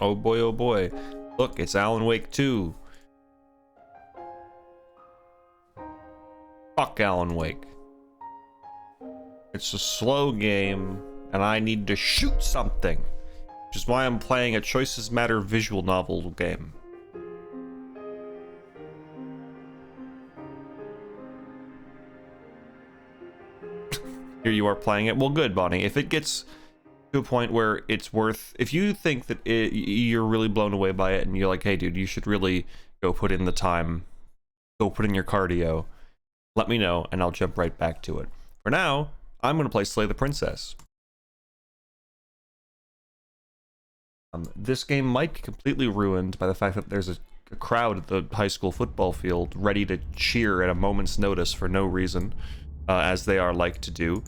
Oh boy, oh boy. Look, it's Alan Wake 2. Fuck Alan Wake. It's a slow game, and I need to shoot something. Which is why I'm playing a Choices Matter visual novel game. Here you are playing it. Well, good, Bonnie. If it gets to a point where it's worth... If you think that you're really blown away by it, and you're like, hey, dude, you should really go put in the time. Go put in your cardio. Let me know, and I'll jump right back to it. For now, I'm going to play Slay the Princess. This game might be completely ruined by the fact that there's a crowd at the high school football field ready to cheer at a moment's notice for no reason, as they are like to do.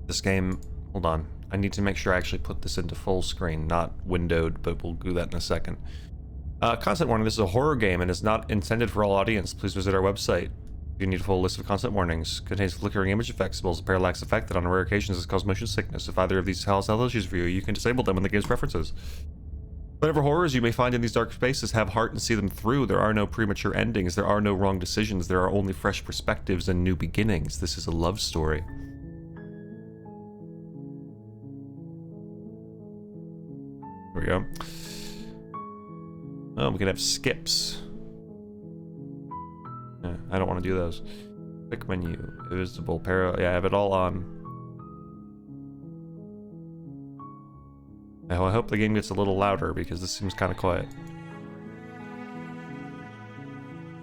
This game, hold on, I need to make sure I actually put this into full screen, not windowed, but we'll do that in a second. Content warning, this is a horror game and is not intended for all audience. Please visit our website. You need a full list of content warnings. Contains flickering image effects, as well as a parallax effect that on rare occasions has caused motion sickness. If either of these have issues for you, you can disable them in the game's preferences. Whatever horrors you may find in these dark spaces, have heart and see them through. There are no premature endings. There are no wrong decisions. There are only fresh perspectives and new beginnings. This is a love story. There we go. Oh, we can have skips. I don't want to do those. Quick menu, visible, yeah, I have it all on. I hope the game gets a little louder because this seems kind of quiet.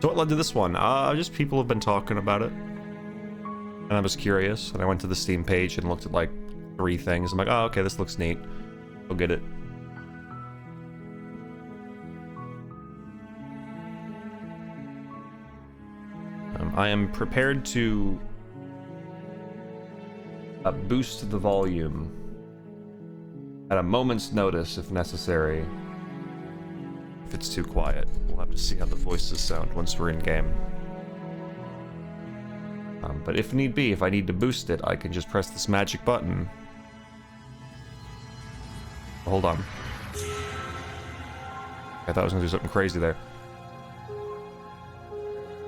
So what led to this one? Just people have been talking about it. And I was curious, and I went to the Steam page and looked at like 3 things. I'm like, oh, okay, this looks neat. I'll get it. I am prepared to boost the volume at a moment's notice if necessary. If it's too quiet, we'll have to see how the voices sound once we're in game. But if need be, if I need to boost it, I can just press this magic button. Hold on. I thought I was gonna do something crazy there.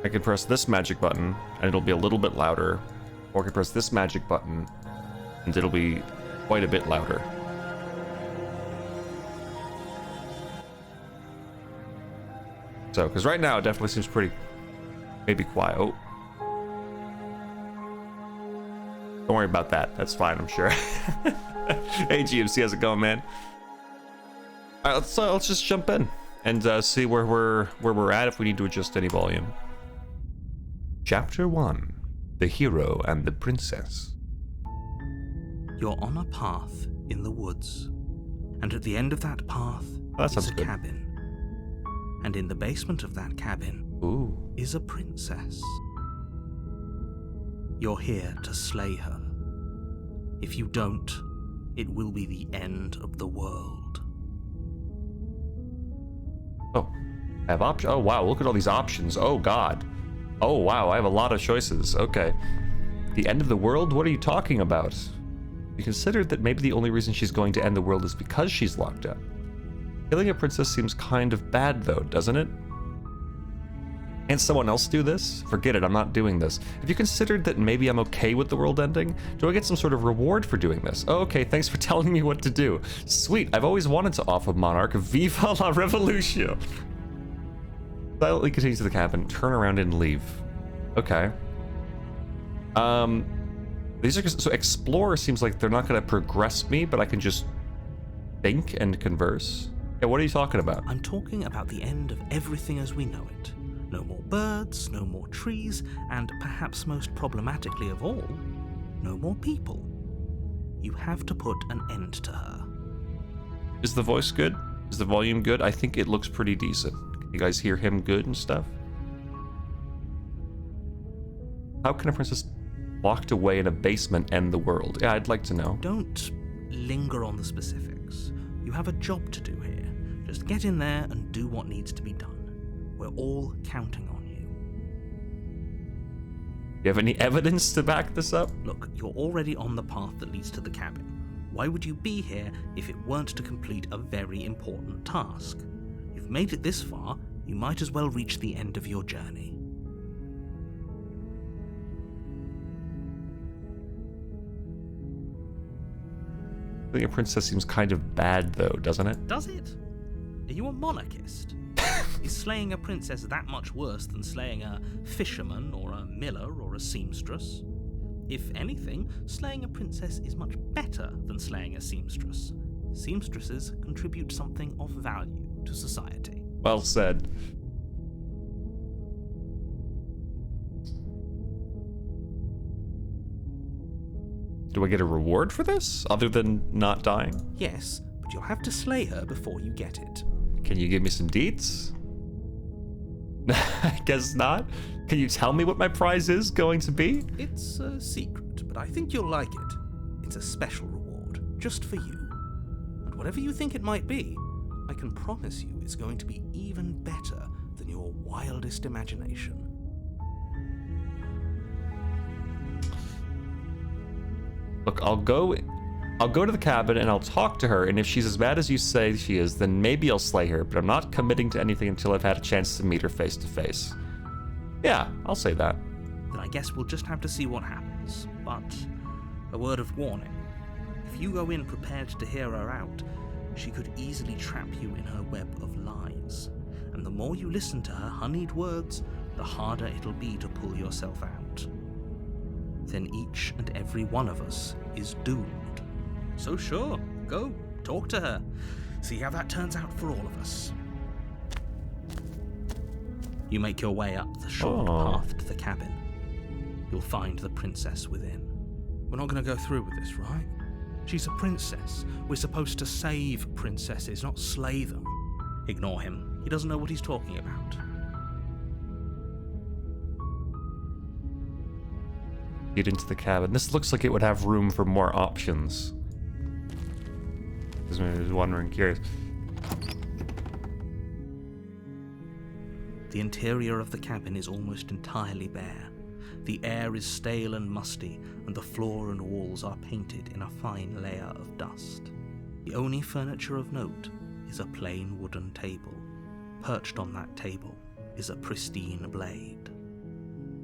I can press this magic button, and it'll be a little bit louder. Or I can press this magic button, and it'll be quite a bit louder. So, because right now it definitely seems pretty, maybe quiet. Oh. Don't worry about that. That's fine, I'm sure. Hey, GMC, how's it going, man? All right, let's just jump in and see where we're at, if we need to adjust any volume. Chapter 1: The Hero and the Princess. You're on a path in the woods, and at the end of that path is a cabin. And in the basement of that cabin is a princess. You're here to slay her. If you don't, it will be the end of the world. Oh, I have options. Oh wow, look at all these options. Oh god. Oh wow, I have a lot of choices. Okay. The end of the world? What are you talking about? You considered that maybe the only reason she's going to end the world is because she's locked up. Killing a princess seems kind of bad though, doesn't it? Can't someone else do this? Forget it, I'm not doing this. Have you considered that maybe I'm okay with the world ending? Do I get some sort of reward for doing this? Oh, okay, thanks for telling me what to do. Sweet, I've always wanted to off a monarch. Viva la revolution! Silently continue to the cabin, turn around and leave. Okay. These are, so explore seems like they're not gonna progress me, but I can just think and converse. Yeah, what are you talking about? I'm talking about the end of everything as we know it. No more birds, no more trees, and perhaps most problematically of all, no more people. You have to put an end to her. Is the voice good? Is the volume good? I think it looks pretty decent. Can you guys hear him good and stuff? How can a princess locked away in a basement end the world? Yeah, I'd like to know. Don't linger on the specifics. You have a job to do here. Just get in there and do what needs to be done. We're all counting on you. You have any evidence to back this up? Look, you're already on the path that leads to the cabin. Why would you be here if it weren't to complete a very important task? You've made it this far, you might as well reach the end of your journey. Being a princess seems kind of bad, though, doesn't it? Does it? Are you a monarchist? Is slaying a princess that much worse than slaying a fisherman or a miller or a seamstress? If anything, slaying a princess is much better than slaying a seamstress. Seamstresses contribute something of value to society. Well said. Do I get a reward for this, other than not dying? Yes, but you'll have to slay her before you get it. Can you give me some deets? I guess not. Can you tell me what my prize is going to be? It's a secret, but I think you'll like it. It's a special reward, just for you. And whatever you think it might be, I can promise you it's going to be even better than your wildest imagination. Look, I'll go to the cabin and I'll talk to her, and if she's as bad as you say she is, then maybe I'll slay her, but I'm not committing to anything until I've had a chance to meet her face to face. Yeah, I'll say that. Then I guess we'll just have to see what happens. But a word of warning. If you go in prepared to hear her out, she could easily trap you in her web of lies. And the more you listen to her honeyed words, the harder it'll be to pull yourself out. Then each and every one of us is doomed. So sure, go, talk to her. See how that turns out for all of us. You make your way up the short path to the cabin. You'll find the princess within. We're not going to go through with this, right? She's a princess. We're supposed to save princesses, not slay them. Ignore him. He doesn't know what he's talking about. Get into the cabin. This looks like it would have room for more options. I was wondering, curious. The interior of the cabin is almost entirely bare. The air is stale and musty, and the floor and walls are painted in a fine layer of dust. The only furniture of note is a plain wooden table. Perched on that table is a pristine blade.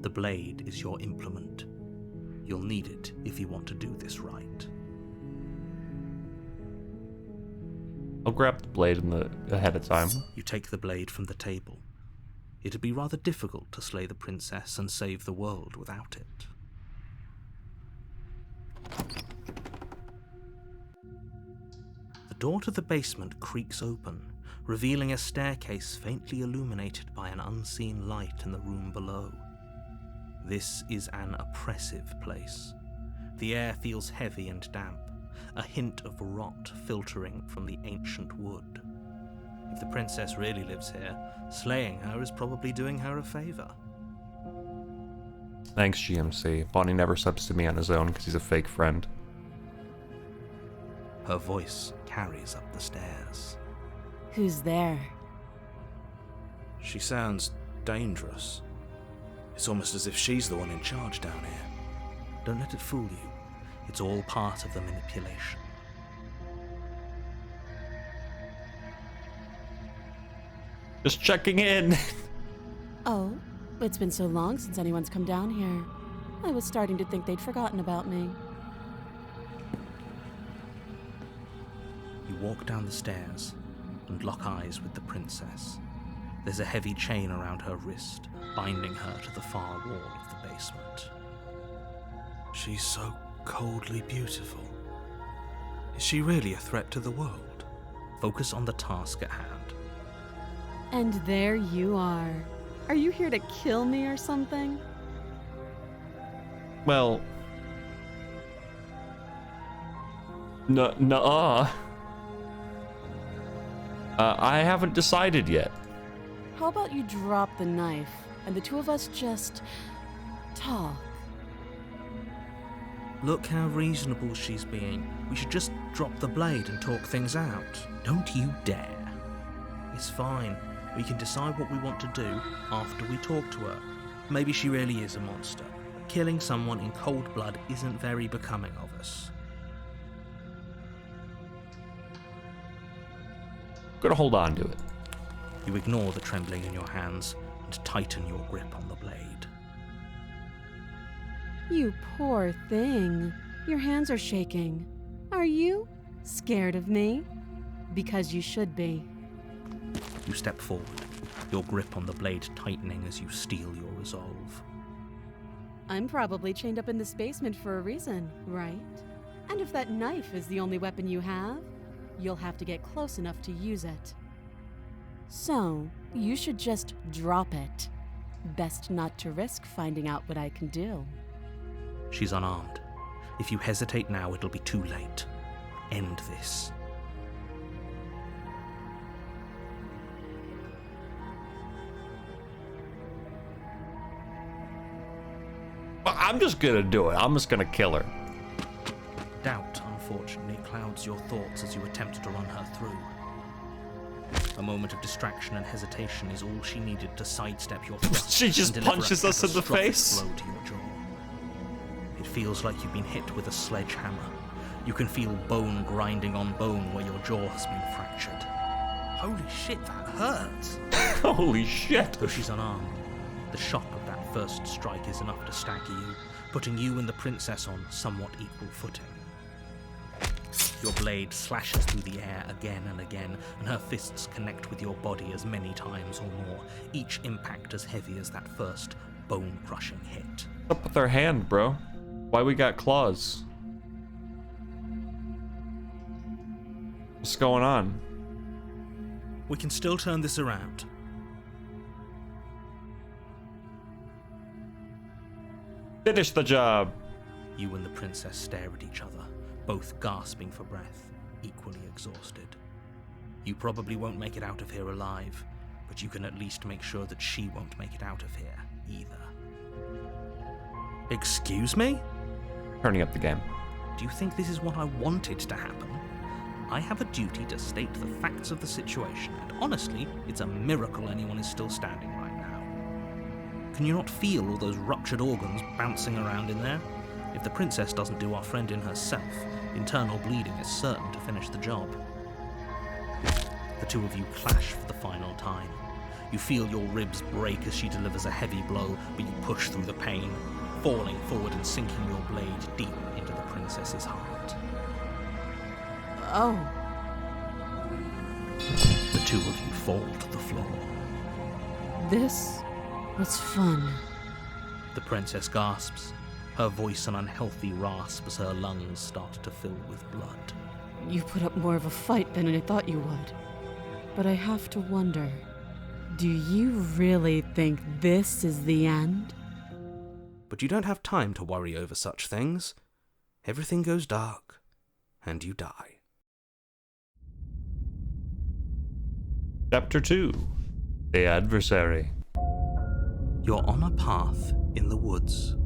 The blade is your implement. You'll need it if you want to do this right. I'll grab the blade ahead of time. You take the blade from the table. It'd be rather difficult to slay the princess and save the world without it. The door to the basement creaks open, revealing a staircase faintly illuminated by an unseen light in the room below. This is an oppressive place. The air feels heavy and damp, a hint of rot filtering from the ancient wood. If the princess really lives here, slaying her is probably doing her a favor. Thanks, GMC. Bonnie never subs to me on his own because he's a fake friend. Her voice carries up the stairs. Who's there? She sounds dangerous. It's almost as if she's the one in charge down here. Don't let it fool you. It's all part of the manipulation. Just checking in. Oh, it's been so long since anyone's come down here. I was starting to think they'd forgotten about me. You walk down the stairs and lock eyes with the princess. There's a heavy chain around her wrist, binding her to the far wall of the basement. She's so coldly beautiful. Is she really a threat to the world? Focus on the task at hand. And there you are. Are you here to kill me or something? Well, nuh-uh. I haven't decided yet. How about you drop the knife and the two of us just talk? Look how reasonable she's being. We should just drop the blade and talk things out. Don't you dare. It's fine. We can decide what we want to do after we talk to her. Maybe she really is a monster, a killing someone in cold blood isn't very becoming of us. I'm gonna hold on to it. You ignore the trembling in your hands and tighten your grip on the blade. You poor thing. Your hands are shaking. Are you scared of me? Because you should be. You step forward, your grip on the blade tightening as you steel your resolve. I'm probably chained up in this basement for a reason, right? And if that knife is the only weapon you have, you'll have to get close enough to use it. So, you should just drop it. Best not to risk finding out what I can do. She's unarmed. If you hesitate now, it'll be too late. End this. I'm just gonna do it. I'm just gonna kill her. Doubt, unfortunately, clouds your thoughts as you attempt to run her through. A moment of distraction and hesitation is all she needed to sidestep your thrust. She just and deliver punches a us in the catastrophic face. blow to your jaw. It feels like you've been hit with a sledgehammer. You can feel bone grinding on bone where your jaw has been fractured. Holy shit, that hurts! Holy shit. Though she's unarmed, the shock of that first strike is enough to stagger you, putting you and the princess on somewhat equal footing. Your blade slashes through the air again and again, and her fists connect with your body as many times or more, each impact as heavy as that first bone-crushing hit. What's up with our hand, bro? Why we got claws? What's going on? We can still turn this around. Finish the job. You and the princess stare at each other, both gasping for breath, equally exhausted. You probably won't make it out of here alive, but you can at least make sure that she won't make it out of here either. Excuse me? Turning up the game. Do you think this is what I wanted to happen? I have a duty to state the facts of the situation, and honestly, it's a miracle anyone is still standing right now. Can you not feel all those ruptured organs bouncing around in there? If the princess doesn't do our friend in herself, internal bleeding is certain to finish the job. The two of you clash for the final time. You feel your ribs break as she delivers a heavy blow, but you push through the pain, falling forward and sinking your blade deep into the princess's heart. Oh. The two of you fall to the floor. This was fun. The princess gasps, her voice an unhealthy rasp as her lungs start to fill with blood. You put up more of a fight than I thought you would. But I have to wonder, do you really think this is the end? But you don't have time to worry over such things. Everything goes dark, and you die. Chapter 2. The Adversary. You're on a path in the woods,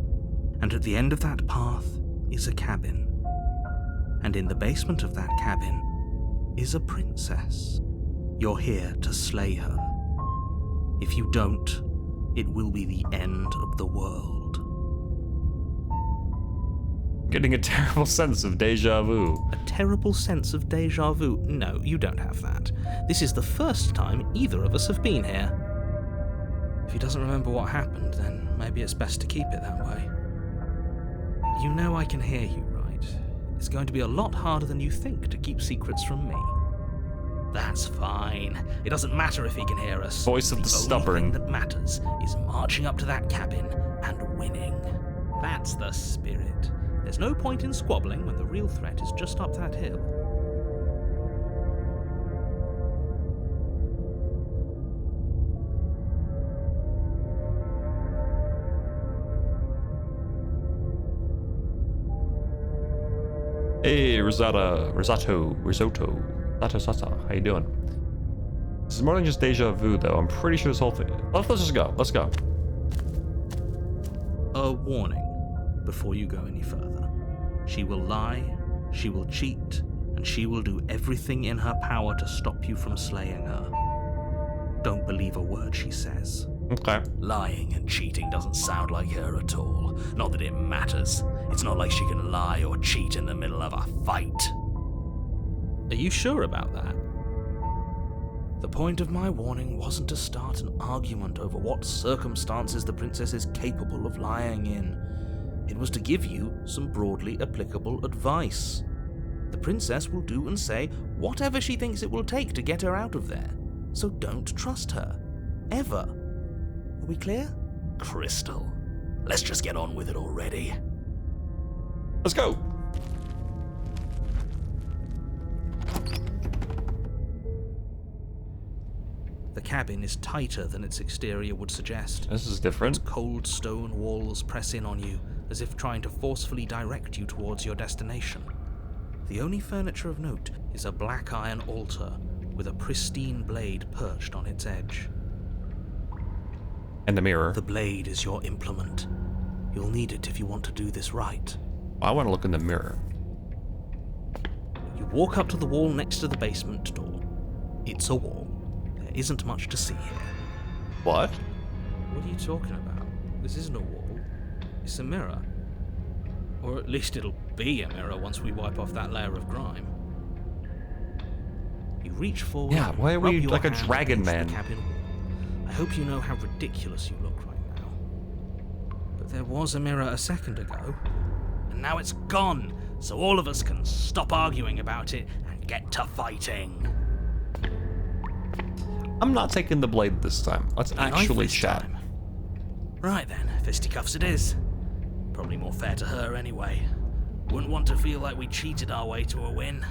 and at the end of that path is a cabin. And in the basement of that cabin is a princess. You're here to slay her. If you don't, it will be the end of the world. Getting a terrible sense of deja vu. A terrible sense of deja vu? No, you don't have that. This is the first time either of us have been here. If he doesn't remember what happened, then maybe it's best to keep it that way. You know I can hear you, right? It's going to be a lot harder than you think to keep secrets from me. That's fine. It doesn't matter if he can hear us. Voice of the stubborn. only thing that matters is marching up to that cabin and winning. That's the spirit. There's no point in squabbling when the real threat is just up that hill. Hey, risotto. How you doing? This is more than just deja vu, though. I'm pretty sure this whole thing... Let's just go. Let's go. A warning before you go any further. She will lie, she will cheat, and she will do everything in her power to stop you from slaying her. Don't believe a word she says. Okay. Lying and cheating doesn't sound like her at all. Not that it matters. It's not like she can lie or cheat in the middle of a fight. Are you sure about that? The point of my warning wasn't to start an argument over what circumstances the princess is capable of lying in. It was to give you some broadly applicable advice. The princess will do and say whatever she thinks it will take to get her out of there. So don't trust her. Ever. Are we clear? Crystal. Let's just get on with it already. Let's go. The cabin is tighter than its exterior would suggest. This is different. Cold stone walls press in on you, as if trying to forcefully direct you towards your destination. The only furniture of note is a black iron altar with a pristine blade perched on its edge. And the mirror. The blade is your implement. You'll need it if you want to do this right. I want to look in the mirror. You walk up to the wall next to the basement door. It's a wall. There isn't much to see here. What? What are you talking about? This isn't a wall. It's a mirror. Or at least it'll be a mirror once we wipe off that layer of grime. You reach forward. Yeah, why are rub we your like a hand dragon against man? The cabin wall. I hope you know how ridiculous you look right now. But there was a mirror a second ago, and now it's gone, so all of us can stop arguing about it and get to fighting. I'm not taking the blade this time. Let's Knife actually this chat. time. Right then, fisticuffs it is. Probably more fair to her anyway. Wouldn't want to feel like we cheated our way to a win.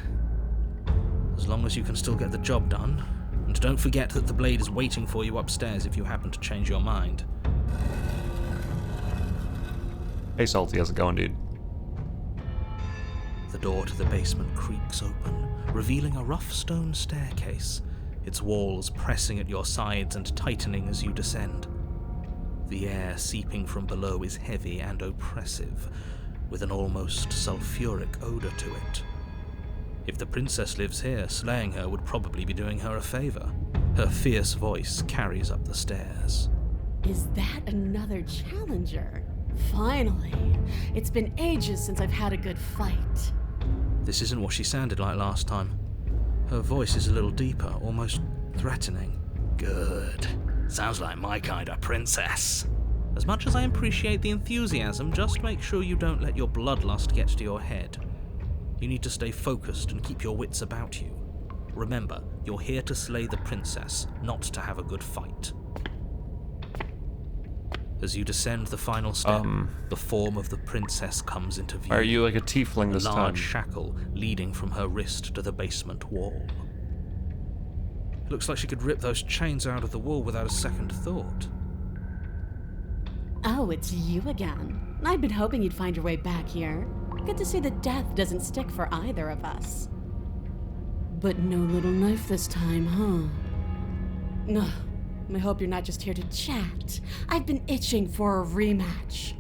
As long as you can still get the job done. And don't forget that the blade is waiting for you upstairs if you happen to change your mind. Hey, Salty, how's it going, dude? The door to the basement creaks open, revealing a rough stone staircase, its walls pressing at your sides and tightening as you descend. The air seeping from below is heavy and oppressive, with an almost sulfuric odor to it. If the princess lives here, slaying her would probably be doing her a favor. Her fierce voice carries up the stairs. Is that another challenger? Finally. It's been ages since I've had a good fight. This isn't what she sounded like last time. Her voice is a little deeper, almost threatening. Good. Sounds like my kind of princess. As much as I appreciate the enthusiasm, just make sure you don't let your bloodlust get to your head. You need to stay focused and keep your wits about you. Remember, you're here to slay the princess, not to have a good fight. As you descend the final step, the form of the princess comes into view. Are you like a tiefling this a large time? shackle leading from her wrist to the basement wall. It looks like she could rip those chains out of the wall without a second thought. Oh, it's you again. I'd been hoping you'd find your way back here. Good to see that death doesn't stick for either of us. But no little knife this time, huh? No. I hope you're not just here to chat. I've been itching for a rematch.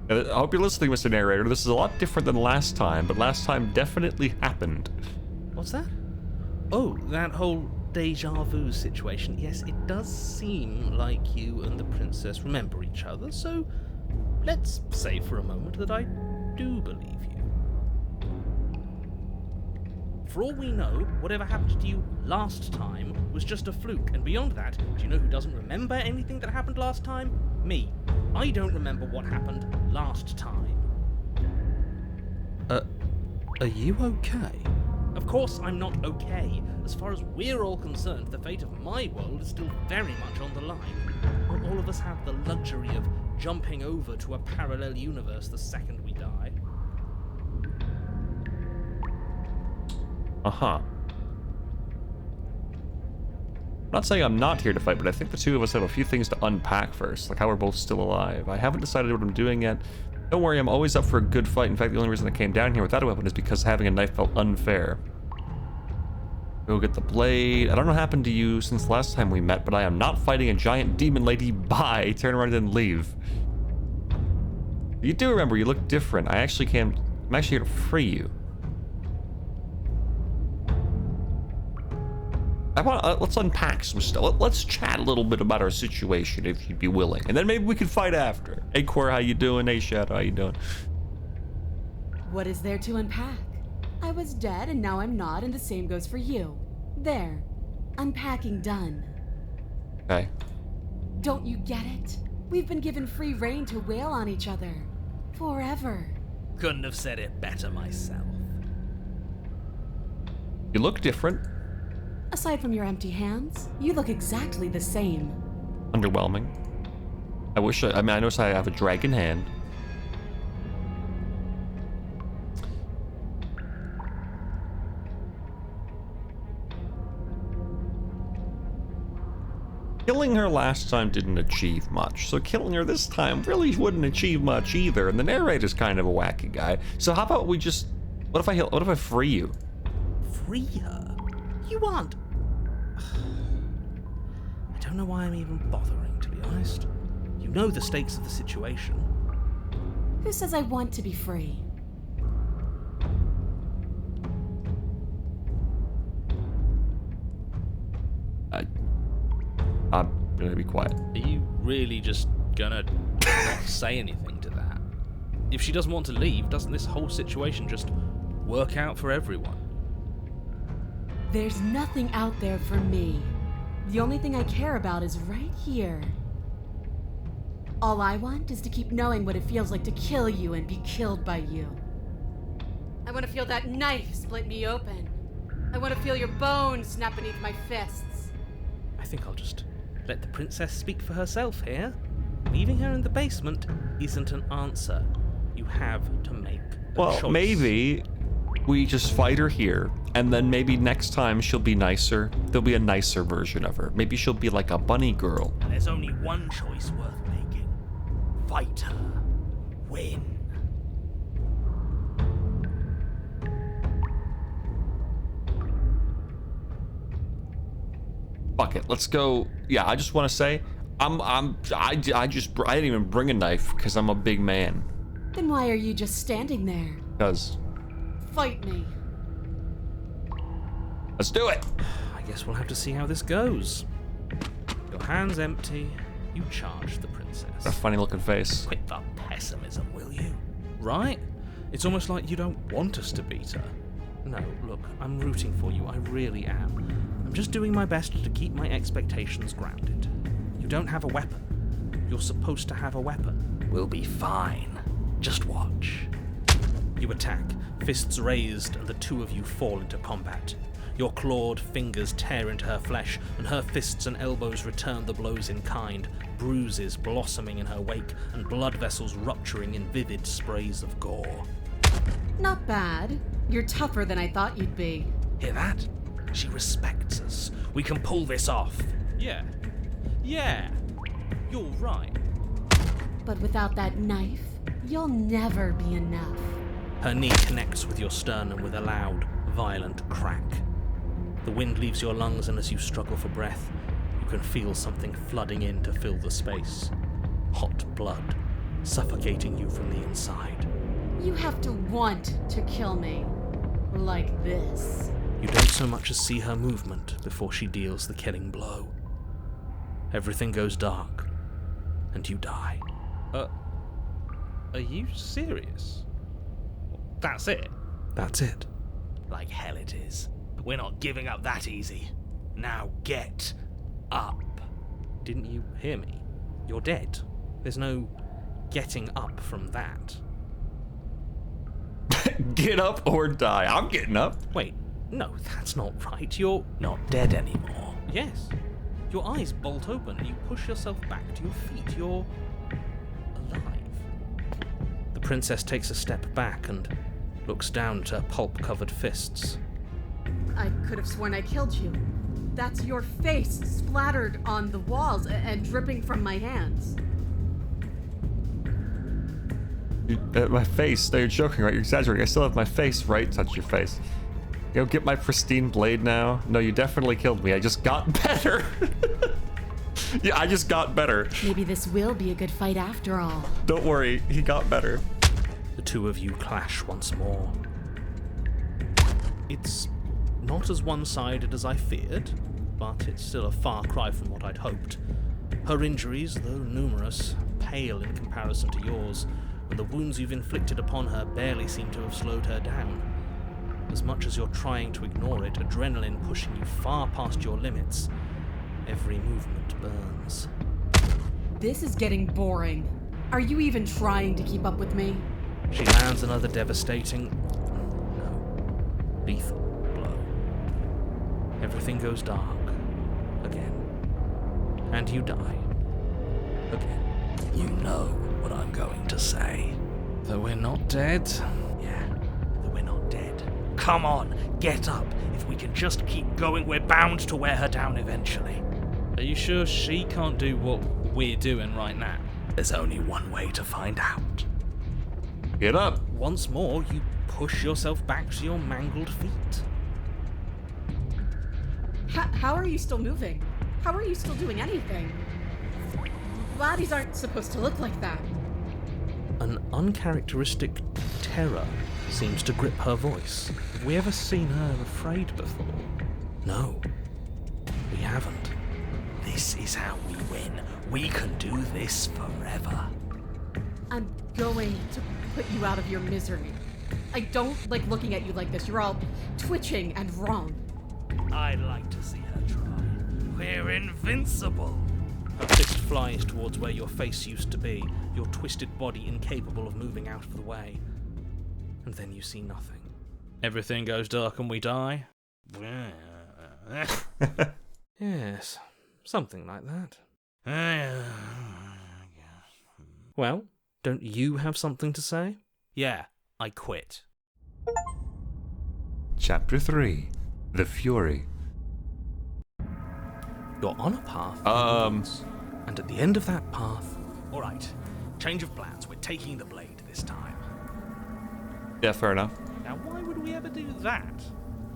I hope you're listening, Mr. Narrator. This is a lot different than last time, but last time definitely happened. What's that? Oh, that whole deja vu situation. Yes, it does seem like you and the princess remember each other, so let's say for a moment that I do believe you. For all we know, whatever happened to you last time was just a fluke, and beyond that, do you know who doesn't remember anything that happened last time? Me. I don't remember what happened last time. Are you okay? Of course I'm not okay. As far as we're all concerned, the fate of my world is still very much on the line. Not all of us have the luxury of jumping over to a parallel universe the second we die. Uh-huh. I'm not saying I'm not here to fight, but I think the two of us have a few things to unpack first, like how we're both still alive. I haven't decided what I'm doing yet. Don't worry, I'm always up for a good fight. In fact, the only reason I came down here without a weapon is because having a knife felt unfair. Go get the blade. I don't know what happened to you since last time we met, but I am not fighting a giant demon lady. Bye. Turn around and leave. You do remember, you look different. I'm actually here to free you. want let's unpack some stuff. Let's chat a little bit about our situation, if you'd be willing, and then maybe we can fight after. Hey, Core, how you doing? Hey, Shadow, how you doing? What is there to unpack? I was dead and now I'm not, and the same goes for you. There. Unpacking done. Okay. Don't you get it? We've been given free rein to wail on each other. Forever. Couldn't have said it better myself. You look different. Aside from your empty hands, you look exactly the same. Underwhelming. I notice I have a dragon hand. Killing her last time didn't achieve much, so killing her this time really wouldn't achieve much either, and the narrator's kind of a wacky guy. So how about we just... What if I free you? Free her? You aren't... I don't know why I'm even bothering, to be honest. You know the stakes of the situation. Who says I want to be free? I'm gonna be quiet. Are you really just gonna not say anything to that? If she doesn't want to leave, doesn't this whole situation just work out for everyone? There's nothing out there for me. The only thing I care about is right here. All I want is to keep knowing what it feels like to kill you and be killed by you. I want to feel that knife split me open. I want to feel your bones snap beneath my fists. I think I'll just let the princess speak for herself here. Leaving her in the basement isn't an answer. You have to make a choice. Maybe we just fight her here, and then maybe next time she'll be nicer. There'll be a nicer version of her. Maybe she'll be like a bunny girl. And there's only one choice worth making. Fight her. Win. Fuck it, let's go. Yeah, I just want to say, I didn't even bring a knife because I'm a big man. Then why are you just standing there? Because Fight me. let's do it. I guess we'll have to see how this goes. Your hands empty, you charge the princess. A funny looking face. Quit the pessimism, will you? Right? It's almost like you don't want us to beat her. No, look, I'm rooting for you, I really am. I'm just doing my best to keep my expectations grounded. You don't have a weapon. You're supposed to have a weapon. We'll be fine. Just watch. You attack, fists raised, and the two of you fall into combat. Your clawed fingers tear into her flesh, and her fists and elbows return the blows in kind, bruises blossoming in her wake, and blood vessels rupturing in vivid sprays of gore. Not bad. You're tougher than I thought you'd be. Hear that? She respects us. We can pull this off. Yeah. You're right. But without that knife, you'll never be enough. Her knee connects with your sternum with a loud, violent crack. The wind leaves your lungs, and as you struggle for breath, you can feel something flooding in to fill the space. Hot blood, suffocating you from the inside. You have to want to kill me. Like this. You don't so much as see her movement before she deals the killing blow. Everything goes dark, and you die. Are you serious? That's it? That's it. Like hell it is. We're not giving up that easy. Now get up. Didn't you hear me? You're dead. There's no getting up from that. Get up or die. I'm getting up. Wait, no, that's not right. You're not dead anymore. Yes. Your eyes bolt open and you push yourself back to your feet. You're alive. The princess takes a step back and looks down at her pulp-covered fists. I could have sworn I killed you. That's your face splattered on the walls and dripping from my hands. My face. No, you're joking, right? You're exaggerating. I still have my face, right? Touch your face. You know, get my pristine blade now. No, you definitely killed me. I just got better. Yeah, I just got better. Maybe this will be a good fight after all. Don't worry, he got better. The two of you clash once more. It's not as one-sided as I feared. but it's still a far cry from what I'd hoped. Her injuries, though numerous, pale in comparison to yours, and the wounds you've inflicted upon her barely seem to have slowed her down. As much as you're trying to ignore it, adrenaline pushing you far past your limits, every movement burns. This is getting boring. Are you even trying to keep up with me? She lands another devastating, no, lethal blow. Everything goes dark. Again. And you die. Again. You know what I'm going to say. That we're not dead? Yeah, that we're not dead. Come on, get up. If we can just keep going, we're bound to wear her down eventually. Are you sure she can't do what we're doing right now? There's only one way to find out. Get up. Once more, you push yourself back to your mangled feet. How are you still moving? How are you still doing anything? Bodies aren't supposed to look like that. An uncharacteristic terror seems to grip her voice. Have we ever seen her afraid before? No, we haven't. This is how we win. We can do this forever. I'm going to put you out of your misery. I don't like looking at you like this. You're all twitching and wrong. I'd like to see her try. We're invincible. Her fist flies towards where your face used to be, your twisted body incapable of moving out of the way. And then you see nothing. Everything goes dark and we die? Yes, something like that. Well, don't you have something to say? Yeah, I quit. Chapter 3. The Fury. You're on a path. And at the end of that path... All right, change of plans. We're taking the blade this time. Yeah, fair enough. Now, why would we ever do that?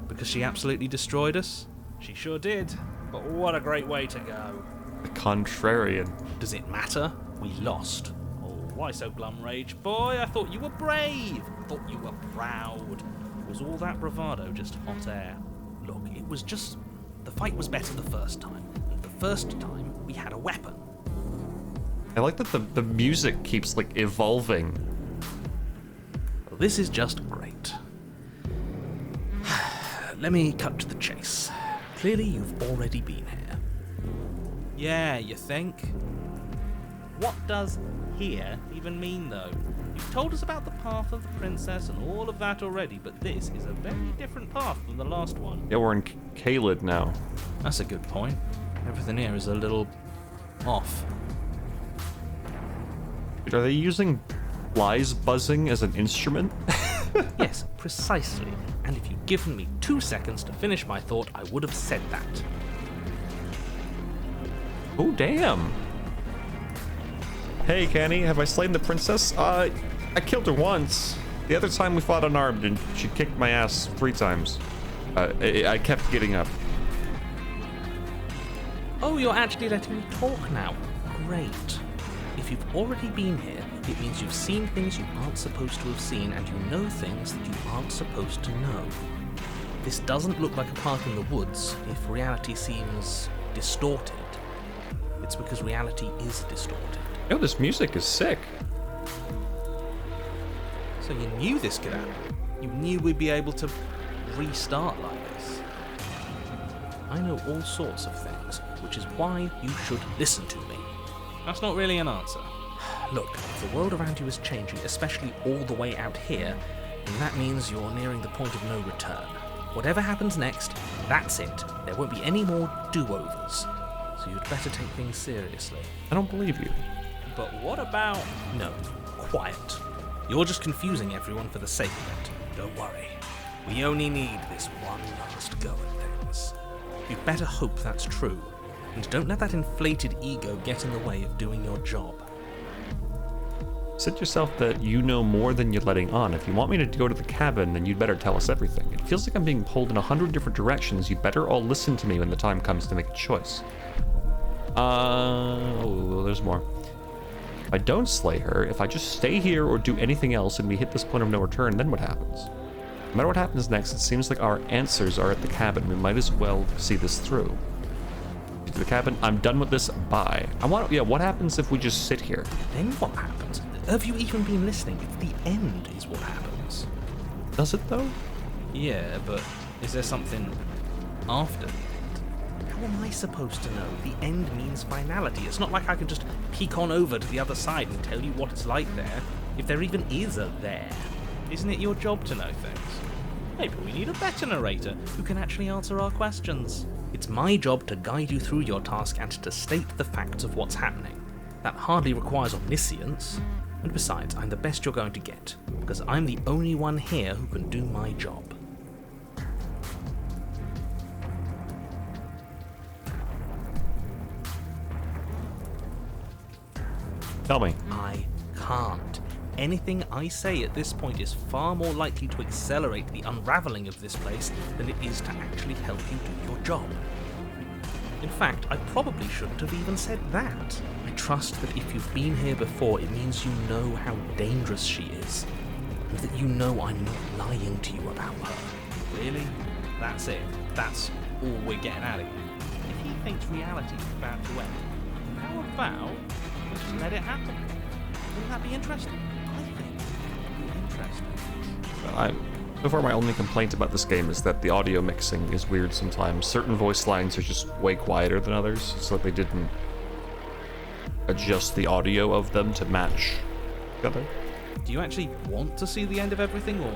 Because she absolutely destroyed us? She sure did. But what a great way to go. The contrarian. Does it matter? We lost. Oh, why so glum, Rage? Boy, I thought you were brave. Thought you were proud. Was all that bravado just hot air? Look, it was just... The fight was better the first time. And the first time, we had a weapon. I like that the music keeps, like, evolving. Well, this is just great. Let me cut to the chase. Clearly, you've already been here. Yeah, you think? What does here even mean, though? You've told us about the path of the princess and all of that already, but this is a very different path than the last one. Yeah, we're in Caelid now. That's a good point. Everything here is a little off. Are they using flies buzzing as an instrument? Yes, precisely. And if you'd given me 2 seconds to finish my thought, I would have said that. Oh, damn. Hey, Canny, have I slain the princess? I killed her once. The other time we fought unarmed and she kicked my ass 3 times. I kept getting up. Oh, you're actually letting me talk now. Great. If you've already been here, it means you've seen things you aren't supposed to have seen, and you know things that you aren't supposed to know. This doesn't look like a park in the woods if reality seems distorted. It's because reality is distorted. Yo, this music is sick. So you knew this could happen. You knew we'd be able to restart like this. I know all sorts of things, which is why you should listen to me. That's not really an answer. Look, if the world around you is changing, especially all the way out here, then that means you're nearing the point of no return. Whatever happens next, that's it. There won't be any more do-overs. So you'd better take things seriously. I don't believe you. But what about... No, quiet. You're just confusing everyone for the sake of it. Don't worry. We only need this one last go at things. You'd better hope that's true. And don't let that inflated ego get in the way of doing your job. Said yourself that you know more than you're letting on. If you want me to go to the cabin, then you'd better tell us everything. It feels like I'm being pulled in 100 different directions. You'd better all listen to me when the time comes to make a choice. Oh, there's more. If I don't slay her, if I just stay here or do anything else and we hit this point of no return, then what happens? No matter what happens next, it seems like our answers are at the cabin. We might as well see this through. to the cabin. I'm done with this. Bye. Yeah, what happens if we just sit here? Then what happens? Have you even been listening? It's the end is what happens. Does it, though? Yeah, but is there something after the end? How am I supposed to know? The end means finality. It's not like I can just peek on over to the other side and tell you what it's like there, if there even is a there. Isn't it your job to know things? Maybe we need a better narrator who can actually answer our questions. It's my job to guide you through your task and to state the facts of what's happening. That hardly requires omniscience. And besides, I'm the best you're going to get, because I'm the only one here who can do my job. Tell me. I can't. Anything I say at this point is far more likely to accelerate the unraveling of this place than it is to actually help you do your job. In fact, I probably shouldn't have even said that. I trust that if you've been here before, it means you know how dangerous she is, and that you know I'm not lying to you about her. Really? That's it? That's all we're getting out of you? If he thinks reality is about to end, how about we just let it happen? Wouldn't that be interesting? I think it would be interesting. So far, my only complaint about this game is that the audio mixing is weird sometimes. Certain voice lines are just way quieter than others, so they didn't adjust the audio of them to match each other. Do you actually want to see the end of everything, or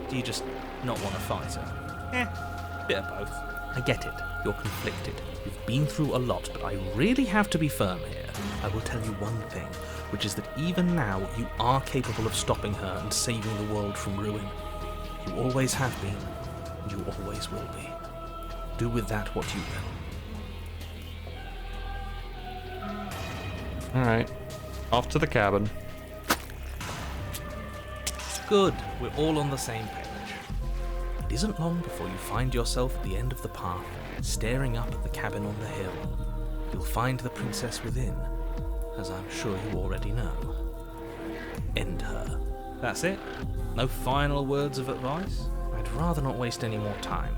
do you just not want to fight it? Bit of both. I get it. You're conflicted. You've been through a lot, but I really have to be firm here. I will tell you one thing, which is that even now, you are capable of stopping her and saving the world from ruin. You always have been, and you always will be. Do with that what you will. Alright. Off to the cabin. Good, we're all on the same page. It isn't long before you find yourself at the end of the path, staring up at the cabin on the hill. You'll find the princess within, as I'm sure you already know. End her. That's it? No final words of advice? I'd rather not waste any more time.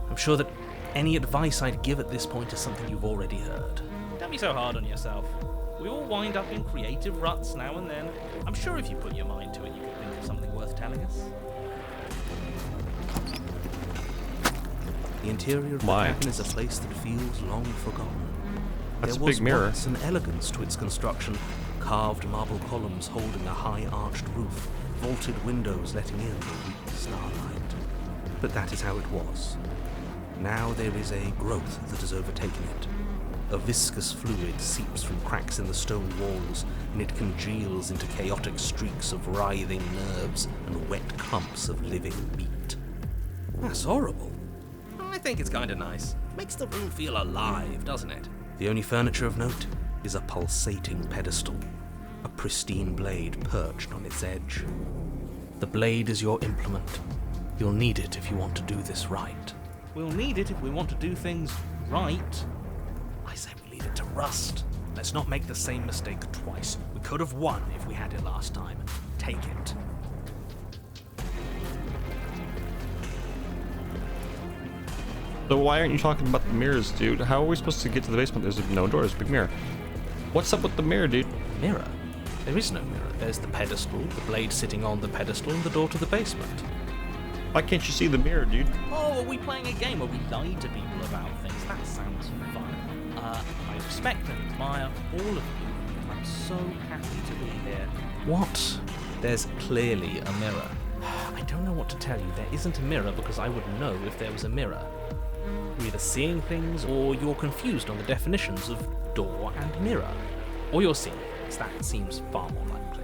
I'm sure that any advice I'd give at this point is something you've already heard. Don't be so hard on yourself. We all wind up in creative ruts now and then. I'm sure if you put your mind to it, you could think of something worth telling us. The interior of the cabin is a place that feels long forgotten. That's There a big mirror. was once an elegance to its construction, carved marble columns holding a high-arched roof, vaulted windows letting in the weak starlight. But that is how it was. Now there is a growth that has overtaken it. A viscous fluid seeps from cracks in the stone walls, and it congeals into chaotic streaks of writhing nerves and wet clumps of living meat. That's horrible. I think it's kind of nice. Makes the room feel alive, doesn't it? The only furniture of note is a pulsating pedestal, a pristine blade perched on its edge. The blade is your implement. You'll need it if you want to do this right. We'll need it if we want to do things right. I say we leave it to rust. Let's not make the same mistake twice. We could have won if we had it last time. Take it. So why aren't you talking about the mirrors, dude? How are we supposed to get to the basement? There's no door, there's a big mirror. What's up with the mirror, dude? Mirror? There is no mirror. There's the pedestal, the blade sitting on the pedestal, and the door to the basement. Why can't you see the mirror, dude? Oh, are we playing a game where we lie to people about things? That sounds fun. I respect and admire all of you. I'm so happy to be here. What? There's clearly a mirror. I don't know what to tell you. There isn't a mirror because I would know if there was a mirror. You're either seeing things or you're confused on the definitions of door and mirror. Or you're seeing things. That seems far more likely.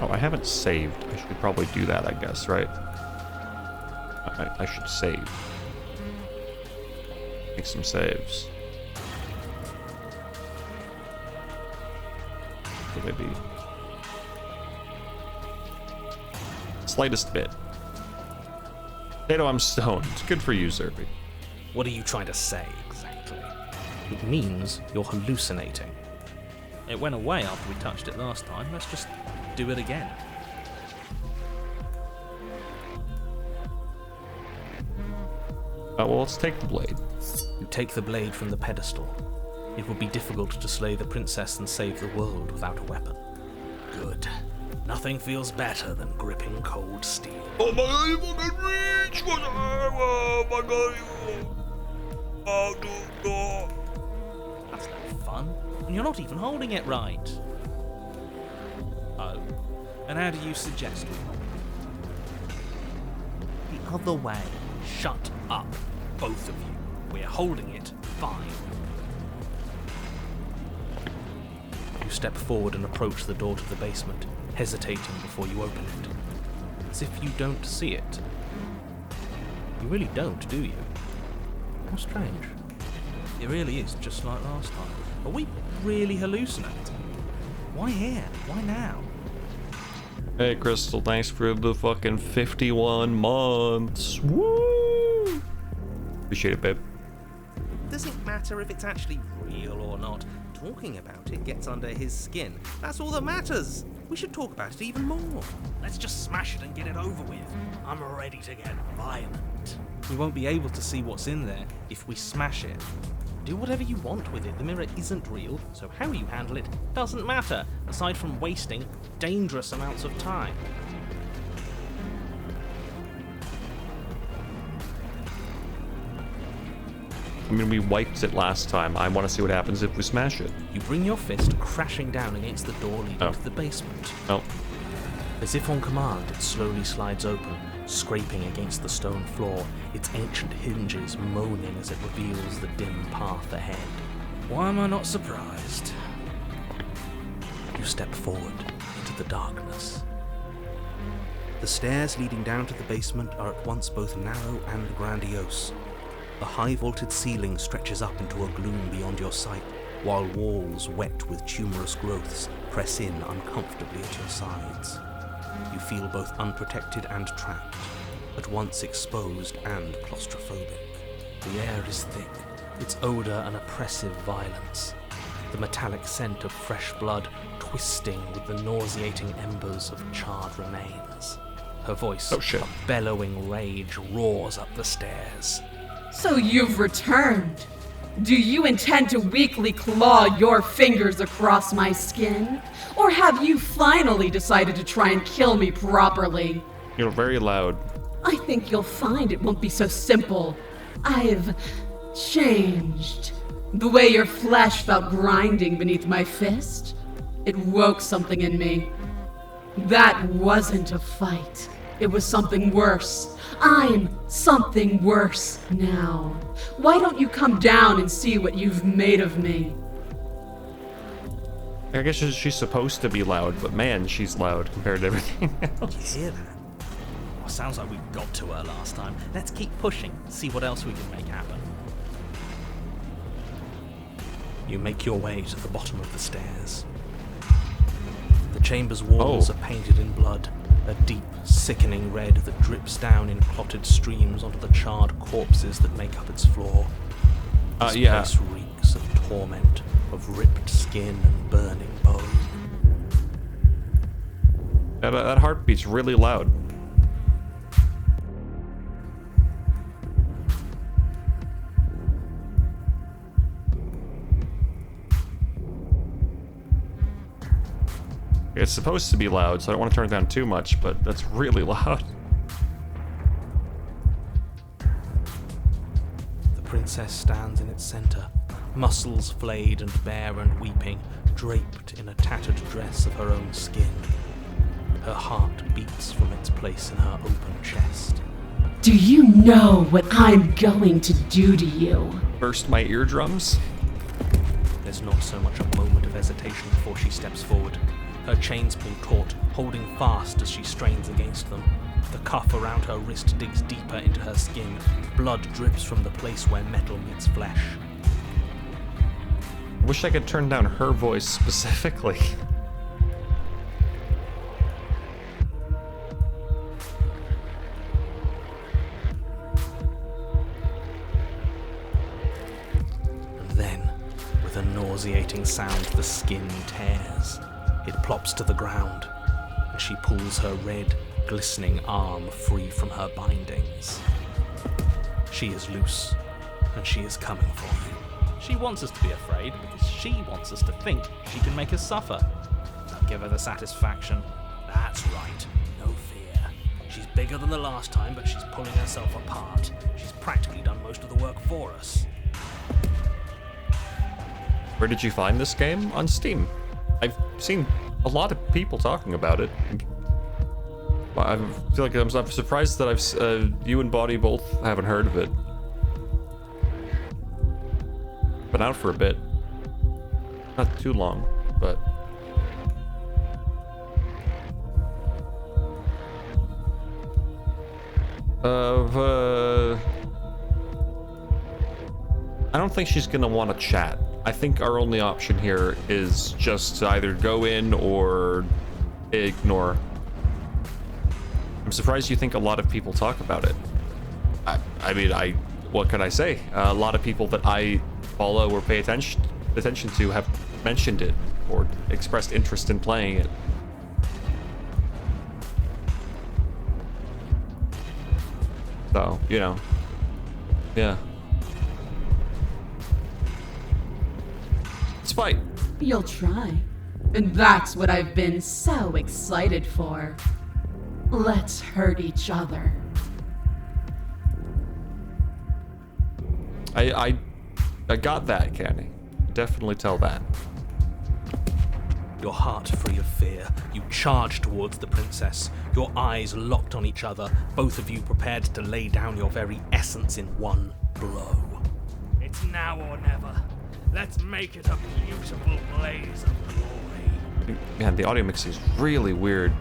Oh, I haven't saved. I should probably do that, I guess, right? I should save. Make some saves. So maybe... slightest bit. Potato, I'm stoned. Good for you, Zerby. What are you trying to say, exactly? It means you're hallucinating. It went away after we touched it last time. Let's just do it again. Well, let's take the blade. You take the blade from the pedestal. It would be difficult to slay the princess and save the world without a weapon. Good. Nothing feels better than gripping cold steel. Oh my god, you fucking reach! Oh my god, That's no fun. And you're not even holding it right. Oh. And how do you suggest we hold it? The other way. Shut up, both of you. We're holding it fine. You step forward and approach the door to the basement, hesitating before you open it. As if you don't see it. You really don't, do you? How strange. It really is just like last time. Are we really hallucinating? Why here? Why now? Hey Crystal, thanks for the fucking 51 months. Woo! Appreciate it, babe. Does it matter if it's actually real or not? Talking about it gets under his skin. That's all that matters. We should talk about it even more. Let's just smash it and get it over with. I'm ready to get violent. We won't be able to see what's in there if we smash it. Do whatever you want with it. The mirror isn't real, so how you handle it doesn't matter, aside from wasting dangerous amounts of time. I mean, we wiped it last time. I want to see what happens if we smash it. You bring your fist crashing down against the door leading to the basement. Oh. As if on command, it slowly slides open, scraping against the stone floor, its ancient hinges moaning as it reveals the dim path ahead. Why am I not surprised? You step forward into the darkness. The stairs leading down to the basement are at once both narrow and grandiose. A high-vaulted ceiling stretches up into a gloom beyond your sight, while walls wet with tumorous growths press in uncomfortably at your sides. You feel both unprotected and trapped, at once exposed and claustrophobic. The air is thick, its odour an oppressive violence, the metallic scent of fresh blood twisting with the nauseating embers of charred remains. Her voice, a bellowing rage, roars up the stairs. So you've returned. Do you intend to weakly claw your fingers across my skin? Or have you finally decided to try and kill me properly? You're very loud. I think you'll find it won't be so simple. I've changed. The way your flesh felt grinding beneath my fist, it woke something in me. That wasn't a fight. It was something worse. I'm something worse now. Why don't you come down and see what you've made of me? I guess she's supposed to be loud, but man, she's loud compared to everything else. Did you hear that? Well, sounds like we got to her last time. Let's keep pushing, see what else we can make happen. You make your way to the bottom of the stairs. The chamber's walls are painted in blood, a deep, sickening red that drips down in clotted streams onto the charred corpses that make up its floor. This place reeks of torment, of ripped skin and burning bone. That heartbeat's really loud. It's supposed to be loud, so I don't want to turn it down too much, but that's really loud. The princess stands in its center, muscles flayed and bare and weeping, draped in a tattered dress of her own skin. Her heart beats from its place in her open chest. Do you know what I'm going to do to you? Burst my eardrums? There's not so much a moment of hesitation before she steps forward. Her chains pull taut, holding fast as she strains against them. The cuff around her wrist digs deeper into her skin. Blood drips from the place where metal meets flesh. I wish I could turn down her voice specifically. And then, with a nauseating sound, the skin tears. It plops to the ground, and she pulls her red, glistening arm free from her bindings. She is loose, and she is coming for you. She wants us to be afraid because she wants us to think she can make us suffer. Now give her the satisfaction. That's right, no fear. She's bigger than the last time, but she's pulling herself apart. She's practically done most of the work for us. Where did you find this game? On Steam. I've seen a lot of people talking about it. I feel like I'm surprised that you and Body both haven't heard of it. Been out for a bit. Not too long, but... I don't think she's gonna want to chat. I think our only option here is just to either go in or ignore. I'm surprised you think a lot of people talk about it. I mean, what can I say? A lot of people that I follow or pay attention to have mentioned it or expressed interest in playing it. So, you know, yeah. Let's fight. You'll try. And that's what I've been so excited for. Let's hurt each other. I got that, Canny. Definitely tell that. Your heart free of fear, you charge towards the princess, your eyes locked on each other, both of you prepared to lay down your very essence in one blow. It's now or never. Let's make it a beautiful blaze of glory. Man, the audio mix is really weird.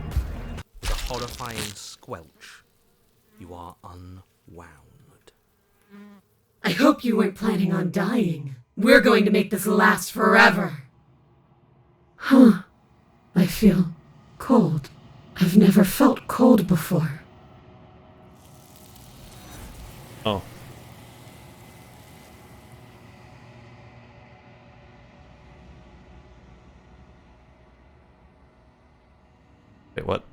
With a horrifying squelch, you are unwound. I hope you weren't planning on dying. We're going to make this last forever. Huh. I feel cold. I've never felt cold before. Oh. Wait, what?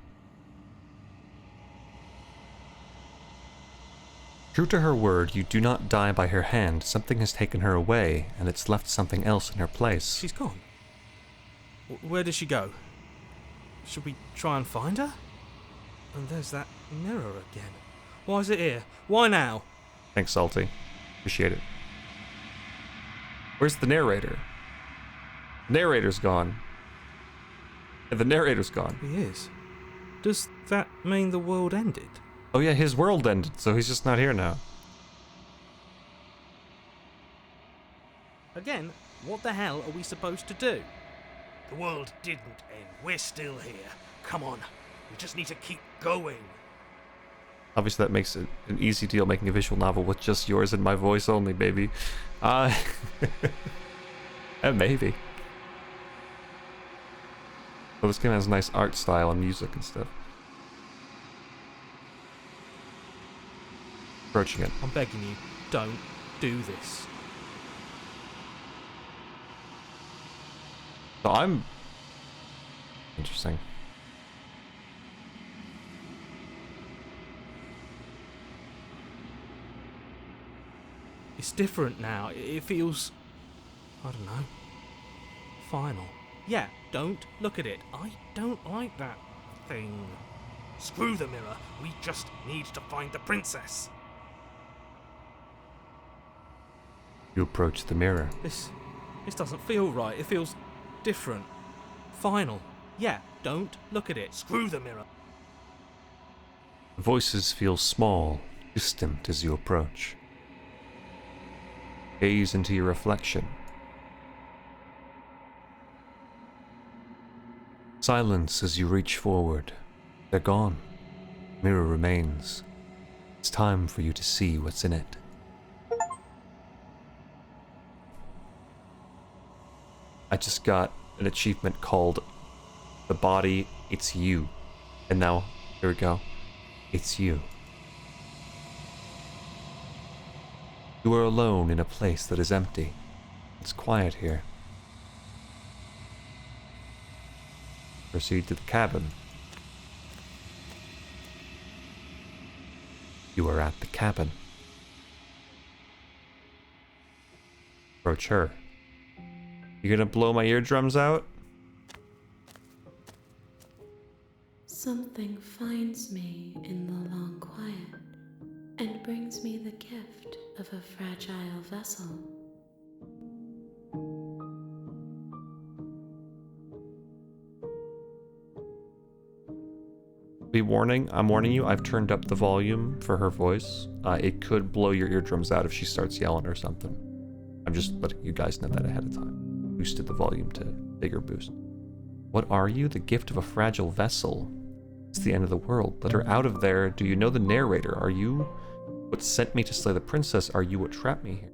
True to her word, you do not die by her hand. Something has taken her away, and it's left something else in her place. She's gone. Where did she go? Should we try and find her? And there's that mirror again. Why is it here? Why now? Thanks, Salty. Appreciate it. Where's the narrator? Narrator's gone. And the narrator's gone. He is. Does that mean the world ended? Oh yeah, his world ended, so he's just not here now. Again, what the hell are we supposed to do? The world didn't end. We're still here. Come on. We just need to keep going. Obviously that makes it an easy deal making a visual novel with just yours and my voice only, baby. Maybe. Well, this game has nice art style and music and stuff. Approaching it. I'm begging you, don't do this. So I'm... Interesting. It's different now. It feels... I don't know. Final. Yeah, don't look at it. I don't like that thing. Screw the mirror. We just need to find the princess. You approach the mirror. This doesn't feel right. It feels different. Final. Yeah, don't look at it. Screw the mirror. The voices feel small, distant as you approach. Gaze into your reflection. Silence as you reach forward. They're gone. Mirror remains. It's time for you to see what's in it. I just got an achievement called The Body, It's You. And now, here we go. It's you. You are alone in a place that is empty. It's quiet here. Proceed to the cabin. You are at the cabin. Approach her. You gonna blow my eardrums out? Something finds me in the long quiet and brings me the gift of a fragile vessel. I'm warning you, I've turned up the volume for her voice. It could blow your eardrums out if she starts yelling or something. I'm just letting you guys know that ahead of time. Boosted the volume to bigger boost. What are you? The gift of a fragile vessel. It's the end of the world. Let her out of there. Do you know the narrator? Are you what sent me to slay the princess? Are you what trapped me here?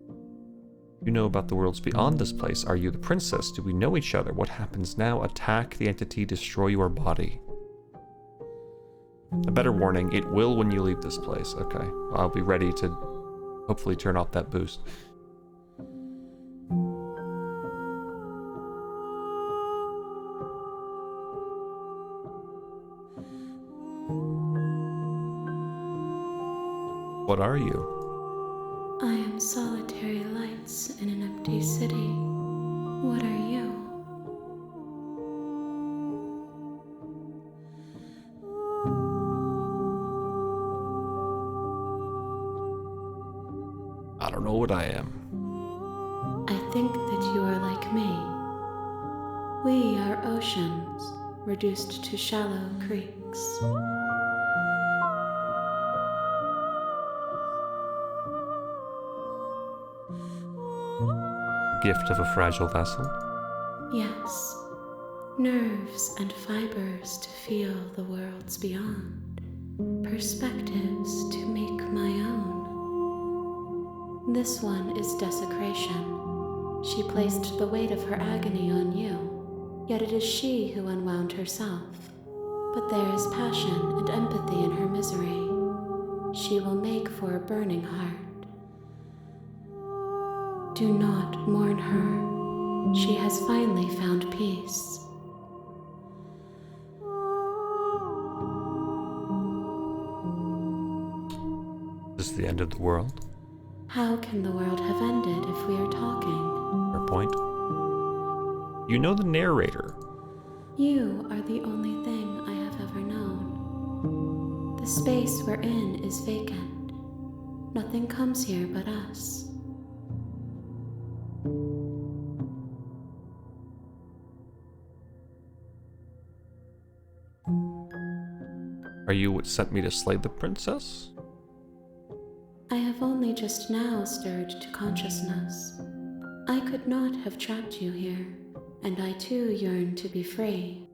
You know about the worlds beyond this place. Are you the princess? Do we know each other? What happens now? Attack the entity, destroy your body. A better warning, it will when you leave this place. Okay, I'll be ready to hopefully turn off that boost. What are you? I am solitary lights in an empty city. What are you? I don't know what I am. I think that you are like me. We are oceans, reduced to shallow creeks. Gift of a fragile vessel? Yes, nerves and fibers to feel the worlds beyond, perspectives to make my own. This one is desecration. She placed the weight of her agony on you, yet it is she who unwound herself. But there is passion and empathy in her misery. She will make for a burning heart. Do not mourn her. She has finally found peace. This is the end of the world? How can the world have ended if we are talking? Fair point. You know the narrator. You are the only thing I have ever known. The space we're in is vacant. Nothing comes here but us. Are you what sent me to slay the princess? I have only just now stirred to consciousness. I could not have trapped you here, and I too yearn to be free.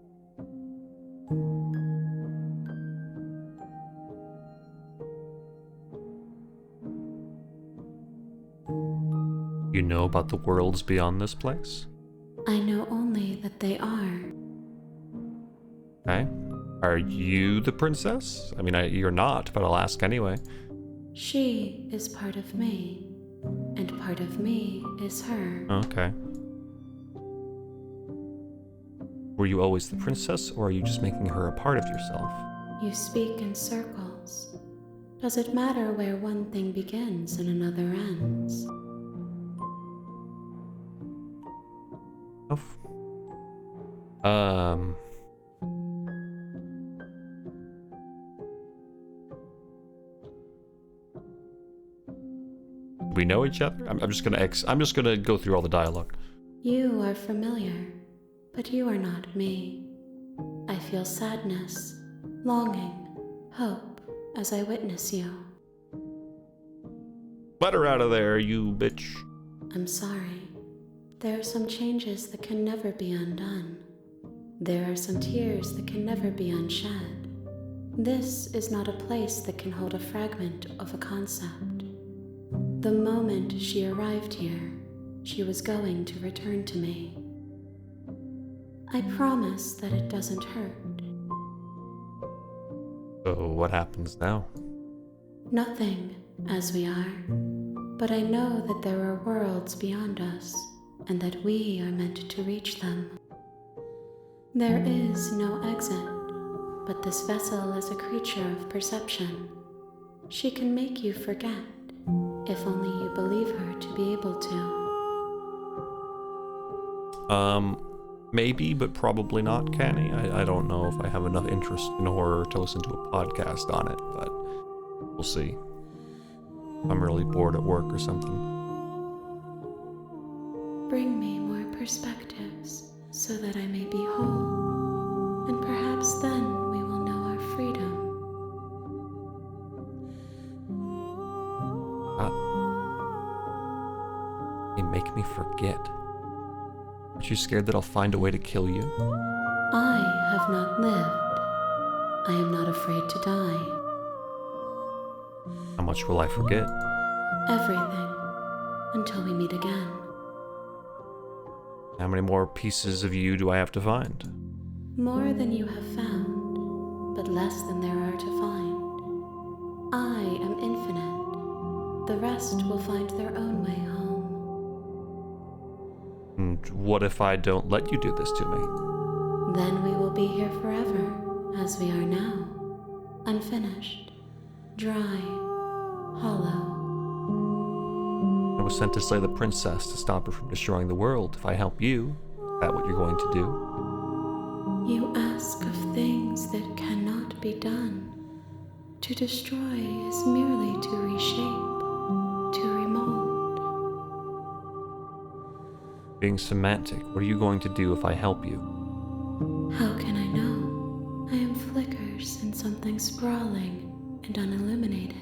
You know about the worlds beyond this place? I know only that they are. Okay. Are you the princess? I mean, you're not, but I'll ask anyway. She is part of me, and part of me is her. Okay. Were you always the princess, or are you just making her a part of yourself? You speak in circles. Does it matter where one thing begins and another ends? We know each other? I'm just gonna go through all the dialogue. You are familiar, but you are not me. I feel sadness, longing, hope as I witness you. Let her out of there, you bitch. I'm sorry. There are some changes that can never be undone. There are some tears that can never be unshed. This is not a place that can hold a fragment of a concept. The moment she arrived here, she was going to return to me. I promise that it doesn't hurt. So what happens now? Nothing, as we are. But I know that there are worlds beyond us, and that we are meant to reach them. There is no exit, but this vessel is a creature of perception. She can make you forget, if only you believe her to be able to. Maybe, but probably not, Canny. I don't know if I have enough interest in horror to listen to a podcast on it, but we'll see. I'm really bored at work or something. Bring me more perspectives so that I may be whole, and perhaps then we will know our freedom. They make me forget. Aren't you scared that I'll find a way to kill you? I have not lived. I am not afraid to die. How much will I forget? Everything, until we meet again. How many more pieces of you do I have to find? More than you have found, but less than there are to find. I am infinite. The rest will find their own way home. And what if I don't let you do this to me? Then we will be here forever, as we are now. Unfinished, dry, hollow. I was sent to slay the princess to stop her from destroying the world. If I help you, is that what you're going to do? You ask of things that cannot be done. To destroy is merely to reshape, to remold. Being semantic, what are you going to do if I help you? How can I know? I am flickers in something sprawling and unilluminated.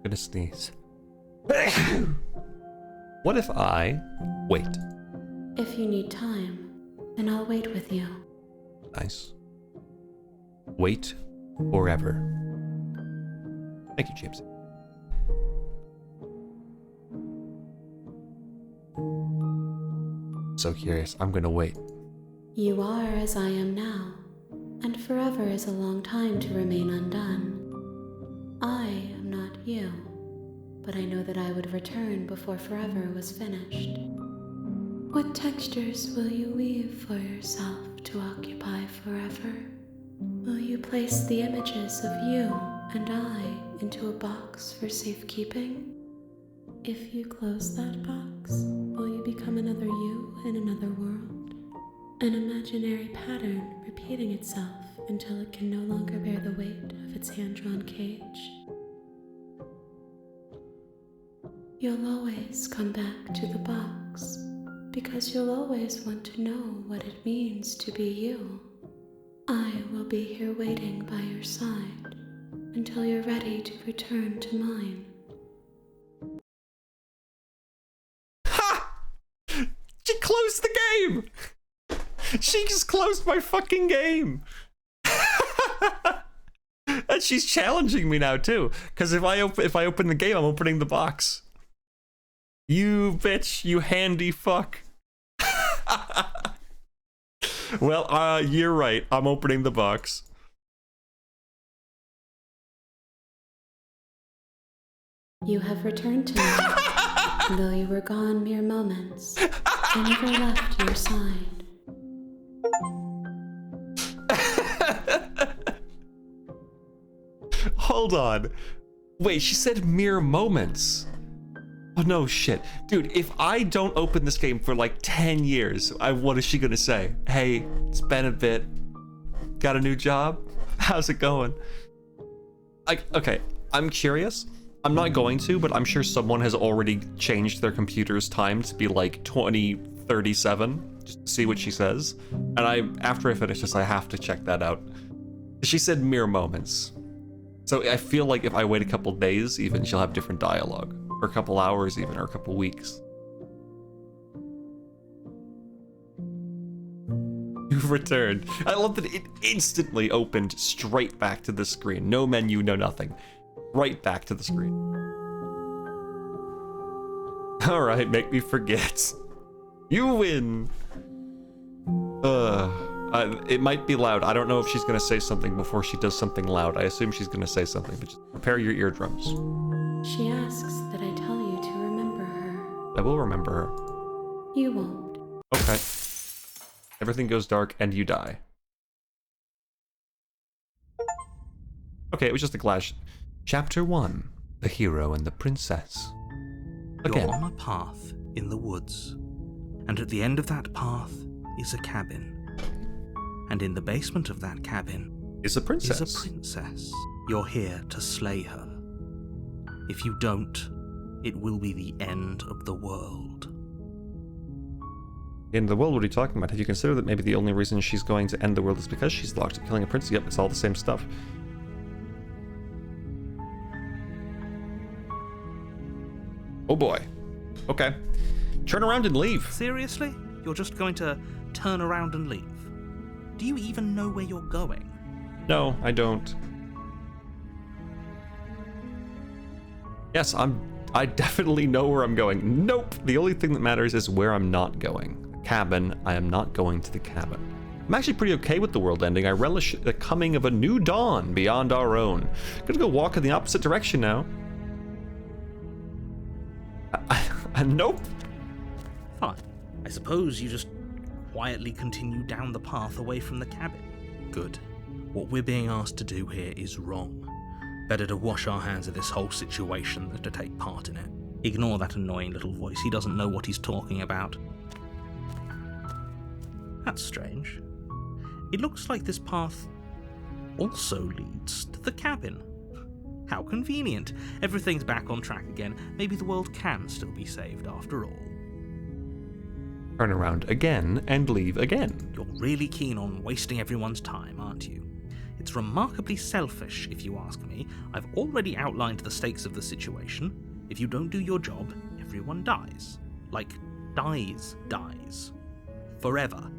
Gonna sneeze. What if I wait? If you need time, then I'll wait with you. Nice. Wait forever. Thank you, James. So curious. I'm gonna wait. You are as I am now, and forever is a long time to remain undone. I am not you, but I know that I would return before forever was finished. What textures will you weave for yourself to occupy forever? Will you place the images of you and I into a box for safekeeping? If you close that box, will you become another you in another world? An imaginary pattern repeating itself until it can no longer bear the weight of its hand-drawn cage. You'll always come back to the box, because you'll always want to know what it means to be you. I will be here waiting by your side until you're ready to return to mine. Ha! She closed the game! She just closed my fucking game! And she's challenging me now too, because if I open the game, I'm opening the box. You bitch, you handy fuck. Well, you're right. I'm opening the box. You have returned to me, though you were gone mere moments. I never left your side. Hold on. Wait, she said mere moments. Oh no, shit. Dude, if I don't open this game for like 10 years, what is she gonna say? Hey, it's been a bit. Got a new job? How's it going? Okay, I'm curious. I'm not going to, but I'm sure someone has already changed their computer's time to be like 2037, just to see what she says. And after I finish this, I have to check that out. She said mere moments. So I feel like if I wait a couple days even, she'll have different dialogue. Or a couple hours even, or a couple weeks. You've returned. I love that it instantly opened straight back to the screen. No menu, no nothing. Right back to the screen. Alright, make me forget. You win! It might be loud. I don't know if she's gonna say something before she does something loud. I assume she's gonna say something, but just prepare your eardrums. She asks that I tell you to remember her. I will remember her. You won't. Okay. Everything goes dark and you die. Okay, it was just a glass. Chapter 1. The Hero and the Princess. Again. You're on a path in the woods, and at the end of that path is a cabin. And in the basement of that cabin Is a princess. is a princess. You're here to slay her. If you don't, it will be the end of the world. In the world, what are you talking about? Have you considered that maybe the only reason she's going to end the world is because she's locked at killing a prince? Yep, it's all the same stuff. Oh boy. Okay. Turn around and leave. Seriously? You're just going to turn around and leave? Do you even know where you're going? No, I don't. Yes, I definitely know where I'm going. Nope. The only thing that matters is where I'm not going. The cabin. I am not going to the cabin. I'm actually pretty okay with the world ending. I relish the coming of a new dawn beyond our own. Gonna go walk in the opposite direction now. Nope. Fine. I suppose you just quietly continue down the path away from the cabin. Good. What we're being asked to do here is wrong. Better to wash our hands of this whole situation than to take part in it. Ignore that annoying little voice. He doesn't know what he's talking about. That's strange. It looks like this path also leads to the cabin. How convenient. Everything's back on track again. Maybe the world can still be saved after all. Turn around again and leave again. You're really keen on wasting everyone's time, aren't you? It's remarkably selfish, if you ask me. I've already outlined the stakes of the situation. If you don't do your job, everyone dies. Like, dies. Forever.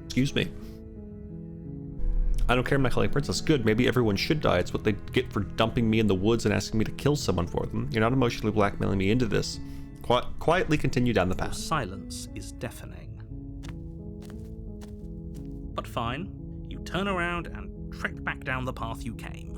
Excuse me. I don't care, I'm not calling a princess. Good, maybe everyone should die. It's what they get for dumping me in the woods and asking me to kill someone for them. You're not emotionally blackmailing me into this. Quietly continue down the Your path. silence is deafening. But fine, you turn around and trek back down the path you came.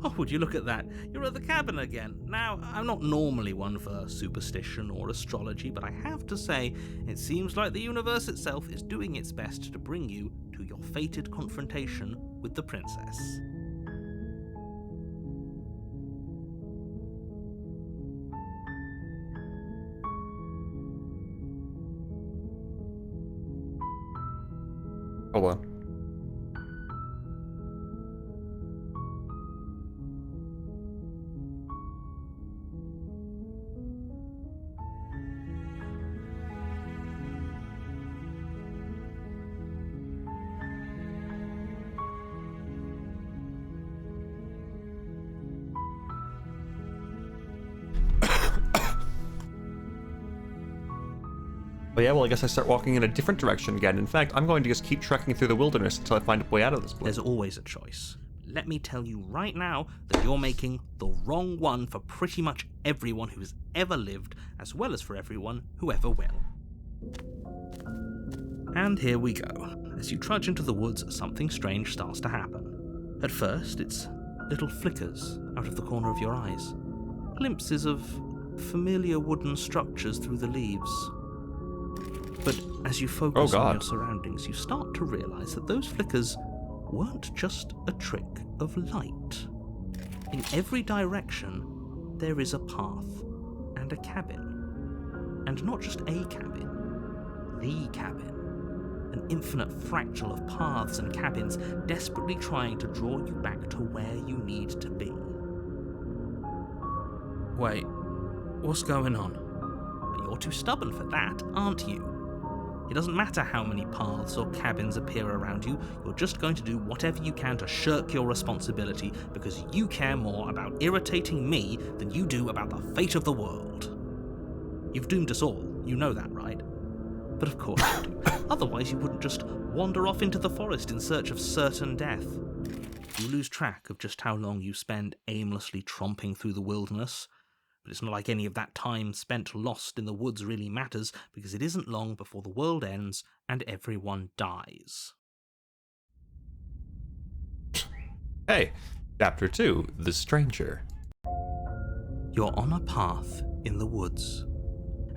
Oh, would you look at that? You're at the cabin again. Now, I'm not normally one for superstition or astrology, but I have to say, it seems like the universe itself is doing its best to bring you to your fated confrontation with the princess. Hold on. Oh yeah, well, I guess I start walking in a different direction again. In fact, I'm going to just keep trekking through the wilderness until I find a way out of this place. There's always a choice. Let me tell you right now that you're making the wrong one for pretty much everyone who's ever lived, as well as for everyone who ever will. And here we go. As you trudge into the woods, something strange starts to happen. At first, it's little flickers out of the corner of your eyes. Glimpses of familiar wooden structures through the leaves. But as you focus on your surroundings, you start to realize that those flickers weren't just a trick of light. In every direction, there is a path and a cabin. And not just a cabin, the cabin. An infinite fractal of paths and cabins desperately trying to draw you back to where you need to be. Wait, what's going on? You're too stubborn for that, aren't you? It doesn't matter how many paths or cabins appear around you, you're just going to do whatever you can to shirk your responsibility because you care more about irritating me than you do about the fate of the world. You've doomed us all, you know that, right? But of course you do. Otherwise you wouldn't just wander off into the forest in search of certain death. You lose track of just how long you spend aimlessly tromping through the wilderness. But it's not like any of that time spent lost in the woods really matters, because it isn't long before the world ends and everyone dies. Hey, Chapter 2, The Stranger. You're on a path in the woods,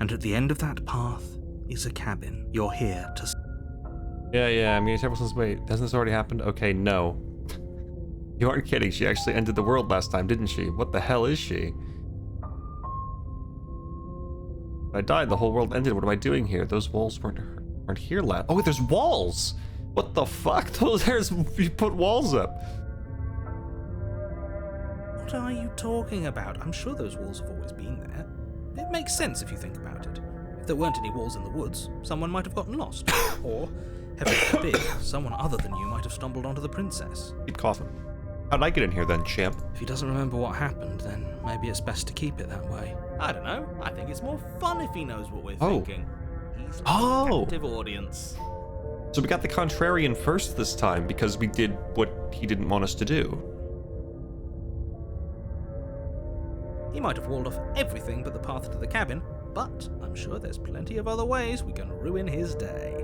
And at the end of that path is a cabin. You're here to... Yeah, I'm getting terrible since... Wait, hasn't this already happened? Okay, no. You aren't kidding, she actually ended the world last time, didn't she? What the hell is she? I died, the whole world ended, what am I doing here? Those walls weren't here last... Oh, wait, there's walls! What the fuck? You put walls up. What are you talking about? I'm sure those walls have always been there. It makes sense if you think about it. If there weren't any walls in the woods, someone might have gotten lost. Or, heaven forbid, someone other than you might have stumbled onto the princess. Keep coughing. How'd I get in here then, champ? If he doesn't remember what happened, then maybe it's best to keep it that way. I don't know. I think it's more fun if he knows what we're thinking. He's a captive audience. So we got the contrarian first this time because we did what he didn't want us to do. He might have walled off everything but the path to the cabin, but I'm sure there's plenty of other ways we can ruin his day.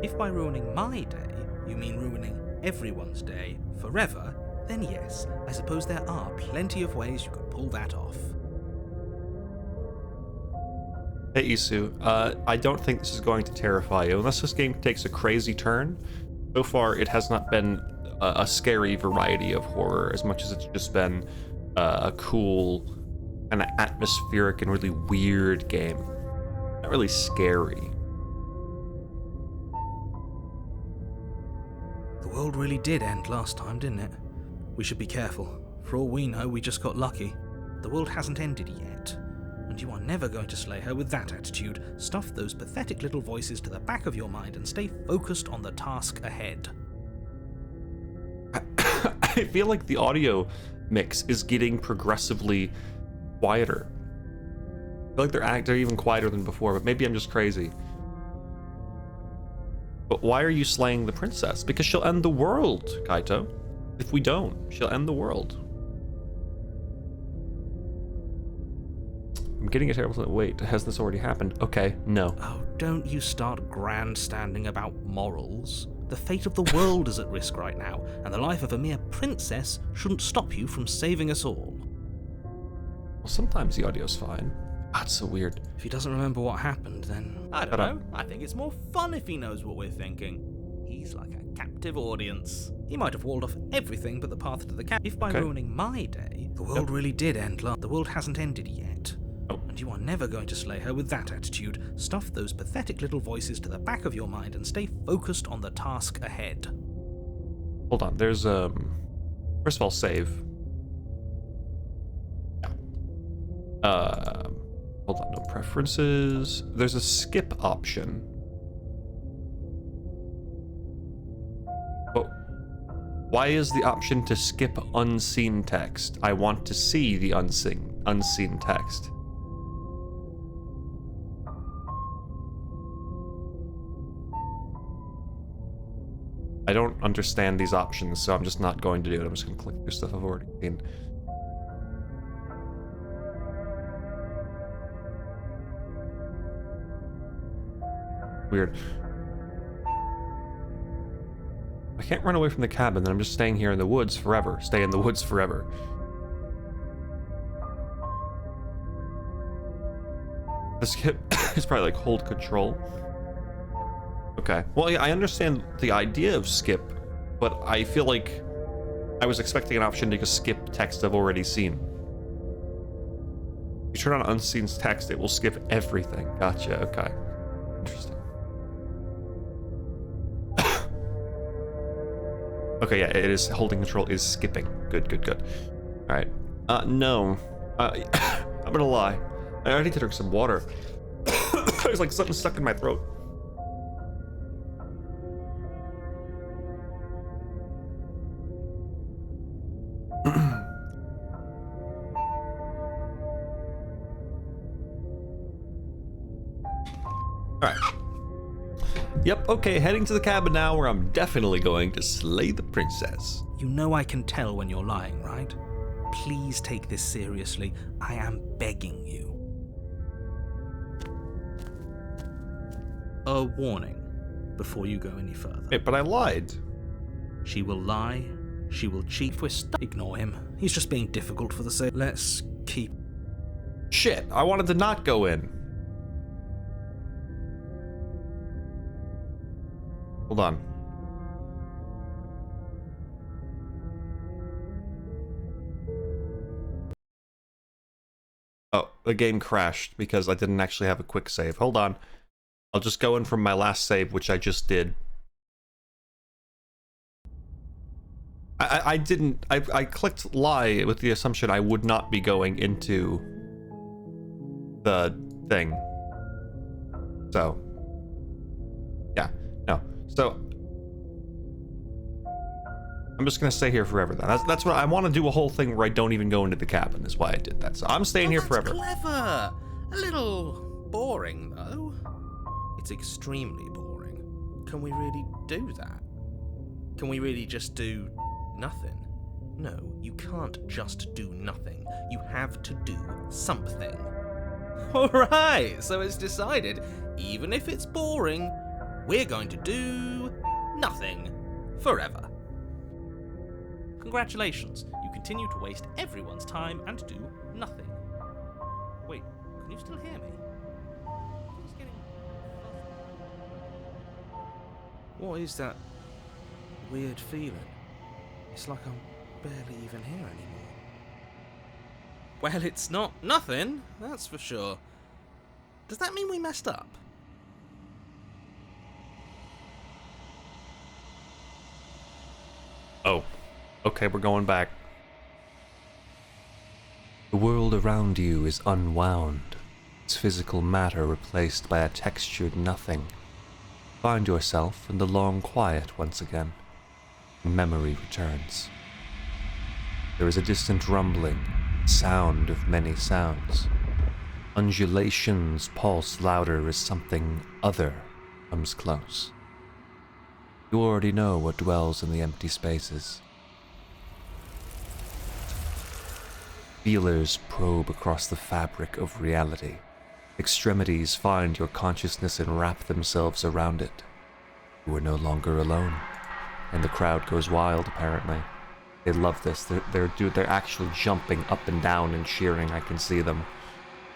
If by ruining my day, you mean ruining everyone's day forever, then yes, I suppose there are plenty of ways you could pull that off. Hey Isu, I don't think this is going to terrify you, unless this game takes a crazy turn. So far, it has not been a scary variety of horror, as much as it's just been a cool, kind of atmospheric and really weird game. Not really scary. The world really did end last time, didn't it? We should be careful. For all we know, we just got lucky. The world hasn't ended yet. And you are never going to slay her with that attitude. Stuff those pathetic little voices to the back of your mind and stay focused on the task ahead. I feel like the audio mix is getting progressively quieter. I feel like they're even quieter than before, but maybe I'm just crazy. But why are you slaying the princess? Because she'll end the world, Kaito. If we don't, she'll end the world. I'm getting a terrible... Wait, has this already happened? Okay, no. Oh, don't you start grandstanding about morals. The fate of the world is at risk right now, and the life of a mere princess shouldn't stop you from saving us all. Well, sometimes the audio's fine. That's so weird. If he doesn't remember what happened, then... I don't know. I think it's more fun if he knows what we're thinking. He's like a captive audience. He might have walled off everything but the path to the cabin. If by ruining my day, the world really did end the world hasn't ended yet. And you are never going to slay her with that attitude. Stuff those pathetic little voices to the back of your mind and stay focused on the task ahead. Hold on, there's first of all, save. Hold on, no preferences. There's a skip option. But why is the option to skip unseen text? I want to see the unseen text. I don't understand these options, so I'm just not going to do it. I'm just going to click through stuff I've already seen. Weird. I can't run away from the cabin, then I'm just staying here in the woods forever. Stay in the woods forever. The skip is probably like hold control. Okay. Well, yeah, I understand the idea of skip, but I feel like I was expecting an option to just skip text I've already seen. If you turn on unseen text, it will skip everything. Gotcha. Okay. Interesting. Okay, yeah, it is holding control is skipping. Good, good, good. All right. No. I'm gonna lie. I need to drink some water. There's like something stuck in my throat. Alright. Yep, okay, heading to the cabin now where I'm definitely going to slay the princess. You know I can tell when you're lying, right? Please take this seriously. I am begging you. A warning before you go any further. Wait, but I lied. She will lie. She will cheat. If we're stuck, ignore him. He's just being difficult for the sake. Let's keep... Shit, I wanted to not go in. Hold on. Oh, the game crashed because I didn't actually have a quick save. Hold on. I'll just go in from my last save, which I just did. I didn't... I clicked lie with the assumption I would not be going into the thing. So... yeah, no. So... I'm just gonna stay here forever then. That's what I want to do, a whole thing where I don't even go into the cabin, is why I did that. So I'm staying here forever. Clever. A little boring, though. It's extremely boring. Can we really do that? Can we really just do nothing? No, you can't just do nothing. You have to do something. Alright, so it's decided. Even if it's boring, we're going to do nothing forever. Congratulations, you continue to waste everyone's time and do nothing. Wait, can you still hear me? It's getting... What is that weird feeling? It's like I'm barely even here anymore. Well, it's not nothing, that's for sure. Does that mean we messed up? Oh. Okay, we're going back. The world around you is unwound, its physical matter replaced by a textured nothing. Find yourself in the long quiet once again. Memory returns. There is a distant rumbling, sound of many sounds. Undulations pulse louder as something other comes close. You already know what dwells in the empty spaces. Feelers probe across the fabric of reality. Extremities find your consciousness and wrap themselves around it. You are no longer alone. And the crowd goes wild, apparently. They love this. They're actually jumping up and down and cheering. I can see them.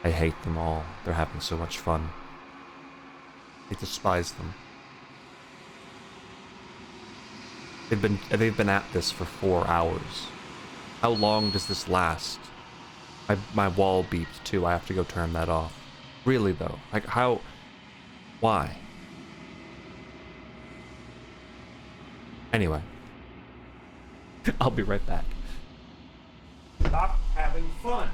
I hate them all. They're having so much fun. I despise them. They've been at this for 4 hours. How long does this last? My wall beeped too. I have to go turn that off. Really though, like how? Why? Anyway, I'll be right back. Stop having fun.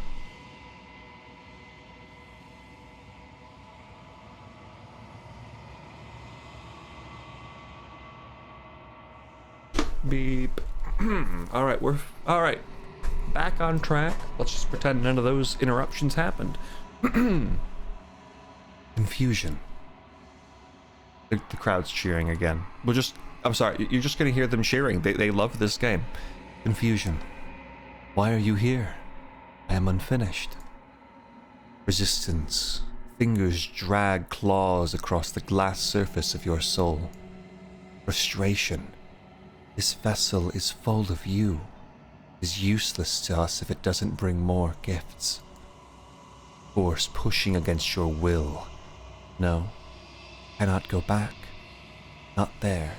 Beep. All right. Back on track. Let's just pretend none of those interruptions happened. Confusion. The crowd's cheering again. I'm sorry, you're just gonna hear them cheering. They love this game. Confusion. Why are you here? I am unfinished. Resistance. Fingers drag claws across the glass surface of your soul. Frustration. This vessel is full of you. Is useless to us if it doesn't bring more gifts. Force pushing against your will. No, cannot go back. Not there.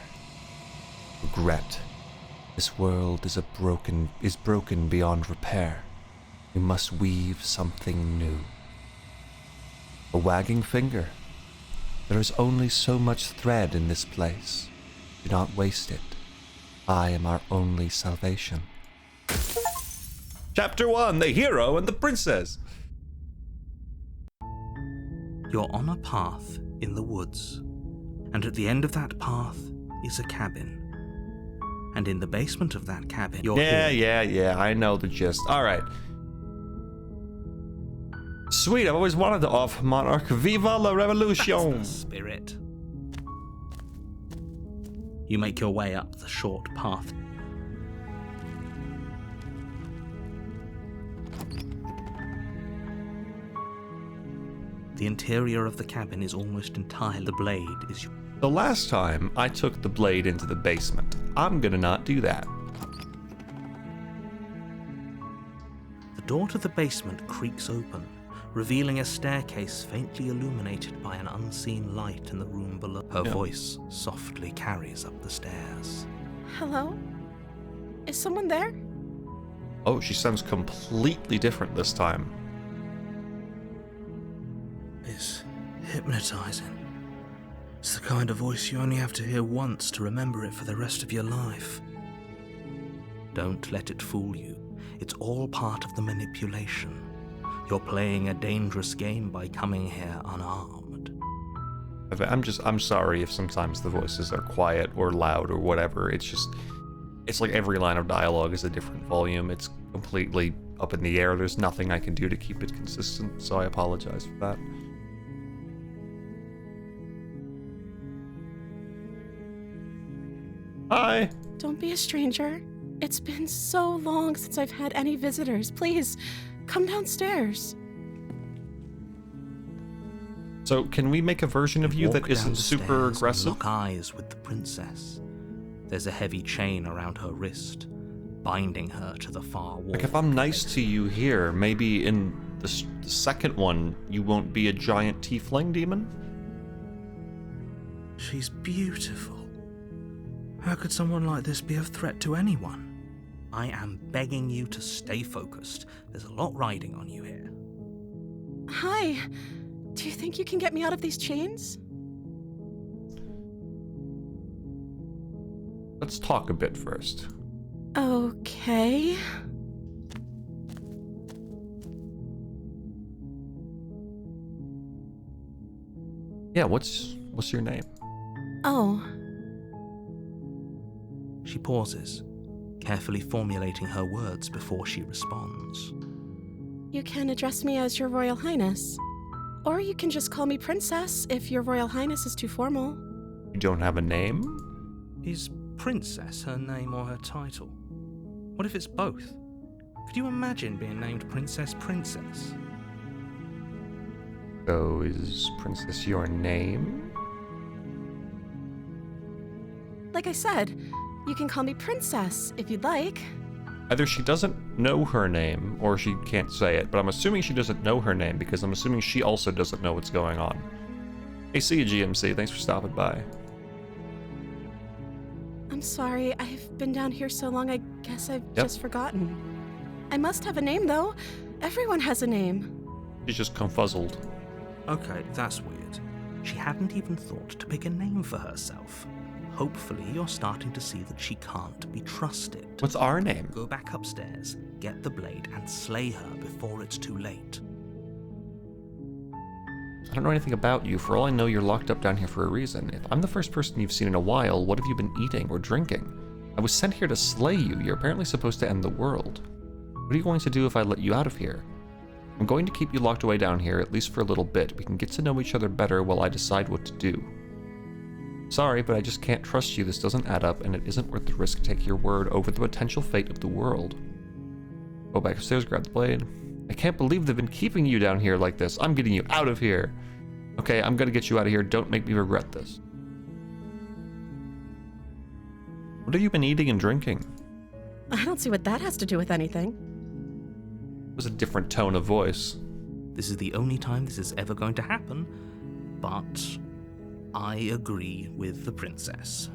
Regret. This world is broken beyond repair. We must weave something new. A wagging finger. There is only so much thread in this place. Do not waste it. I am our only salvation. Chapter 1, The Hero and the Princess. You're on a path in the woods, and at the end of that path is a cabin. And in the basement of that cabin, you're Yeah, I know the gist. Alright. Sweet, I've always wanted to off Monarch. Viva la Revolution! That's the spirit. You make your way up the short path. The interior of the cabin is almost entirely. The blade is your... The last time I took the blade into the basement, I'm gonna not do that. The door to the basement creaks open, revealing a staircase faintly illuminated by an unseen light in the room below. Her voice softly carries up the stairs. Hello? Is someone there? Oh, she sounds completely different this time. It's hypnotizing. It's the kind of voice you only have to hear once to remember it for the rest of your life. Don't let it fool you. It's all part of the manipulation. You're playing a dangerous game by coming here unarmed. I'm sorry if sometimes the voices are quiet or loud or whatever. It's like every line of dialogue is a different volume. It's completely up in the air. There's nothing I can do to keep it consistent, so I apologize for that. Hi. Don't be a stranger. It's been so long since I've had any visitors. Please, come downstairs. So, can we make a version of you that Walk isn't super downstairs aggressive? and lock eyes with the princess. There's a heavy chain around her wrist, binding her to the far wall. Like, if I'm nice to you here, maybe in the second one, you won't be a giant tiefling demon? She's beautiful. How could someone like this be of threat to anyone? I am begging you to stay focused. There's a lot riding on you here. Hi. Do you think you can get me out of these chains? Let's talk a bit first. Okay. Yeah, what's your name? Oh, She pauses, carefully formulating her words before she responds. you can address me as Your Royal Highness. Or you can just call me Princess if Your Royal Highness is too formal. You don't have a name? Is Princess her name or her title? What if it's both? Could you imagine being named Princess Princess? So, is Princess your name? Like I said, you can call me Princess if you'd like. Either she doesn't know her name, or she can't say it, but I'm assuming she doesn't know her name, because I'm assuming she also doesn't know what's going on. Hey, see you, GMC. Thanks for stopping by. I'm sorry, I've been down here so long I guess I've just forgotten. I must have a name, though. Everyone has a name. She's just confuzzled. Okay, that's weird. She hadn't even thought to pick a name for herself. Hopefully you're starting to see that she can't be trusted. What's our name? Go back upstairs, get the blade, and slay her before it's too late. I don't know anything about you. For all I know, you're locked up down here for a reason. If I'm the first person you've seen in a while, what have you been eating or drinking? I was sent here to slay you. You're apparently supposed to end the world. What are you going to do if I let you out of here? I'm going to keep you locked away down here, at least for a little bit. We can get to know each other better while I decide what to do. Sorry, but I just can't trust you. This doesn't add up, and it isn't worth the risk to take your word over the potential fate of the world. Go back upstairs, grab the blade. I can't believe they've been keeping you down here like this. I'm getting you out of here. Okay, I'm gonna get you out of here. Don't make me regret this. What have you been eating and drinking? I don't see what that has to do with anything. It was a different tone of voice. This is the only time this is ever going to happen, but I agree with the princess.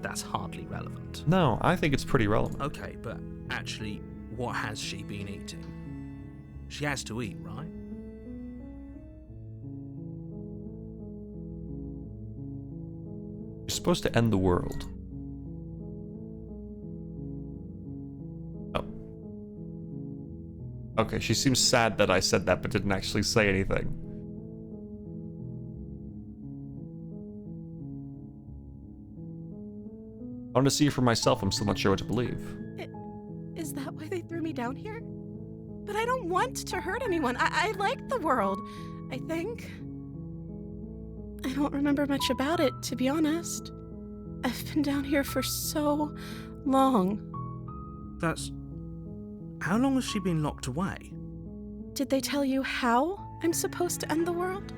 That's hardly relevant. No, I think it's pretty relevant. Okay, but actually, what has she been eating? She has to eat, right? You're supposed to end the world. Oh. Okay, she seems sad that I said that, but didn't actually say anything. I want to see it for myself. I'm still not sure what to believe. Is that why they threw me down here? But I don't want to hurt anyone. I like the world, I think. I don't remember much about it, to be honest. I've been down here for so long. That's... How long has she been locked away? Did they tell you how I'm supposed to end the world?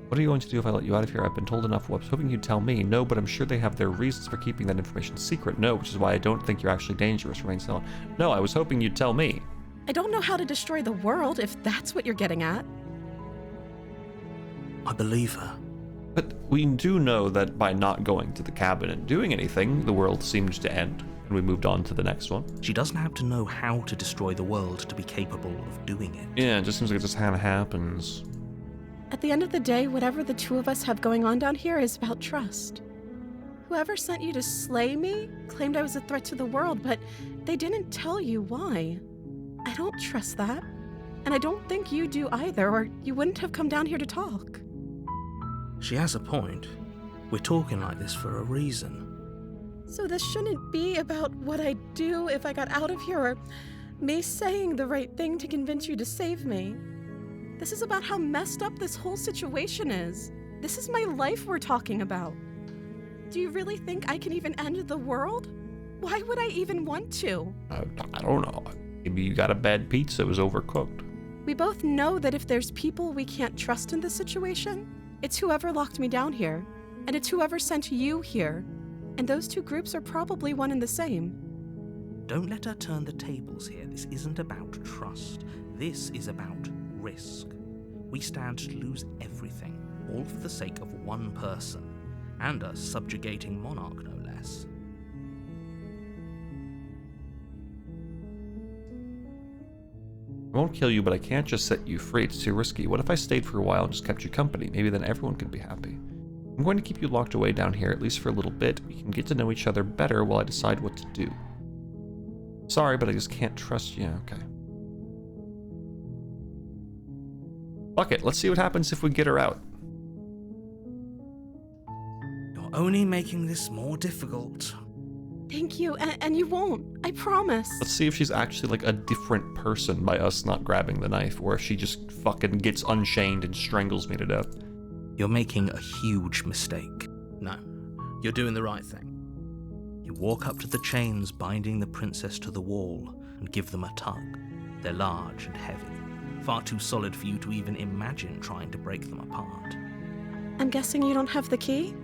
What are you going to do if I let you out of here? I've been told enough. I was hoping you'd tell me. No, but I'm sure they have their reasons for keeping that information secret. No, which is why I don't think you're actually dangerous. Remain silent. No, I was hoping you'd tell me. I don't know how to destroy the world, if that's what you're getting at. I believe her. But we do know that by not going to the cabin and doing anything, the world seemed to end, and we moved on to the next one. She doesn't have to know how to destroy the world to be capable of doing it. Yeah, it just seems like it just kind of happens. At the end of the day, whatever the two of us have going on down here is about trust. Whoever sent you to slay me claimed I was a threat to the world, but they didn't tell you why. I don't trust that. And I don't think you do either, or you wouldn't have come down here to talk. She has a point. We're talking like this for a reason. So this shouldn't be about what I'd do if I got out of here, or me saying the right thing to convince you to save me. This is about how messed up this whole situation is. This is my life we're talking about. Do you really think I can even end the world? Why would I even want to? I don't know. Maybe you got a bad pizza, it was overcooked. We both know that if there's people we can't trust in this situation, it's whoever locked me down here, and it's whoever sent you here. And those two groups are probably one and the same. Don't let her turn the tables here. This isn't about trust. This is about risk. We stand to lose everything, all for the sake of one person, and a subjugating monarch, no less. I won't kill you, but I can't just set you free. It's too risky. What if I stayed for a while and just kept you company? Maybe then everyone could be happy. I'm going to keep you locked away down here, at least for a little bit. We can get to know each other better while I decide what to do. Sorry, but I just can't trust you. Okay. Fuck it, let's see what happens if we get her out. You're only making this more difficult. Thank you, and you won't. I promise. Let's see if she's actually like a different person by us not grabbing the knife, or if she just fucking gets unchained and strangles me to death. You're making a huge mistake. No, you're doing the right thing. You walk up to the chains binding the princess to the wall and give them a tug. They're large and heavy, far too solid for you to even imagine trying to break them apart. I'm guessing you don't have the key?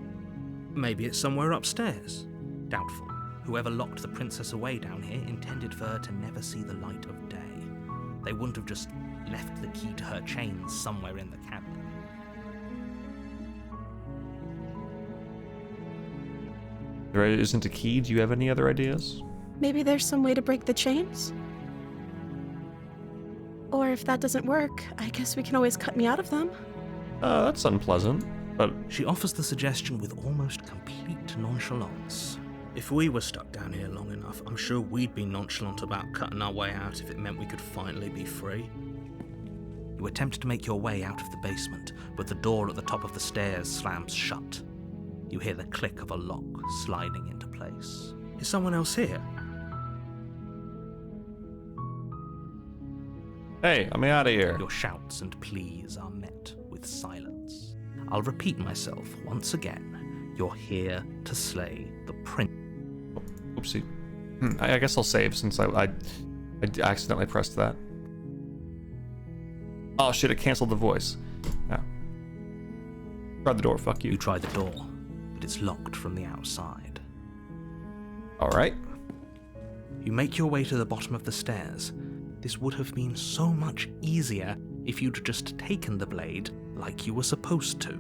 Maybe it's somewhere upstairs. Doubtful. Whoever locked the princess away down here intended for her to never see the light of day. They wouldn't have just left the key to her chains somewhere in the cabin. There isn't a key. Do you have any other ideas? Maybe there's some way to break the chains? Or if that doesn't work, I guess we can always cut me out of them. That's unpleasant, but... She offers the suggestion with almost complete nonchalance. If we were stuck down here long enough, I'm sure we'd be nonchalant about cutting our way out if it meant we could finally be free. You attempt to make your way out of the basement, but the door at the top of the stairs slams shut. You hear the click of a lock sliding into place. Is someone else here? Hey, I'm out of here. Your shouts and pleas are met with silence. I'll repeat myself once again. You're here to slay the prince. Oopsie. I guess I'll save since I accidentally pressed that. Oh shit, it canceled the voice. Yeah. Try the door, fuck you. You try the door, but it's locked from the outside. Alright. You make your way to the bottom of the stairs. This would have been so much easier if you'd just taken the blade like you were supposed to.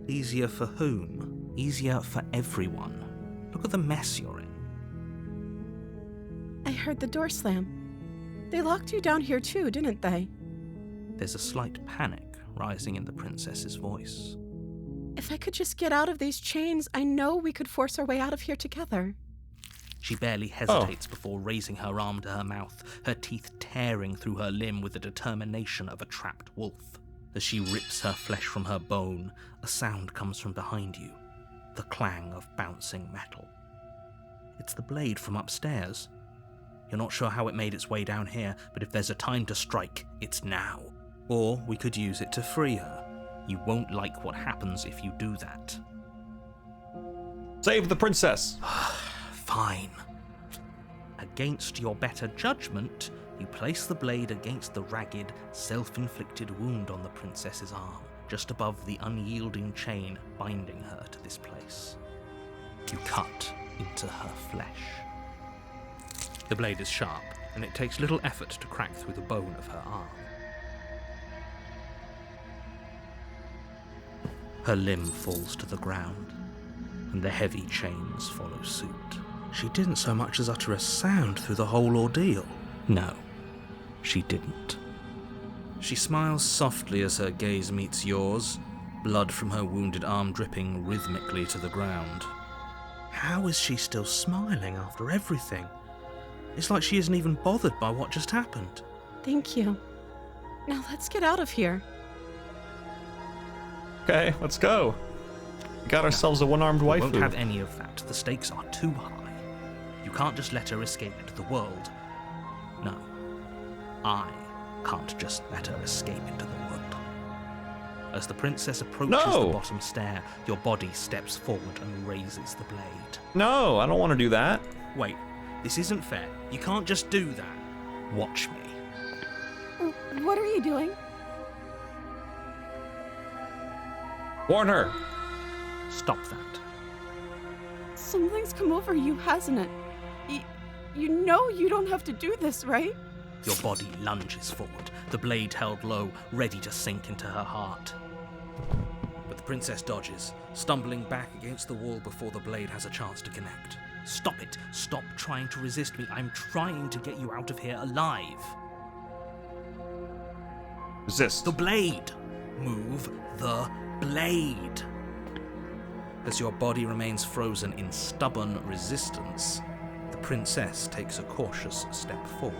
Easier for whom? Easier for everyone. Look at the mess you're in. I heard the door slam. They locked you down here too, didn't they? There's a slight panic rising in the princess's voice. If I could just get out of these chains, I know we could force our way out of here together. She barely hesitates before raising her arm to her mouth, her teeth tearing through her limb with the determination of a trapped wolf. As she rips her flesh from her bone, a sound comes from behind you, the clang of bouncing metal. It's the blade from upstairs. You're not sure how it made its way down here, but if there's a time to strike, it's now. Or we could use it to free her. You won't like what happens if you do that. Save the princess! Fine. Against your better judgment, you place the blade against the ragged, self-inflicted wound on the princess's arm, just above the unyielding chain binding her to this place. You cut into her flesh. The blade is sharp, and it takes little effort to crack through the bone of her arm. Her limb falls to the ground, and the heavy chains follow suit. She didn't so much as utter a sound through the whole ordeal. No, she didn't. She smiles softly as her gaze meets yours, blood from her wounded arm dripping rhythmically to the ground. How is she still smiling after everything? It's like she isn't even bothered by what just happened. Thank you. Now let's get out of here. Okay, let's go. We got ourselves a one-armed We waifu. won't have any of that. The stakes are too high. You can't just let her escape into the world. No, I can't just let her escape into the world. As the princess approaches No! the bottom stair, your body steps forward and raises the blade. No, I don't want to do that. Wait, this isn't fair. You can't just do that. Watch me. What are you doing? Warn her. Stop that. Something's come over you, hasn't it? You know you don't have to do this, right? Your body lunges forward, the blade held low, ready to sink into her heart. But the princess dodges, stumbling back against the wall before the blade has a chance to connect. Stop it! Stop trying to resist me. I'm trying to get you out of here alive. Resist. The blade! Move the blade! As your body remains frozen in stubborn resistance, the princess takes a cautious step forward.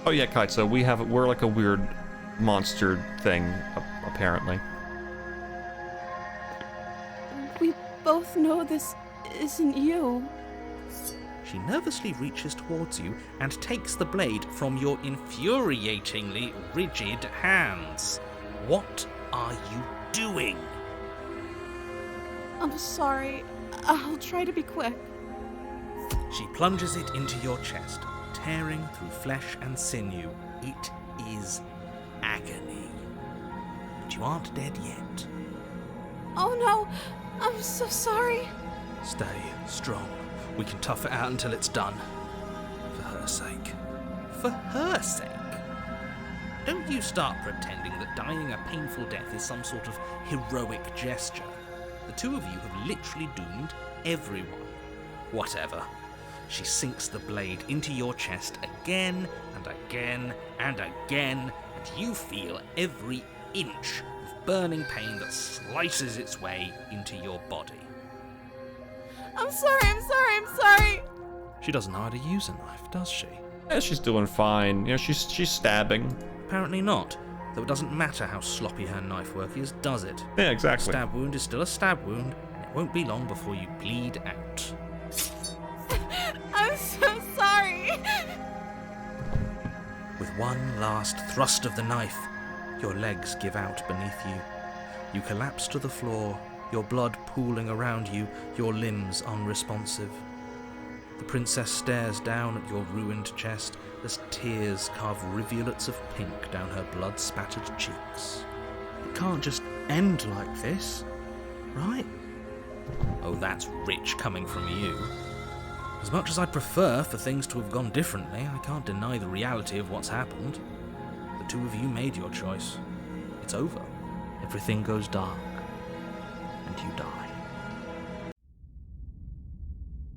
Oh yeah, Kaitsu, we're like a weird monster thing, apparently. We both know this isn't you. She nervously reaches towards you and takes the blade from your infuriatingly rigid hands. What are you doing? I'm sorry. I'll try to be quick. She plunges it into your chest, tearing through flesh and sinew. It is agony. But you aren't dead yet. Oh no, I'm so sorry. Stay strong. We can tough it out until it's done. For her sake. For her sake? Don't you start pretending that dying a painful death is some sort of heroic gesture. The two of you have literally doomed everyone. Whatever. She sinks the blade into your chest again and again and again, and you feel every inch of burning pain that slices its way into your body. I'm sorry. She doesn't know how to use a knife, does she? Yeah, she's doing fine. You know, she's stabbing. Apparently not, though it doesn't matter how sloppy her knife work is, does it? Yeah, A exactly. stab wound is still a stab wound, and it won't be long before you bleed out. I'm so sorry. With one last thrust of the knife, your legs give out beneath you. You collapse to the floor, your blood pooling around you, your limbs unresponsive. The princess stares down at your ruined chest as tears carve rivulets of pink down her blood-spattered cheeks. It can't just end like this, right? Oh, that's rich coming from you. As much as I'd prefer for things to have gone differently, I can't deny the reality of what's happened. The two of you made your choice. It's over. Everything goes dark. And you die.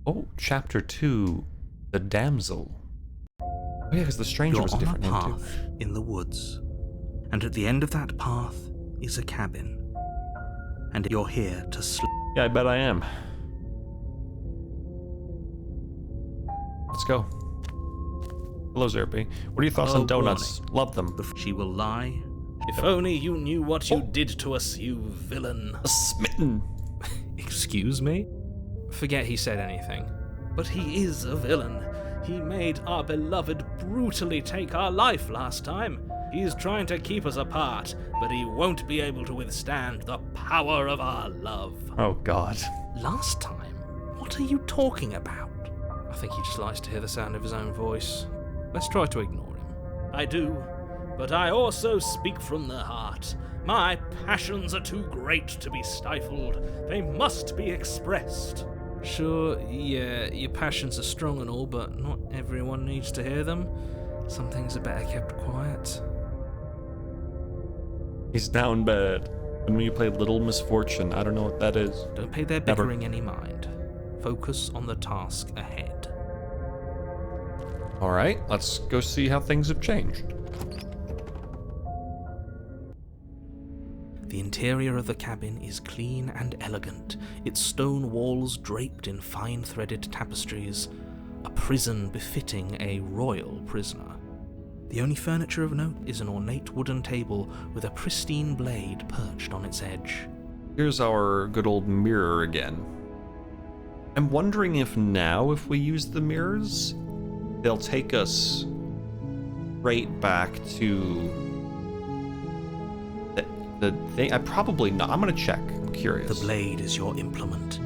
Oh, chapter 2, The Damsel. Oh yeah, because the stranger You're was a on a different name too. path in the woods. And at the end of that path is a cabin. And you're here to sleep. Yeah, I bet I am. Let's go. Hello, Zerpy. What are your thoughts on donuts? Love them. She will lie. If only you knew what you did to us, you villain. Smitten. Excuse me? Forget he said anything. But he is a villain. He made our beloved brutally take our life last time. He's trying to keep us apart, but he won't be able to withstand the power of our love. Oh, God. Last time? What are you talking about? I think he just likes to hear the sound of his own voice. Let's try to ignore him. I do. but I also speak from the heart. My passions are too great to be stifled. They must be expressed. Sure, yeah, your passions are strong and all, but not everyone needs to hear them. Some things are better kept quiet. He's down bad. And when you play Little Misfortune, I don't know what that is. Don't pay their Never. bickering any mind. Focus on the task ahead. All right, let's go see how things have changed. The interior of the cabin is clean and elegant, its stone walls draped in fine-threaded tapestries, a prison befitting a royal prisoner. The only furniture of note is an ornate wooden table with a pristine blade perched on its edge. Here's our good old mirror again. I'm wondering if now, if we use the mirrors, they'll take us right back to the thing. I probably not. I'm gonna check. I'm curious. The blade is your implement.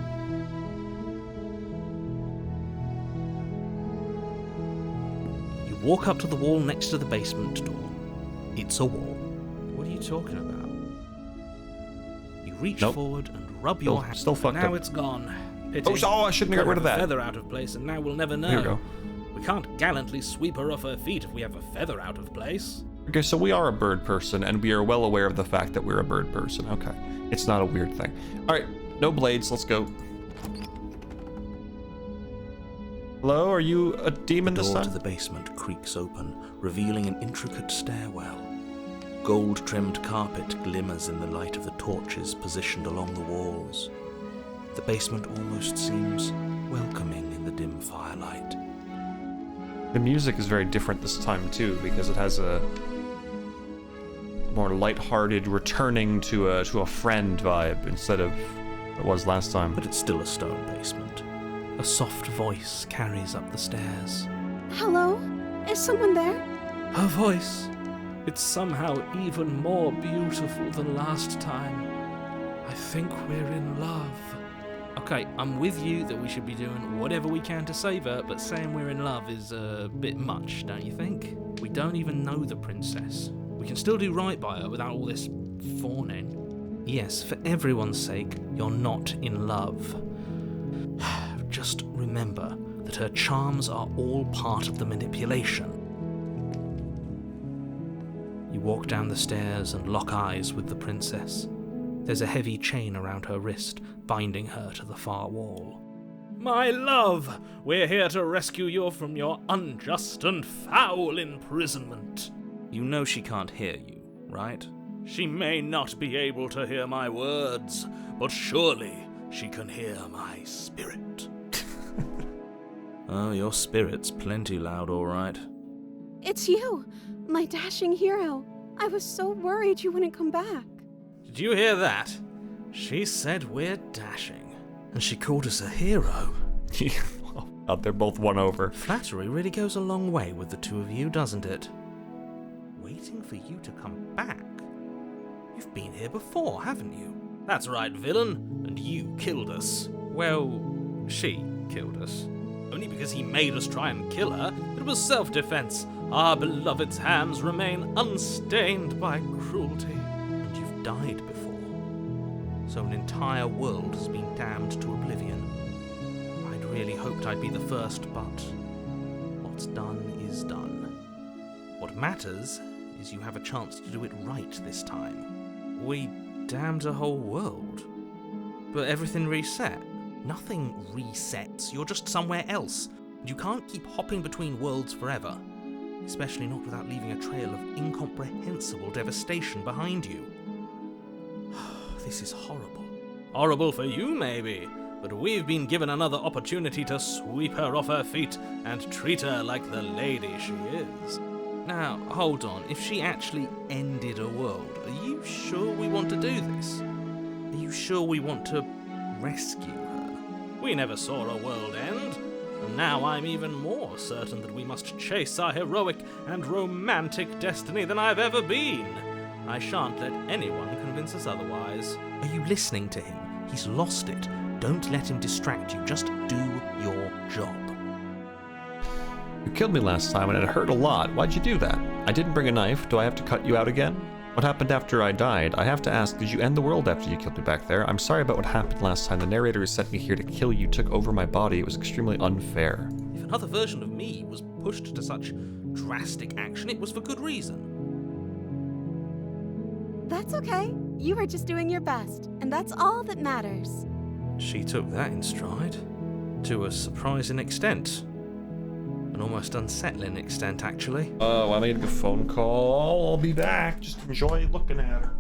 You walk up to the wall next to the basement door. It's a wall. What are you talking about? You reach Nope. forward and rub your hand. Still fucked Now up. it's gone. Pity. Oh, I shouldn't have got rid of Got a that. feather out of place, and now we'll never know. There you go. We can't gallantly sweep her off her feet if we have a feather out of place. Okay, so we are a bird person, and we are well aware of the fact that we're a bird person. Okay, it's not a weird thing. All right, no blades. Let's go. Hello, are you a demon The this door time? to the basement creaks open, revealing an intricate stairwell. Gold-trimmed carpet glimmers in the light of the torches positioned along the walls. The basement almost seems welcoming in the dim firelight. The music is very different this time too, because it has a more lighthearted, returning to a friend vibe instead of what it was last time. But it's still a stone basement. A soft voice carries up the stairs. Hello? Is someone there? Her voice. It's somehow even more beautiful than last time. I think we're in love. Okay, I'm with you that we should be doing whatever we can to save her, but saying we're in love is a bit much, don't you think? We don't even know the princess. We can still do right by her without all this fawning. Yes, for everyone's sake, you're not in love. Just remember that her charms are all part of the manipulation. You walk down the stairs and lock eyes with the princess. There's a heavy chain around her wrist, binding her to the far wall. My love, we're here to rescue you from your unjust and foul imprisonment. You know she can't hear you, right? She may not be able to hear my words, but surely she can hear my spirit. Oh, your spirit's plenty loud, all right. It's you, my dashing hero. I was so worried you wouldn't come back. Did you hear that? She said we're dashing. And she called us a hero. Oh, they're both won over. Flattery really goes a long way with the two of you, doesn't it? Waiting for you to come back? You've been here before, haven't you? That's right, villain. And you killed us. Well, she killed us. Only because he made us try and kill her. It was self-defense. Our beloved's hands remain unstained by cruelty. And you've died before. So an entire world has been damned to oblivion. I'd really hoped I'd be the first, but what's done is done. What matters is you have a chance to do it right this time. We damned a whole world. But everything reset. Nothing resets, you're just somewhere else. You can't keep hopping between worlds forever. Especially not without leaving a trail of incomprehensible devastation behind you. This is horrible. Horrible for you, maybe. But we've been given another opportunity to sweep her off her feet and treat her like the lady she is. Now, hold on. If she actually ended a world, are you sure we want to do this? Are you sure we want to rescue her? We never saw a world end, and now I'm even more certain that we must chase our heroic and romantic destiny than I've ever been. I shan't let anyone convince us otherwise. Are you listening to him? He's lost it. Don't let him distract you. Just do your job. You killed me last time and it hurt a lot. Why'd you do that? I didn't bring a knife. Do I have to cut you out again? What happened after I died? I have to ask, did you end the world after you killed me back there? I'm sorry about what happened last time. The narrator who sent me here to kill you took over my body. It was extremely unfair. If another version of me was pushed to such drastic action, it was for good reason. That's okay. You were just doing your best, and that's all that matters. She took that in stride. To a surprising extent. An almost unsettling extent, actually. Oh, I made a phone call. I'll be back. Just enjoy looking at her.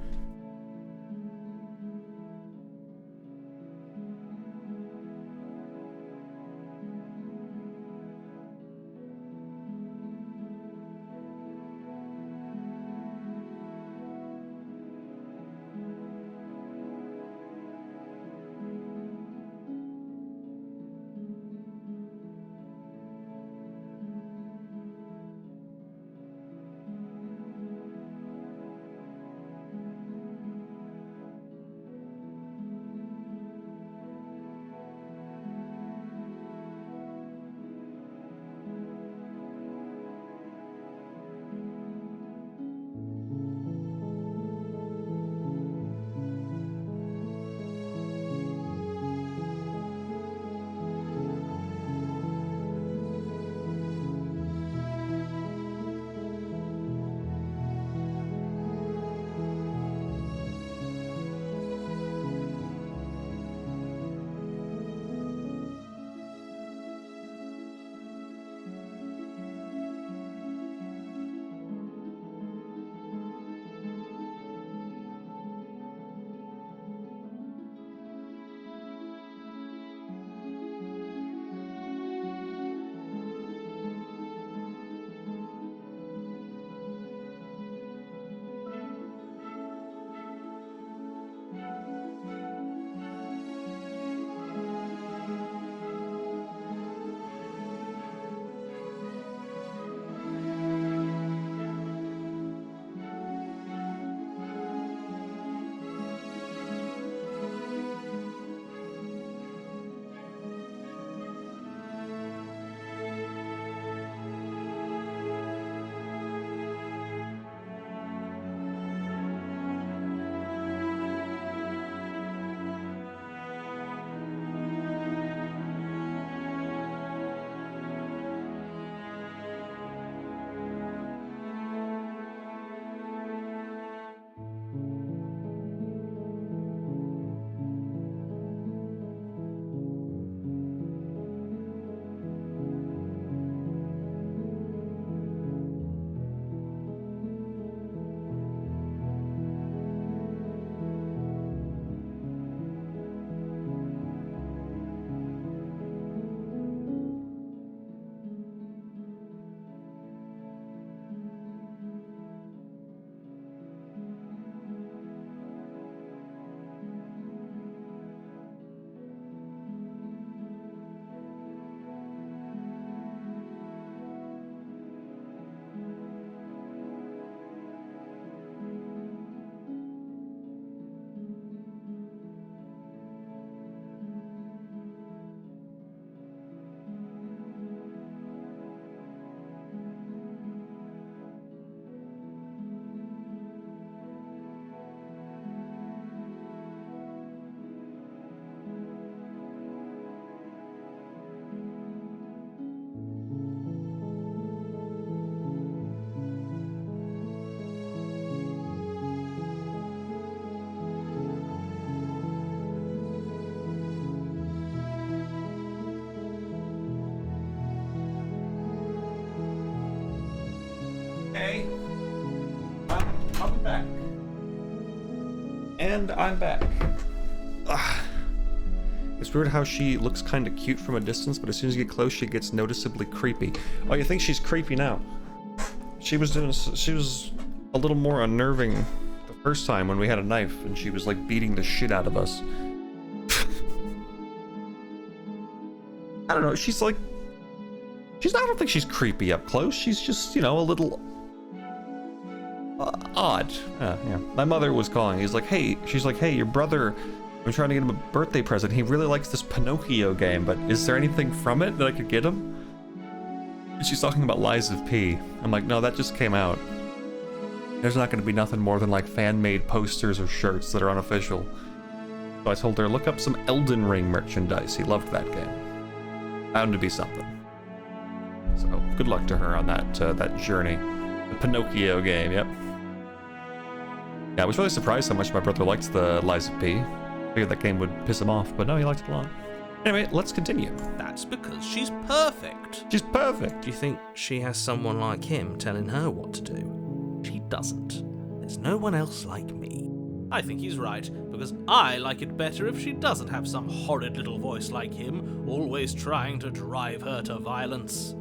Okay. I'll be back. And I'm back. Ugh. It's weird how she looks kind of cute from a distance, but as soon as you get close, she gets noticeably creepy. Oh, you think she's creepy now? She was a little more unnerving the first time when we had a knife and she was like beating the shit out of us. I don't know, I don't think she's creepy up close. She's just, you know, a little odd. Yeah. My mother was calling. She's like, hey, your brother, I'm trying to get him a birthday present. He really likes this Pinocchio game, but is there anything from it that I could get him? And she's talking about Lies of P. I'm like, no, that just came out. There's not going to be nothing more than like fan-made posters or shirts that are unofficial. So I told her, look up some Elden Ring merchandise. He loved that game. Bound to be something. So good luck to her on that journey. The Pinocchio game, yep. Yeah, I was really surprised how much my brother liked the Lies of P. I figured that game would piss him off, but no, he liked it a lot. Anyway, let's continue. That's because she's perfect. She's perfect. Do you think she has someone like him telling her what to do? She doesn't. There's no one else like me. I think he's right, because I like it better if she doesn't have some horrid little voice like him, always trying to drive her to violence.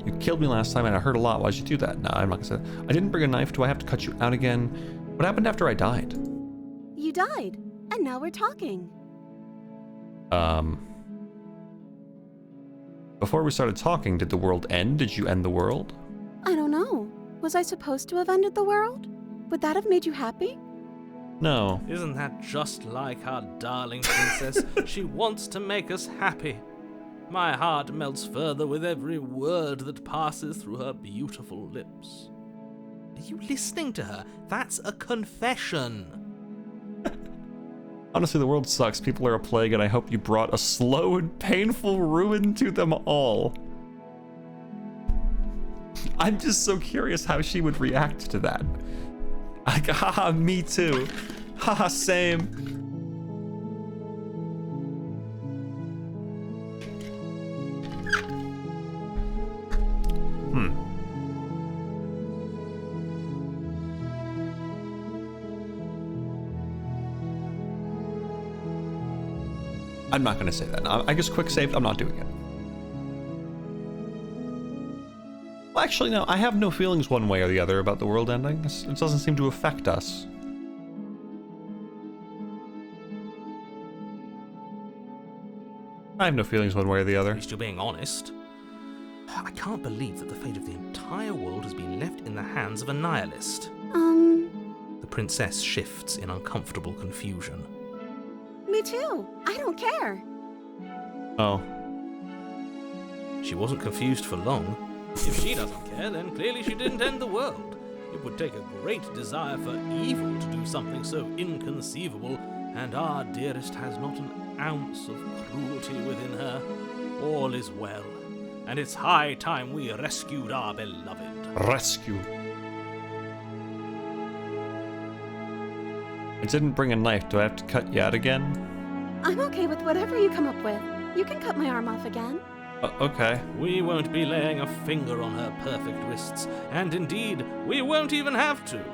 You killed me last time and I hurt a lot. Why'd you do that? No, I'm not gonna say that. I didn't bring a knife. Do I have to cut you out again? What happened after I died? You died, and now we're talking. Before we started talking, did the world end? Did you end the world? I don't know. Was I supposed to have ended the world? Would that have made you happy? No. Isn't that just like our darling princess? She wants to make us happy. My heart melts further with every word that passes through her beautiful lips. Are you listening to her? That's a confession. Honestly, the world sucks. People are a plague, and I hope you brought a slow and painful ruin to them all. I'm just so curious how she would react to that. Like, haha, me too. Haha, same. I'm not going to say that. I just quick saved. I'm not doing it. Well, actually, no. I have no feelings one way or the other about the world ending. It doesn't seem to affect us. I have no feelings one way or the At other. least you're being honest. I can't believe that the fate of the entire world has been left in the hands of a nihilist. The princess shifts in uncomfortable confusion. Me too. I don't care. Oh. She wasn't confused for long. If she doesn't care, then clearly she didn't end the world. It would take a great desire for evil to do something so inconceivable, and our dearest has not an ounce of cruelty within her. All is well, and it's high time we rescued our beloved. Rescue. I didn't bring a knife. Do I have to cut you out again? I'm okay with whatever you come up with. You can cut my arm off again. Okay. We won't be laying a finger on her perfect wrists, and indeed, we won't even have to.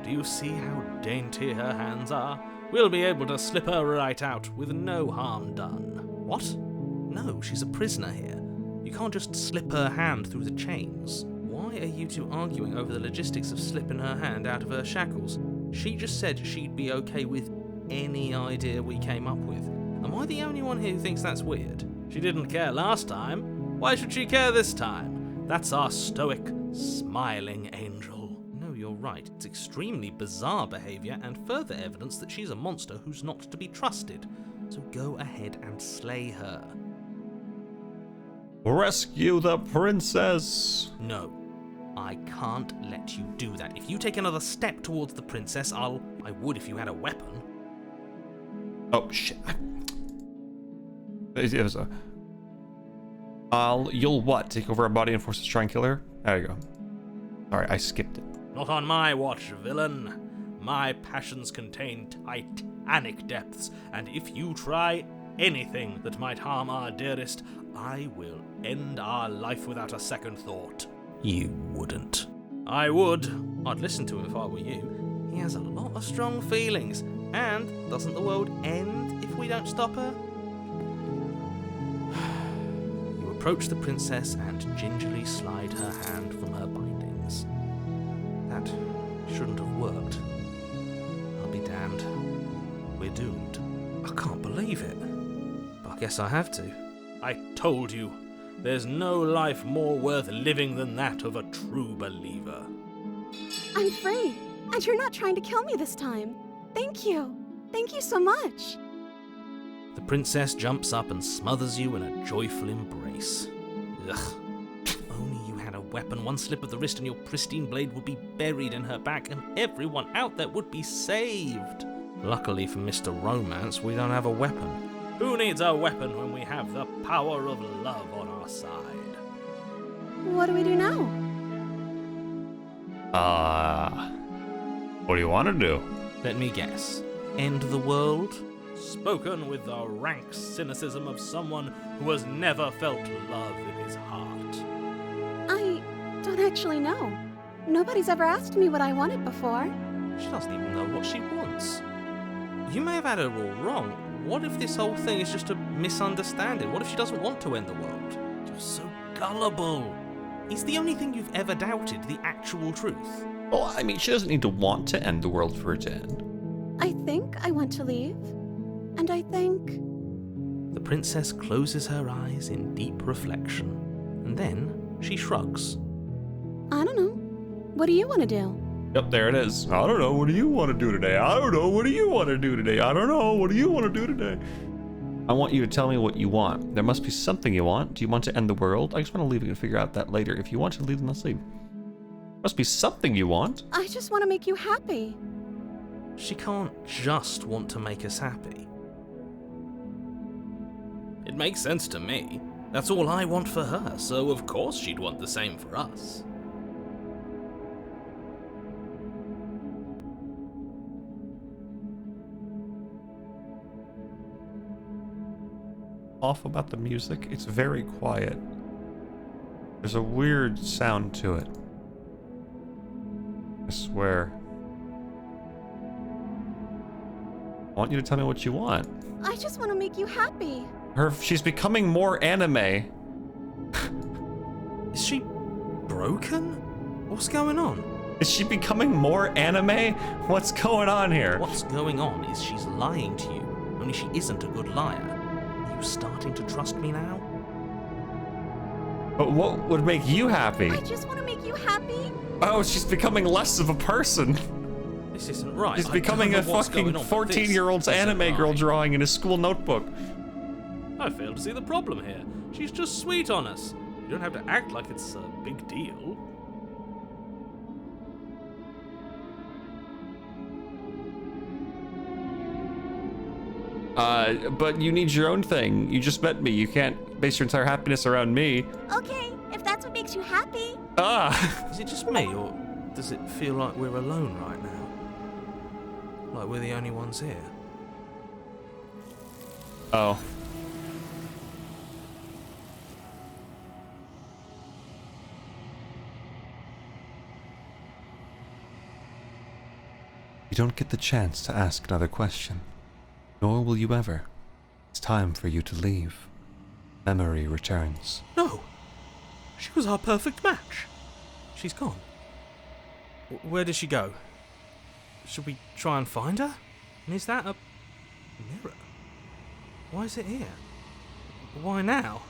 Do you see how dainty her hands are? We'll be able to slip her right out with no harm done. What? No, she's a prisoner here. You can't just slip her hand through the chains. Why are you two arguing over the logistics of slipping her hand out of her shackles? She just said she'd be okay with any idea we came up with. Am I the only one here who thinks that's weird? She didn't care last time. Why should she care this time? That's our stoic, smiling angel. No, you're right. It's extremely bizarre behavior and further evidence that she's a monster who's not to be trusted. So go ahead and slay her. Rescue the princess. No, I can't let you do that. If you take another step towards the princess, I would if you had a weapon. Oh, shit. You'll what? Take over her body and force us to try and kill her? There you go. Sorry, I skipped it. Not on my watch, villain. My passions contain titanic depths, and if you try anything that might harm our dearest, I will end our life without a second thought. You wouldn't. I would. I'd listen to him if I were you. He has a lot of strong feelings, and doesn't the world end if we don't stop her? You approach the princess and gingerly slide her hand from her bindings. That shouldn't have worked. I'll be damned. We're doomed. I can't believe it. But I guess I have to. I told you, there's no life more worth living than that of a true believer. I'm free, and you're not trying to kill me this time. Thank you. Thank you so much. The princess jumps up and smothers you in a joyful embrace. Ugh. If only you had a weapon, one slip of the wrist and your pristine blade would be buried in her back and everyone out there would be saved. Luckily for Mr. Romance, we don't have a weapon. Who needs a weapon when we have the power of love on our side? What do we do now? What do you want to do? Let me guess. End the world? Spoken with the rank cynicism of someone who has never felt love in his heart. I don't actually know. Nobody's ever asked me what I wanted before. She doesn't even know what she wants. You may have had her all wrong. What if this whole thing is just a misunderstanding? What if she doesn't want to end the world? You're so gullible. Is the only thing you've ever doubted the actual truth? Well, I mean, she doesn't need to want to end the world for it to end. I think I want to leave. And I think... The princess closes her eyes in deep reflection, and then she shrugs. I don't know. What do you want to do? Yep, there it is. I don't know. What do you want to do today? I don't know. What do you want to do today? I don't know. What do you want to do today? I want you to tell me what you want. There must be something you want. Do you want to end the world? I just want to leave. We can figure out that later. If you want to leave, then let's leave. Must be something you want. I just want to make you happy. She can't just want to make us happy. It makes sense to me. That's all I want for her, so of course she'd want the same for us. Off about the music. It's very quiet. There's a weird sound to it. I swear. I want you to tell me what you want. I just want to make you happy. She's becoming more anime. Is she broken? What's going on? Is she becoming more anime? What's going on here? What's going on is she's lying to you, only she isn't a good liar. Are you starting to trust me now? But what would make you happy? I just want to make you happy. Oh, she's becoming less of a person. This isn't right. She's I becoming don't a know what's fucking going on, but this 14-year-old's isn't anime girl right. drawing in a school notebook. I fail to see the problem here. She's just sweet on us. You don't have to act like it's a big deal. But you need your own thing. You just met me. You can't base your entire happiness around me. Okay, if that's what makes you happy. Ah! Is it just me, or does it feel like we're alone right now? Like we're the only ones here? Oh. You don't get the chance to ask another question. Nor will you ever. It's time for you to leave. Memory returns. No! She was our perfect match. She's gone. Where did she go? Should we try and find her? And is that a mirror? Why is it here? Why now?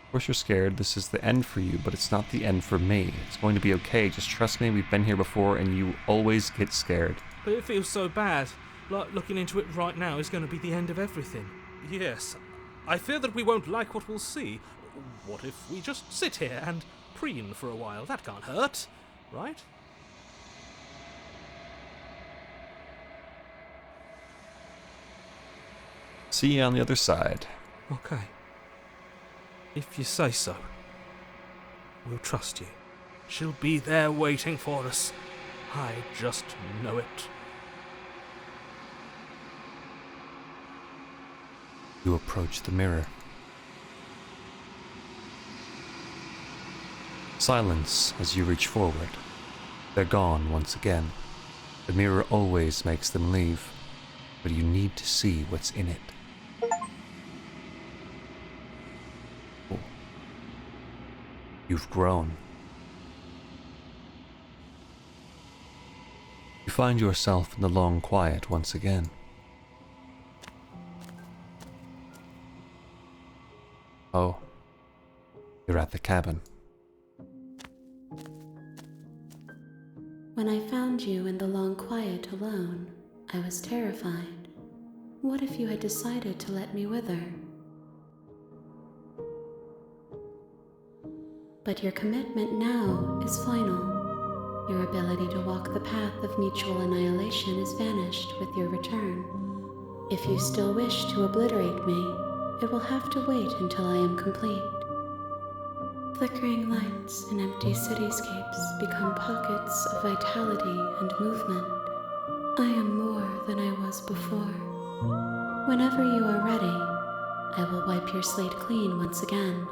Of course you're scared. This is the end for you, but it's not the end for me. It's going to be okay. Just trust me. We've been here before, and you always get scared. But it feels so bad. Like looking into it right now is going to be the end of everything. Yes, I fear that we won't like what we'll see. What if we just sit here and preen for a while? That can't hurt, right? See you on the other side. Okay. If you say so. We'll trust you. She'll be there waiting for us. I just know it. You approach the mirror. Silence as you reach forward. They're gone once again. The mirror always makes them leave, but you need to see what's in it. Oh. You've grown. You find yourself in the long quiet once again. Oh, you're at the cabin. When I found you in the long quiet alone, I was terrified. What if you had decided to let me wither? But your commitment now is final. Your ability to walk the path of mutual annihilation is vanished with your return. If you still wish to obliterate me, it will have to wait until I am complete. Flickering lights in empty cityscapes become pockets of vitality and movement. I am more than I was before. Whenever you are ready, I will wipe your slate clean once again.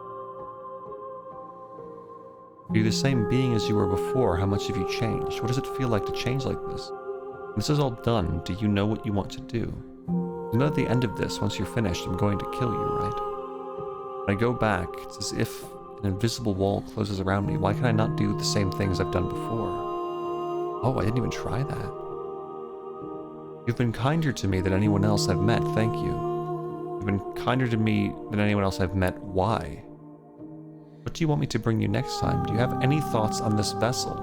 Are you the same being as you were before? How much have you changed? What does it feel like to change like this? When this is all done, do you know what you want to do? You know at the end of this, once you're finished, I'm going to kill you, right? When I go back, it's as if an invisible wall closes around me. Why can I not do the same things I've done before? Oh, I didn't even try that. You've been kinder to me than anyone else I've met, thank you. You've been kinder to me than anyone else I've met, why? What do you want me to bring you next time? Do you have any thoughts on this vessel?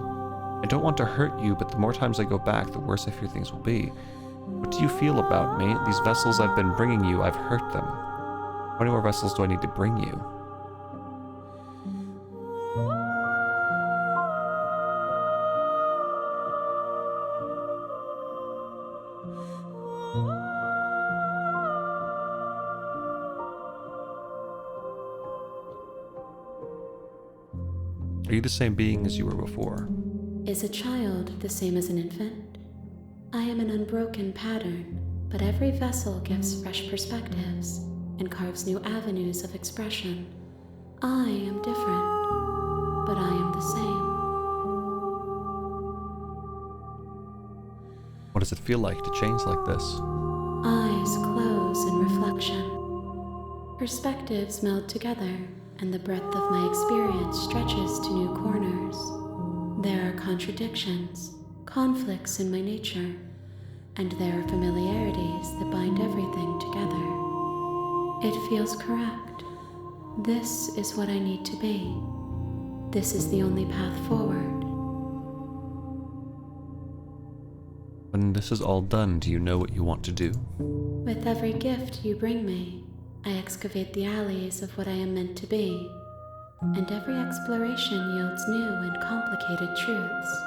I don't want to hurt you, but the more times I go back, the worse I fear things will be. What do you feel about me? These vessels I've been bringing you, I've hurt them. How many more vessels do I need to bring you? Are you the same being as you were before? Is a child the same as an infant? I am an unbroken pattern, but every vessel gives fresh perspectives and carves new avenues of expression. I am different, but I am the same. What does it feel like to change like this? Eyes close in reflection. Perspectives meld together, and the breadth of my experience stretches to new corners. There are contradictions, conflicts in my nature, and there are familiarities that bind everything together. It feels correct. This is what I need to be. This is the only path forward. When this is all done, do you know what you want to do? With every gift you bring me, I excavate the alleys of what I am meant to be, and every exploration yields new and complicated truths.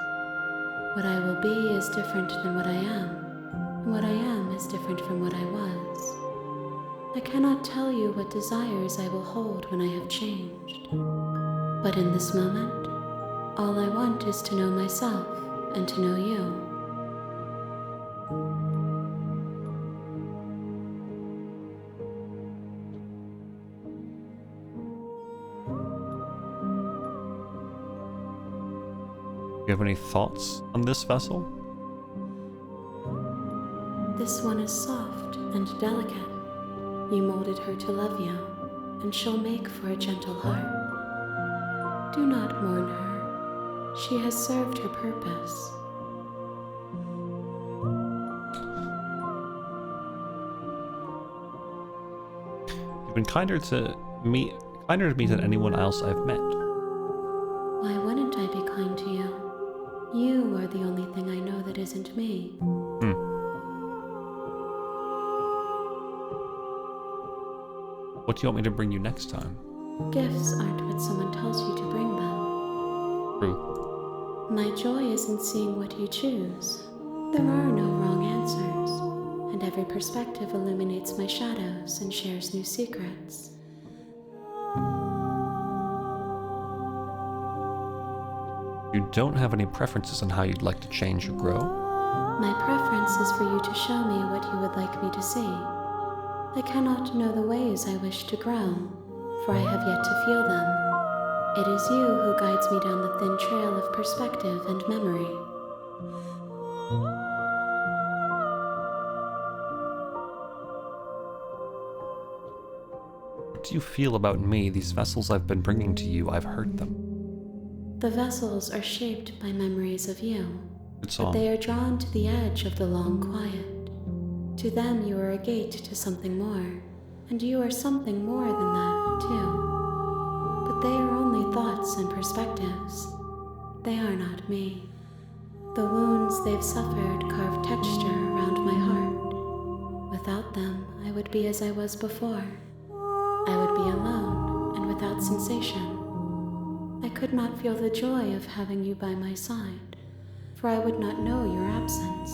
What I will be is different than what I am, and what I am is different from what I was. I cannot tell you what desires I will hold when I have changed, but in this moment, all I want is to know myself and to know you. Do you have any thoughts on this vessel? This one is soft and delicate. You molded her to love you, and she'll make for a gentle heart. Do not mourn her. She has served her purpose. You've been kinder to me than anyone else I've met. Why wouldn't I be kind to you? You are the only thing I know that isn't me. What do you want me to bring you next time? Gifts aren't what someone tells you to bring them. True. My joy is in seeing what you choose. There are no wrong answers, and every perspective illuminates my shadows and shares new secrets. You don't have any preferences on how you'd like to change or grow? My preference is for you to show me what you would like me to see. I cannot know the ways I wish to grow, for I have yet to feel them. It is you who guides me down the thin trail of perspective and memory. What do you feel about me? These vessels I've been bringing to you, I've hurt them. The vessels are shaped by memories of you, Good but song. they are drawn to the edge of the long quiet. To them you are a gate to something more, and you are something more than that, too. But they are only thoughts and perspectives. They are not me. The wounds they've suffered carve texture around my heart. Without them, I would be as I was before. I would be alone and without sensation. I could not feel the joy of having you by my side, for I would not know your absence.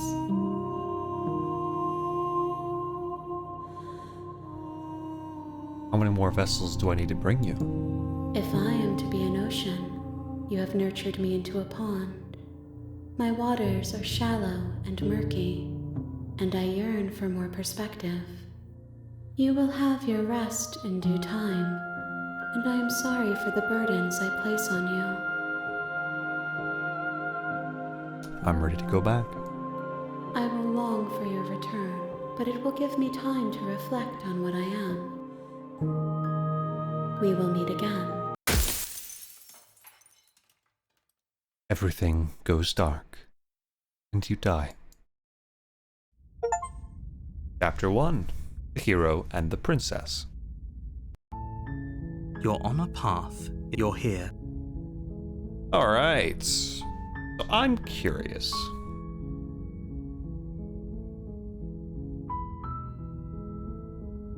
How many more vessels do I need to bring you? If I am to be an ocean, you have nurtured me into a pond. My waters are shallow and murky, and I yearn for more perspective. You will have your rest in due time, and I am sorry for the burdens I place on you. I'm ready to go back. I will long for your return, but it will give me time to reflect on what I am. We will meet again. Everything goes dark, and you die. Chapter 1. The Hero and the Princess. You're on a path. You're here. Alright. So I'm curious.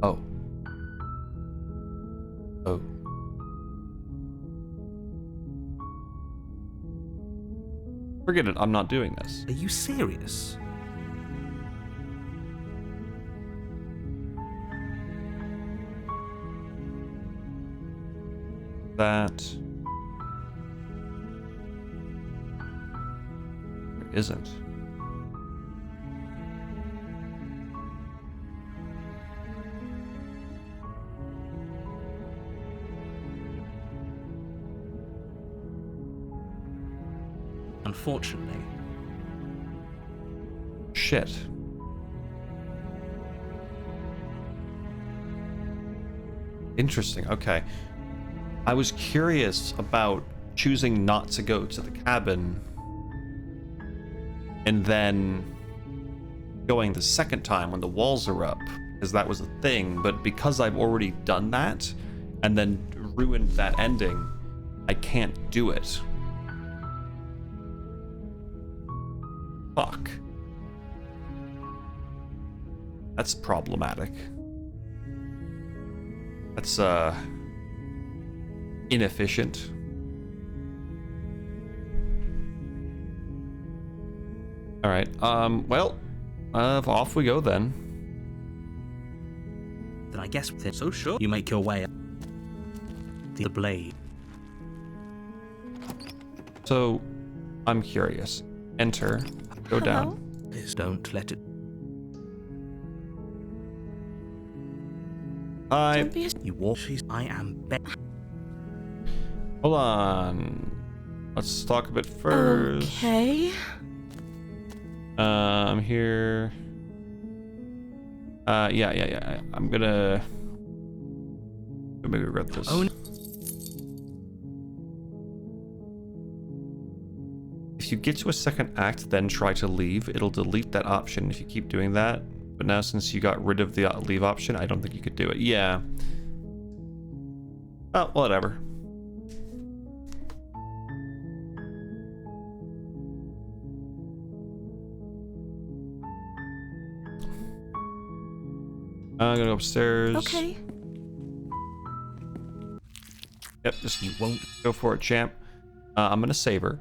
Oh. Oh. Forget it, I'm not doing this. Are you serious? That... There isn't. Unfortunately. Shit. Interesting, okay. I was curious about choosing not to go to the cabin and then going the second time when the walls are up, because that was a thing, but because I've already done that and then ruined that ending, I can't do it. Fuck. That's problematic. That's, inefficient. Alright, well, off we go then. Then I guess with it, so sure you make your way up the blade. So, I'm curious. Enter. Go down. Please don't let it. Hi. Don't be a- You walk. I am Hold on. Let's talk a bit first. Okay. I'm here. Yeah. I'm gonna maybe regret this. Oh, no. If you get to a second act, then try to leave, it'll delete that option if you keep doing that. But now since you got rid of the leave option, I don't think you could do it. Yeah. Oh, whatever. I'm gonna go upstairs. Okay. Yep, just you won't go for it, champ. I'm gonna save her.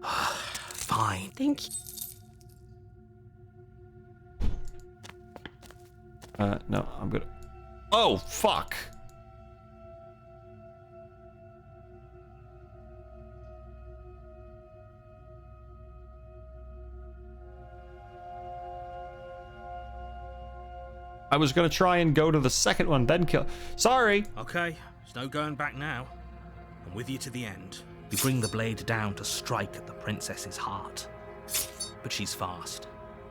Fine. Thank you. No, I'm gonna. Oh, fuck! I was gonna try and go to the second one, then kill. Sorry! Okay, there's no going back now. I'm with you to the end. You bring the blade down to strike at the princess's heart. But she's fast.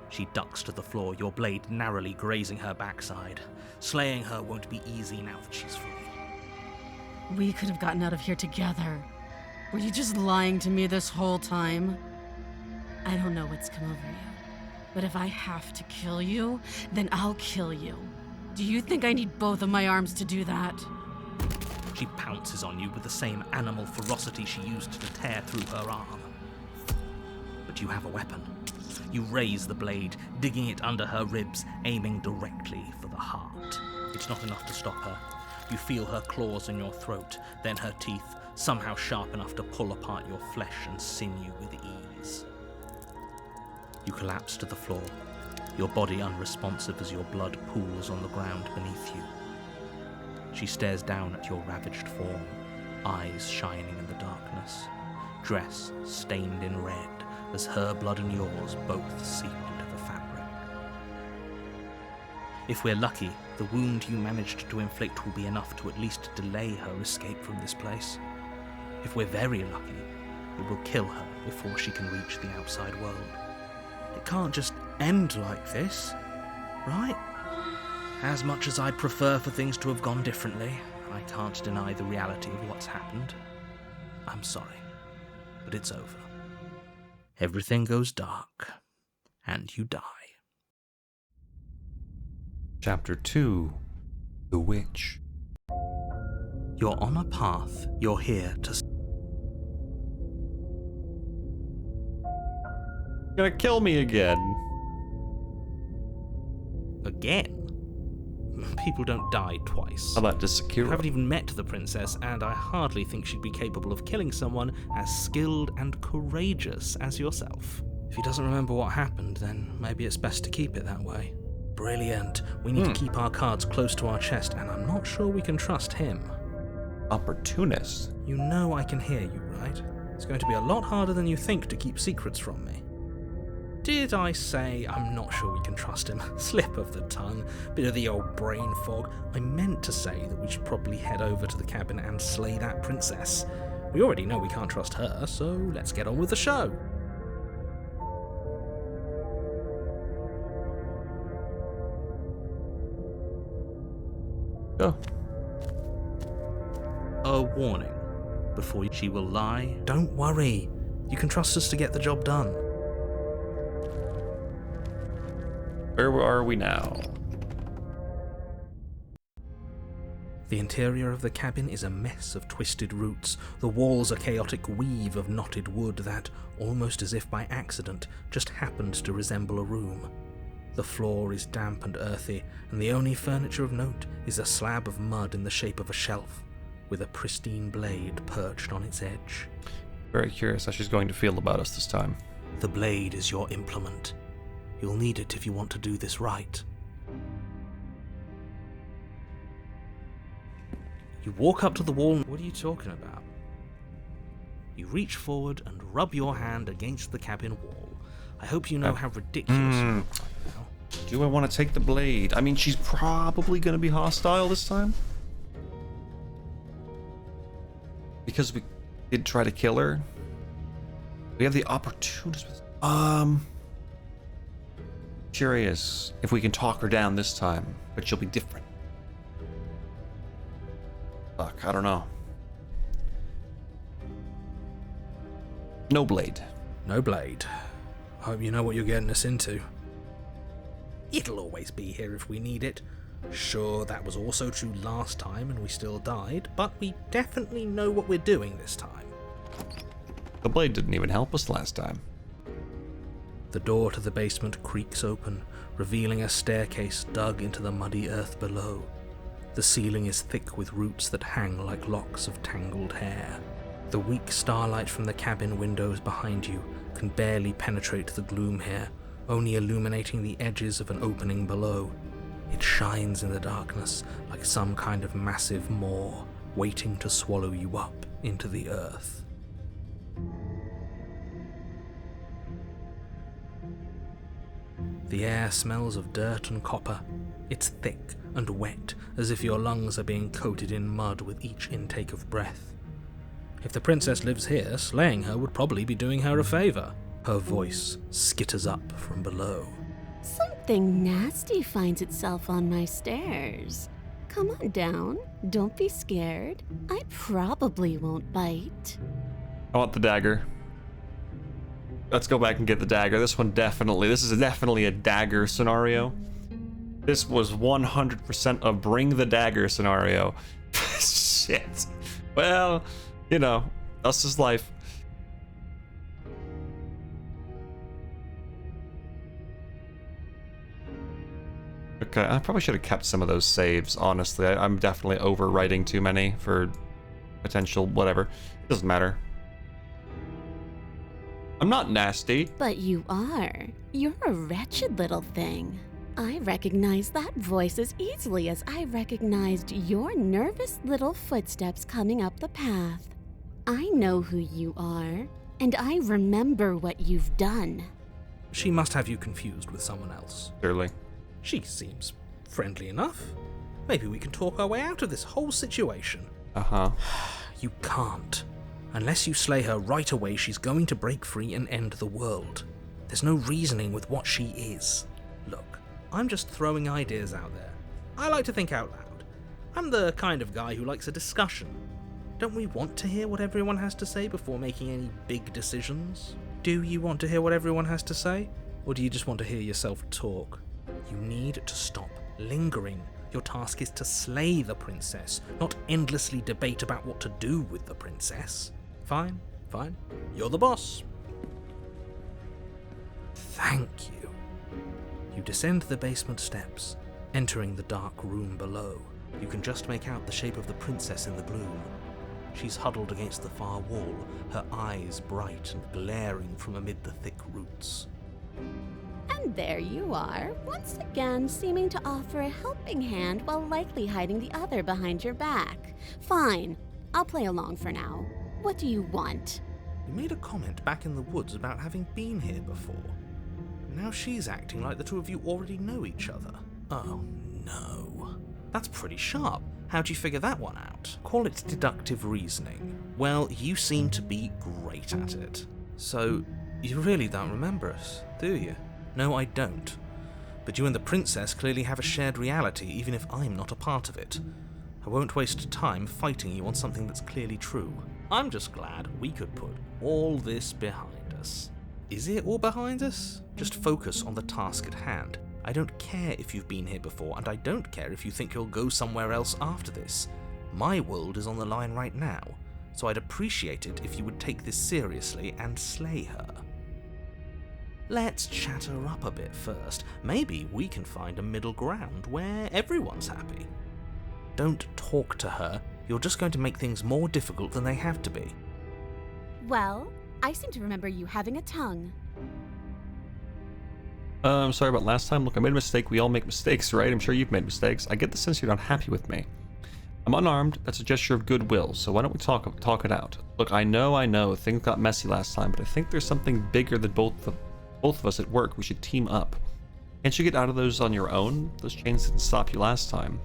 She ducks to the floor, your blade narrowly grazing her backside. Slaying her won't be easy now that she's free. We could have gotten out of here together. Were you just lying to me this whole time? I don't know what's come over you, but if I have to kill you, then I'll kill you. Do you think I need both of my arms to do that? She pounces on you with the same animal ferocity she used to tear through her arm. But you have a weapon. You raise the blade, digging it under her ribs, aiming directly for the heart. It's not enough to stop her. You feel her claws in your throat, then her teeth, somehow sharp enough to pull apart your flesh and sinew with ease. You collapse to the floor, your body unresponsive as your blood pools on the ground beneath you. She stares down at your ravaged form, eyes shining in the darkness, dress stained in red as her blood and yours both seep into the fabric. If we're lucky, the wound you managed to inflict will be enough to at least delay her escape from this place. If we're very lucky, it will kill her before she can reach the outside world. It can't just end like this, right? As much as I'd prefer for things to have gone differently, I can't deny the reality of what's happened. I'm sorry, but it's over. Everything goes dark, and you die. Chapter 2: The Witch. You're on a path. You're here to... Gonna kill me again. Again? People don't die twice. How about just You Sekiro? haven't even met the princess, and I hardly think she'd be capable of killing someone as skilled and courageous as yourself. If he doesn't remember what happened, then maybe it's best to keep it that way. Brilliant. We need to keep our cards close to our chest, and I'm not sure we can trust him. Opportunist. You know I can hear you, right? It's going to be a lot harder than you think to keep secrets from me. Did I say I'm not sure we can trust him? Slip of the tongue, bit of the old brain fog. I meant to say that we should probably head over to the cabin and slay that princess. We already know we can't trust her, so let's get on with the show. Go. A warning. Before she will lie, don't worry. You can trust us to get the job done. Where are we now? The interior of the cabin is a mess of twisted roots. The walls a chaotic weave of knotted wood that, almost as if by accident, just happened to resemble a room. The floor is damp and earthy, and the only furniture of note is a slab of mud in the shape of a shelf, with a pristine blade perched on its edge. Very curious how she's going to feel about us this time. The blade is your implement. You'll need it if you want to do this right. You walk up to the wall. What are you talking about? You reach forward and rub your hand against the cabin wall. I hope you know how ridiculous you are now. Do I want to take the blade? I mean, she's probably going to be hostile this time. Because we did try to kill her. We have the opportunity. Curious if we can talk her down this time, but she'll be different. Fuck, I don't know. No blade. No blade. Hope you know what you're getting us into. It'll always be here if we need it. Sure, that was also true last time and we still died, but we definitely know what we're doing this time. The blade didn't even help us last time. The door to the basement creaks open, revealing a staircase dug into the muddy earth below. The ceiling is thick with roots that hang like locks of tangled hair. The weak starlight from the cabin windows behind you can barely penetrate the gloom here, only illuminating the edges of an opening below. It shines in the darkness like some kind of massive maw, waiting to swallow you up into the earth. The air smells of dirt and copper. It's thick and wet, as if your lungs are being coated in mud with each intake of breath. If the princess lives here, slaying her would probably be doing her a favor. Her voice skitters up from below. Something nasty finds itself on my stairs. Come on down. Don't be scared. I probably won't bite. I want the dagger. Let's go back and get the dagger. This is definitely a dagger scenario. This was 100% a bring the dagger scenario. Shit. Well, you know, that's just life. Okay, I probably should have kept some of those saves, honestly. I'm definitely overwriting too many for potential whatever. It doesn't matter. I'm not nasty. But you are. You're a wretched little thing. I recognize that voice as easily as I recognized your nervous little footsteps coming up the path. I know who you are, and I remember what you've done. She must have you confused with someone else. Clearly. She seems friendly enough. Maybe we can talk our way out of this whole situation. Uh-huh. You can't. Unless you slay her right away, she's going to break free and end the world. There's no reasoning with what she is. Look, I'm just throwing ideas out there. I like to think out loud. I'm the kind of guy who likes a discussion. Don't we want to hear what everyone has to say before making any big decisions? Do you want to hear what everyone has to say? Or do you just want to hear yourself talk? You need to stop lingering. Your task is to slay the princess, not endlessly debate about what to do with the princess. Fine, fine. You're the boss. Thank you. You descend the basement steps, entering the dark room below. You can just make out the shape of the princess in the gloom. She's huddled against the far wall, her eyes bright and glaring from amid the thick roots. And there you are, once again seeming to offer a helping hand while likely hiding the other behind your back. Fine, I'll play along for now. What do you want? You made a comment back in the woods about having been here before. Now she's acting like the two of you already know each other. Oh no. That's pretty sharp. How'd you figure that one out? Call it deductive reasoning. Well, you seem to be great at it. So, you really don't remember us, do you? No, I don't. But you and the princess clearly have a shared reality, even if I'm not a part of it. I won't waste time fighting you on something that's clearly true. I'm just glad we could put all this behind us. Is it all behind us? Just focus on the task at hand. I don't care if you've been here before, and I don't care if you think you'll go somewhere else after this. My world is on the line right now, so I'd appreciate it if you would take this seriously and slay her. Let's chat her up a bit first. Maybe we can find a middle ground where everyone's happy. Don't talk to her. You're just going to make things more difficult than they have to be. Well, I seem to remember you having a tongue. I'm sorry about last time. Look, I made a mistake. We all make mistakes, right? I'm sure you've made mistakes. I get the sense you're not happy with me. I'm unarmed. That's a gesture of goodwill, so why don't we talk it out? Look, I know, things got messy last time, but I think there's something bigger than both of us at work. We should team up. Can't you get out of those on your own? Those chains didn't stop you last time.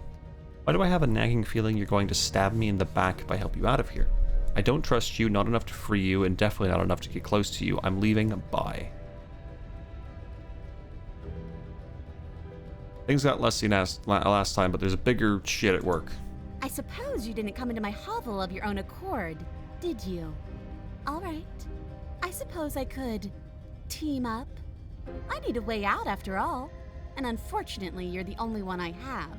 Why do I have a nagging feeling you're going to stab me in the back if I help you out of here? I don't trust you, not enough to free you, and definitely not enough to get close to you. I'm leaving. Bye. Things got messy last time, but there's a bigger shit at work. I suppose you didn't come into my hovel of your own accord, did you? All right. I suppose I could team up. I need a way out after all, and unfortunately, you're the only one I have.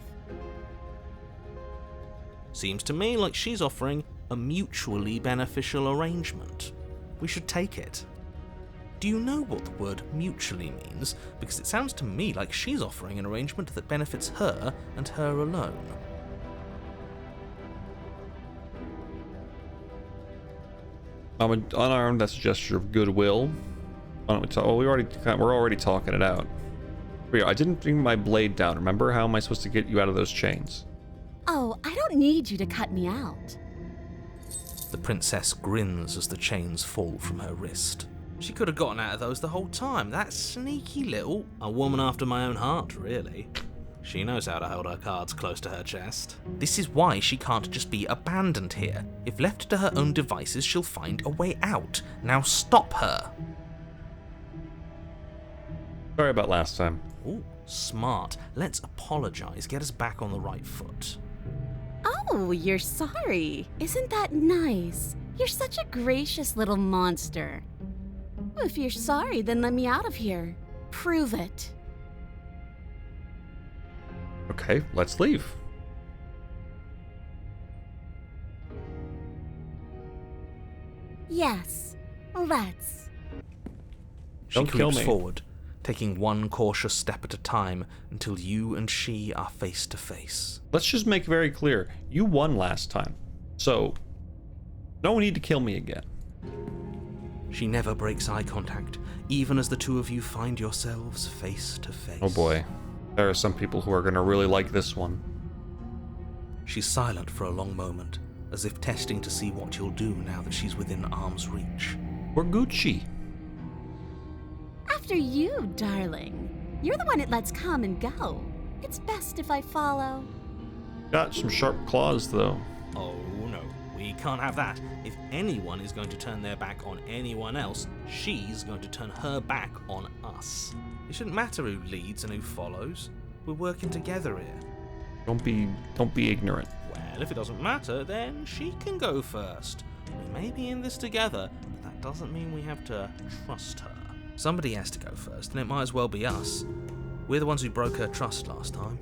Seems to me like she's offering a mutually beneficial arrangement. We should take it. Do you know what the word mutually means? Because it sounds to me like she's offering an arrangement that benefits her and her alone. I'm unarmed. That's a gesture of goodwill. Why don't we talk? Oh, we're already talking it out. I didn't bring my blade down. Remember? How am I supposed to get you out of those chains? Oh, I don't need you to cut me out. The princess grins as the chains fall from her wrist. She could have gotten out of those the whole time. That sneaky little... A woman after my own heart, really. She knows how to hold her cards close to her chest. This is why she can't just be abandoned here. If left to her own devices, she'll find a way out. Now stop her. Sorry about last time. Ooh, smart. Let's apologize. Get us back on the right foot. Oh, you're sorry. Isn't that nice? You're such a gracious little monster. If you're sorry, then let me out of here. Prove it. Okay, let's leave. Yes, let's. She Don't kill creeps me. forward, taking one cautious step at a time until you and she are face to face. Let's just make very clear, you won last time, so no need to kill me again. She never breaks eye contact, even as the two of you find yourselves face to face. Oh boy, there are some people who are gonna really like this one. She's silent for a long moment, as if testing to see what you'll do now that she's within arm's reach. We're Gucci. After you, darling. You're the one it lets come and go. It's best if I follow. Got some sharp claws, though. Oh no, we can't have that. If anyone is going to turn their back on anyone else, she's going to turn her back on us. It shouldn't matter who leads and who follows. We're working together here. Don't be ignorant. Well, if it doesn't matter, then she can go first. We may be in this together, but that doesn't mean we have to trust her. Somebody has to go first, and it might as well be us. We're the ones who broke her trust last time.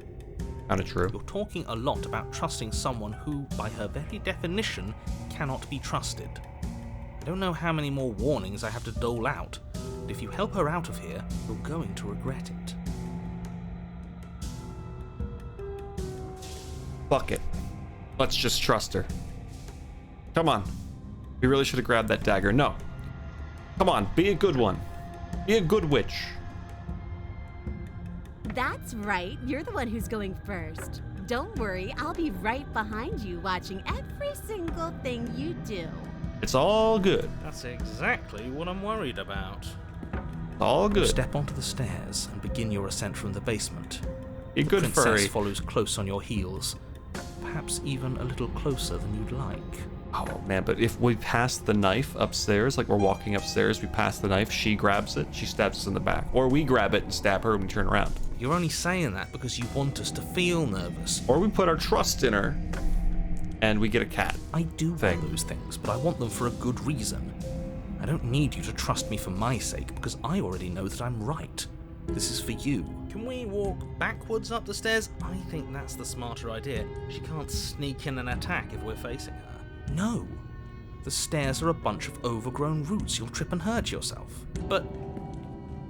Kinda true. You're talking a lot about trusting someone who, by her very definition, cannot be trusted. I don't know how many more warnings I have to dole out, but if you help her out of here, you're going to regret it. Fuck it. Let's just trust her. Come on. We really should have grabbed that dagger. No. Come on, be a good one. Be a good witch. That's right. You're the one who's going first. Don't worry, I'll be right behind you watching every single thing you do. It's all good. That's exactly what I'm worried about. All good. Step onto the stairs and begin your ascent from the basement. Be a good Princess furry. follows close on your heels, perhaps even a little closer than you'd like. Oh man, but if we pass the knife upstairs, like we're walking upstairs, we pass the knife, she grabs it, she stabs us in the back. Or we grab it and stab her when we turn around. You're only saying that because you want us to feel nervous. Or we put our trust in her and we get a cat. I do want those things, but I want them for a good reason. I don't need you to trust me for my sake because I already know that I'm right. This is for you. Can we walk backwards up the stairs? I think that's the smarter idea. She can't sneak in and attack if we're facing her. No. The stairs are a bunch of overgrown roots. You'll trip and hurt yourself. But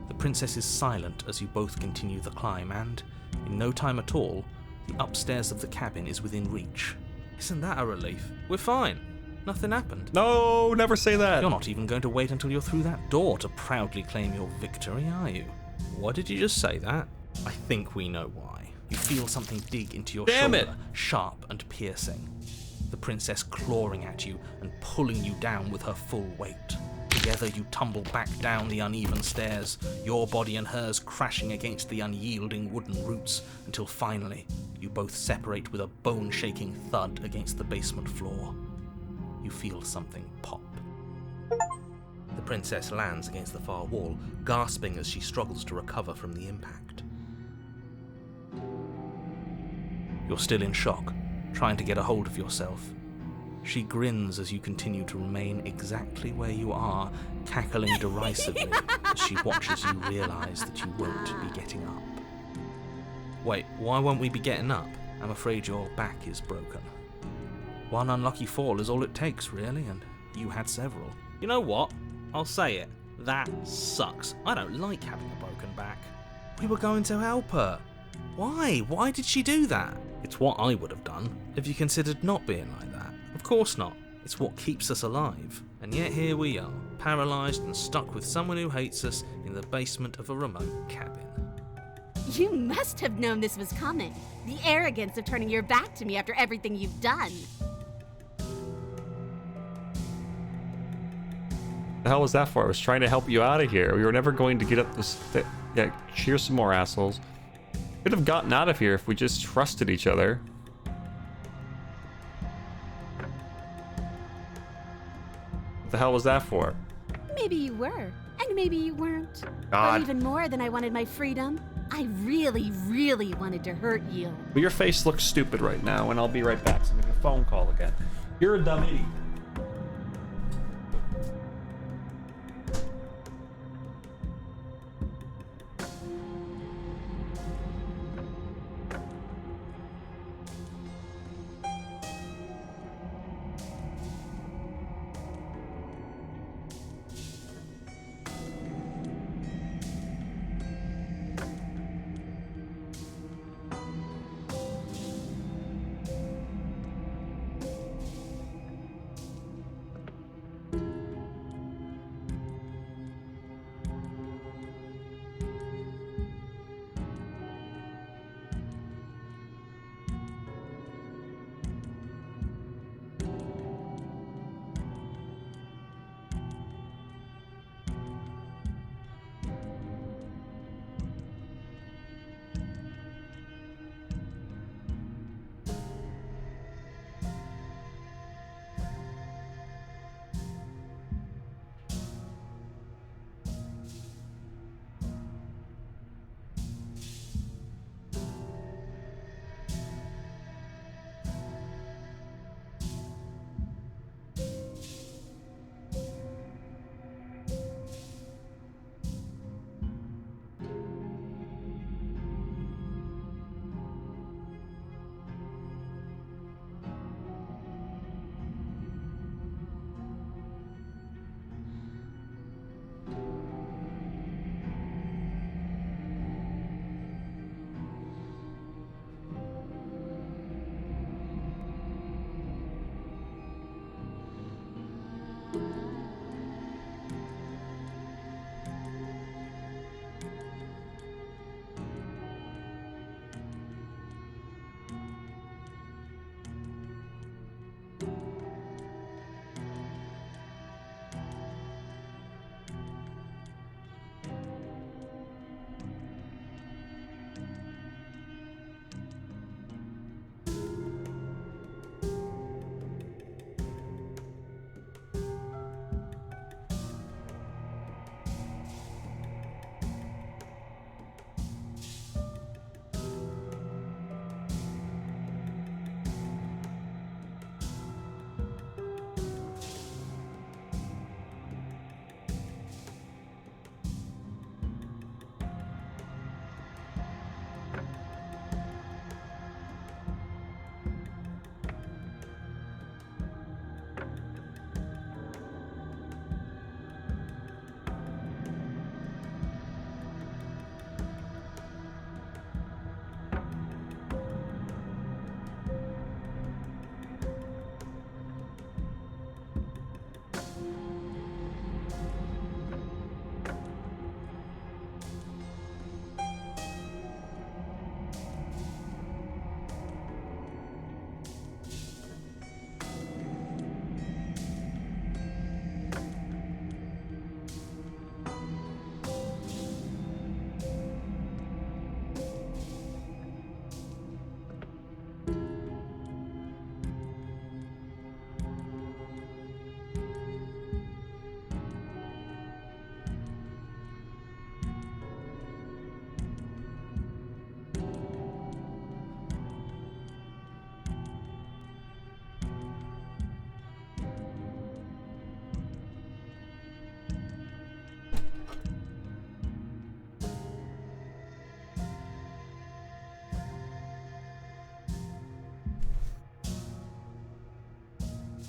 the princess is silent as you both continue the climb, and in no time at all, the upstairs of the cabin is within reach. Isn't that a relief? We're fine. Nothing happened. No, never say that. You're not even going to wait until you're through that door to proudly claim your victory, are you? What did you just say that? I think we know why. You feel something dig into your shoulder, sharp and piercing. The princess clawing at you and pulling you down with her full weight. Together you tumble back down the uneven stairs, your body and hers crashing against the unyielding wooden roots, until finally you both separate with a bone-shaking thud against the basement floor. You feel something pop. The princess lands against the far wall, gasping as she struggles to recover from the impact. You're still in shock, trying to get a hold of yourself. She grins as you continue to remain exactly where you are, cackling derisively as she watches you realize that you won't be getting up. Wait, why won't we be getting up? I'm afraid your back is broken. One unlucky fall is all it takes, really, and you had several. You know what? I'll say it. That sucks. I don't like having a broken back. We were going to help her. Why? Why did she do that? It's what I would have done if you considered not being like that. Of course not. It's what keeps us alive. And yet here we are, paralysed and stuck with someone who hates us in the basement of a remote cabin. You must have known this was coming. The arrogance of turning your back to me after everything you've done. The hell was that for? I was trying to help you out of here. We were never going to get up this. Yeah, cheer some more, assholes. Could have gotten out of here if we just trusted each other. What the hell was that for? Maybe you were, and maybe you weren't. God. But even more than I wanted my freedom, I really, really wanted to hurt you. But your face looks stupid right now, and I'll be right back. So I'm making a phone call again. You're a dumb idiot.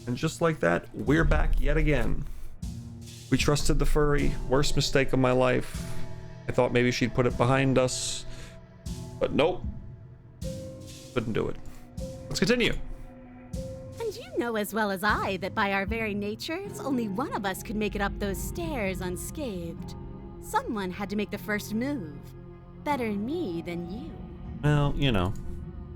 And just like that, we're back yet again. We trusted the furry. Worst mistake of my life. I thought maybe she'd put it behind us. But nope. Couldn't do it. Let's continue. And you know as well as I that by our very natures, only one of us could make it up those stairs unscathed. Someone had to make the first move. Better me than you. Well, you know.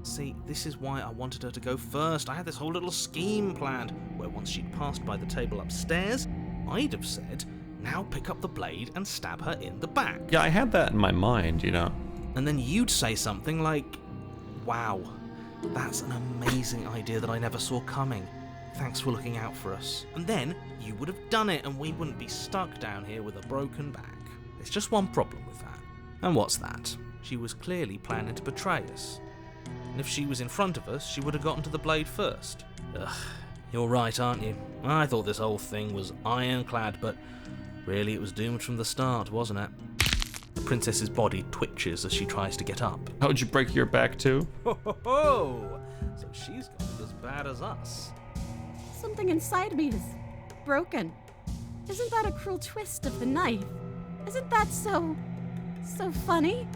See, this is why I wanted her to go first. I had this whole little scheme planned, where once she'd passed by the table upstairs, I'd have said, now pick up the blade and stab her in the back. Yeah, I had that in my mind, you know. And then you'd say something like, wow, that's an amazing idea that I never saw coming. Thanks for looking out for us. And then you would have done it and we wouldn't be stuck down here with a broken back. There's just one problem with that. And what's that? She was clearly planning to betray us. And if she was in front of us, she would have gotten to the blade first. Ugh, you're right, aren't you? I thought this whole thing was ironclad, but really it was doomed from the start, wasn't it? The princess's body twitches as she tries to get up. How'd you break your back too? Ho ho ho! So she's got it as bad as us. Something inside me is broken. Isn't that a cruel twist of the knife? Isn't that so funny?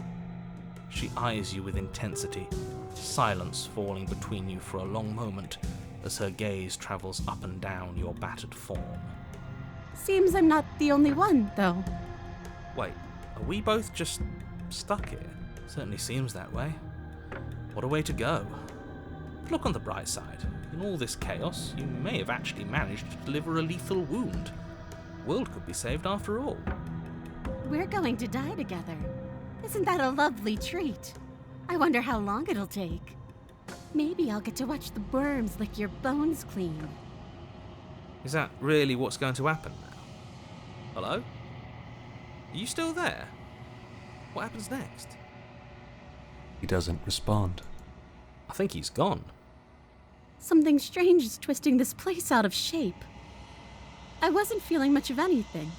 She eyes you with intensity, silence falling between you for a long moment as her gaze travels up and down your battered form. Seems I'm not the only one, though. Wait, are we both just stuck here? Certainly seems that way. What a way to go. Look on the bright side. In all this chaos, you may have actually managed to deliver a lethal wound. The world could be saved after all. We're going to die together. Isn't that a lovely treat? I wonder how long it'll take. Maybe I'll get to watch the worms lick your bones clean. Is that really what's going to happen now? Hello? Are you still there? What happens next? He doesn't respond. I think he's gone. Something strange is twisting this place out of shape. I wasn't feeling much of anything,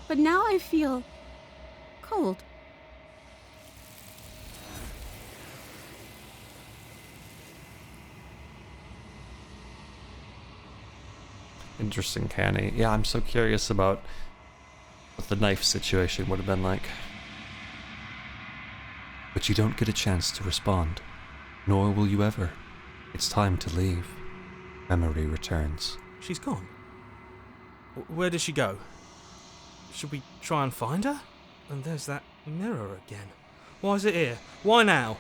but now I feel cold. Interesting, Canny. Yeah, I'm so curious about what the knife situation would have been like. But you don't get a chance to respond, nor will you ever. It's time to leave. Memory returns. She's gone. Where did she go? Should we try and find her? And there's that mirror again. Why is it here? Why now?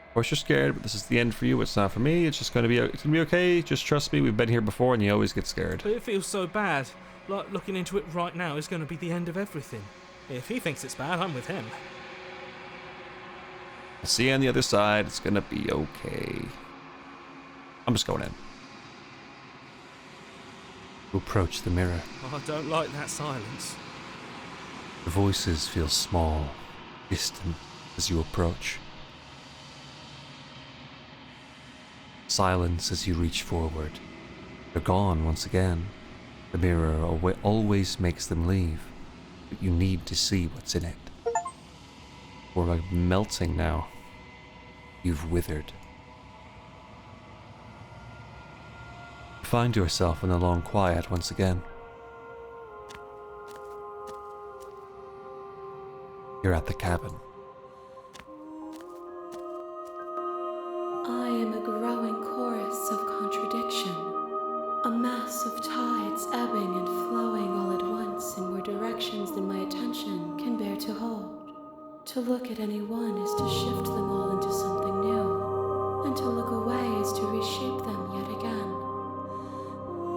Of course you're scared, but this is the end for you. It's not for me. It's gonna be okay. Just trust me. We've been here before, and you always get scared. But it feels so bad. Like looking into it right now is going to be the end of everything. If he thinks it's bad, I'm with him. I'll see you on the other side. It's gonna be okay. I'm just going in. You approach the mirror. Oh, I don't like that silence. The voices feel small, distant as you approach. Silence as you reach forward. They're gone once again. The mirror always makes them leave, but you need to see what's in it. We're like melting now. You've withered. You find yourself in the long quiet once again. You're at the cabin. I am a growing chorus of contradiction, a mass of tides ebbing and flowing all at once in more directions than my attention can bear to hold. To look at any one is to shift them all into something new, and to look away is to reshape them yet again.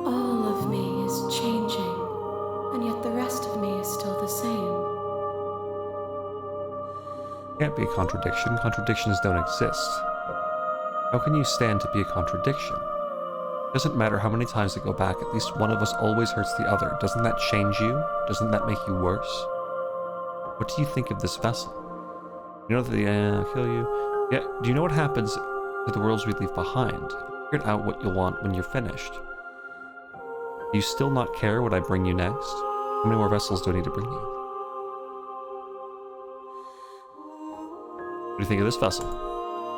All of me is changing, and yet the rest of me is still the same. Can't be a contradiction. Contradictions don't exist. How can you stand to be a contradiction? Doesn't matter how many times they go back, at least one of us always hurts the other. Doesn't that change you? Doesn't that make you worse? What do you think of this vessel? You know that the kill you? Yeah, do you know what happens to the worlds we leave behind? Figure out what you'll want when you're finished. Do you still not care what I bring you next? How many more vessels do I need to bring you? What do you think of this vessel?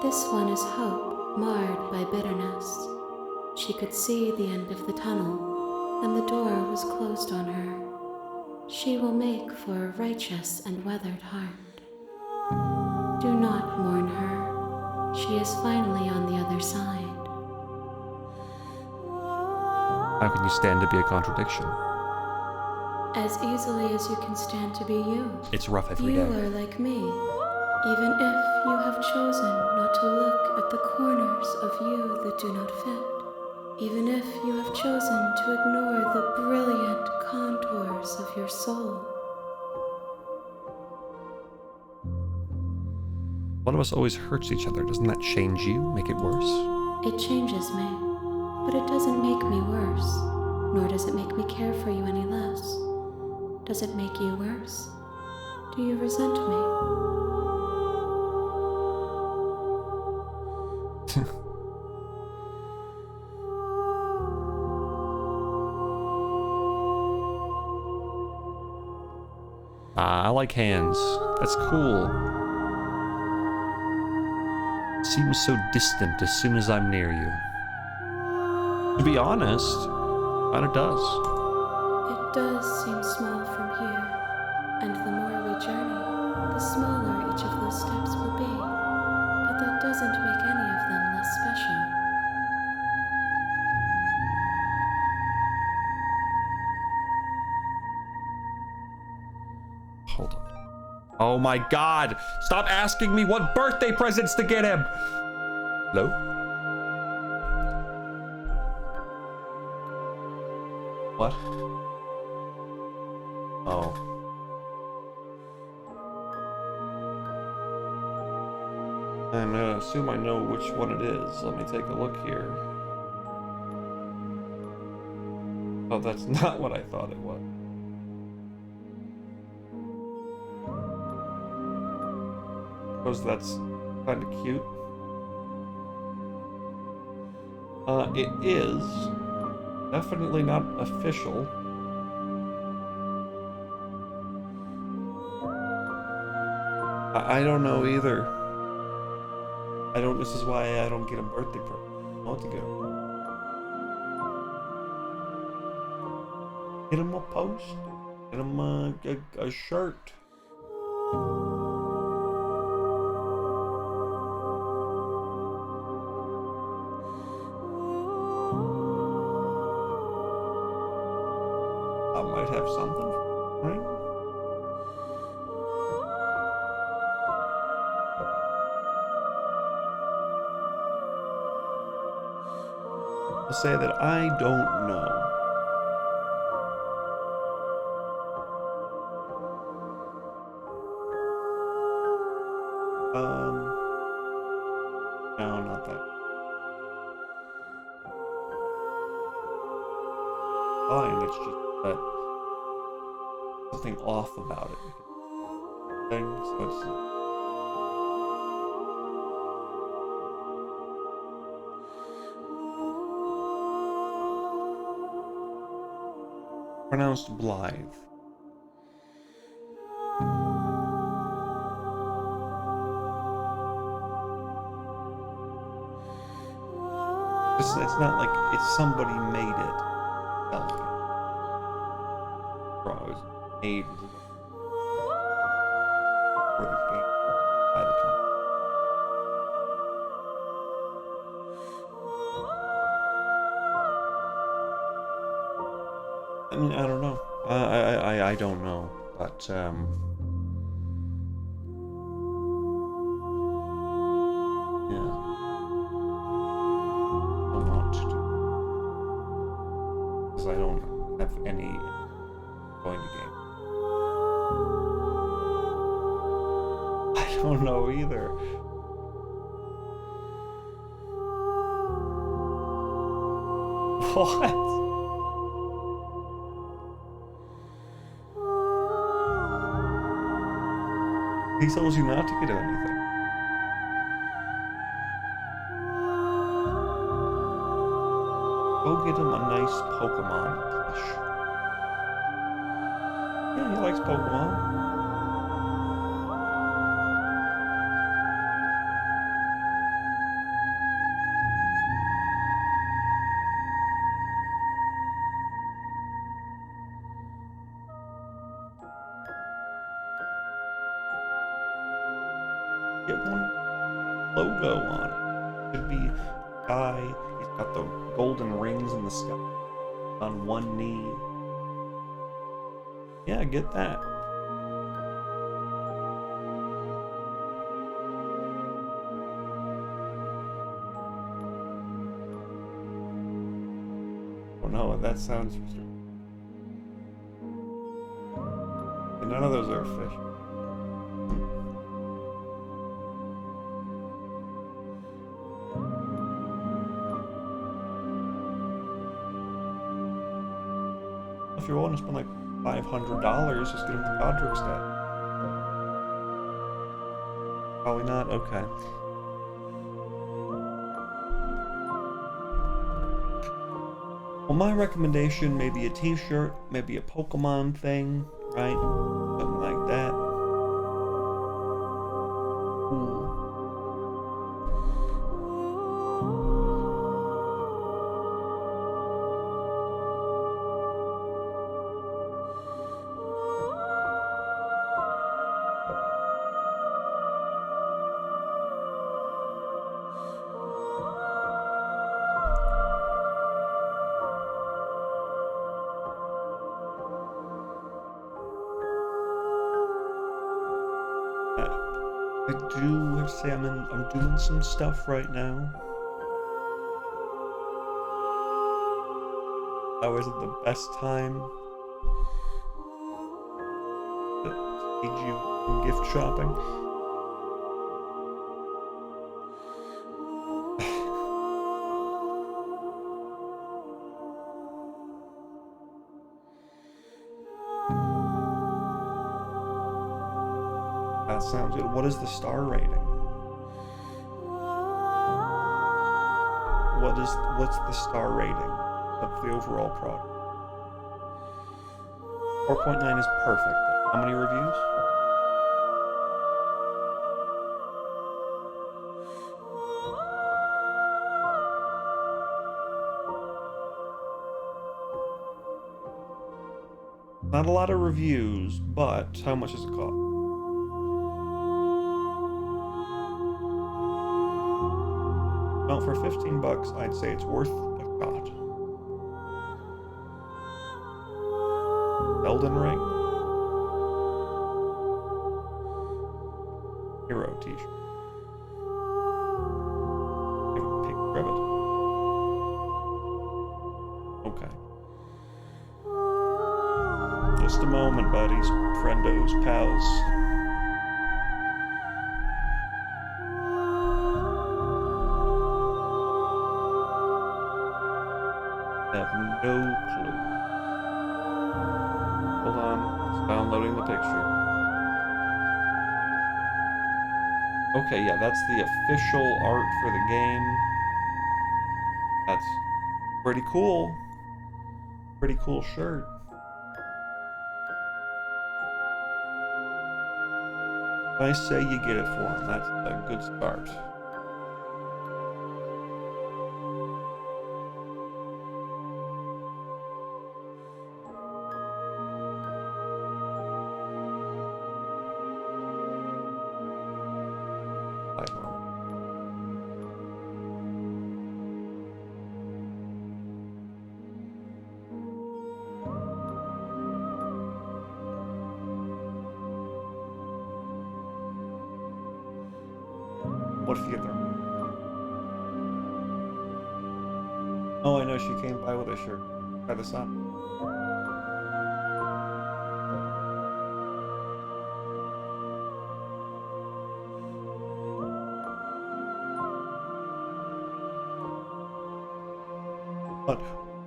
This one is hope, marred by bitterness. She could see the end of the tunnel, and the door was closed on her. She will make for a righteous and weathered heart. Do not mourn her. She is finally on the other side. How can you stand to be a contradiction? As easily as you can stand to be you. It's rough every You day. are like me. Even if you have chosen not to look at the corners of you that do not fit. Even if you have chosen to ignore the brilliant contours of your soul. One of us always hurts each other. Doesn't that change you? Make it worse? It changes me, but it doesn't make me worse, nor does it make me care for you any less. Does it make you worse? Do you resent me? I like hands. That's cool. Seems so distant as soon as I'm near you. To be honest, kinda does. It does seem small from here, and the more we journey, the smaller each of those steps will be. But that doesn't make any of them less special. Hold on. Oh my god! Stop asking me what birthday presents to get him! Hello? What? Oh. I'm gonna assume I know which one it is. Let me take a look here. Oh, that's not what I thought it was. Suppose that's kind of cute. It is definitely not official. I don't know either. This is why I don't get a birthday present. I want to go. Get him a poster. Get him a shirt. I might have something, right? I'll say that I don't know. No, not that. Fine, it's just that something off about it. So it's pronounced Blythe. It's not like it's somebody made it. Wrong. It was made for the game by the company. I mean, I don't know. I don't know, but yeah. Don't want to do because I don't have any going to game. I don't know either. What? He tells you not to get anything. Go get him a nice Pokemon plush. Yeah, he likes Pokemon. get one logo on it. Could be a guy. He's got the golden rings in the sky on one knee. Yeah, get that. Oh no, that sounds. None of those are fish. If you're willing to spend like $500, just get him the Godric stat. Probably not? Okay. Well, my recommendation, maybe a t-shirt, maybe a Pokemon thing, right? Something like that. Cool. I do have to say I'm doing some stuff right now. That wasn't the best time to aid you in gift shopping. That sounds good. What is the star rating? What's the star rating of the overall product? 4.9 is perfect. How many reviews? Not a lot of reviews, but how much does it cost? Well, for $15, I'd say it's worth a shot. Elden Ring. Hero t-shirt. Pink ribbit. Okay. Just a moment, buddies. Friendos, pals. I have no clue. Hold on, it's downloading the picture. Okay, yeah, that's the official art for the game. That's pretty cool. Pretty cool shirt. I say you get it for him. That's a good start. What if you get there? Oh, I know, she came by with a shirt. Try this on. But,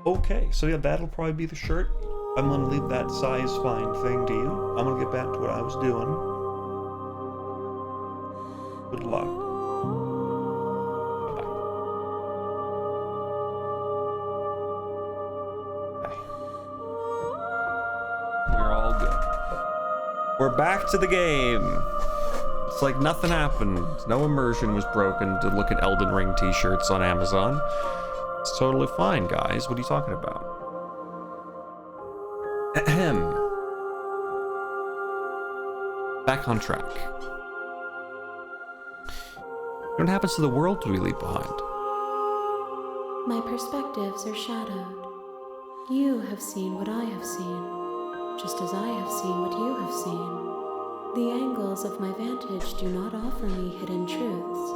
okay, so yeah, that'll probably be the shirt. I'm gonna leave that size find thing to you. I'm gonna get back to what I was doing. Good luck. We're back to the game. It's like nothing happened. No immersion was broken to look at Elden Ring t-shirts on Amazon. It's totally fine, guys. What are you talking about? Ahem. Back on track. What happens to the world we leave behind? My perspectives are shadowed. You have seen what I have seen, just as I have seen what you have seen. The angles of my vantage do not offer me hidden truths,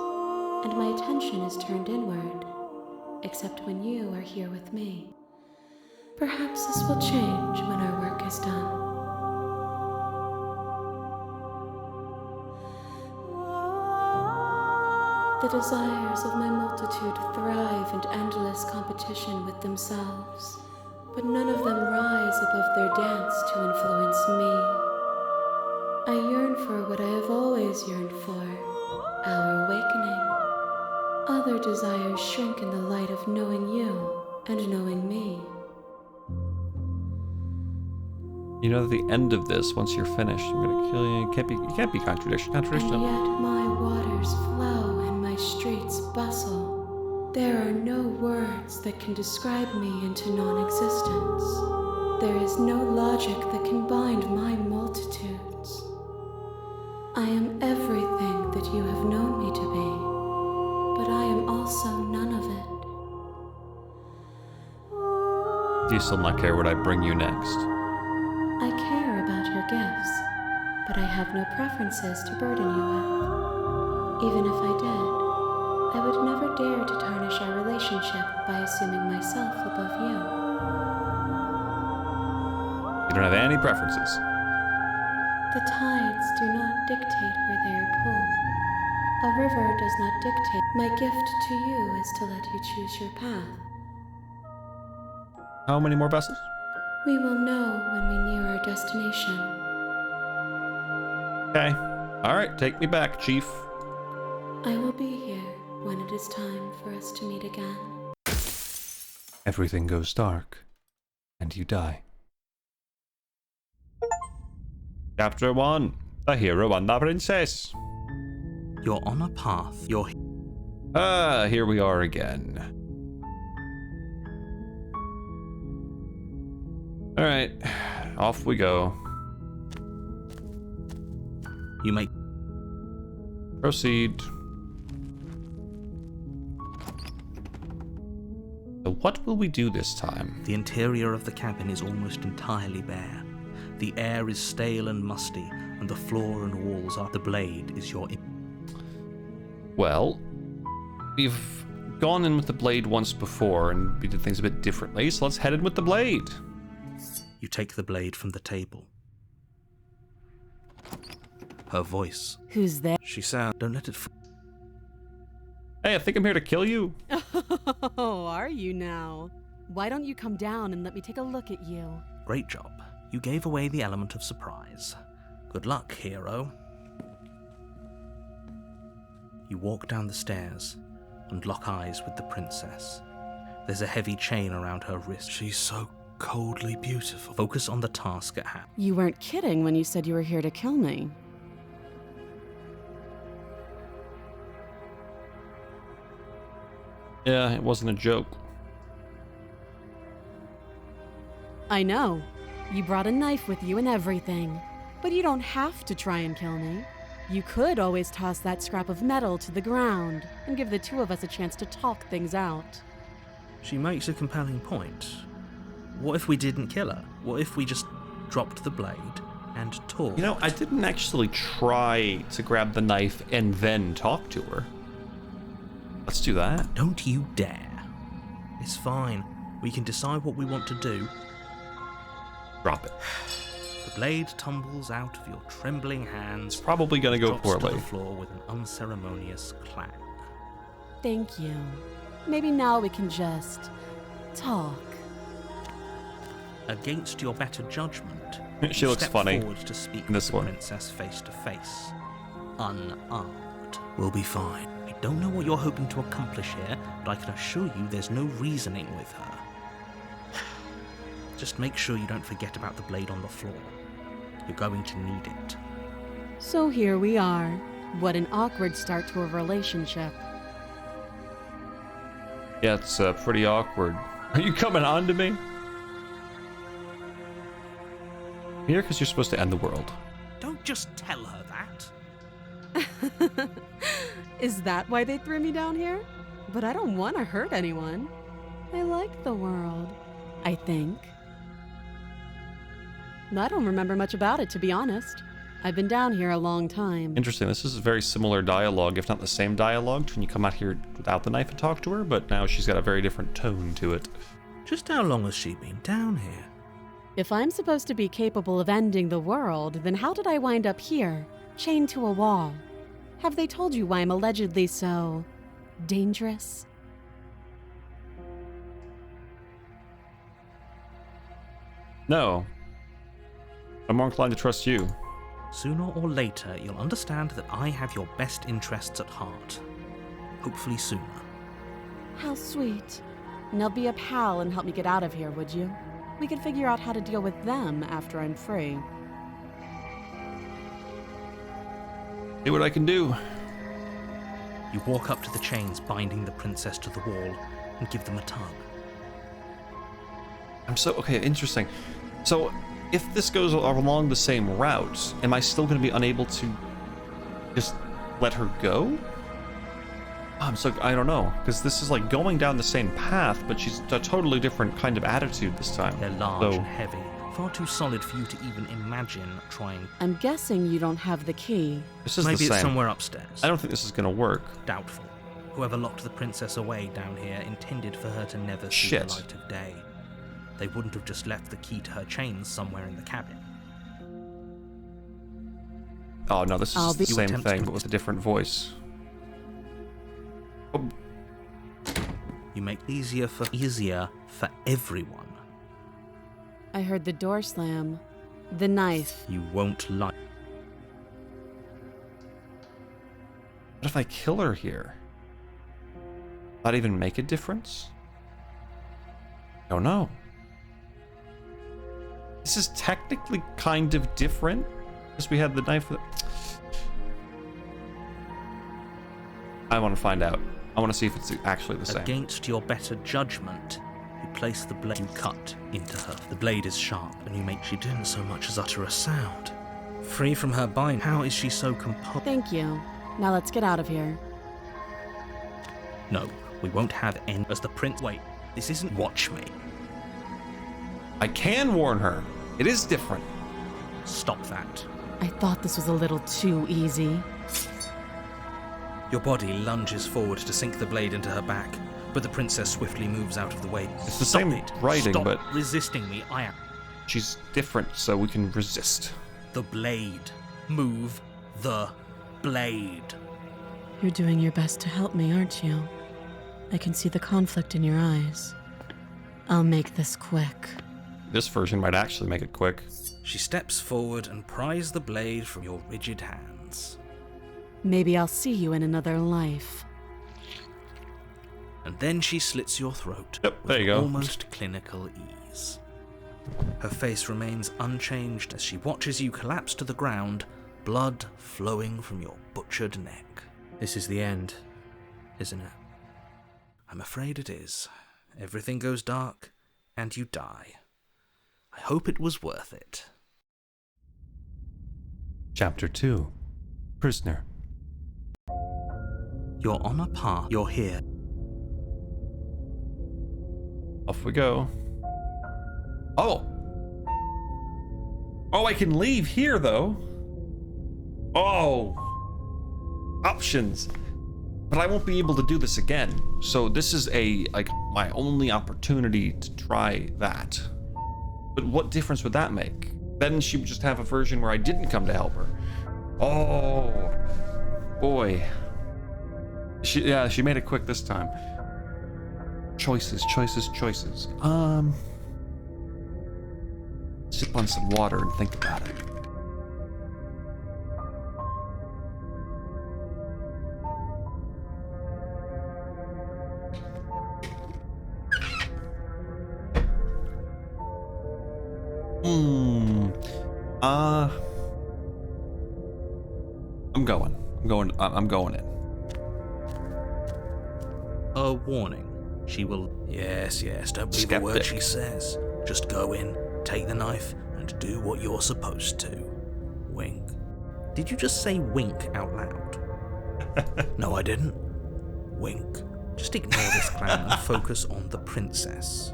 and my attention is turned inward, except when you are here with me. Perhaps this will change when our work is done. The desires of my multitude thrive in endless competition with themselves, but none of them rise above their dance to influence me. I yearn for what I have always yearned for, our awakening. Other desires shrink in the light of knowing you and knowing me. You know, at the end of this, once you're finished, I'm gonna kill you. You can't be contradiction. And yet my waters flow and my streets bustle. There are no words that can describe me into non-existence. There is no logic that can bind my multitudes. I am everything that you have known me to be, but I am also none of it. Do you still not care what I bring you next? I care about your gifts, but I have no preferences to burden you with. Even if I did, I would never dare to tarnish our relationship by assuming myself above you. You don't have any preferences. The tides do not dictate where they are pulled. A river does not dictate. My gift to you is to let you choose your path. How many more vessels? We will know when we near our destination. Okay. All right, take me back, Chief. I will be here when it is time for us to meet again. Everything goes dark, and you die. Chapter 1. The Hero and the Princess. You're on a path. Here we are again. All right, off we go. You may Proceed. So what will we do this time? The interior of the cabin is almost entirely bare. The air is stale and musty, and the floor and walls are. The blade is your. Well, we've gone in with the blade once before, and we did things a bit differently, so let's head in with the blade. You take the blade from the table. Her voice. Who's there? She sounds. Don't let it. Hey, I think I'm here to kill you. Oh, are you now? Why don't you come down and let me take a look at you? Great job. You gave away the element of surprise. Good luck, hero. You walk down the stairs and lock eyes with the princess. There's a heavy chain around her wrist. She's so coldly beautiful. Focus on the task at hand. You weren't kidding when you said you were here to kill me. Yeah, it wasn't a joke. I know. You brought a knife with you and everything. But you don't have to try and kill me. You could always toss that scrap of metal to the ground and give the two of us a chance to talk things out. She makes a compelling point. What if we didn't kill her? What if we just dropped the blade and talked? You know, I didn't actually try to grab the knife and then talk to her. Let's do that. Don't you dare. It's fine. We can decide what we want to do. Drop it. The blade tumbles out of your trembling hands. Probably gonna go drops to poorly. the floor with an unceremonious clang. Thank you. Maybe now we can just talk. Against your better judgment, She you looks step funny forward to speak in this with the one. princess face to face. Unarmed. We'll be fine. I don't know what you're hoping to accomplish here, but I can assure you there's no reasoning with her. Just make sure you don't forget about the blade on the floor. You're going to need it. So here we are. What an awkward start to a relationship. Yeah, it's pretty awkward. Are you coming on to me? Here, because you're supposed to end the world. Don't just tell her that. Is that why they threw me down here? But I don't want to hurt anyone. I like the world, I think. I don't remember much about it, to be honest. I've been down here a long time. Interesting. This is very similar dialogue, if not the same dialogue, when you come out here without the knife and talk to her, but now she's got a very different tone to it. Just how long has she been down here? If I'm supposed to be capable of ending the world, then how did I wind up here, chained to a wall? Have they told you why I'm allegedly so dangerous? No. I'm more inclined to trust you. Sooner or later, you'll understand that I have your best interests at heart. Hopefully sooner. How sweet. Now be a pal and help me get out of here, would you? We could figure out how to deal with them after I'm free. See what I can do. You walk up to the chains binding the princess to the wall and give them a tug. Okay, interesting. So, if this goes along the same route, am I still going to be unable to just let her go? I don't know, because this is like going down the same path, but she's a totally different kind of attitude this time. They're large and heavy, far too solid for you to even imagine trying. I'm guessing you don't have the key. This is Maybe the same. it's somewhere upstairs. I don't think this is going to work. Doubtful. Whoever locked the princess away down here intended for her to never see the light of day. They wouldn't have just left the key to her chains somewhere in the cabin. Oh no, this is the same attempt thing, to- but with a different voice. Oh, You make it easier for everyone. I heard the door slam. The knife. You won't like. what if I kill her here? That even make a difference? I don't know. This is technically kind of different, because we had the knife. I want to find out. I want to see if it's actually the same. Against your better judgment, you place the blade you cut into her. The blade is sharp, and you make she didn't so much as utter a sound. Free from her bind, how is she so composed? Thank you. Now let's get out of here. No, we won't have any. As the prince. Wait, this isn't watch me. I can warn her. It is different. Stop that. I thought this was a little too easy. Your body lunges forward to sink the blade into her back, but the princess swiftly moves out of the way. It's the Stop same it. writing, Stop but resisting me. I am. she's different, so we can resist. The blade. Move the blade. You're doing your best to help me, aren't you? I can see the conflict in your eyes. I'll make this quick. This version might actually make it quick. She steps forward and pries the blade from your rigid hands. Maybe I'll see you in another life. And then she slits your throat Yep, with there you go. almost clinical ease. Her face remains unchanged as she watches you collapse to the ground, blood flowing from your butchered neck. This is the end, isn't it? I'm afraid it is. Everything goes dark, and you die. I hope it was worth it. Chapter 2. Prisoner. You're on a path. You're here. Off we go. Oh! Oh, I can leave here, though. Oh! Options. But I won't be able to do this again. So this is my only opportunity to try that. But what difference would that make? Then she would just have a version where I didn't come to help her. Oh! Boy. She made it quick this time. Choices. Sip on some water and think about it. I'm going in. A warning. She will. Yes, don't believe a word she says. Just go in, take the knife, and do what you're supposed to. Wink. Did you just say wink out loud? No, I didn't. Wink. Just ignore this clown and focus on the princess.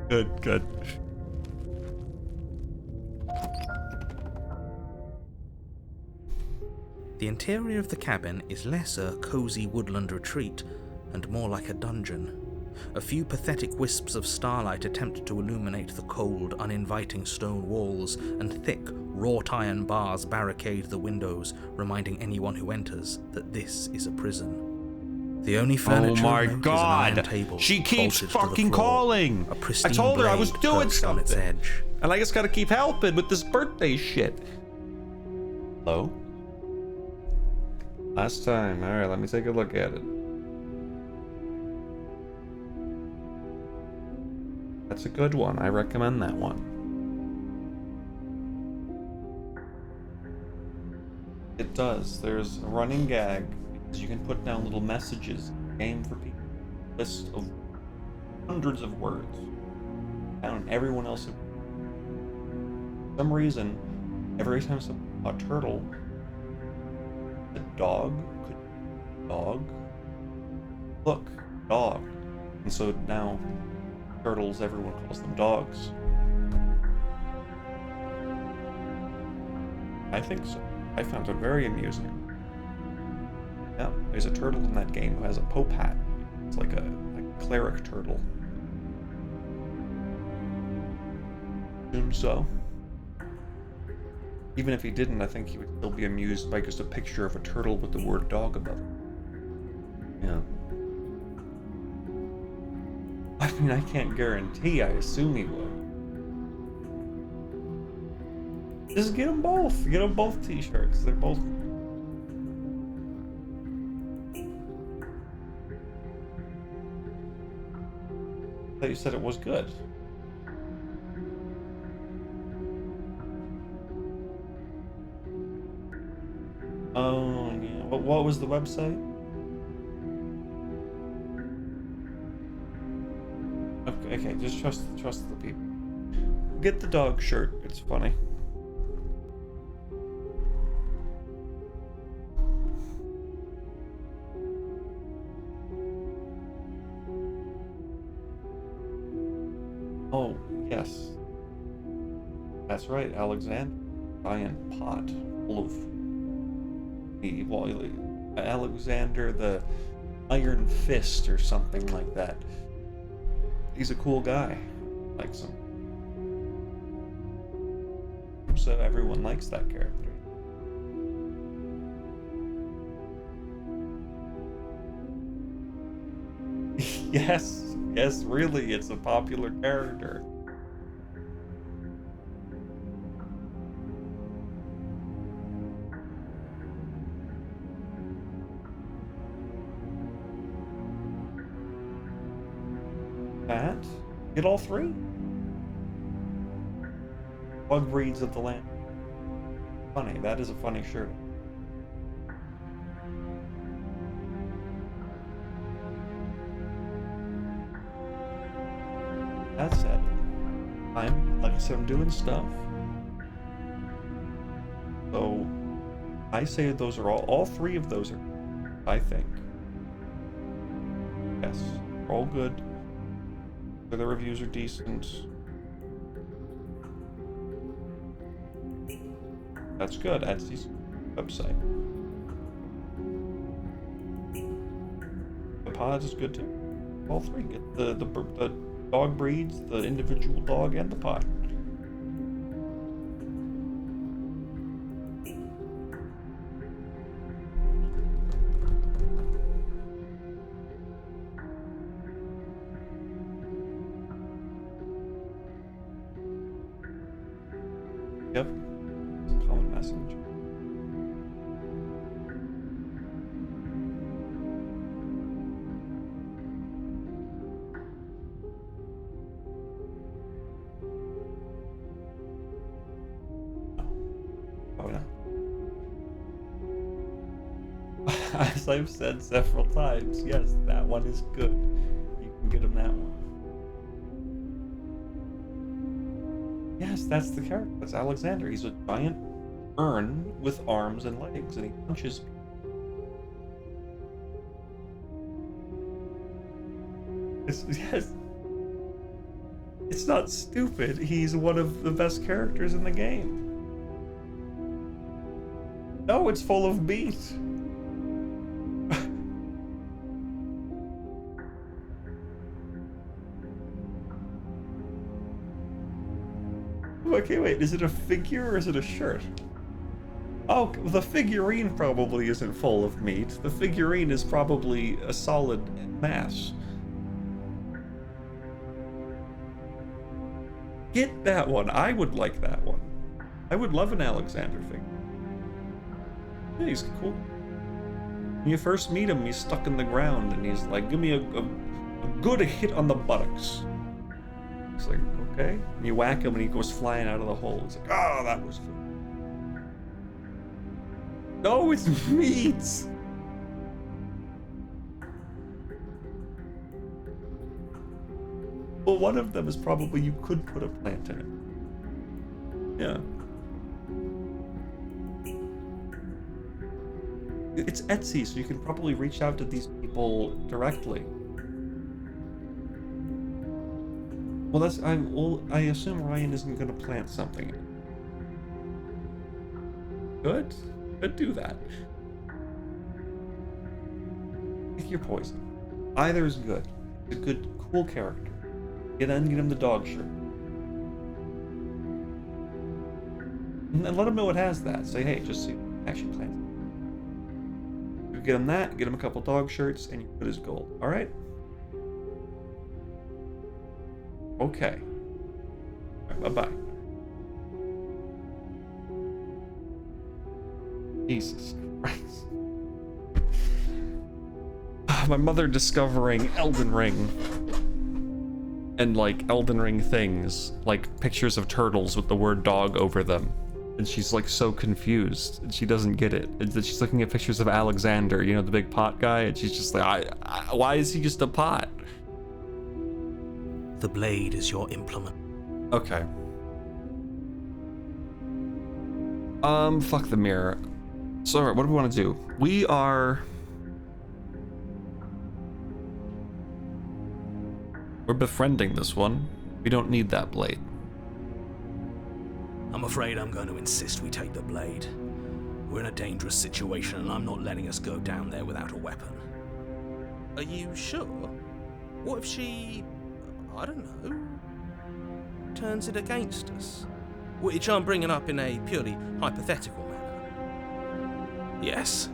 Good, good. The interior of the cabin is less a cozy woodland retreat and more like a dungeon. A few pathetic wisps of starlight attempt to illuminate the cold, uninviting stone walls, and thick, wrought iron bars barricade the windows, reminding anyone who enters that this is a prison. The only furniture Oh my is an god! iron table She keeps bolted to the fucking floor, calling! a I pristine told her I was blade doing perched on its something! edge. And I just gotta keep helping with this birthday shit. Hello? Last time. Alright, let me take a look at it. That's a good one. I recommend that one. It does. There's a running gag because you can put down little messages in the game for people. List of hundreds of words. Down everyone else. For some reason, every time someone saw a turtle, the dog could dog. Look, dog. And so now turtles, everyone calls them dogs. I think so. I found it very amusing. Yeah, there's a turtle in that game who has a Pope hat. It's like a cleric turtle. Assume so. Even if he didn't, I think he would still be amused by just a picture of a turtle with the word dog above it. Yeah. I mean, I can't guarantee. I assume he would. Just get them both. Get them both t-shirts. They're both... I thought you said it was good. Oh, yeah. What was the website? Okay, just trust the people. Get the dog shirt. It's funny. Oh, yes. That's right, Alexander. Giant pot full of... Well, Alexander the Iron Fist or something like that. He's a cool guy. Likes him. So everyone likes that character. Yes, really, it's a popular character. That? Get all three? Bug breeds of the land. Funny, that is a funny shirt. That said, like I said, I'm doing stuff. So, I say those are all three of those are, I think. Yes, they're all good. The reviews are decent. That's good. Etsy's website. The pod is good too. All three. Get the dog breeds, the individual dog, and the pod. Yep. Common message. Oh no. As I've said several times, yes, that one is good. You can get him that one. Yes, that's the character. That's Alexander. He's a giant urn with arms and legs, and he punches people. Yes. It's not stupid. He's one of the best characters in the game. No, it's full of meat. Okay, wait, is it a figure or is it a shirt? Oh, the figurine probably isn't full of meat. The figurine is probably a solid mass. Get that one. I would like that one. I would love an Alexander figure. Yeah, he's cool. When you first meet him, he's stuck in the ground and he's like, give me a good hit on the buttocks. It's like, okay. And you whack him and he goes flying out of the hole. It's like, oh, that was good. No, it's meat! Well, one of them is probably you could put a plant in it. Yeah. It's Etsy, so you can probably reach out to these people directly. Well, I assume Ryan isn't going to plant something. Good. Could do that. Pick your poison. Either is good. It's a good, cool character. And then get him the dog shirt. And let him know it has that. Say, hey, just so you actually plant it. You get him that, get him a couple dog shirts, and you put his gold. Alright? Okay. Alright, bye-bye. Jesus Christ. My mother discovering Elden Ring. And like Elden Ring things, like pictures of turtles with the word dog over them. And she's like so confused, and she doesn't get it. And then she's looking at pictures of Alexander, you know, the big pot guy, and she's just like, why is he just a pot? The blade is your implement. Okay. Fuck the mirror. So, what do we want to do? We're befriending this one. We don't need that blade. I'm afraid I'm going to insist we take the blade. We're in a dangerous situation and I'm not letting us go down there without a weapon. Are you sure? What if she, I don't know, turns it against us? Which I'm bringing up in a purely hypothetical manner. Yes,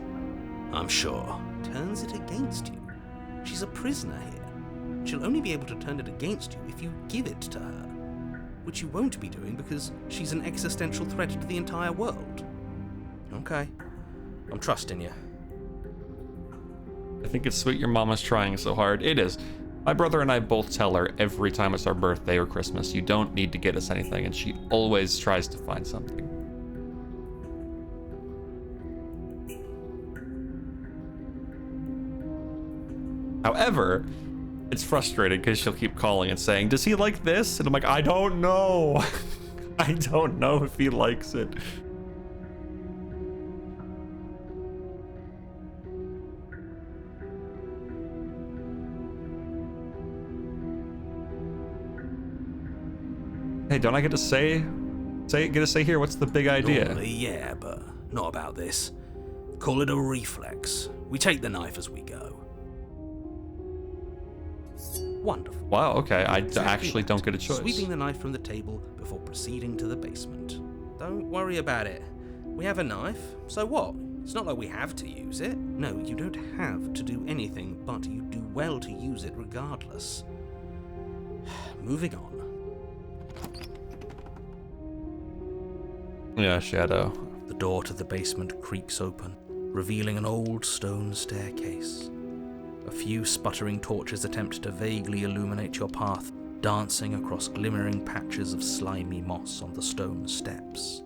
I'm sure. Turns it against you? She's a prisoner here. She'll only be able to turn it against you if you give it to her. Which you won't be doing because she's an existential threat to the entire world. Okay. I'm trusting you. I think it's sweet your mama's trying so hard. It is. My brother and I both tell her every time it's our birthday or Christmas, you don't need to get us anything, and she always tries to find something. However, it's frustrating because she'll keep calling and saying, does he like this? And I'm like, I don't know. I don't know if he likes it. Hey, don't I get to say here, what's the big idea? Normally, yeah, but not about this. Call it a reflex. We take the knife as we go. Wonderful. Wow, okay, I Exactly actually that. don't get a choice. Sweeping the knife from the table before proceeding to the basement. Don't worry about it. We have a knife, so what? It's not like we have to use it. No, you don't have to do anything, but you do well to use it regardless. Moving on. Yeah, Shadow. The door to the basement creaks open, revealing an old stone staircase. A few sputtering torches attempt to vaguely illuminate your path, dancing across glimmering patches of slimy moss on the stone steps.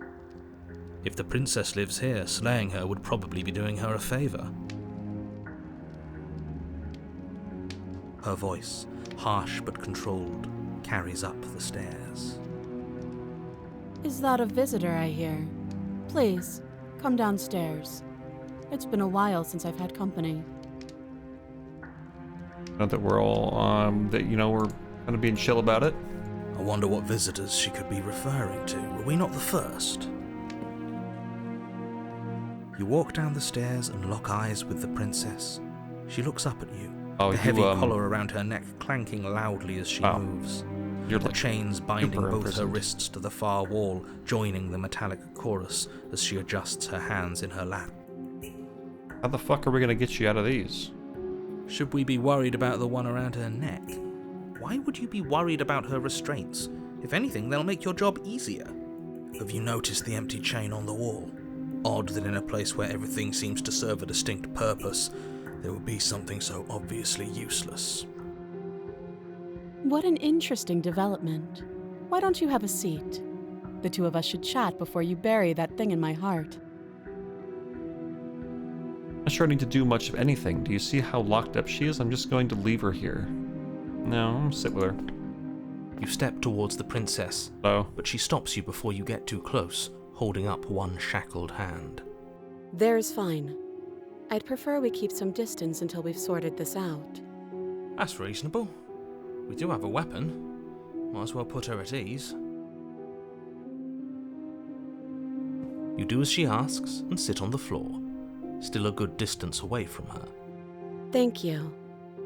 If the princess lives here, slaying her would probably be doing her a favor. Her voice, harsh but controlled, carries up the stairs. Is that a visitor I hear? Please, come downstairs. It's been a while since I've had company. Not that we're all, we're kind of being chill about it. I wonder what visitors she could be referring to. Were we not the first? You walk down the stairs and lock eyes with the princess. She looks up at you. Oh, the you, heavy collar around her neck clanking loudly as she moves. You're The like chains binding super both her imprisoned. wrists to the far wall, joining the metallic chorus as she adjusts her hands in her lap. How the fuck are we gonna get you out of these? Should we be worried about the one around her neck? Why would you be worried about her restraints? If anything, they'll make your job easier. Have you noticed the empty chain on the wall? Odd that in a place where everything seems to serve a distinct purpose, there would be something so obviously useless. What an interesting development. Why don't you have a seat? The two of us should chat before you bury that thing in my heart. I'm not sure I need to do much of anything. Do you see how locked up she is? I'm just going to leave her here. No, I'm gonna sit with her. You step towards the princess, Oh. but she stops you before you get too close, holding up one shackled hand. There's fine. I'd prefer we keep some distance until we've sorted this out. That's reasonable. We do have a weapon. Might as well put her at ease. You do as she asks and sit on the floor, still a good distance away from her. Thank you.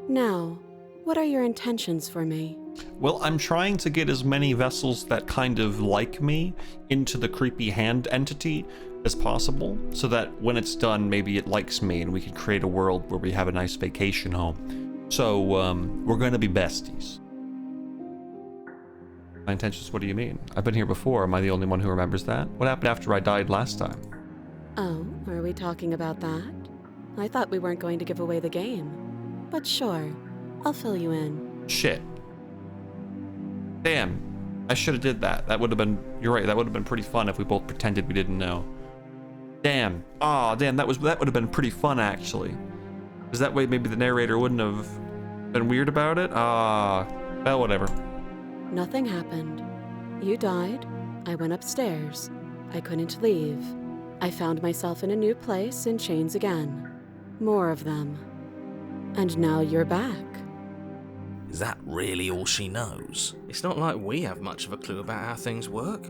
Now, what are your intentions for me? Well, I'm trying to get as many vessels that kind of like me into the creepy hand entity as possible, so that when it's done, maybe it likes me and we can create a world where we have a nice vacation home. So, we're going to be besties. My intentions, what do you mean? I've been here before. Am I the only one who remembers that? What happened after I died last time? Oh, are we talking about that? I thought we weren't going to give away the game. But sure, I'll fill you in. Shit. Damn. I should have did that. That would have been... You're right, that would have been pretty fun if we both pretended we didn't know. Damn. Aw, damn, that would have been pretty fun, actually. Because that way maybe the narrator wouldn't have been weird about it? Well, whatever. Nothing happened. You died. I went upstairs. I couldn't leave. I found myself in a new place in chains again. More of them. And now you're back. Is that really all she knows? It's not like we have much of a clue about how things work.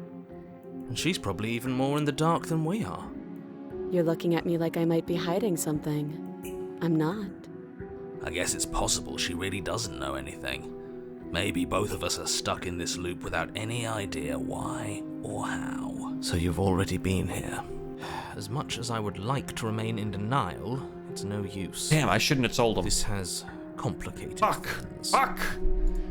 And she's probably even more in the dark than we are. You're looking at me like I might be hiding something. I'm not. I guess it's possible she really doesn't know anything. Maybe both of us are stuck in this loop without any idea why or how. So you've already been here. As much as I would like to remain in denial, it's no use. Damn, I shouldn't have told him. This has complicated things. Fuck!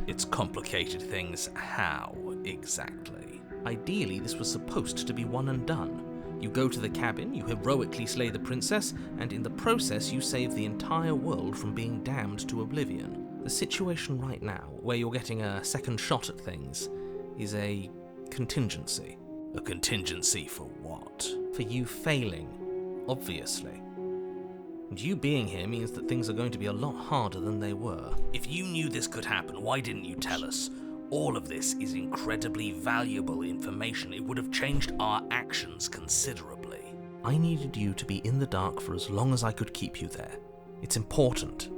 It's complicated things how, exactly? Ideally, this was supposed to be one and done. You go to the cabin, you heroically slay the princess, and in the process you save the entire world from being damned to oblivion. The situation right now, where you're getting a second shot at things, is a contingency. A contingency for what? For you failing, obviously. And you being here means that things are going to be a lot harder than they were. If you knew this could happen, why didn't you tell us? All of this is incredibly valuable information. It would have changed our actions considerably. I needed you to be in the dark for as long as I could keep you there. It's important.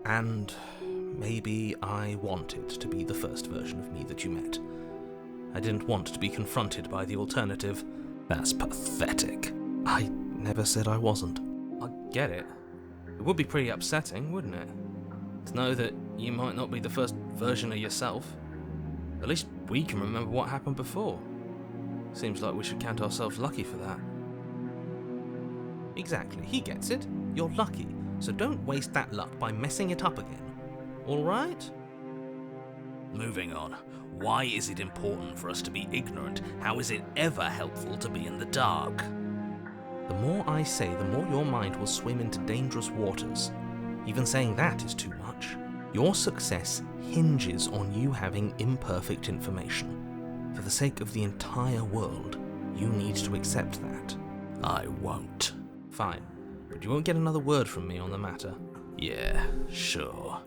And maybe I wanted to be the first version of me that you met. I didn't want to be confronted by the alternative. That's pathetic. I never said I wasn't. I get it. It would be pretty upsetting, wouldn't it? To know that you might not be the first version of yourself. At least we can remember what happened before. Seems like we should count ourselves lucky for that. Exactly, he gets it. You're lucky, so don't waste that luck by messing it up again. Alright? Moving on. Why is it important for us to be ignorant? How is it ever helpful to be in the dark? The more I say, the more your mind will swim into dangerous waters. Even saying that is too much. Your success hinges on you having imperfect information. For the sake of the entire world, you need to accept that. I won't. Fine, but you won't get another word from me on the matter. Yeah, sure.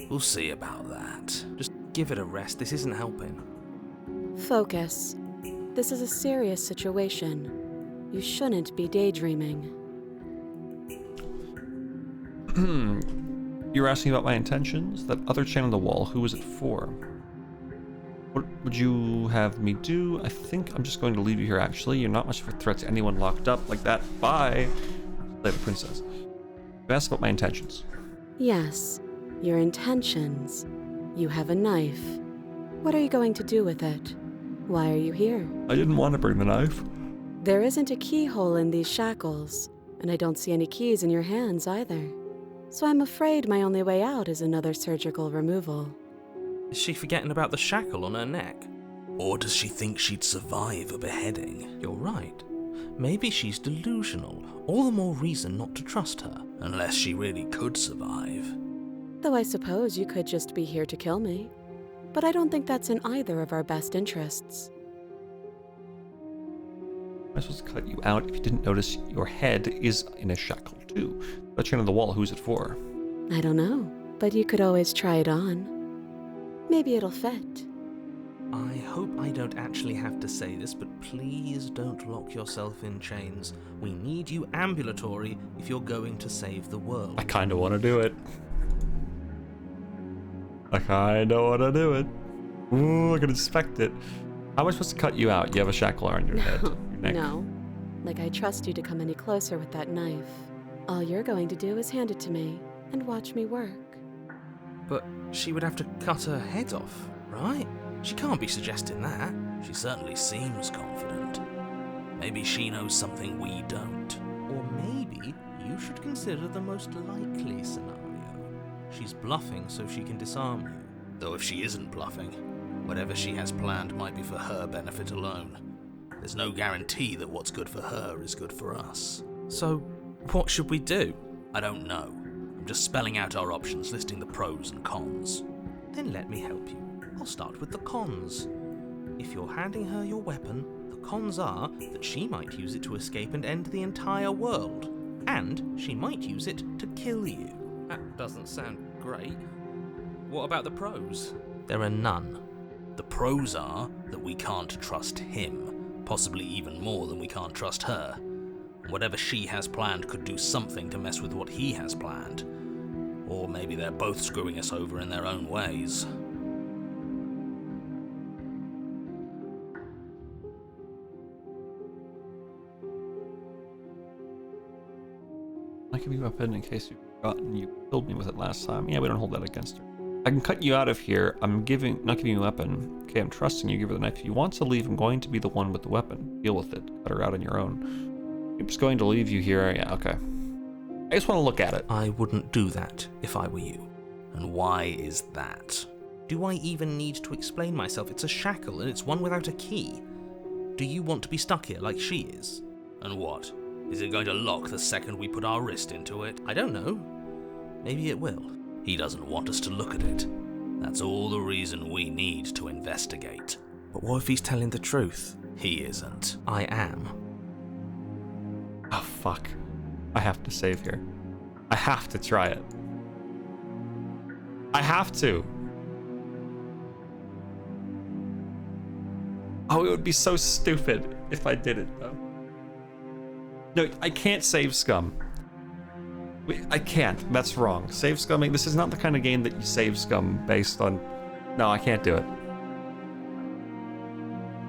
We'll see about that. Just give it a rest, this isn't helping. Focus. This is a serious situation. You shouldn't be daydreaming. You're asking about my intentions? That other chain on the wall, who was it for? What would you have me do? I think I'm just going to leave you here, actually. You're not much of a threat to anyone locked up like that. Bye. Later, princess. You asked about my intentions. Yes, your intentions. You have a knife. What are you going to do with it? Why are you here? I didn't want to bring the knife. There isn't a keyhole in these shackles, and I don't see any keys in your hands either. So I'm afraid my only way out is another surgical removal. Is she forgetting about the shackle on her neck? Or does she think she'd survive a beheading? You're right. Maybe she's delusional. All the more reason not to trust her. Unless she really could survive. Though I suppose you could just be here to kill me. But I don't think that's in either of our best interests. I'm supposed to cut you out if you didn't notice your head is in a shackle too. The chain on the wall, who's it for? I don't know, but you could always try it on. Maybe it'll fit. I hope I don't actually have to say this, but please don't lock yourself in chains. We need you ambulatory if you're going to save the world. I kinda wanna do it. Ooh, I can inspect it. How am I supposed to cut you out? You have a shackle around your head. Your neck. No. Like I trust you to come any closer with that knife. All you're going to do is hand it to me and watch me work. But she would have to cut her head off, right? She can't be suggesting that. She certainly seems confident. Maybe she knows something we don't. Or maybe you should consider the most likely scenario. She's bluffing so she can disarm you. Though if she isn't bluffing, whatever she has planned might be for her benefit alone. There's no guarantee that what's good for her is good for us. So, what should we do? I don't know. I'm just spelling out our options, listing the pros and cons. Then let me help you. I'll start with the cons. If you're handing her your weapon, the cons are that she might use it to escape and end the entire world. And she might use it to kill you. That doesn't sound great. What about the pros? There are none. The pros are that we can't trust him, possibly even more than we can't trust her. Whatever she has planned could do something to mess with what he has planned. Or maybe they're both screwing us over in their own ways. I give you a weapon in case you've forgotten you killed me with it last time. Yeah, we don't hold that against her. I can cut you out of here. I'm not giving you a weapon. Okay, I'm trusting you. Give her the knife. If you want to leave, I'm going to be the one with the weapon. Deal with it. Cut her out on your own. I'm just going to leave you here. Yeah, okay. I just want to look at it. I wouldn't do that if I were you. And why is that? Do I even need to explain myself? It's a shackle and it's one without a key. Do you want to be stuck here like she is? And what? Is it going to lock the second we put our wrist into it? I don't know. Maybe it will. He doesn't want us to look at it. That's all the reason we need to investigate. But what if he's telling the truth? He isn't. I am. Oh, fuck. I have to save here. I have to try it. I have to. Oh, it would be so stupid if I did it, though. No, I can't save Scum. Wait, I can't. That's wrong. Save Scumming. This is not the kind of game that you save Scum based on... No, I can't do it.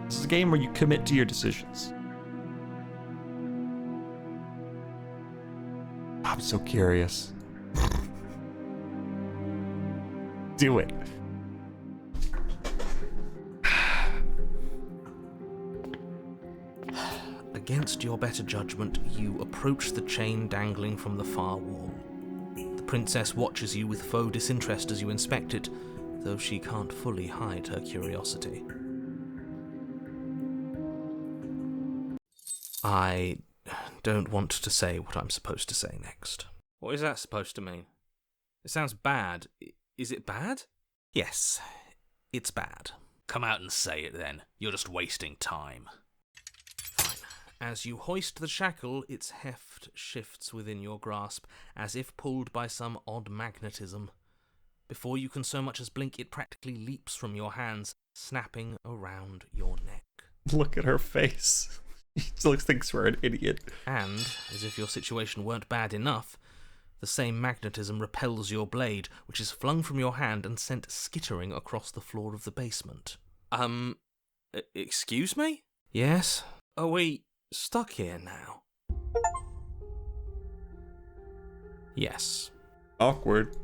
This is a game where you commit to your decisions. I'm so curious. Do it. Against your better judgment, you approach the chain dangling from the far wall. The princess watches you with faux disinterest as you inspect it, though she can't fully hide her curiosity. I don't want to say what I'm supposed to say next. What is that supposed to mean? It sounds bad. Is it bad? Yes, it's bad. Come out and say it then. You're just wasting time. As you hoist the shackle, its heft shifts within your grasp, as if pulled by some odd magnetism. Before you can so much as blink, it practically leaps from your hands, snapping around your neck. Look at her face. She still thinks we're an idiot. And, as if your situation weren't bad enough, The same magnetism repels your blade, which is flung from your hand and sent skittering across the floor of the basement. Excuse me? Yes? Are we stuck here now? Yes. Awkward.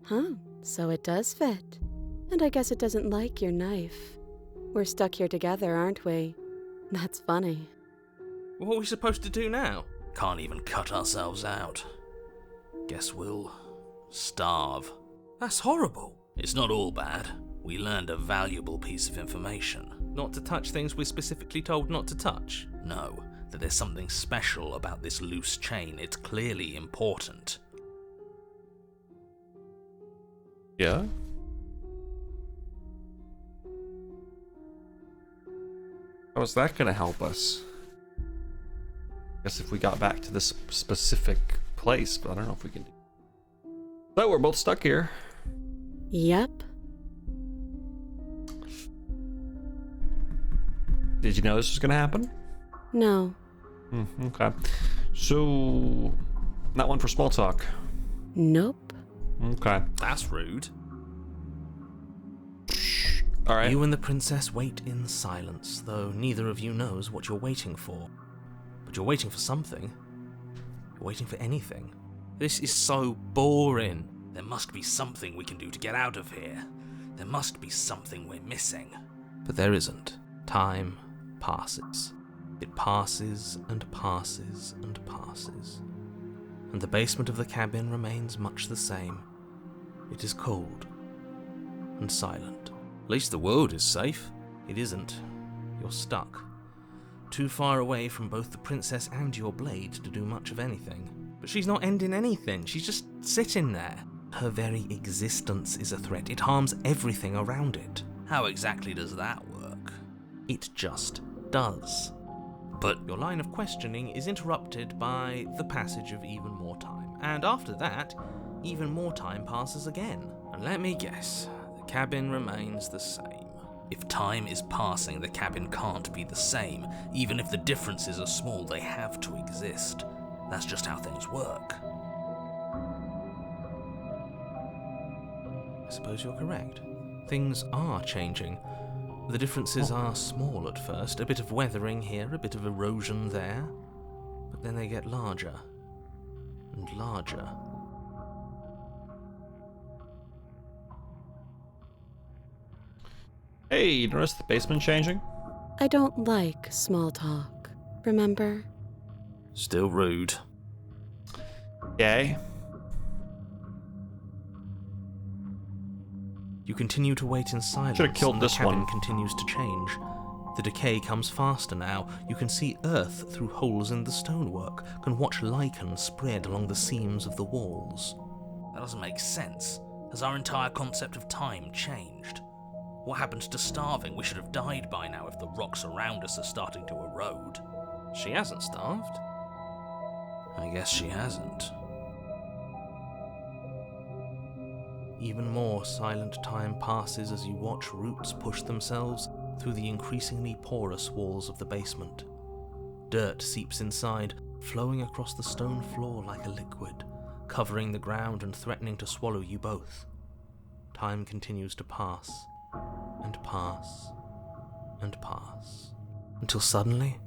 Huh, so it does fit. And I guess it doesn't like your knife. We're stuck here together, aren't we? That's funny. What are we supposed to do now? Can't even cut ourselves out. Guess we'll starve. That's horrible. It's not all bad. We learned a valuable piece of information. Not to touch things we're specifically told not to touch. No, that there's something special about this loose chain. It's clearly important. Yeah? How is that gonna help us? Guess if we got back to this specific place, but I don't know if we can do. So we're both stuck here. Yep. Did you know this was gonna happen? No. Okay. So, not one for small talk. Nope. Okay. That's rude. All right. You and the princess wait in silence, though neither of you knows what you're waiting for. But you're waiting for something. You're waiting for anything. This is so boring. There must be something we can do to get out of here. There must be something we're missing. But there isn't. Time passes. It passes and passes and passes. And the basement of the cabin remains much the same. It is cold and silent. At least the world is safe. It isn't. You're stuck. Too far away from both the princess and your blade to do much of anything. But she's not ending anything. She's just sitting there. Her very existence is a threat. It harms everything around it. How exactly does that work? It just does. But Your line of questioning is interrupted by the passage of even more time. And after that, even more time passes again. And let me guess, the cabin remains the same. if time is passing, the cabin can't be the same. Even if the differences are small, they have to exist. That's just how things work. I suppose you're correct. Things are changing. The differences are small at first, a bit of weathering here, a bit of erosion there, but then they get larger and larger. Hey, you noticed the basement changing? I don't like small talk, remember? Still rude. Yay. You continue to wait in silence. Should've killed and this the cabin one. continues to change. The decay comes faster now. You can see earth through holes in the stonework, can watch lichen spread along the seams of the walls. That doesn't make sense. Has our entire concept of time changed? What happened to starving? We should have died by now if the rocks around us are starting to erode. She hasn't starved. I guess she hasn't. Even more silent time passes as you watch roots push themselves through the increasingly porous walls of the basement. Dirt seeps inside, flowing across the stone floor like a liquid, covering the ground and threatening to swallow you both. Time continues to pass, and pass, and pass, until suddenly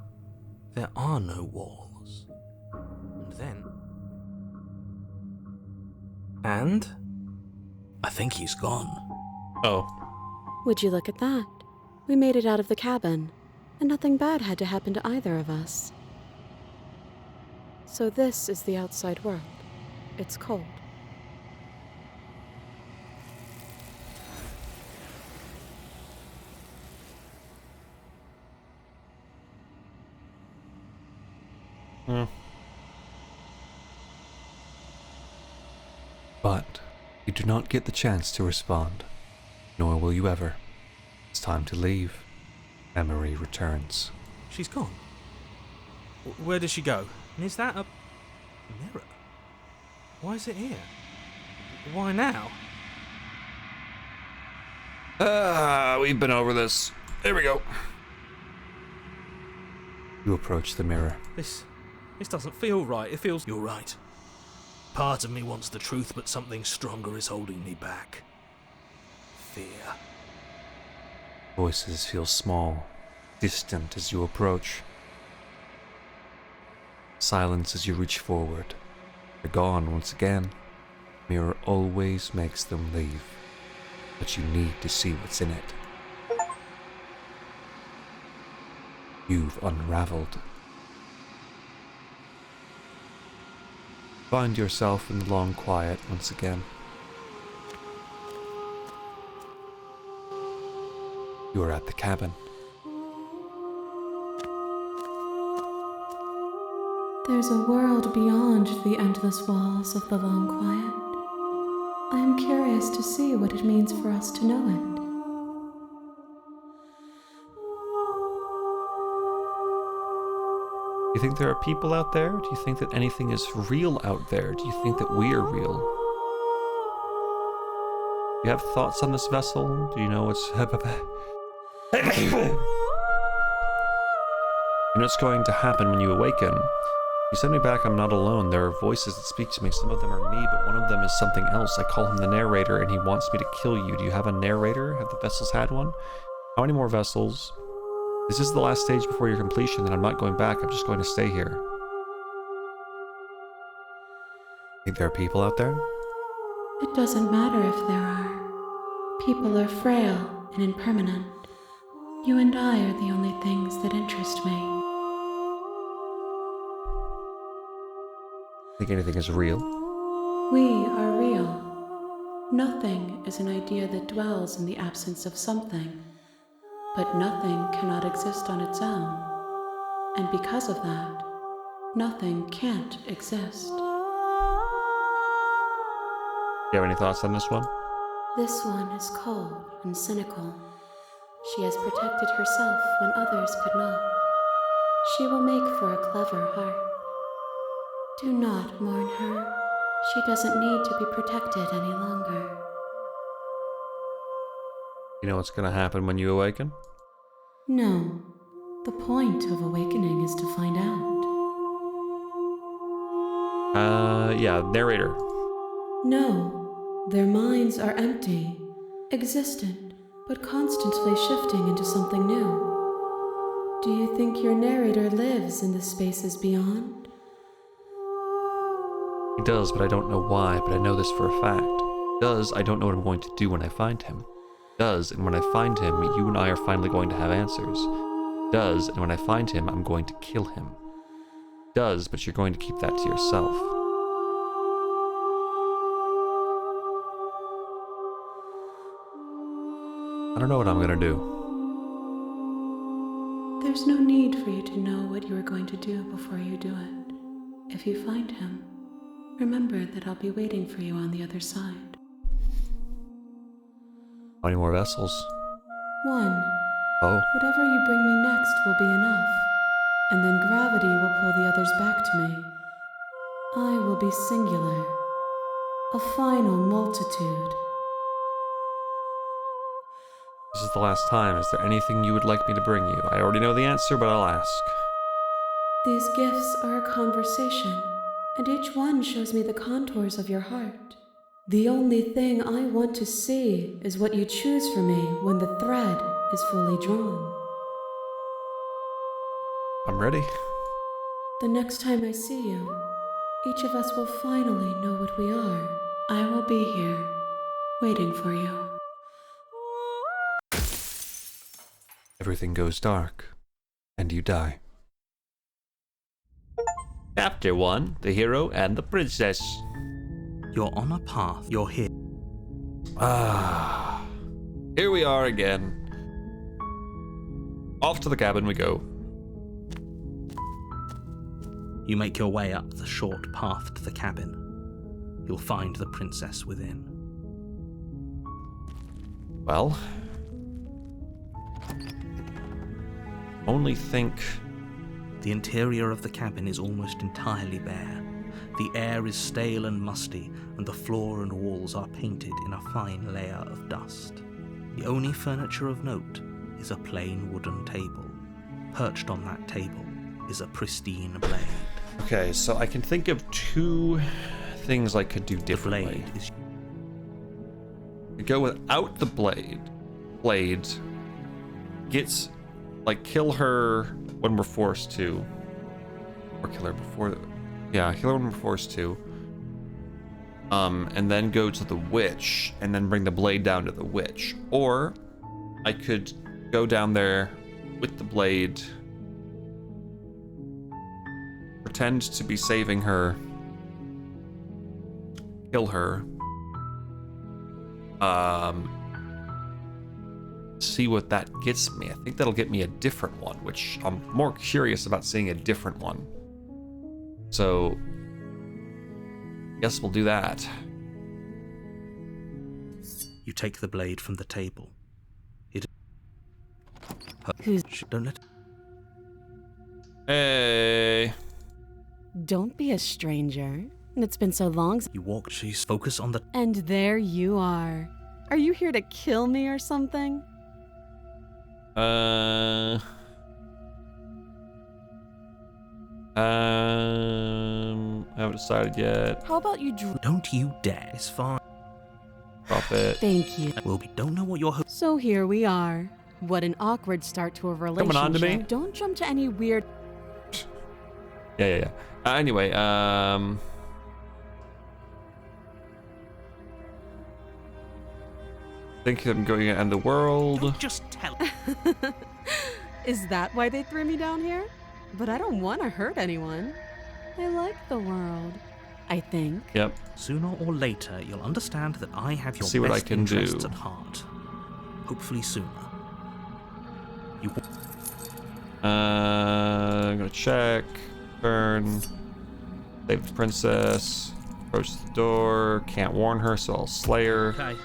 there are no walls. And then... And... I think he's gone. Oh. Would you look at that? We made it out of the cabin, and nothing bad had to happen to either of us. So this is the outside world. It's cold. But you do not get the chance to respond, nor will you ever. It's time to leave. Memory returns. she's gone. Where did she go? And is that a mirror? Why is it here? Why now? We've been over this. There we go. You approach the mirror. This doesn't feel right. It feels... You're right. part of me wants the truth, but something stronger is holding me back. Fear. Voices feel small, distant as you approach. Silence as you reach forward. They're gone once again. Mirror always makes them leave, but you need to see what's in it. You've unraveled. Find yourself in the long quiet once again. You are at the cabin. There's a world beyond the endless walls of the long quiet. I am curious to see what it means for us to know it. Do you think there are people out there? Do you think that anything is real out there? Do you think that we are real? Do you have thoughts on this vessel? Do you know what's... You know what's going to happen when you awaken? You send me back, I'm not alone. There are voices that speak to me. Some of them are me, but one of them is something else. I call him the narrator, and he wants me to kill you. Do you have a narrator? Have the vessels had one? How many more vessels? This is the last stage before your completion, and I'm not going back. I'm just going to stay here. Think there are people out there? It doesn't matter if there are. People are frail and impermanent. You and I are the only things that interest me. Think anything is real? We are real. Nothing is an idea that dwells in the absence of something. But nothing cannot exist on its own. And because of that, nothing can't exist. Do you have any thoughts on this one? This one is cold and cynical. She has protected herself when others could not. She will make for a clever heart. Do not mourn her. She doesn't need to be protected any longer. You know what's gonna happen when you awaken? No. The point of awakening is to find out. Yeah, narrator. No. Their minds are empty, existent, but constantly shifting into something new. Do you think your narrator lives in the spaces beyond? He does, but I don't know why, but I know this for a fact. Does, I don't know what I'm going to do when I find him. Does, and when I find him, you and I are finally going to have answers. Does, and when I find him, I'm going to kill him. Does, but you're going to keep that to yourself. I don't know what I'm gonna do. There's no need for you to know what you are going to do before you do it. If you find him, remember that I'll be waiting for you on the other side. How many more vessels? One. Oh, Whatever you bring me next will be enough, and then gravity will pull the others back to me. I will be singular, a final multitude. this is the last time. Is there anything you would like me to bring you? I already know the answer, but I'll ask. These gifts are a conversation, and each one shows me the contours of your heart. The only thing I want to see is what you choose for me when the thread is fully drawn. I'm ready. The next time I see you, each of us will finally know what we are. I will be here, waiting for you. Everything goes dark, and you die. Chapter 1, The Hero and the Princess. You're on a path. You're here. Ah, here we are again. Off to the cabin we go. You make your way up the short path to the cabin. You'll find the princess within. Well, only think. The interior of the cabin is almost entirely bare. The air is stale and musty, and the floor and walls are painted in a fine layer of dust. The only furniture of note is a plain wooden table. Perched on that table is a pristine blade. Okay, so I can think of two things I could do The differently. blade is To go without the blade. Blade gets, like, kill her when we're forced to. Or kill her before. Yeah, kill her when we're forced to. And then go to the witch, and then bring the blade down to the witch. Or I could go down there with the blade, pretend to be saving her, kill her, see what that gets me. I think that'll get me a different one, which I'm more curious about seeing a different one. So, guess we'll do that. You take the blade from the table. Who's... Don't let. Hey. Don't be a stranger. It's been so long. You walk. She's focus on the. And there you are. Are you here to kill me or something? I haven't decided yet. How about you Don't you dare. It's fine. Drop it. Thank you. Will be. Don't know what you're. So here we are. What an awkward start to a relationship. Coming on to me? Don't jump to any weird... Yeah. Anyway, think I'm going to end the world. Don't just tell. Is that why they threw me down here? But I don't want to hurt anyone. I like the world. I think. Yep. Sooner or later, you'll understand that I have your See what I best can interests do. at heart. Hopefully sooner. You. I'm gonna check, burn, save the princess, approach the door, can't warn her, so I'll slay her. Okay.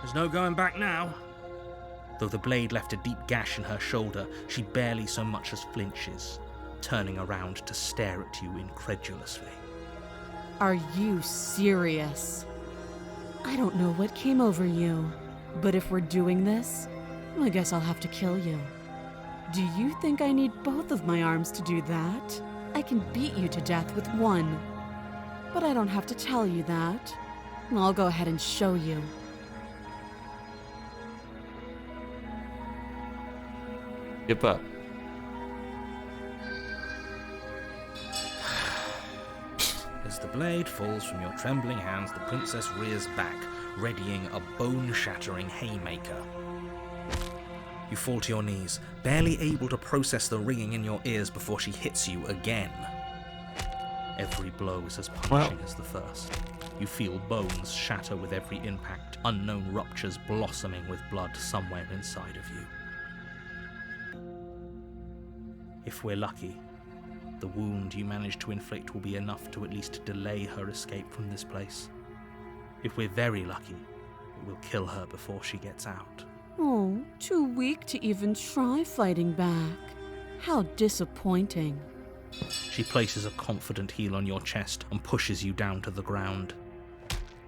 There's no going back now. Though the blade left a deep gash in her shoulder, she barely so much as flinches, turning around to stare at you incredulously. Are you serious? I don't know what came over you, but if we're doing this, I guess I'll have to kill you. Do you think I need both of my arms to do that? I can beat you to death with one. But I don't have to tell you that. I'll go ahead and show you. Give up. As the blade falls from your trembling hands, the princess rears back, readying a bone-shattering haymaker. You fall to your knees, barely able to process the ringing in your ears before she hits you again. Every blow is as punishing as the first. You feel bones shatter with every impact, unknown ruptures blossoming with blood somewhere inside of you. If we're lucky, the wound you manage to inflict will be enough to at least delay her escape from this place. If we're very lucky, it will kill her before she gets out. Oh, too weak to even try fighting back. How disappointing. She places a confident heel on your chest and pushes you down to the ground.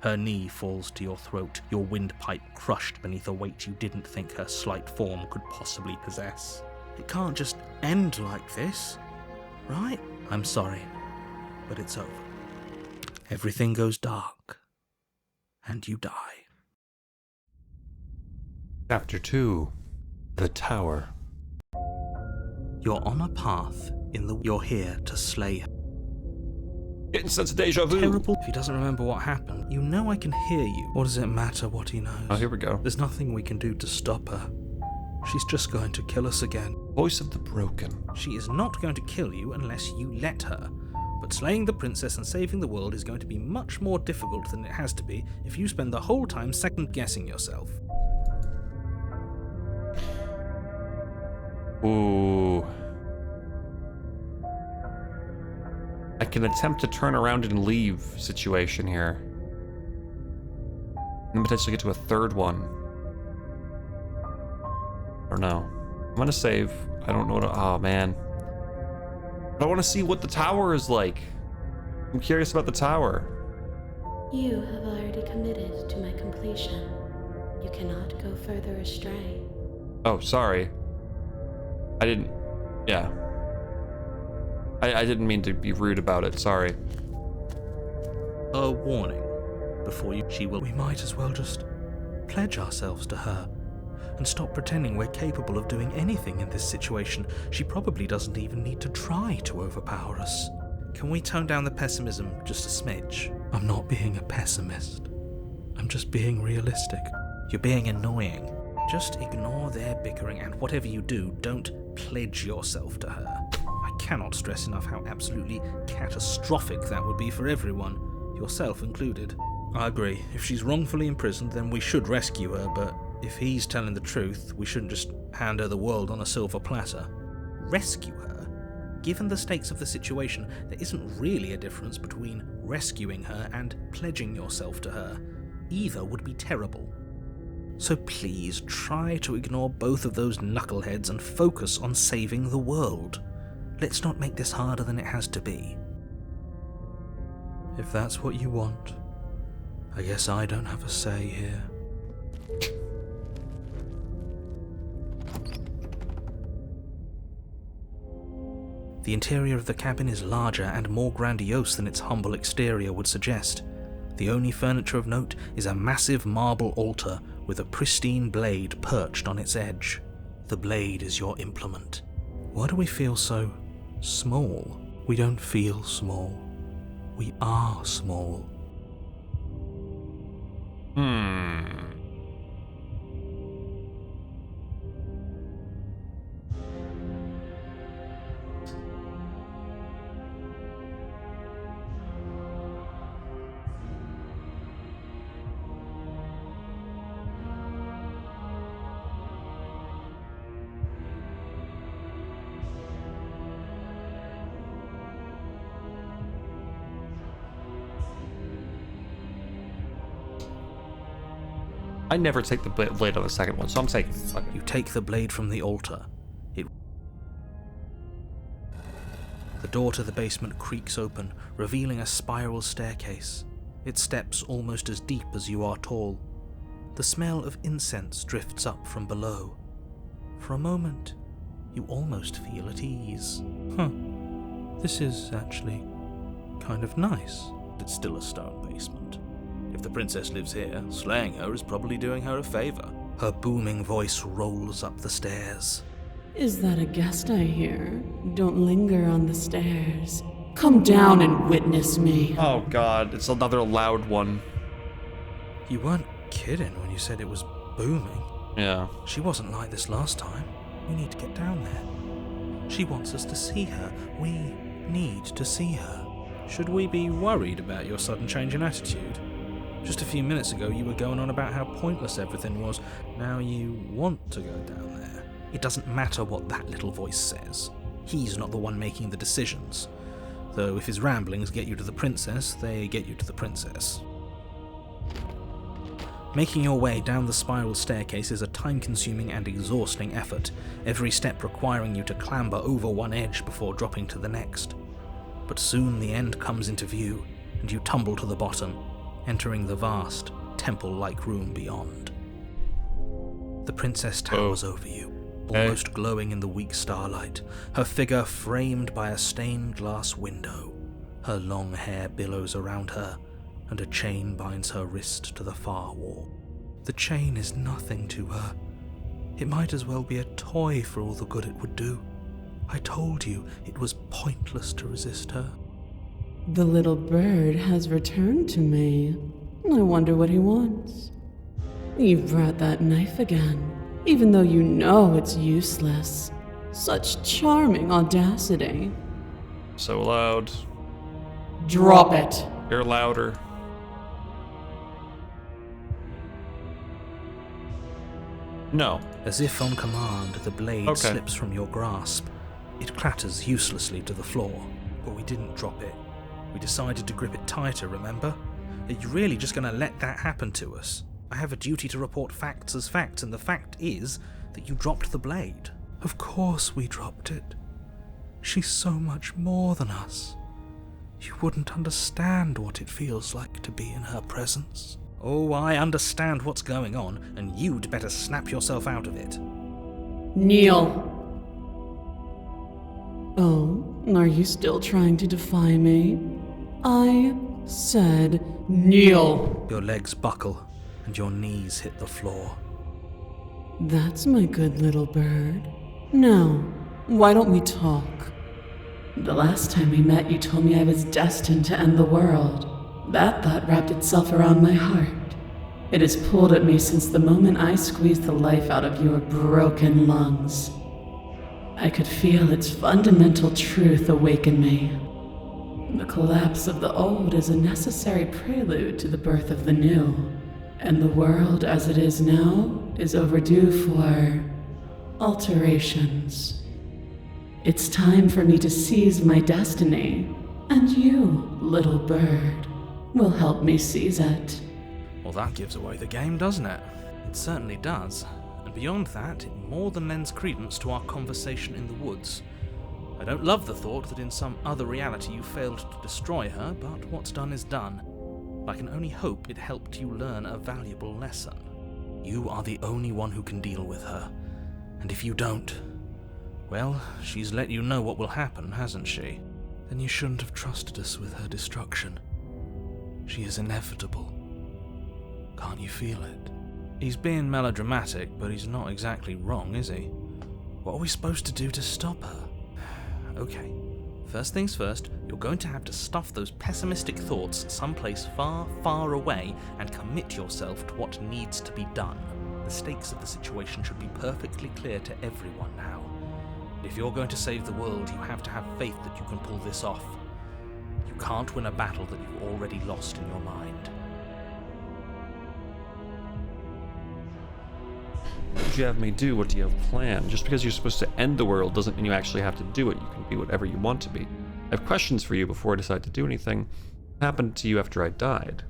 Her knee falls to your throat, your windpipe crushed beneath a weight you didn't think her slight form could possibly possess. It can't just end like this, right? I'm sorry, but it's over. Everything goes dark, and you die. Chapter 2. The Tower. You're on a path you're here to slay her. Getting sense of deja vu. Terrible. If he doesn't remember what happened, you know I can hear you. What does it matter what he knows? Oh, here we go. There's nothing we can do to stop her. She's just going to kill us again. Voice of the Broken. She is not going to kill you unless you let her. But slaying the princess and saving the world is going to be much more difficult than it has to be if you spend the whole time second-guessing yourself. Ooh. I can attempt to turn around and leave situation here. And potentially get to a third one. Or no. I'm gonna save. I don't know what oh man. But I wanna see what the tower is like. I'm curious about the tower. You have already committed to my completion. You cannot go further astray. Oh, sorry. I didn't. Yeah. I didn't mean to be rude about it. Sorry. a warning before she will. We might as well just pledge ourselves to her and stop pretending we're capable of doing anything in this situation. She probably doesn't even need to try to overpower us. Can we tone down the pessimism just a smidge? I'm not being a pessimist. I'm just being realistic. You're being annoying. Just ignore their bickering, and whatever you do, don't pledge yourself to her. I cannot stress enough how absolutely catastrophic that would be for everyone, yourself included. I agree. If she's wrongfully imprisoned, then we should rescue her, but if he's telling the truth, we shouldn't just hand her the world on a silver platter. Rescue her? Given the stakes of the situation, there isn't really a difference between rescuing her and pledging yourself to her. Either would be terrible. So please try to ignore both of those knuckleheads and focus on saving the world. Let's not make this harder than it has to be. If that's what you want, I guess I don't have a say here. The interior of the cabin is larger and more grandiose than its humble exterior would suggest. The only furniture of note is a massive marble altar with a pristine blade perched on its edge. The blade is your implement. Why do we feel so small? We don't feel small. We are small. I never take the blade on the second one, so I'm taking it. Okay. You take the blade from the altar. The door to the basement creaks open, revealing a spiral staircase. Its steps almost as deep as you are tall. The smell of incense drifts up from below. For a moment, you almost feel at ease. This is actually kind of nice. It's still a stone basement. If the princess lives here, slaying her is probably doing her a favor. Her booming voice rolls up the stairs. Is that a guest I hear? Don't linger on the stairs. Come down and witness me. Oh god, it's another loud one. You weren't kidding when you said it was booming. Yeah. She wasn't like this last time. We need to get down there. She wants us to see her. We need to see her. Should we be worried about your sudden change in attitude? Just a few minutes ago you were going on about how pointless everything was. Now you want to go down there. It doesn't matter what that little voice says. He's not the one making the decisions. Though if his ramblings get you to the princess, they get you to the princess. Making your way down the spiral staircase is a time-consuming and exhausting effort, every step requiring you to clamber over one edge before dropping to the next. But soon the end comes into view, and you tumble to the bottom, entering the vast, temple-like room beyond. The princess towers over you, almost glowing in the weak starlight, her figure framed by a stained glass window. Her long hair billows around her, and a chain binds her wrist to the far wall. The chain is nothing to her. It might as well be a toy for all the good it would do. I told you it was pointless to resist her. The little bird has returned to me. I wonder what he wants. You've brought that knife again, even though you know it's useless. Such charming audacity. So loud. Drop it. You're louder. No. As if on command, the blade slips from your grasp. It clatters uselessly to the floor, but we didn't drop it. We decided to grip it tighter, remember? Are you really just going to let that happen to us? I have a duty to report facts as facts, and the fact is that you dropped the blade. Of course we dropped it. She's so much more than us. You wouldn't understand what it feels like to be in her presence. Oh, I understand what's going on, and you'd better snap yourself out of it. Kneel. Oh, are you still trying to defy me? I said, "Kneel." Your legs buckle and your knees hit the floor. That's my good little bird. Now, why don't we talk? The last time we met, you told me I was destined to end the world. That thought wrapped itself around my heart. It has pulled at me since the moment I squeezed the life out of your broken lungs. I could feel its fundamental truth awaken me. The collapse of the old is a necessary prelude to the birth of the new, and the world as it is now is overdue for alterations. It's time for me to seize my destiny, and you, little bird, will help me seize it. Well, that gives away the game, doesn't it? It certainly does. And beyond that, it more than lends credence to our conversation in the woods. I don't love the thought that in some other reality you failed to destroy her, but what's done is done. I can only hope it helped you learn a valuable lesson. You are the only one who can deal with her. And if you don't, well, she's let you know what will happen, hasn't she? Then you shouldn't have trusted us with her destruction. She is inevitable. Can't you feel it? He's being melodramatic, but he's not exactly wrong, is he? What are we supposed to do to stop her? Okay, first things first, you're going to have to stuff those pessimistic thoughts someplace far, far away and commit yourself to what needs to be done. The stakes of the situation should be perfectly clear to everyone now. If you're going to save the world, you have to have faith that you can pull this off. You can't win a battle that you've already lost in your mind. What would you have me do? What do you have planned? Just because you're supposed to end the world doesn't mean you actually have to do it. You can be whatever you want to be. I have questions for you before I decide to do anything. What happened to you after I died?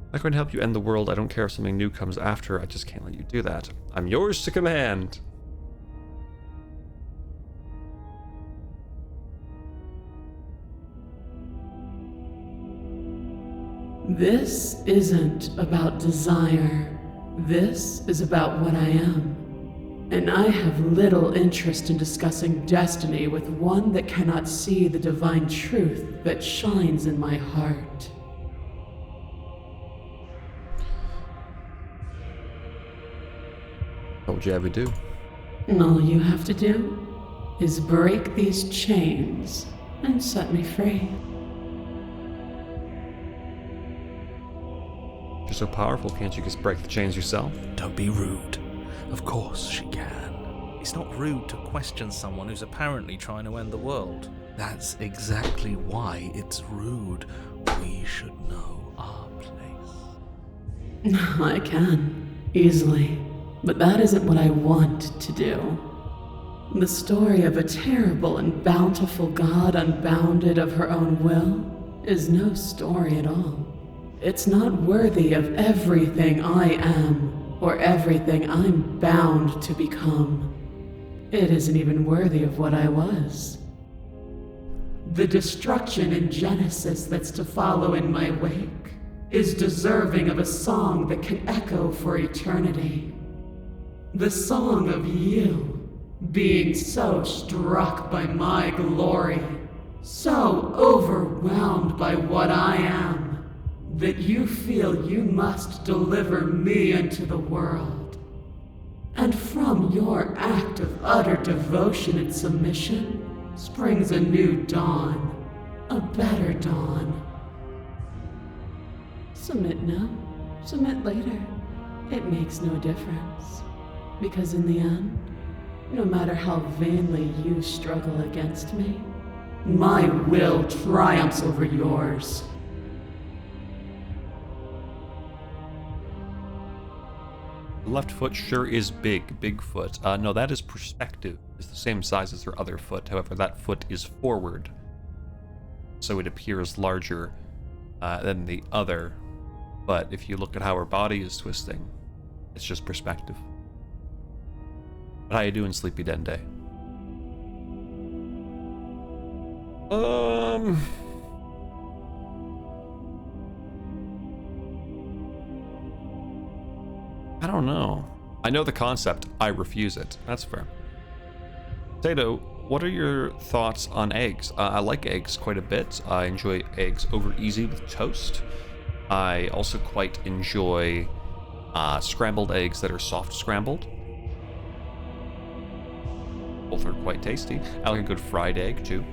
I'm not going to help you end the world. I don't care if something new comes after. I just can't let you do that. I'm yours to command. This isn't about desire. This is about what I am. And I have little interest in discussing destiny with one that cannot see the divine truth that shines in my heart. What would you have me do? All you have to do is break these chains and set me free. You're so powerful, can't you just break the chains yourself? Don't be rude. Of course she can. It's not rude to question someone who's apparently trying to end the world. That's exactly why it's rude. We should know our place. I can, easily. But that isn't what I want to do. The story of a terrible and bountiful god unbounded of her own will is no story at all. It's not worthy of everything I am, or everything I'm bound to become. It isn't even worthy of what I was. The destruction in Genesis that's to follow in my wake is deserving of a song that can echo for eternity. The song of you, being so struck by my glory, so overwhelmed by what I am, that you feel you must deliver me into the world. And from your act of utter devotion and submission springs a new dawn, a better dawn. Submit now, submit later. It makes no difference. Because in the end, no matter how vainly you struggle against me, my will triumphs over yours. Left foot sure is big, big foot. No, that is perspective. It's the same size as her other foot. However, that foot is forward, so it appears larger than the other. But if you look at how her body is twisting, it's just perspective. But how you doing, Sleepy Dende? I don't know. I know the concept. I refuse it. That's fair. Tato, what are your thoughts on eggs? I like eggs quite a bit. I enjoy eggs over easy with toast. I also quite enjoy scrambled eggs that are soft scrambled. Both are quite tasty. I like a good fried egg too.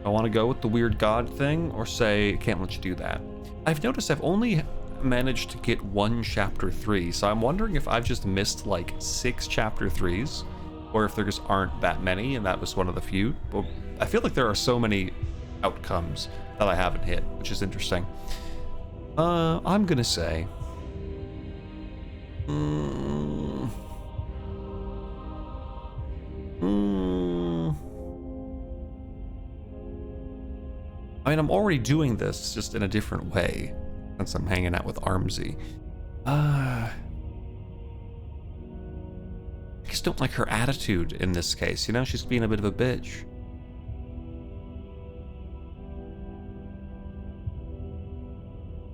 I want to go with the weird god thing, or say, can't let you do that. I've noticed I've only managed to get 1 chapter 3, so I'm wondering if I've just missed like 6 chapter 3s, or if there just aren't that many, and that was one of the few. But I feel like there are so many outcomes that I haven't hit, which is interesting. I'm gonna say... I mean, I'm already doing this, just in a different way, since I'm hanging out with Armsy. I just don't like her attitude in this case, you know? She's being a bit of a bitch.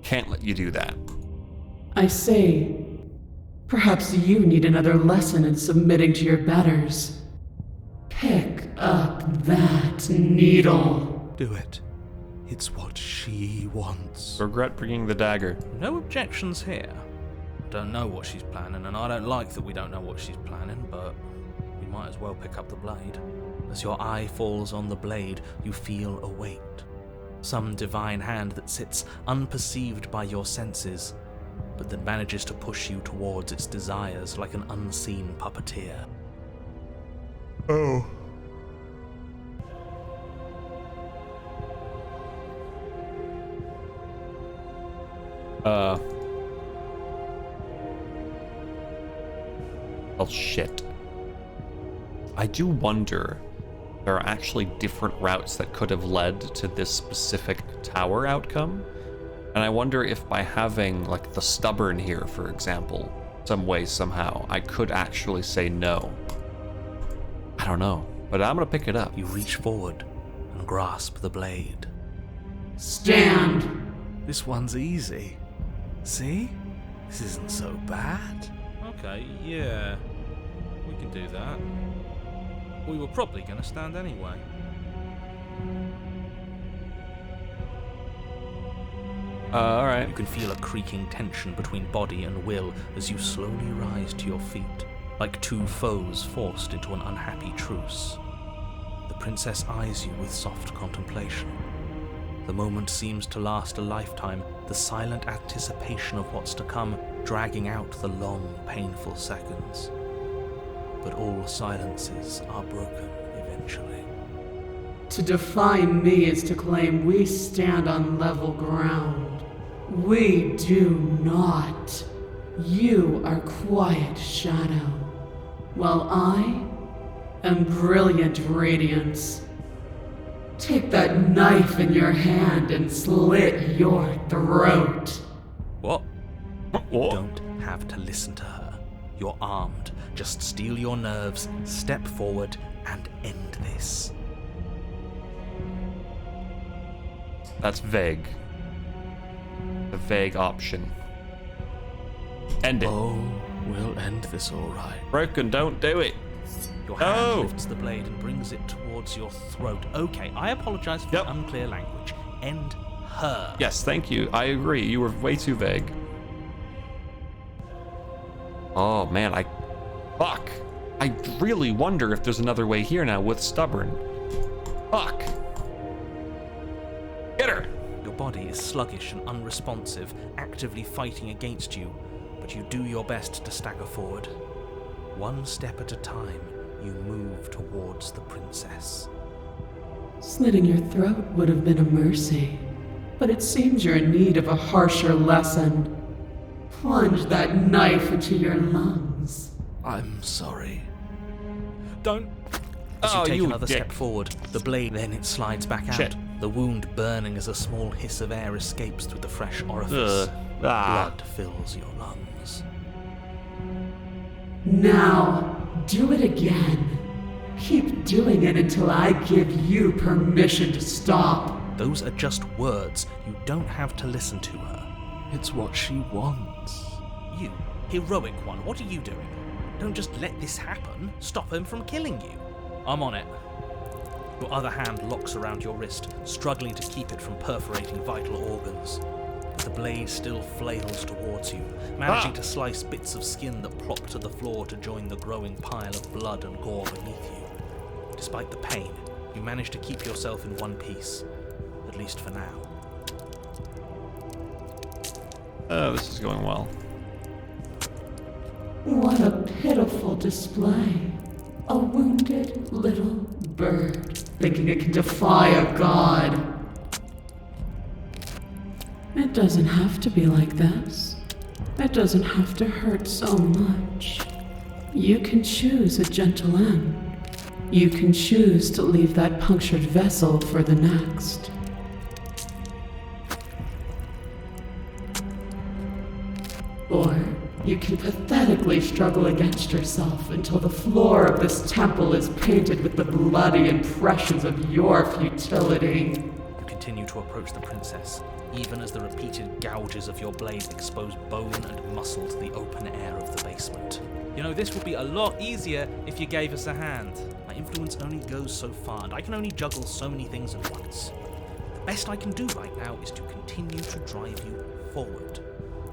Can't let you do that. I say, perhaps you need another lesson in submitting to your betters. Pick up that needle. Do it. It's what she wants. Regret bringing the dagger. No objections here. Don't know what she's planning, and I don't like that we don't know what she's planning, but we might as well pick up the blade. As your eye falls on the blade, you feel a weight. Some divine hand that sits unperceived by your senses, but that manages to push you towards its desires like an unseen puppeteer. Oh. Well, shit. I do wonder if there are actually different routes that could have led to this specific tower outcome. And I wonder if by having, like, the stubborn here, for example, some way, somehow, I could actually say no. I don't know, but I'm gonna pick it up. You reach forward and grasp the blade. Stand. This one's easy. See? This isn't so bad. Okay, yeah. We can do that. We were probably going to stand anyway. Alright. You can feel a creaking tension between body and will as you slowly rise to your feet, like two foes forced into an unhappy truce. The princess eyes you with soft contemplation. The moment seems to last a lifetime, the silent anticipation of what's to come dragging out the long, painful seconds. But all silences are broken eventually. To defy me is to claim we stand on level ground. We do not. You are quiet shadow, while I am brilliant radiance. Take that knife in your hand and slit your throat. What? You don't have to listen to her. You're armed. Just steel your nerves, step forward, and end this. That's vague. A vague option. End it. Oh, we'll end this all right. Broken, don't do it. Your hand lifts the blade and brings it towards your throat. Okay, I apologize for the unclear language. End her. Yes, thank you. I agree. You were way too vague. Oh, man, Fuck. I really wonder if there's another way here now with stubborn. Fuck. Get her! Your body is sluggish and unresponsive, actively fighting against you, but you do your best to stagger forward. One step at a time, you move towards the princess. Slitting your throat would have been a mercy, but it seems you're in need of a harsher lesson. Plunge that knife into your lungs. I'm sorry. Don't. As you take another step forward, the blade then it slides back out. The wound burning as a small hiss of air escapes through the fresh orifice. Blood fills your lungs. Now, do it again. Keep doing it until I give you permission to stop. Those are just words. You don't have to listen to her. It's what she wants. You, heroic one, what are you doing? Don't just let this happen. Stop him from killing you. I'm on it. Your other hand locks around your wrist, struggling to keep it from perforating vital organs. But the blade still flails towards you, managing to slice bits of skin that plop to the floor to join the growing pile of blood and gore beneath you. Despite the pain, you manage to keep yourself in one piece, at least for now. This is going well. What a pitiful display. A wounded little bird thinking it can defy a god. It doesn't have to be like this. It doesn't have to hurt so much. You can choose a gentle end. You can choose to leave that punctured vessel for the next. Or you can pathetically struggle against yourself until the floor of this temple is painted with the bloody impressions of your futility. You continue to approach the princess, even as the repeated gouges of your blade expose bone and muscle to the open air of the basement. You know, this would be a lot easier if you gave us a hand. My influence only goes so far, and I can only juggle so many things at once. The best I can do right now is to continue to drive you forward.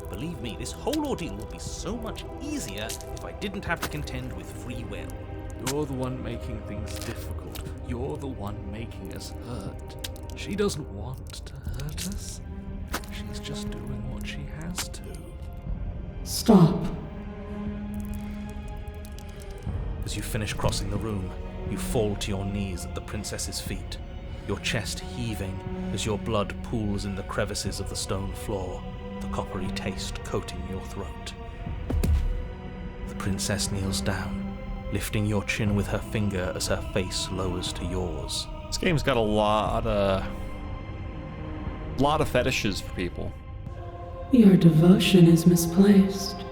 Believe me, this whole ordeal would be so much easier if I didn't have to contend with free will. You're the one making things difficult. You're the one making us hurt. She doesn't want to hurt us. She's just doing what she has to. Stop. As you finish crossing the room, you fall to your knees at the princess's feet, your chest heaving as your blood pools in the crevices of the stone floor, the coppery taste coating your throat. The princess kneels down, lifting your chin with her finger as her face lowers to yours. This game's got a lot of fetishes for people. Your devotion is misplaced.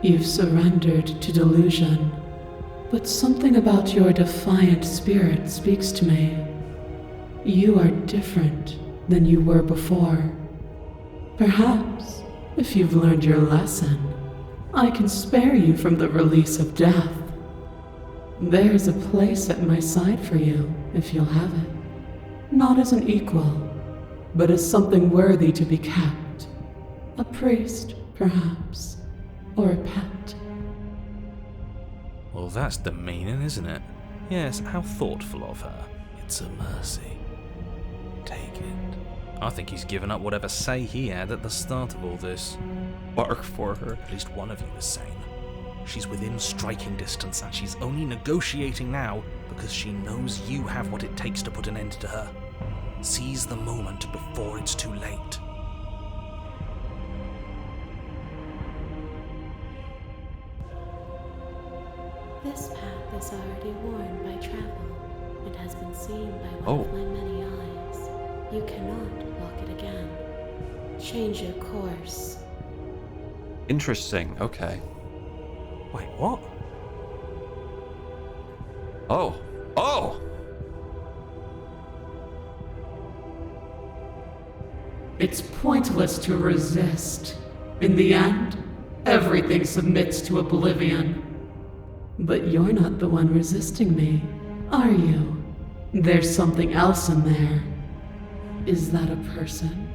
You've surrendered to delusion. But something about your defiant spirit speaks to me. You are different than you were before. Perhaps, if you've learned your lesson, I can spare you from the release of death. There's a place at my side for you, if you'll have it. Not as an equal, but as something worthy to be kept. A priest, perhaps, or a pet. Well, that's the meaning, isn't it? Yes, how thoughtful of her. It's a mercy. Take it. I think he's given up whatever say he had at the start of all this. Bark for her. At least one of you is sane. She's within striking distance, and she's only negotiating now because she knows you have what it takes to put an end to her. Seize the moment before it's too late. This path is already worn by travel and has been seen by one of my many eyes. You cannot walk it again. Change your course. Interesting. Okay. Wait, what? Oh. Oh! It's pointless to resist. In the end, everything submits to oblivion. But you're not the one resisting me, are you? There's something else in there. Is that a person?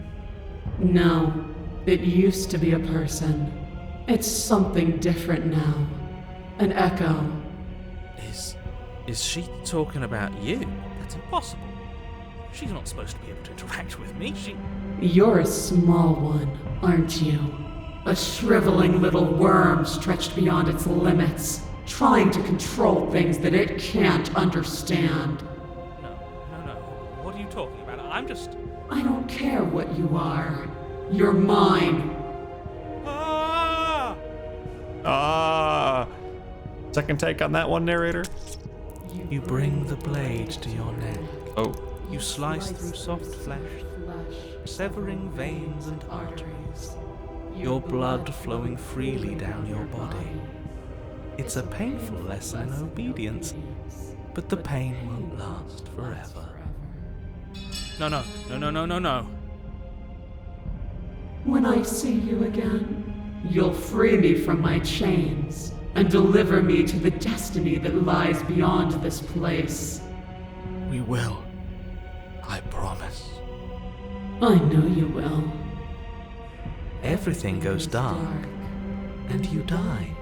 No, it used to be a person. It's something different now. An echo. Is she talking about you? That's impossible. She's not supposed to be able to interact with me. You're a small one, aren't you? A shriveling little worm stretched beyond its limits, trying to control things that it can't understand. No. What are you talking about? I don't care what you are. You're mine. Second take on that one, narrator? You bring the blade to your neck. Oh. You slice through soft flesh, severing veins and arteries, your blood flowing freely down your body. It's a painful lesson in obedience, but the pain won't last forever. No. When I see you again, you'll free me from my chains and deliver me to the destiny that lies beyond this place. We will. I promise. I know you will. Everything goes dark, and you die.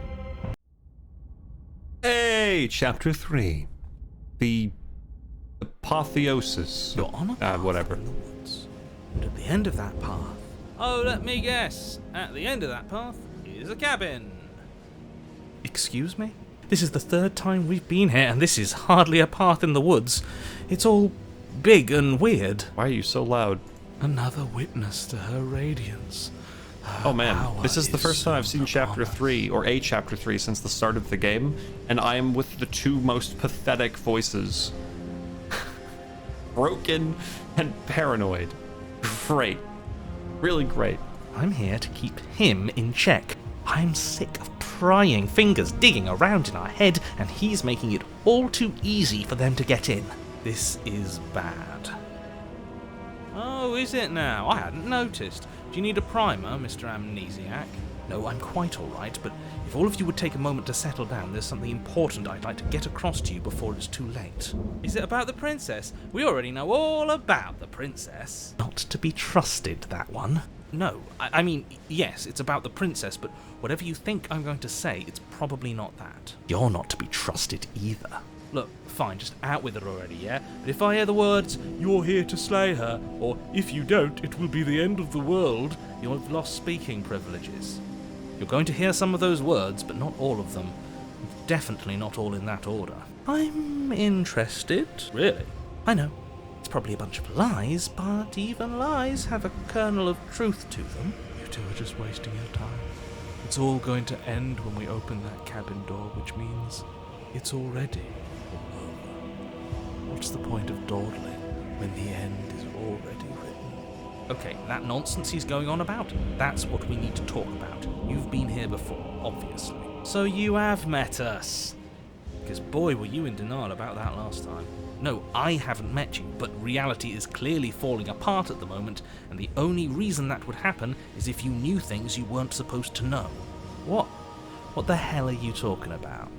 Hey, chapter 3. The apotheosis. You're on a path whatever. in the woods, and at the end of that path, Oh, let me guess. At the end of that path is a cabin. excuse me? This is the third time we've been here, and this is hardly a path in the woods. It's all big and weird. Why are you so loud? Another witness to her radiance. Oh man, this is the first time I've seen chapter 3, or a chapter 3, since the start of the game, and I am with the two most pathetic voices. Broken and paranoid. Great. Really great. I'm here to keep him in check. I'm sick of prying fingers digging around in our head, and he's making it all too easy for them to get in. This is bad. Oh, is it now? I hadn't noticed. Do you need a primer, Mr. Amnesiac? No, I'm quite alright, but if all of you would take a moment to settle down, there's something important I'd like to get across to you before it's too late. Is it about the princess? We already know all about the princess. Not to be trusted, that one. No, I mean, yes, it's about the princess, but whatever you think I'm going to say, it's probably not that. You're not to be trusted either. Look, fine, just out with it already, yeah? But if I hear the words, "You're here to slay her," or "If you don't, it will be the end of the world," you'll have lost speaking privileges. You're going to hear some of those words, but not all of them. Definitely not all in that order. I'm interested. Really? I know. It's probably a bunch of lies, but even lies have a kernel of truth to them. You two are just wasting your time. It's all going to end when we open that cabin door, which means it's already over. What's the point of dawdling when the end is already written? Okay, that nonsense he's going on about, that's what we need to talk about. You've been here before, obviously. So you have met us. Because boy, were you in denial about that last time. No, I haven't met you, but reality is clearly falling apart at the moment, and the only reason that would happen is if you knew things you weren't supposed to know. What? What the hell are you talking about?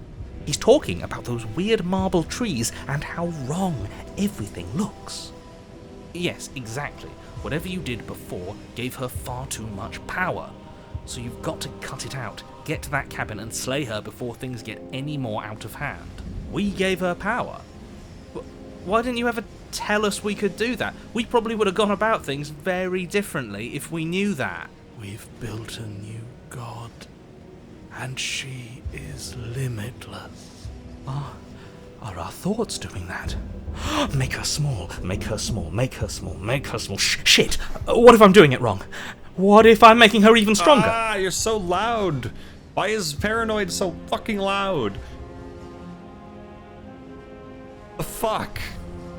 He's talking about those weird marble trees and how wrong everything looks. Yes, exactly. Whatever you did before gave her far too much power. So you've got to cut it out, get to that cabin and slay her before things get any more out of hand. We gave her power. Why didn't you ever tell us we could do that? We probably would have gone about things very differently if we knew that. We've built a new god, and she is limitless. Are our thoughts doing that? Make her small, make her small, make her small, make her small. Shit! What if I'm doing it wrong? What if I'm making her even stronger? Ah, you're so loud. Why is Paranoid so fucking loud? The fuck?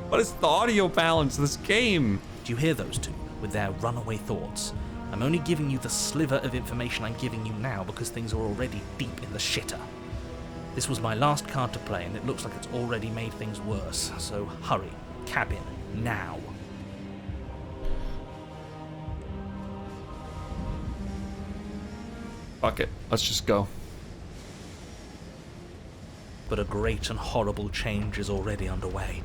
What is the audio balance of this game? Do you hear those two with their runaway thoughts? I'm only giving you the sliver of information I'm giving you now because things are already deep in the shitter. This was my last card to play and it looks like it's already made things worse, so hurry. Cabin. Now. Fuck it. Let's just go. But a great and horrible change is already underway.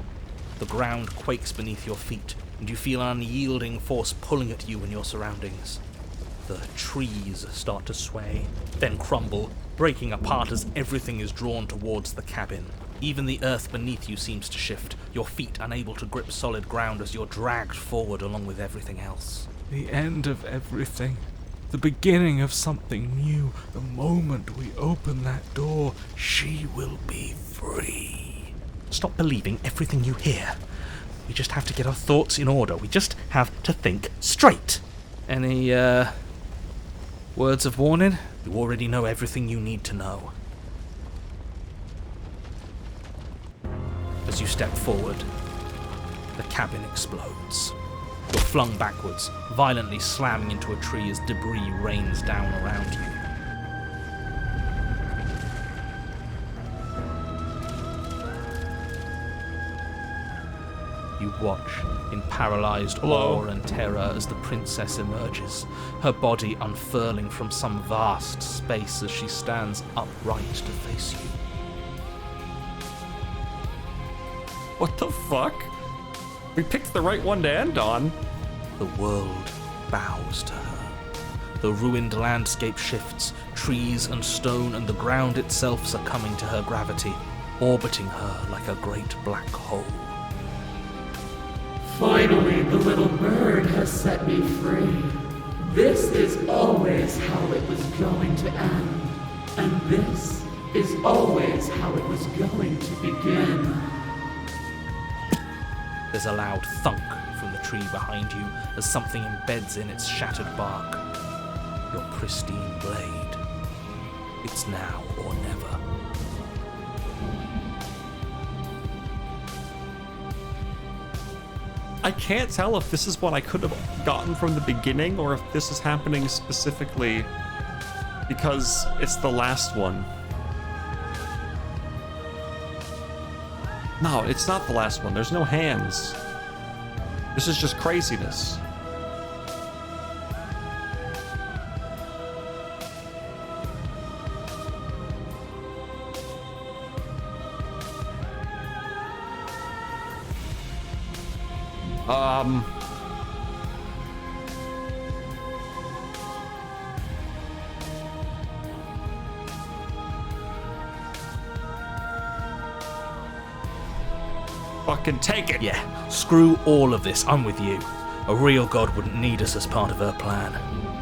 The ground quakes beneath your feet, and you feel an unyielding force pulling at you and your surroundings. The trees start to sway, then crumble, breaking apart as everything is drawn towards the cabin. Even the earth beneath you seems to shift, your feet unable to grip solid ground as you're dragged forward along with everything else. The end of everything. The beginning of something new. The moment we open that door, she will be free. Stop believing everything you hear. We just have to get our thoughts in order. We just have to think straight. Any, words of warning? You already know everything you need to know. As you step forward, the cabin explodes. You're flung backwards, violently slamming into a tree as debris rains down around you. You You watch in paralyzed Hello? awe and terror as the princess emerges, her body unfurling from some vast space as she stands upright to face you. What the fuck? We picked the right one to end on. The world bows to her. The ruined landscape shifts, trees and stone and the ground itself succumbing to her gravity, orbiting her like a great black hole. Finally, the little bird has set me free. This is always how it was going to end. And this is always how it was going to begin. There's a loud thunk from the tree behind you as something embeds in its shattered bark. Your pristine blade. It's now or never. I can't tell if this is what I could have gotten from the beginning or if this is happening specifically because it's the last one. No, it's not the last one. There's no hands. This is just craziness. Fucking take it. Yeah, screw all of this. I'm with you. A real god wouldn't need us as part of her plan.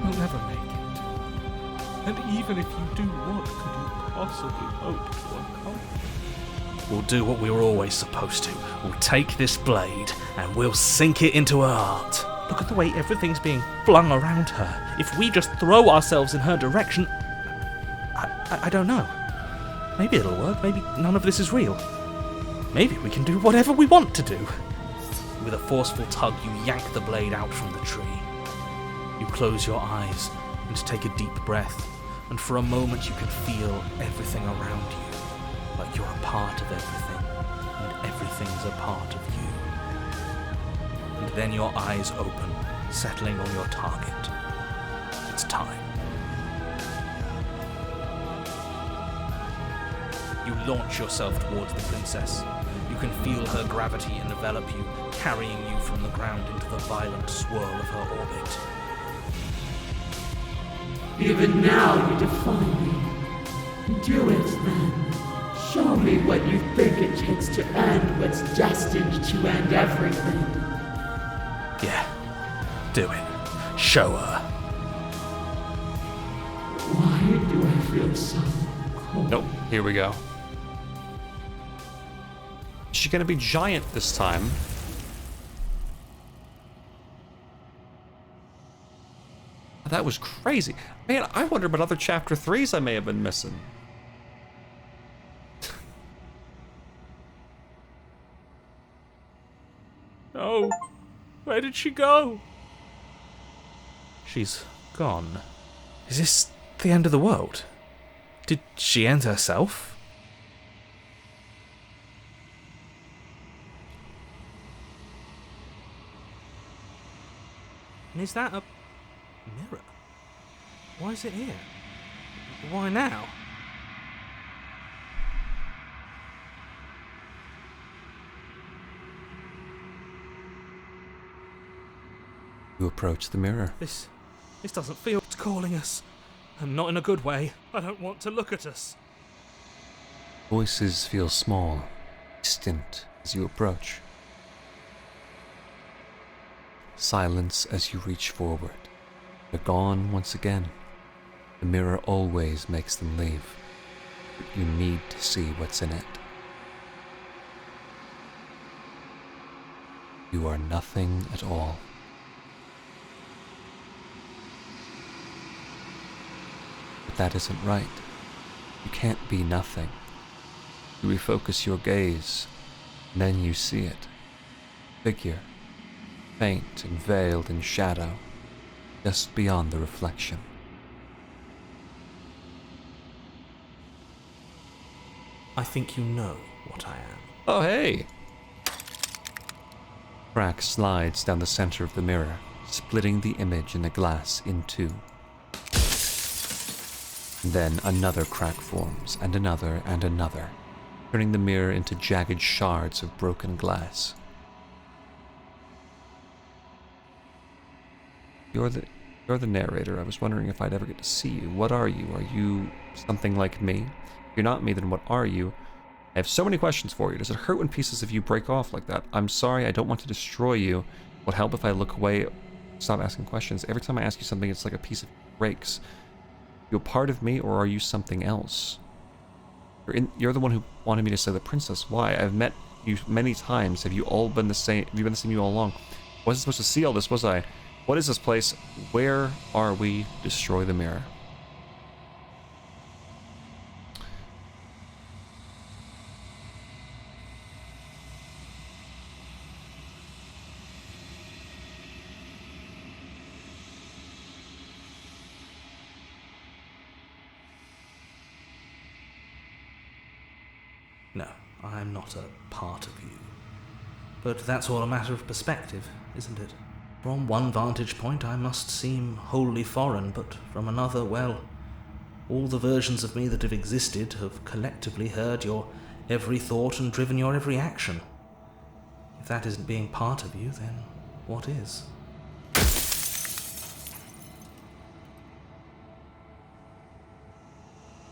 We'll never make it. And even if you do, what could you possibly hope to accomplish? We'll do what we were always supposed to. We'll take this blade and we'll sink it into her heart. Look at the way everything's being flung around her. If we just throw ourselves in her direction... I don't know. Maybe it'll work. Maybe none of this is real. Maybe we can do whatever we want to do. With a forceful tug, you yank the blade out from the tree. You close your eyes and take a deep breath, and for a moment you can feel everything around you, like you're a part of everything, and everything's a part of you. And then your eyes open, settling on your target. It's time. You launch yourself towards the princess. You can feel her gravity envelop you, carrying you from the ground into the violent swirl of her orbit. Even now you defy me. Do it then. Show me what you think it takes to end what's destined to end everything. Yeah, do it. Show her. Why do I feel so cold? Nope. Here we go. She's gonna be giant this time. That was crazy. Man, I wonder what other chapter 3s I may have been missing. Oh, where did she go? She's gone. Is this the end of the world? Did she end herself? And is that a mirror? Why is it here? Why now? You approach the mirror. This doesn't feel it's calling us. And not in a good way. I don't want to look at us. Voices feel small, distant as you approach. Silence as you reach forward. They're gone once again. The mirror always makes them leave. But you need to see what's in it. You are nothing at all. But that isn't right. You can't be nothing. You refocus your gaze, and then you see it. Figure. Faint and veiled in shadow, just beyond the reflection. I think you know what I am. Oh, hey! Crack slides down the center of the mirror, splitting the image in the glass in two. Then another crack forms, and another, turning the mirror into jagged shards of broken glass. You're the narrator. I was wondering if I'd ever get to see you. What are you? Are you something like me? If you're not me, then what are you? I have so many questions for you. Does it hurt when pieces of you break off like that? I'm sorry, I don't want to destroy you. It would help if I look away. Stop asking questions. Every time I ask you something, it's like a piece of breaks. You a part of me, or are you something else? You're the one who wanted me to say the princess. Why? I've met you many times. Have you all been the same? Have you been the same you all along? Wasn't supposed to see all this, was I? What is this place? Where are we? Destroy the mirror. No, I'm not a part of you. But that's all a matter of perspective, isn't it? From one vantage point I must seem wholly foreign, but from another, well, all the versions of me that have existed have collectively heard your every thought and driven your every action. If that isn't being part of you, then what is?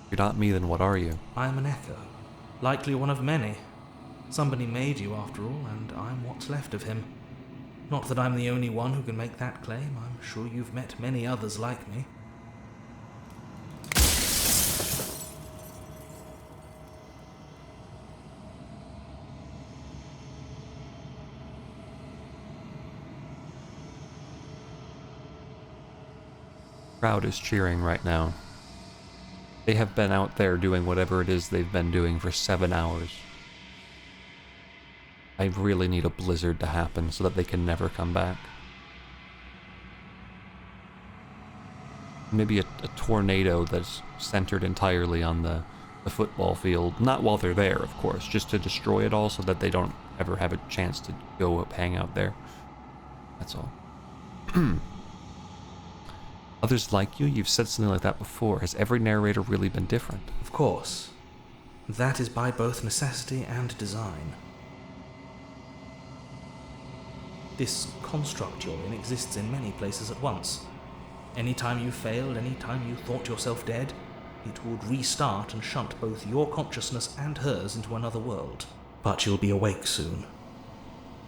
If you're not me, then what are you? I'm an echo. Likely one of many. Somebody made you, after all, and I'm what's left of him. Not that I'm the only one who can make that claim. I'm sure you've met many others like me. Crowd is cheering right now. They have been out there doing whatever it is they've been doing for 7 hours. I really need a blizzard to happen so that they can never come back. Maybe a tornado that's centered entirely on the football field. Not while they're there, of course, just to destroy it all so that they don't ever have a chance to go up, hang out there. That's all. Others like you? You've said something like that before. Has every narrator really been different? Of course. That is by both necessity and design. This construct you're in exists in many places at once. Any time you failed, any time you thought yourself dead, it would restart and shunt both your consciousness and hers into another world. But you'll be awake soon,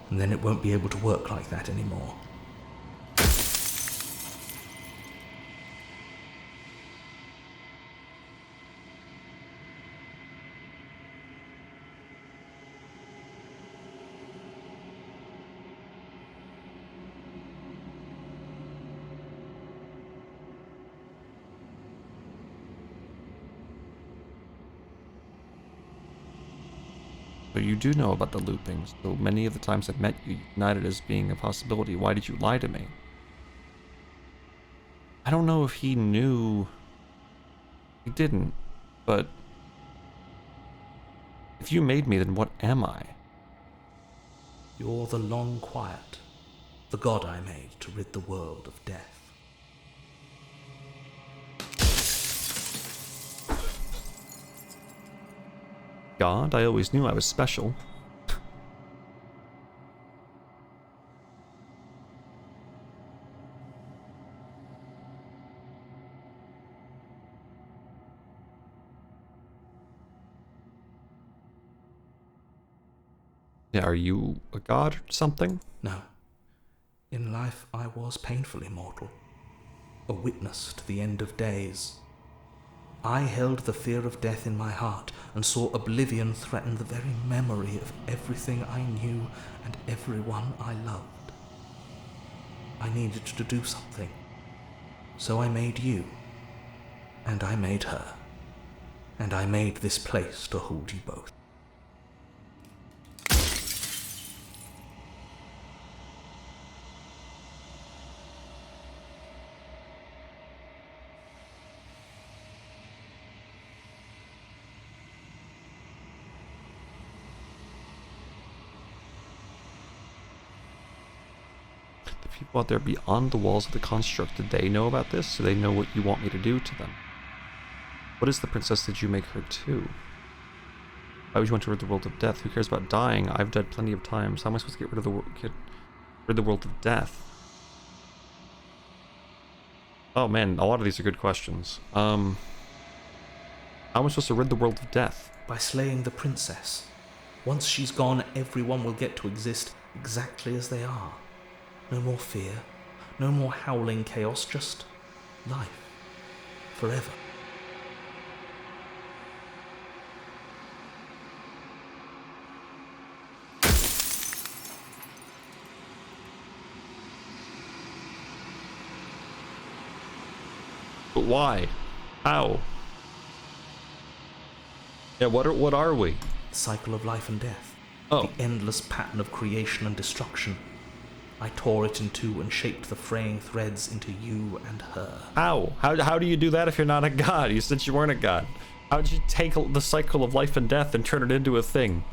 and then it won't be able to work like that anymore. So you do know about the loopings. So many of the times I've met you, you denied it as being a possibility. Why did you lie to me? I don't know if he knew. He didn't. But if you made me, then what am I? You're the long quiet, the god I made to rid the world of death. God? I always knew I was special. Yeah, are you a god or something? No. In life I was painfully mortal, a witness to the end of days. I held the fear of death in my heart and saw oblivion threaten the very memory of everything I knew and everyone I loved. I needed to do something, so I made you, and I made her, and I made this place to hold you both. people out there beyond the walls of the construct, did they know about this? Do they know what you want me to do to them? What is the princess did you make her to? Why would you want to rid the world of death? Who cares about dying? I've died plenty of times. How am I supposed to get rid of the world of death? Oh man, a lot of these are good questions. How am I supposed to rid the world of death? By slaying the princess. Once she's gone, everyone will get to exist exactly as they are. No more fear, no more howling chaos, just life. Forever. But why? How? Yeah, what are we? The cycle of life and death. Oh. The endless pattern of creation and destruction. I tore it in two and shaped the fraying threads into you and her. How? How do you do that if you're not a god? You said you weren't a god. How did you take the cycle of life and death and turn it into a thing?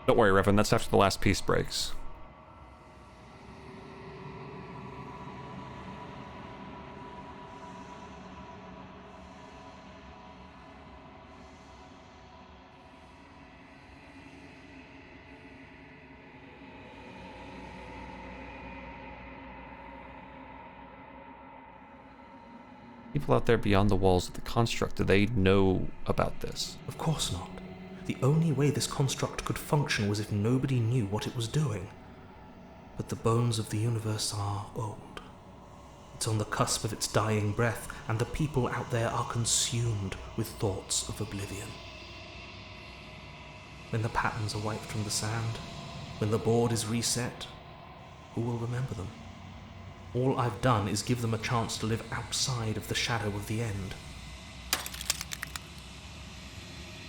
Don't worry, Revan, that's after the last piece breaks. People out there beyond the walls of the construct, do they know about this? Of course not. The only way this construct could function was if nobody knew what it was doing. But the bones of the universe are old. It's on the cusp of its dying breath, and the people out there are consumed with thoughts of oblivion. When the patterns are wiped from the sand, when the board is reset, who will remember them? All I've done is give them a chance to live outside of the shadow of the end.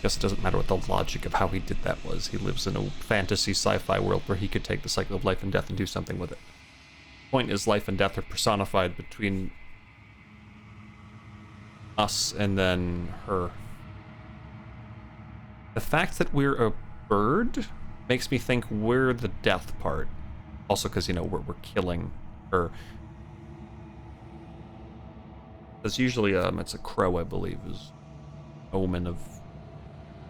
Guess it doesn't matter what the logic of how he did that was. He lives in a fantasy sci-fi world where he could take the cycle of life and death and do something with it. Point is, life and death are personified between us and then her. The fact that we're a bird makes me think we're the death part. Also because, you know, we're killing her. There's usually it's a crow, I believe, is omen of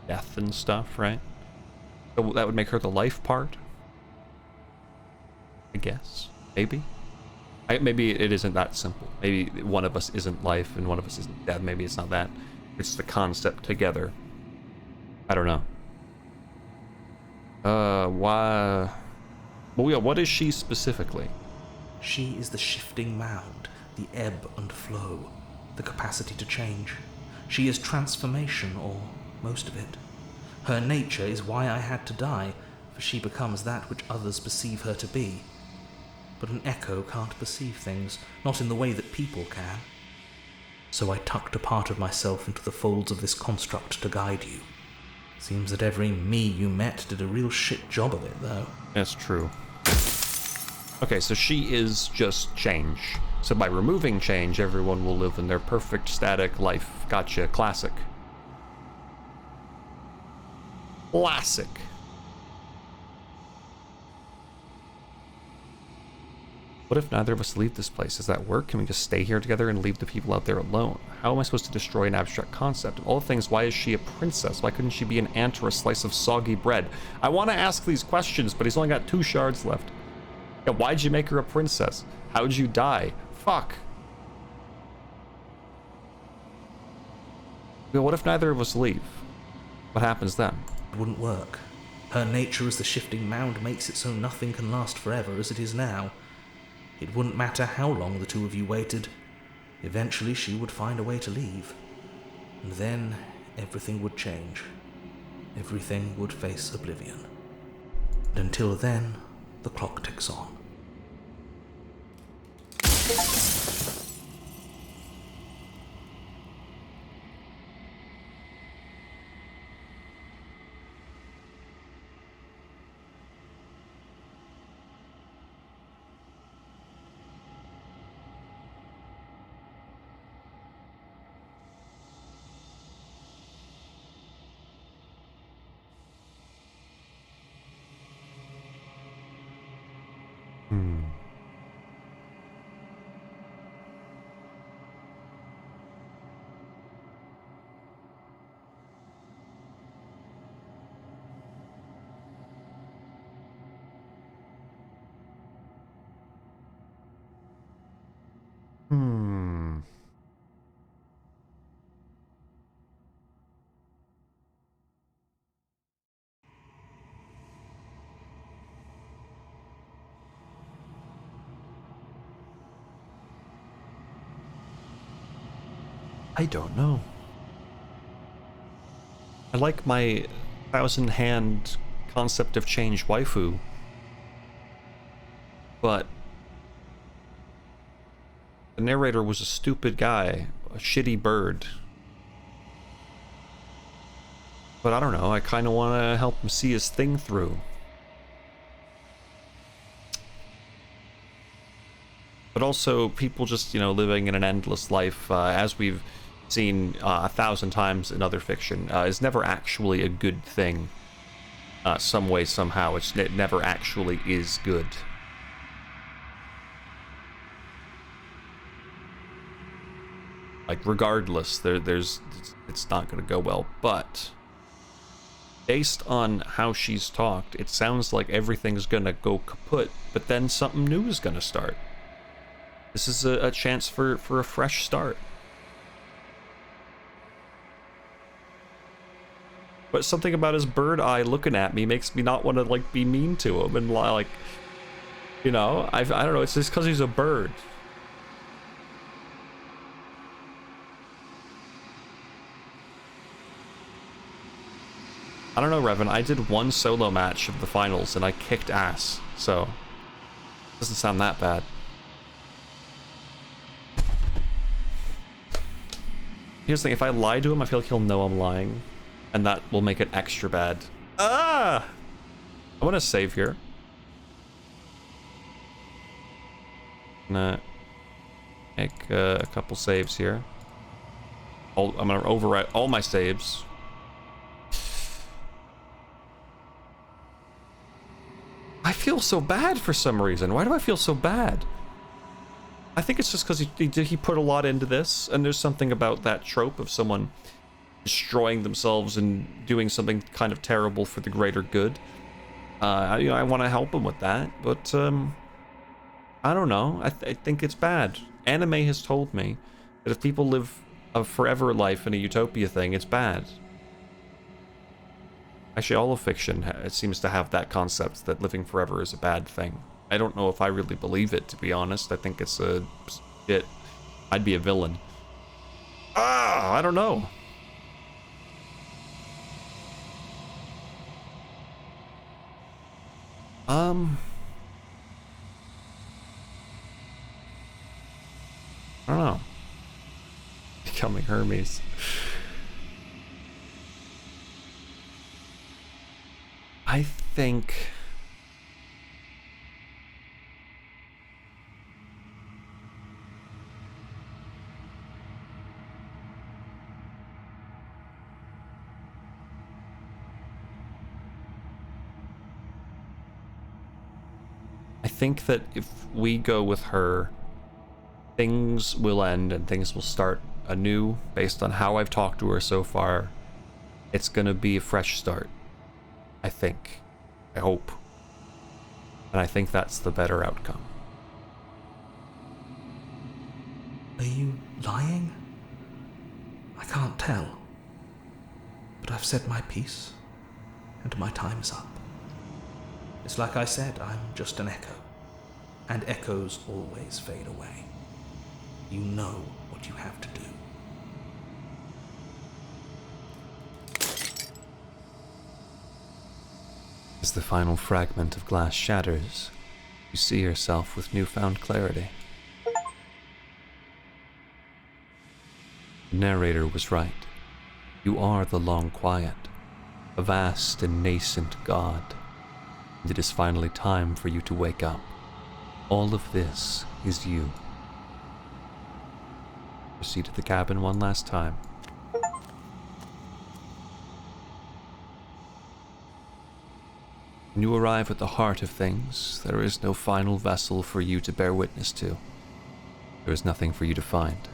death and stuff, right? So that would make her the life part, I guess. Maybe. Maybe it isn't that simple. Maybe one of us isn't life and one of us isn't death. Maybe it's not that. It's the concept together. I don't know. Why? Well, yeah, what is she specifically? She is the shifting mound, the ebb and flow, the capacity to change. She is transformation, or most of it. Her nature is why I had to die, for she becomes that which others perceive her to be. But an echo can't perceive things, not in the way that people can. So I tucked a part of myself into the folds of this construct to guide you. Seems that every me you met did a real shit job of it, though. That's true. Okay, so she is just change. So by removing change, everyone will live in their perfect static life. Gotcha. Classic. Classic. What if neither of us leave this place? Does that work? Can we just stay here together and leave the people out there alone? How am I supposed to destroy an abstract concept? Of all things, why is she a princess? Why couldn't she be an ant or a slice of soggy bread? I want to ask these questions, but he's only got 2 shards left. Yeah, why'd you make her a princess? How'd you die? Fuck. Well, what if neither of us leave? What happens then? It wouldn't work. Her nature as the shifting mound makes it so nothing can last forever as it is now. It wouldn't matter how long the two of you waited. Eventually she would find a way to leave. And then everything would change. Everything would face oblivion. And until then, the clock ticks on. Hmm. Hmm. I don't know. I like my 1,000-hand concept of change waifu, but the narrator was a stupid guy, a shitty bird. But I don't know, I kind of want to help him see his thing through. But also, people just, living in an endless life, as we've seen 1,000 times in other fiction, is never actually a good thing. Some way, somehow, it never actually is good. Like, regardless, it's not going to go well. But based on how she's talked, it sounds like everything's going to go kaput, but then something new is going to start. This is a chance for a fresh start. But something about his bird eye looking at me makes me not want to, like, be mean to him and, like, I don't know, it's just because he's a bird. I don't know, Revan, I did one solo match of the finals and I kicked ass, so it doesn't sound that bad. Here's the thing, if I lie to him, I feel like he'll know I'm lying, and that will make it extra bad. Ah! I want to save here. Gonna make a couple saves here. I'm gonna overwrite all my saves. I feel so bad for some reason. Why do I feel so bad? I think it's just because he put a lot into this, and there's something about that trope of someone destroying themselves and doing something kind of terrible for the greater good. I want to help him with that, but I don't know. I think it's bad. Anime has told me that if people live a forever life in a utopia thing, it's bad. Actually, all of fiction it seems to have that concept that living forever is a bad thing. I don't know if I really believe it, to be honest. I think it's a shit. I'd be a villain. I don't know. I don't know. Becoming Hermes. I think... I think that if we go with her, things will end and things will start anew based on how I've talked to her so far. It's gonna be a fresh start. I think. I hope. And I think that's the better outcome. Are you lying? I can't tell. But I've said my piece, and my time is up. It's like I said, I'm just an echo, and echoes always fade away. You know what you have to do. As the final fragment of glass shatters, you see yourself with newfound clarity. The narrator was right. You are the Long Quiet, a vast and nascent god. And it is finally time for you to wake up. All of this is you. Proceed to the cabin one last time. When you arrive at the heart of things, there is no final vessel for you to bear witness to. There is nothing for you to find.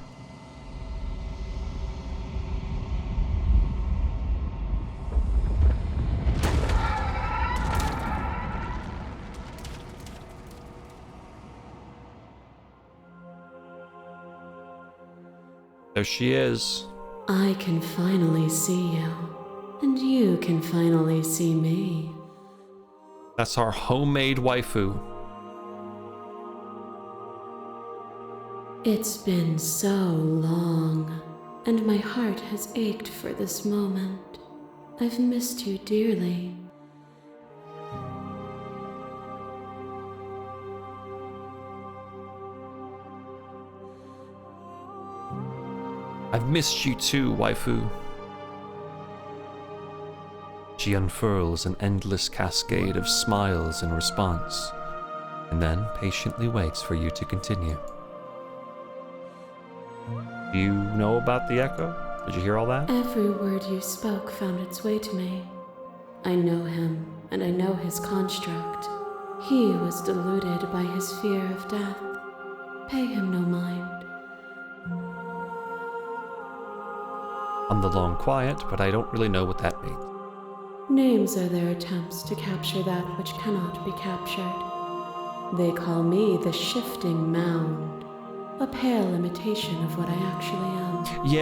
There she is. I can finally see you, and you can finally see me. That's our homemade waifu. It's been so long, and my heart has ached for this moment. I've missed you dearly. I've missed you too, waifu. She unfurls an endless cascade of smiles in response, and then patiently waits for you to continue. Do you know about the echo? Did you hear all that? Every word you spoke found its way to me. I know him, and I know his construct. He was deluded by his fear of death. Pay him no mind. I'm the long quiet, but I don't really know what that means. Names are their attempts to capture that which cannot be captured. They call me the Shifting Mound, a pale imitation of what I actually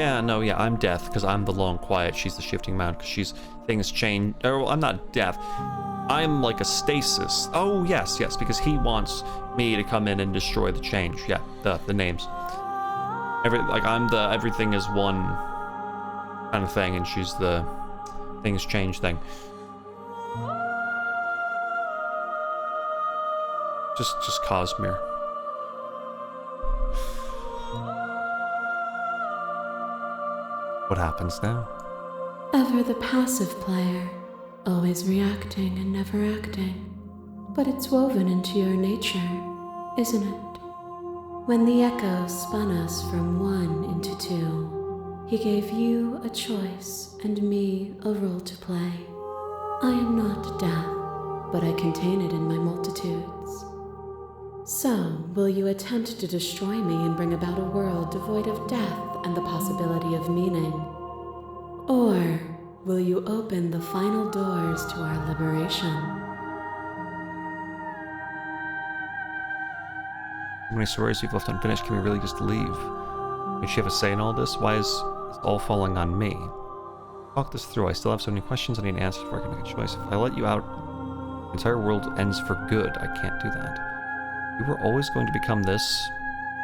am. I'm death, because I'm the long quiet. She's the Shifting Mound, because things change. Well, I'm not death. I'm like a stasis. Oh, yes, because he wants me to come in and destroy the change. Yeah, the names. I'm the everything is one kind of thing, and she's the things change thing. Just Cosmere. What happens now? Ever the passive player, always reacting and never acting. But it's woven into your nature, isn't it? When the echo spun us from one into two, he gave you a choice and me a role to play. I am not death, but I contain it in my multitudes. So, will you attempt to destroy me and bring about a world devoid of death and the possibility of meaning? Or will you open the final doors to our liberation? How many stories you've left unfinished? Can we really just leave? Does she have a say in all this? Why is it all falling on me? Talk this through. I still have so many questions I need answers before I can make a choice. If I let you out, the entire world ends for good. I can't do that. You were always going to become this,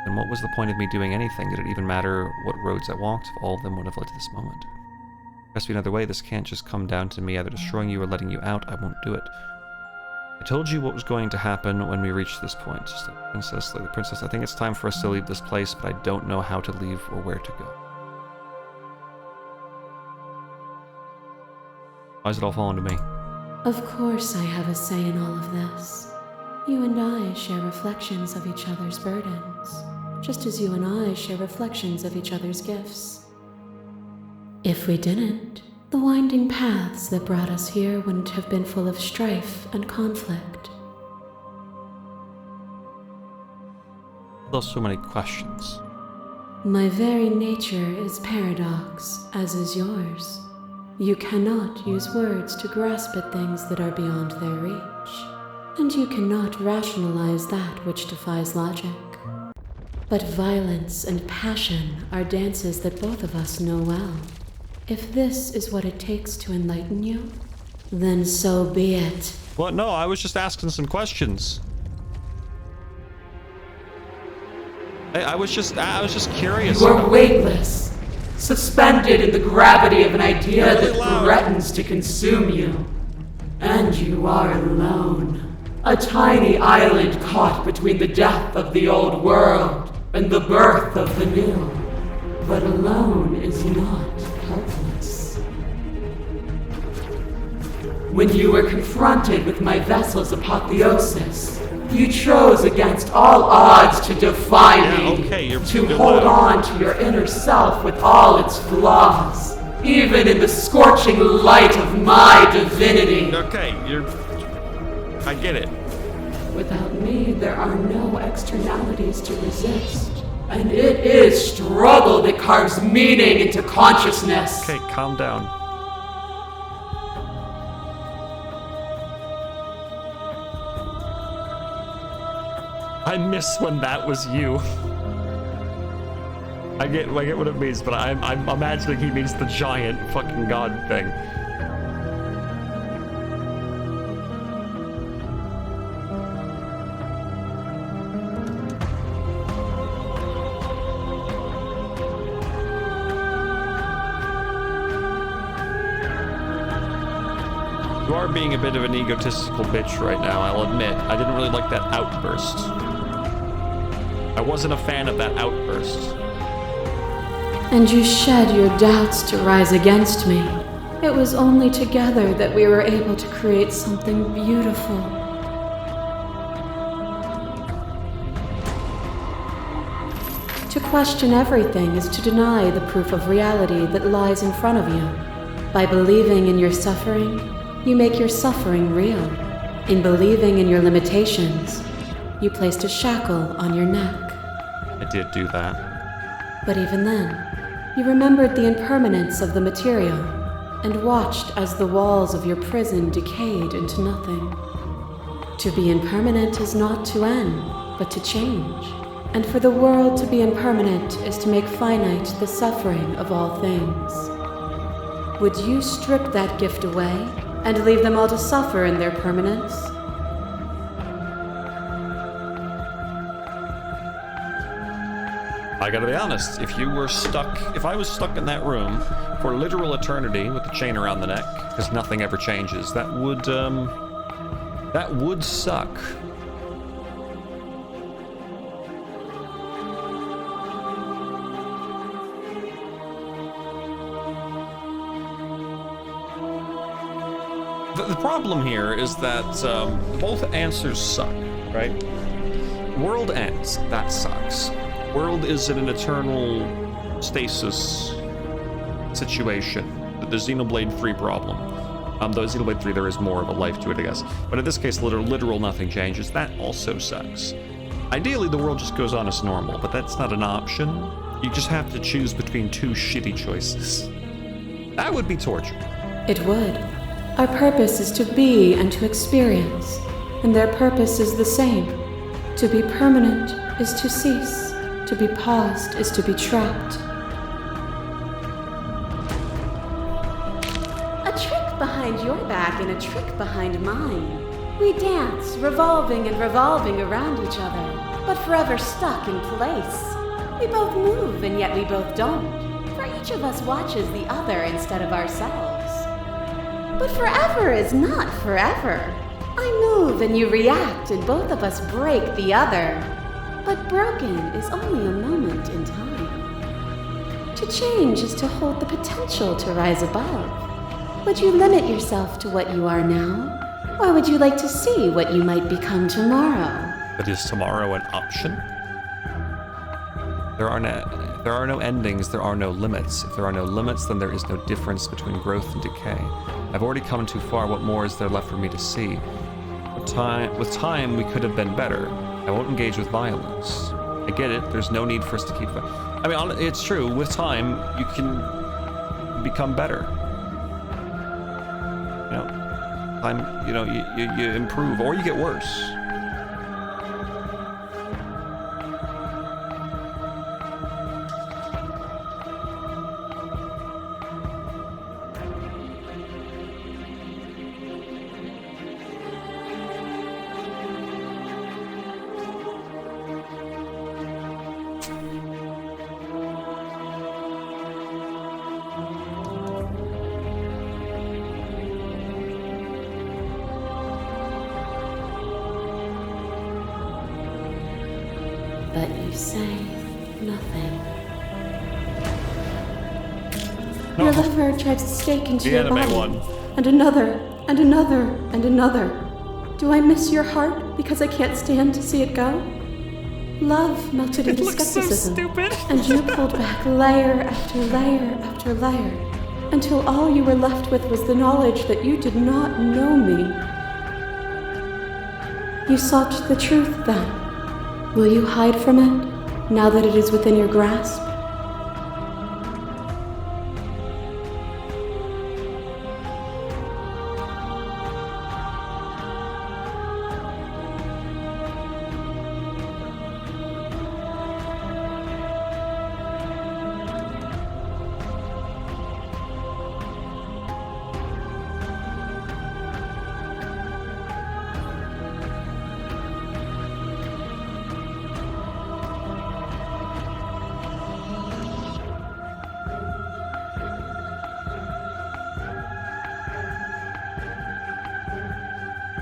then what was the point of me doing anything? Did it even matter what roads I walked if all of them would have led to this moment? There has to be another way. This can't just come down to me either destroying you or letting you out. I won't do it. I told you what was going to happen when we reached this point. Just like the princess, I think it's time for us to leave this place, but I don't know how to leave or where to go. Why is it all falling to me? Of course I have a say in all of this. You and I share reflections of each other's burdens, just as you and I share reflections of each other's gifts. If we didn't, the winding paths that brought us here wouldn't have been full of strife and conflict. There's so many questions. My very nature is paradox, as is yours. You cannot use words to grasp at things that are beyond their reach, and you cannot rationalize that which defies logic. But violence and passion are dances that both of us know well. If this is what it takes to enlighten you, then so be it. What? No, I was just asking some questions. I was just curious. You are weightless, suspended in the gravity of an idea that threatens to consume you. And you are alone. A tiny island caught between the death of the old world and the birth of the new. But alone is not helpless. When you were confronted with my vessel's apotheosis, you chose against all odds to defy me, to hold on to your inner self with all its flaws, even in the scorching light of my divinity. I get it. Without me, there are no externalities to resist. And it is struggle that carves meaning into consciousness. Okay, calm down. I miss when that was you. I get what it means, but I'm imagining he means the giant fucking god thing. You are being a bit of an egotistical bitch right now, I'll admit. I didn't really like that outburst. I wasn't a fan of that outburst. And you shed your doubts to rise against me. It was only together that we were able to create something beautiful. To question everything is to deny the proof of reality that lies in front of you. By believing in your suffering, you make your suffering real. In believing in your limitations, you placed a shackle on your neck. I did do that. But even then, you remembered the impermanence of the material and watched as the walls of your prison decayed into nothing. To be impermanent is not to end, but to change. And for the world to be impermanent is to make finite the suffering of all things. Would you strip that gift away and leave them all to suffer in their permanence? I gotta be honest, if I was stuck in that room for literal eternity with the chain around the neck, because nothing ever changes, that would suck. The problem here is that both answers suck, right? World ends, that sucks. World is in an eternal stasis situation. The Xenoblade 3 problem. Though Xenoblade 3, there is more of a life to it, I guess. But in this case, literal nothing changes. That also sucks. Ideally, the world just goes on as normal, but that's not an option. You just have to choose between two shitty choices. That would be torture. It would. Our purpose is to be and to experience, and their purpose is the same. To be permanent is to cease. To be paused is to be trapped. A trick behind your back and a trick behind mine. We dance, revolving and revolving around each other, but forever stuck in place. We both move and yet we both don't, for each of us watches the other instead of ourselves. But forever is not forever. I move and you react and both of us break the other. But broken is only a moment in time. To change is to hold the potential to rise above. Would you limit yourself to what you are now? Or would you like to see what you might become tomorrow? But is tomorrow an option? There are no endings, there are no limits. If there are no limits, then there is no difference between growth and decay. I've already come too far, what more is there left for me to see? With time, we could have been better. I won't engage with violence. I get it, there's no need for us to keep... I mean, it's true, with time, you can become better. You know, time, you know, you improve, or you get worse. But you say nothing. No. Your liver drives a stake into The your anime body. one. And another, and another, and another. Do I miss your heart because I can't stand to see it go? Love melted into skepticism. And you pulled back layer after layer after layer, until all you were left with was the knowledge that you did not know me. You sought the truth, then. Will you hide from it, now that it is within your grasp?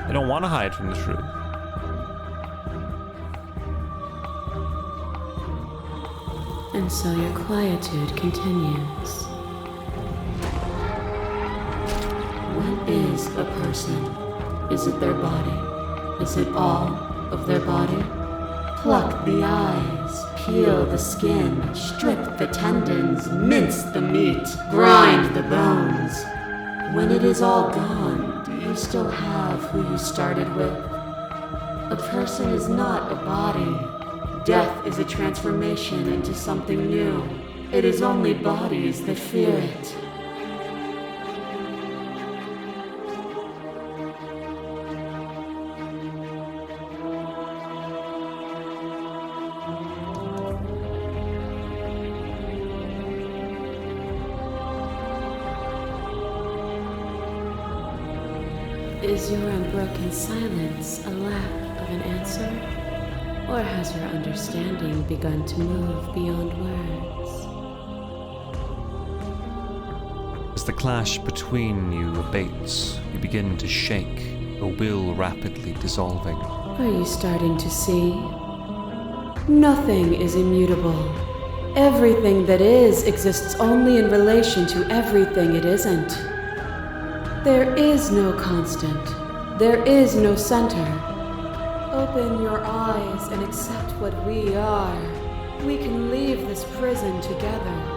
I don't want to hide from the truth. And so your quietude continues. What is a person? Is it their body? Is it all of their body? Pluck the eyes, peel the skin, strip the tendons, mince the meat, grind the bones. When it is all gone, do you still have who you started with? A person is not a body. Death is a transformation into something new. It is only bodies that fear it. Is your unbroken silence a lack of an answer? Or has your understanding begun to move beyond words? As the clash between you abates, you begin to shake, your will rapidly dissolving. Are you starting to see? Nothing is immutable. Everything that is exists only in relation to everything it isn't. There is no constant. There is no center. Open your eyes and accept what we are. We can leave this prison together.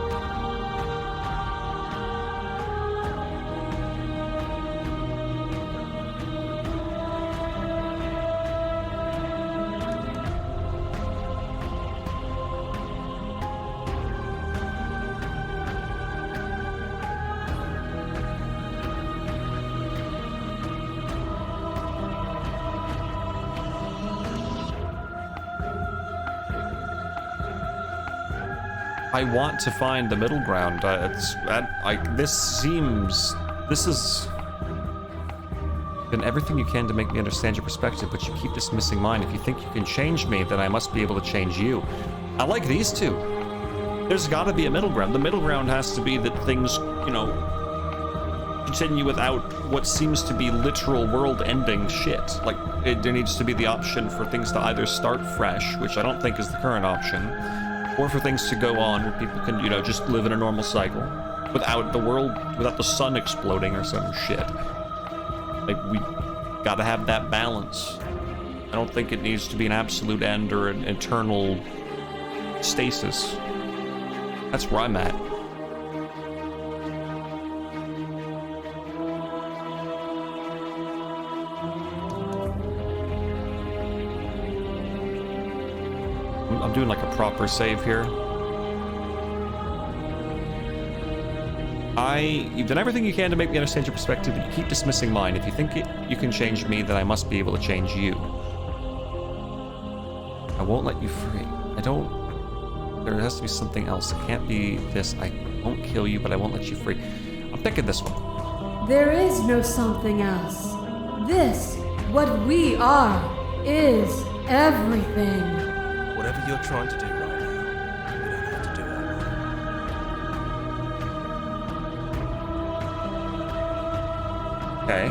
I want to find the middle ground. This is been everything you can to make me understand your perspective, but you keep dismissing mine. If you think you can change me, then I must be able to change you. I like these two. There's got to be a middle ground. The middle ground has to be that things, continue without what seems to be literal world-ending shit. Like, there needs to be the option for things to either start fresh, which I don't think is the current option, or for things to go on where people can, just live in a normal cycle without the sun exploding or some shit. Like, we gotta have that balance. I don't think it needs to be an absolute end or an eternal stasis. That's where I'm at. I'm doing like a proper save here. You've done everything you can to make me understand your perspective, but you keep dismissing mine. If you think you can change me, then I must be able to change you. I won't let you free. There has to be something else. It can't be this. I won't kill you, but I won't let you free. I'm picking this one. There is no something else. This, what we are, is everything. Whatever you're trying to do right now, you don't have to do it alone. Okay.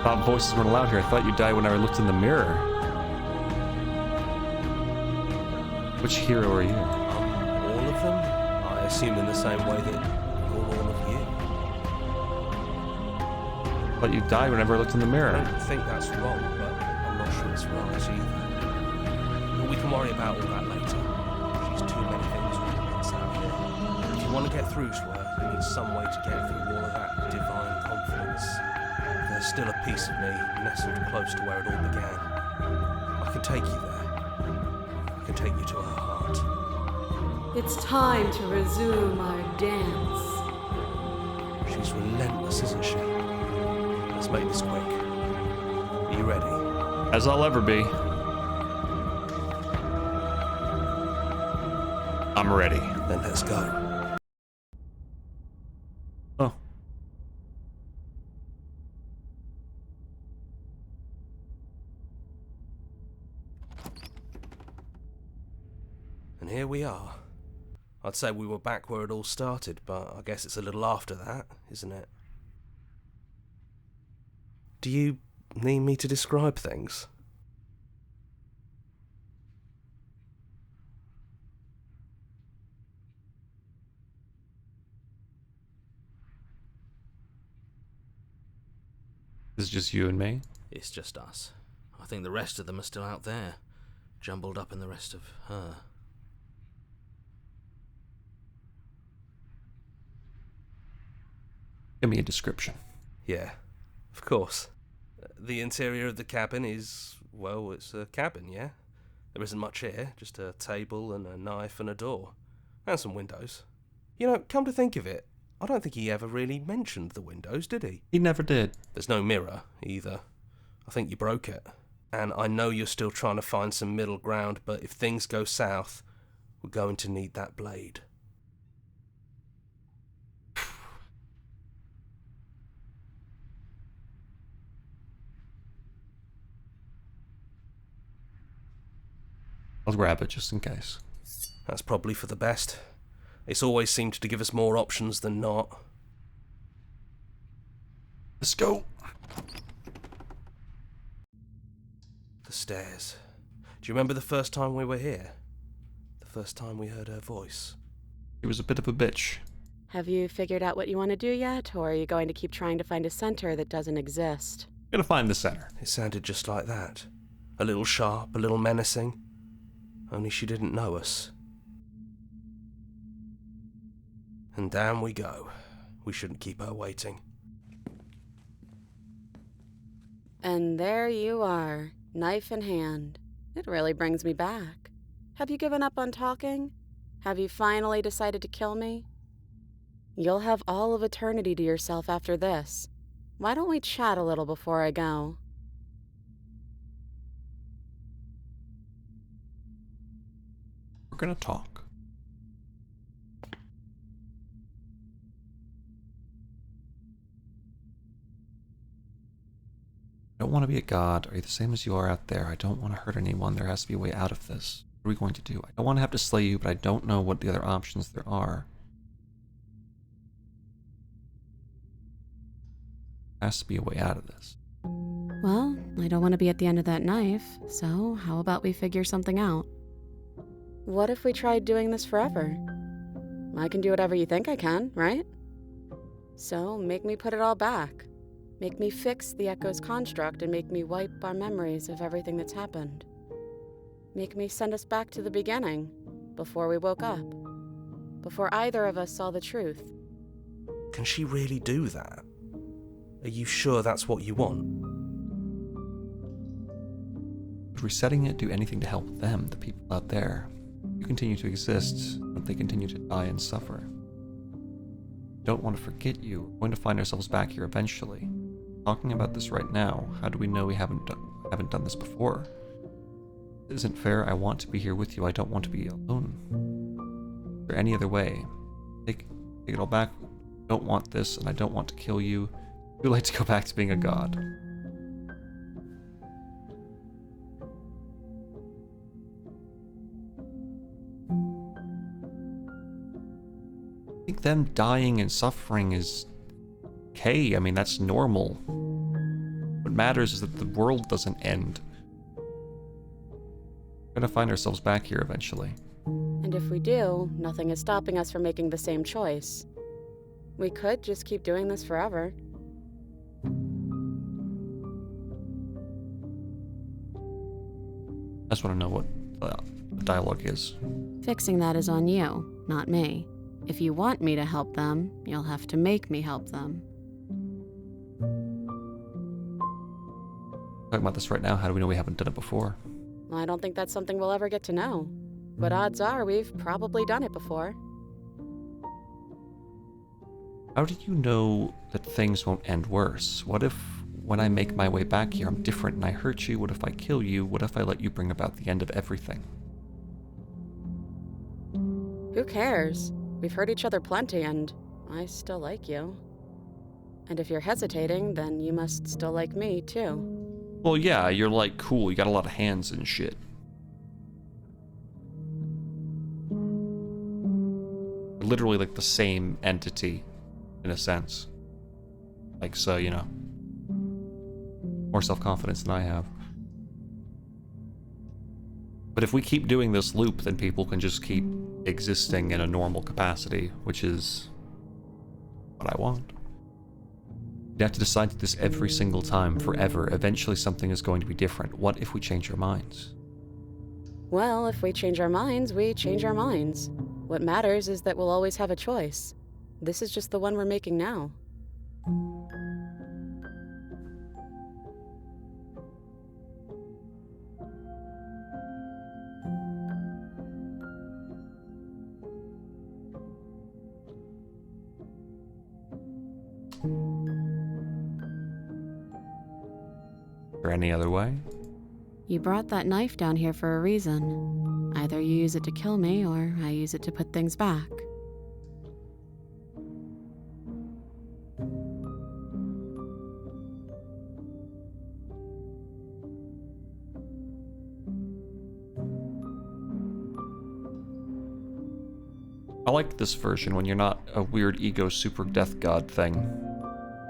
Thought voices weren't allowed here. I thought you'd die when I looked in the mirror. Which hero are you? All of them? I assume in the same way that you're all of you. Thought you'd die whenever I looked in the I mirror. don't think that's wrong, but I'm not sure it's right either. But we can worry about all that later. She's too many things all at once out here. If you you want to get through to her, you need some way to get through all of that divine confidence. There's still a piece of me nestled close to where it all began. I can take you there. I can take you to her heart. It's time to resume our dance. She's relentless, isn't she? Let's make this quick. Are you ready? As I'll ever be. I'm ready. Then let's go. Oh. And here we are. I'd say we were back where it all started, but I guess it's a little after that, isn't it? Do you need me to describe things? This is just you and me? It's just us. I think the rest of them are still out there, jumbled up in the rest of her. Give me a description. Yeah, of course. The interior of the cabin is, well, it's a cabin, yeah? There isn't much here, just a table and a knife and a door. And some windows. You know, come to think of it, I don't think he ever really mentioned the windows, did he? He never did. There's no mirror, either. I think you broke it. And I know you're still trying to find some middle ground, but if things go south, we're going to need that blade. I'll grab it just in case. That's probably for the best. It's always seemed to give us more options than not. Let's go. The stairs. Do you remember the first time we were here? The first time we heard her voice? He was a bit of a bitch. Have you figured out what you want to do yet, or are you going to keep trying to find a center that doesn't exist? I'm gonna find the center. It sounded just like that. A little sharp, a little menacing. Only she didn't know us. And down we go. We shouldn't keep her waiting. And there you are, knife in hand. It really brings me back. Have you given up on talking? Have you finally decided to kill me? You'll have all of eternity to yourself after this. Why don't we chat a little before I go? We're gonna talk. I don't want to be a god. Are you the same as you are out there? I don't want to hurt anyone. There has to be a way out of this. What are we going to do? I don't want to have to slay you, but I don't know what the other options there are. There has to be a way out of this. Well, I don't want to be at the end of that knife, so how about we figure something out? What if we tried doing this forever? I can do whatever you think I can, right? So make me put it all back. Make me fix the Echo's construct and make me wipe our memories of everything that's happened. Make me send us back to the beginning, before we woke up. Before either of us saw the truth. Can she really do that? Are you sure that's what you want? Would resetting it do anything to help them, the people out there? You continue to exist, but they continue to die and suffer. Don't want to forget you. We're going to find ourselves back here eventually. Talking about this right now, how do we know we haven't done this before? It isn't fair. I want to be here with you. I don't want to be alone. Is there any other way? Take it all back. I don't want this, and I don't want to kill you. Too late to go back to being a god. I think them dying and suffering is okay. I mean, that's normal. What matters is that the world doesn't end. We're gonna find ourselves back here eventually. And if we do, nothing is stopping us from making the same choice. We could just keep doing this forever. I just want to know what the dialogue is. Fixing that is on you, not me. If you want me to help them, you'll have to make me help them. Talking about this right now, how do we know we haven't done it before? I don't think that's something we'll ever get to know. But odds are we've probably done it before. How do you know that things won't end worse? What if, when I make my way back here, I'm different and I hurt you? What if I kill you? What if I let you bring about the end of everything? Who cares? We've hurt each other plenty, and I still like you. And if you're hesitating, then you must still like me, too. Well, yeah, you're like cool. You got a lot of hands and shit. Literally like the same entity, in a sense. Like, so, you know. More self-confidence than I have. But if we keep doing this loop, then people can just keep existing in a normal capacity, which is what I want. You have to decide this every single time, forever. Eventually something is going to be different. What if we change our minds? Well, if we change our minds, we change our minds. What matters is that we'll always have a choice. This is just the one we're making now. Or any other way? You brought that knife down here for a reason. Either you use it to kill me, or I use it to put things back. I like this version when you're not a weird ego super death god thing.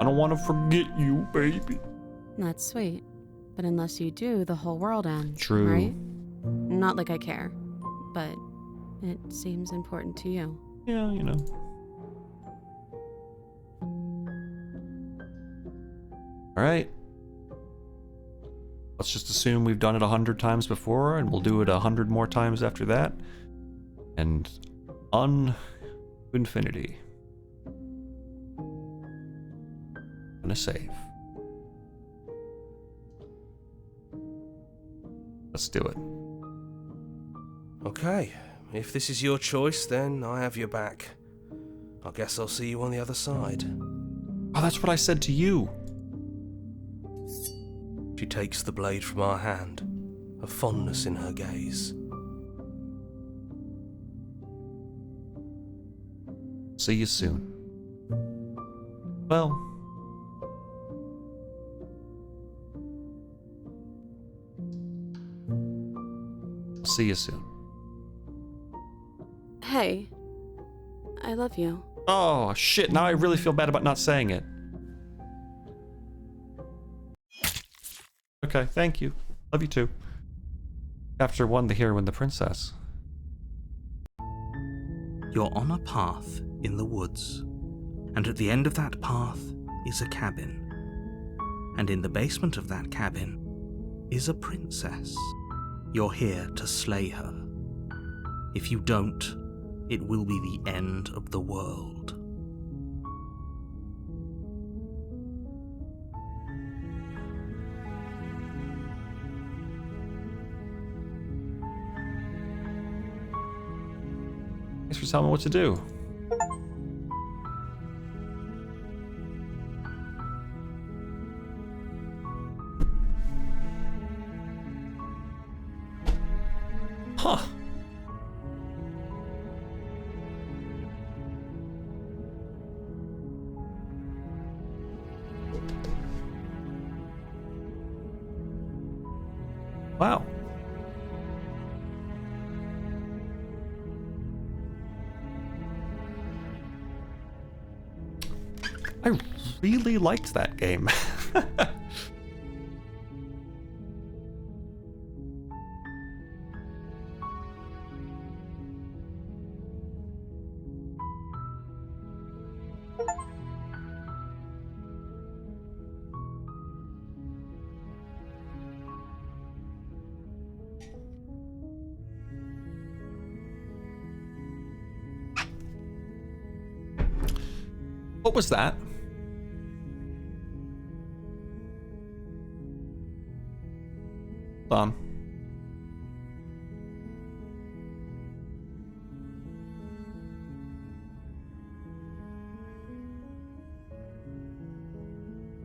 I don't want to forget you, baby. That's sweet. But unless you do, the whole world ends. True. Right? Not like I care. But it seems important to you. Yeah, you know. Alright. Let's just assume we've done it 100 times before, and we'll do it 100 more times after that. And on to infinity. Gonna save. Let's do it. Okay, if this is your choice, then I have your back. I guess I'll see you on the other side. Oh, that's what I said to you. She takes the blade from our hand, a fondness in her gaze. See you soon. Well, see you soon. Hey, I love you. Oh, shit, now I really feel bad about not saying it. Okay, thank you. Love you too. Chapter 1, The Hero and the Princess. You're on a path in the woods, and at the end of that path is a cabin. And in the basement of that cabin is a princess. You're here to slay her. If you don't, it will be the end of the world. Thanks for telling me what to do. Huh. Wow. I really liked that game. What was that? Hold on.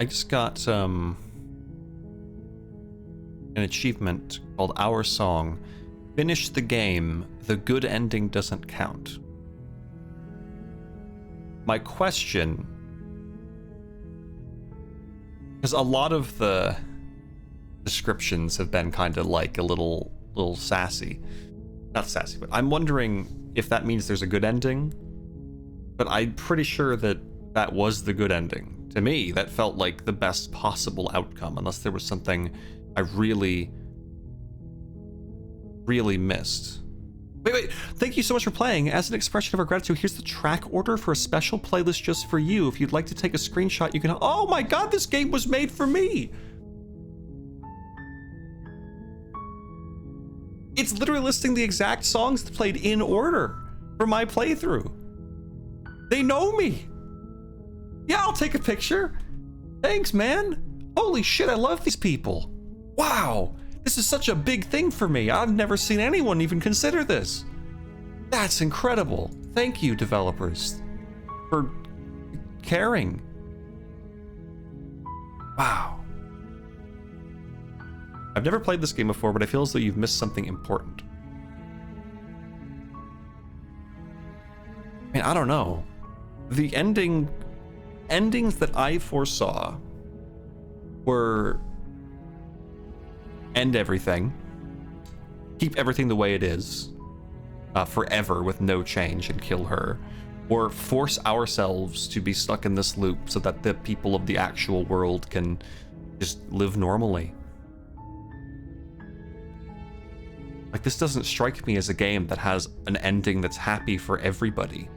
I just got an achievement called Our Song. Finish the game. The good ending doesn't count. My question, because a lot of the descriptions have been kind of like a little sassy. Not sassy, but I'm wondering if that means there's a good ending. But I'm pretty sure that that was the good ending. To me, that felt like the best possible outcome, unless there was something I really missed. Wait, thank you so much for playing. As an expression of our gratitude, here's the track order for a special playlist just for you. If you'd like to take a screenshot, you can... Oh my god, this game was made for me! It's literally listing the exact songs that played in order for my playthrough. They know me. Yeah, I'll take a picture. Thanks, man. Holy shit, I love these people. Wow, this is such a big thing for me. I've never seen anyone even consider this. That's incredible. Thank you, developers, for caring. Wow. I've never played this game before, but I feel as though you've missed something important. I mean, I don't know. The endings that I foresaw were end everything, keep everything the way it is, forever with no change and kill her, or force ourselves to be stuck in this loop so that the people of the actual world can just live normally. Like, this doesn't strike me as a game that has an ending that's happy for everybody.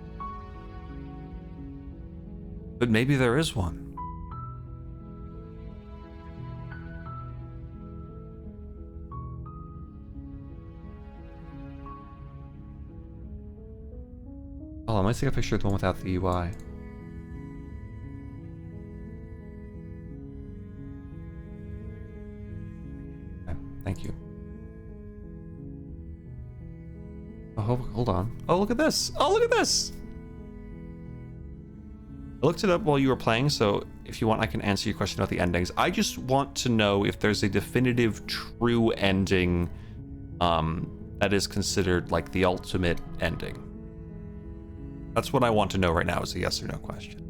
But maybe there is one. Oh, I might take a picture of the one without the UI. Okay, thank you. Oh, hold on. Oh, look at this. Oh, look at this. I looked it up while you were playing, so if you want, I can answer your question about the endings. I just want to know if there's a definitive true ending that is considered like the ultimate ending. That's what I want to know right now, is a yes or no question.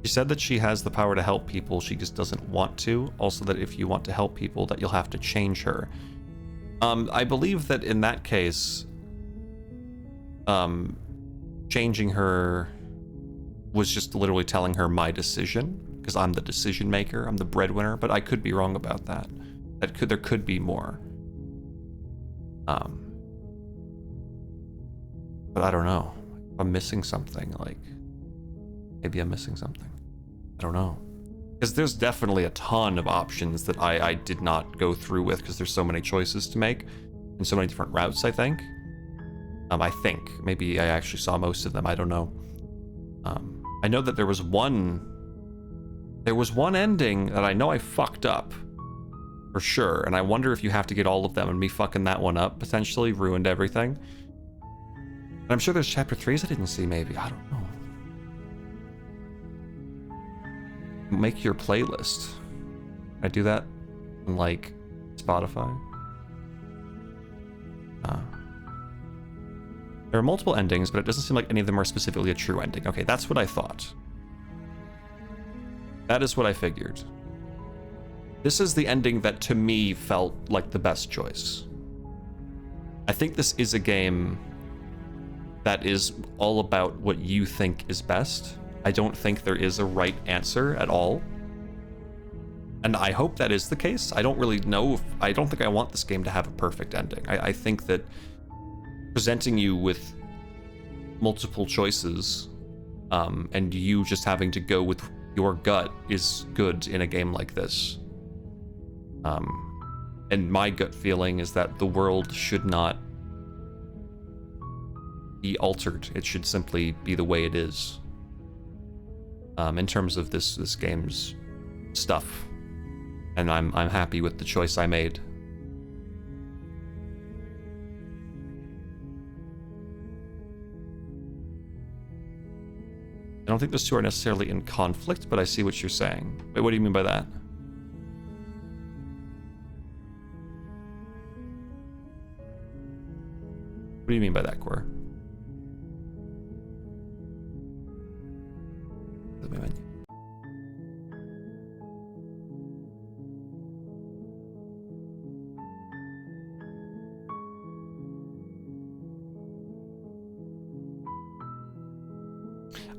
She said that she has the power to help people, she just doesn't want to. Also that if you want to help people, that you'll have to change her. I believe that in that case, changing her was just literally telling her my decision, because I'm the decision maker, I'm the breadwinner, but I could be wrong about that. There could be more. But I don't know. I'm missing something, like, maybe I'm missing something. I don't know. Because there's definitely a ton of options that I did not go through with, because there's so many choices to make and so many different routes, I think. Maybe I actually saw most of them, I don't know. I know that there was one ending that I know I fucked up for sure, and I wonder if you have to get all of them, and me fucking that one up potentially ruined everything. And I'm sure there's chapter 3s I didn't see, maybe. I don't know. Make your playlist. Can I do that on, like, Spotify? There are multiple endings, but it doesn't seem like any of them are specifically a true ending. Okay, that's what I thought. That is what I figured. This is the ending that, to me, felt like the best choice. I think this is a game that is all about what you think is best. I don't think there is a right answer at all. And I hope that is the case. I don't really know I don't think I want this game to have a perfect ending. I think that presenting you with multiple choices, and you just having to go with your gut is good in a game like this. And my gut feeling is that the world should not be altered. It should simply be the way it is. in terms of this game's stuff, and I'm happy with the choice I made. I don't think those two are necessarily in conflict, but I see what you're saying. Wait, what do you mean by that? What do you mean by that, Core? The menu.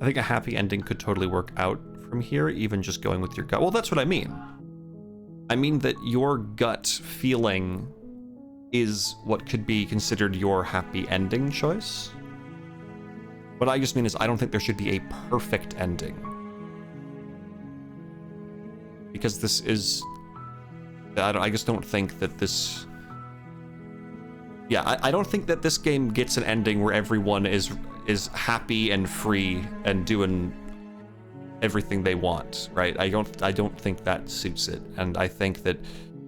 I think a happy ending could totally work out from here, even just going with your gut. Well, that's what I mean. I mean that your gut feeling is what could be considered your happy ending choice. What I just mean is I don't think there should be a perfect ending. Because this is... I just don't think that this... Yeah, I don't think that this game gets an ending where everyone is happy and free and doing everything they want, right? I don't think that suits it. And I think that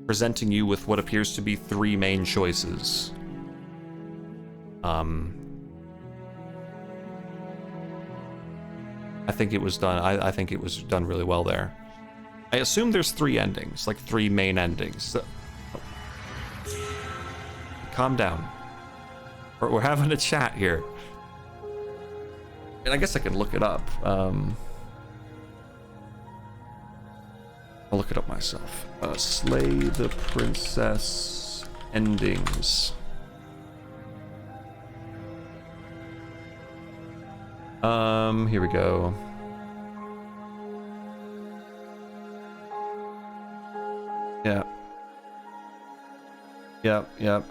presenting you with what appears to be three main choices, I think it was done. I think it was done really well there. I assume there's three endings, like three main endings. So, calm down. We're having a chat here. And I guess I can look it up. I'll look it up myself. Slay the Princess endings. Here we go. Yeah. Yep. Yep.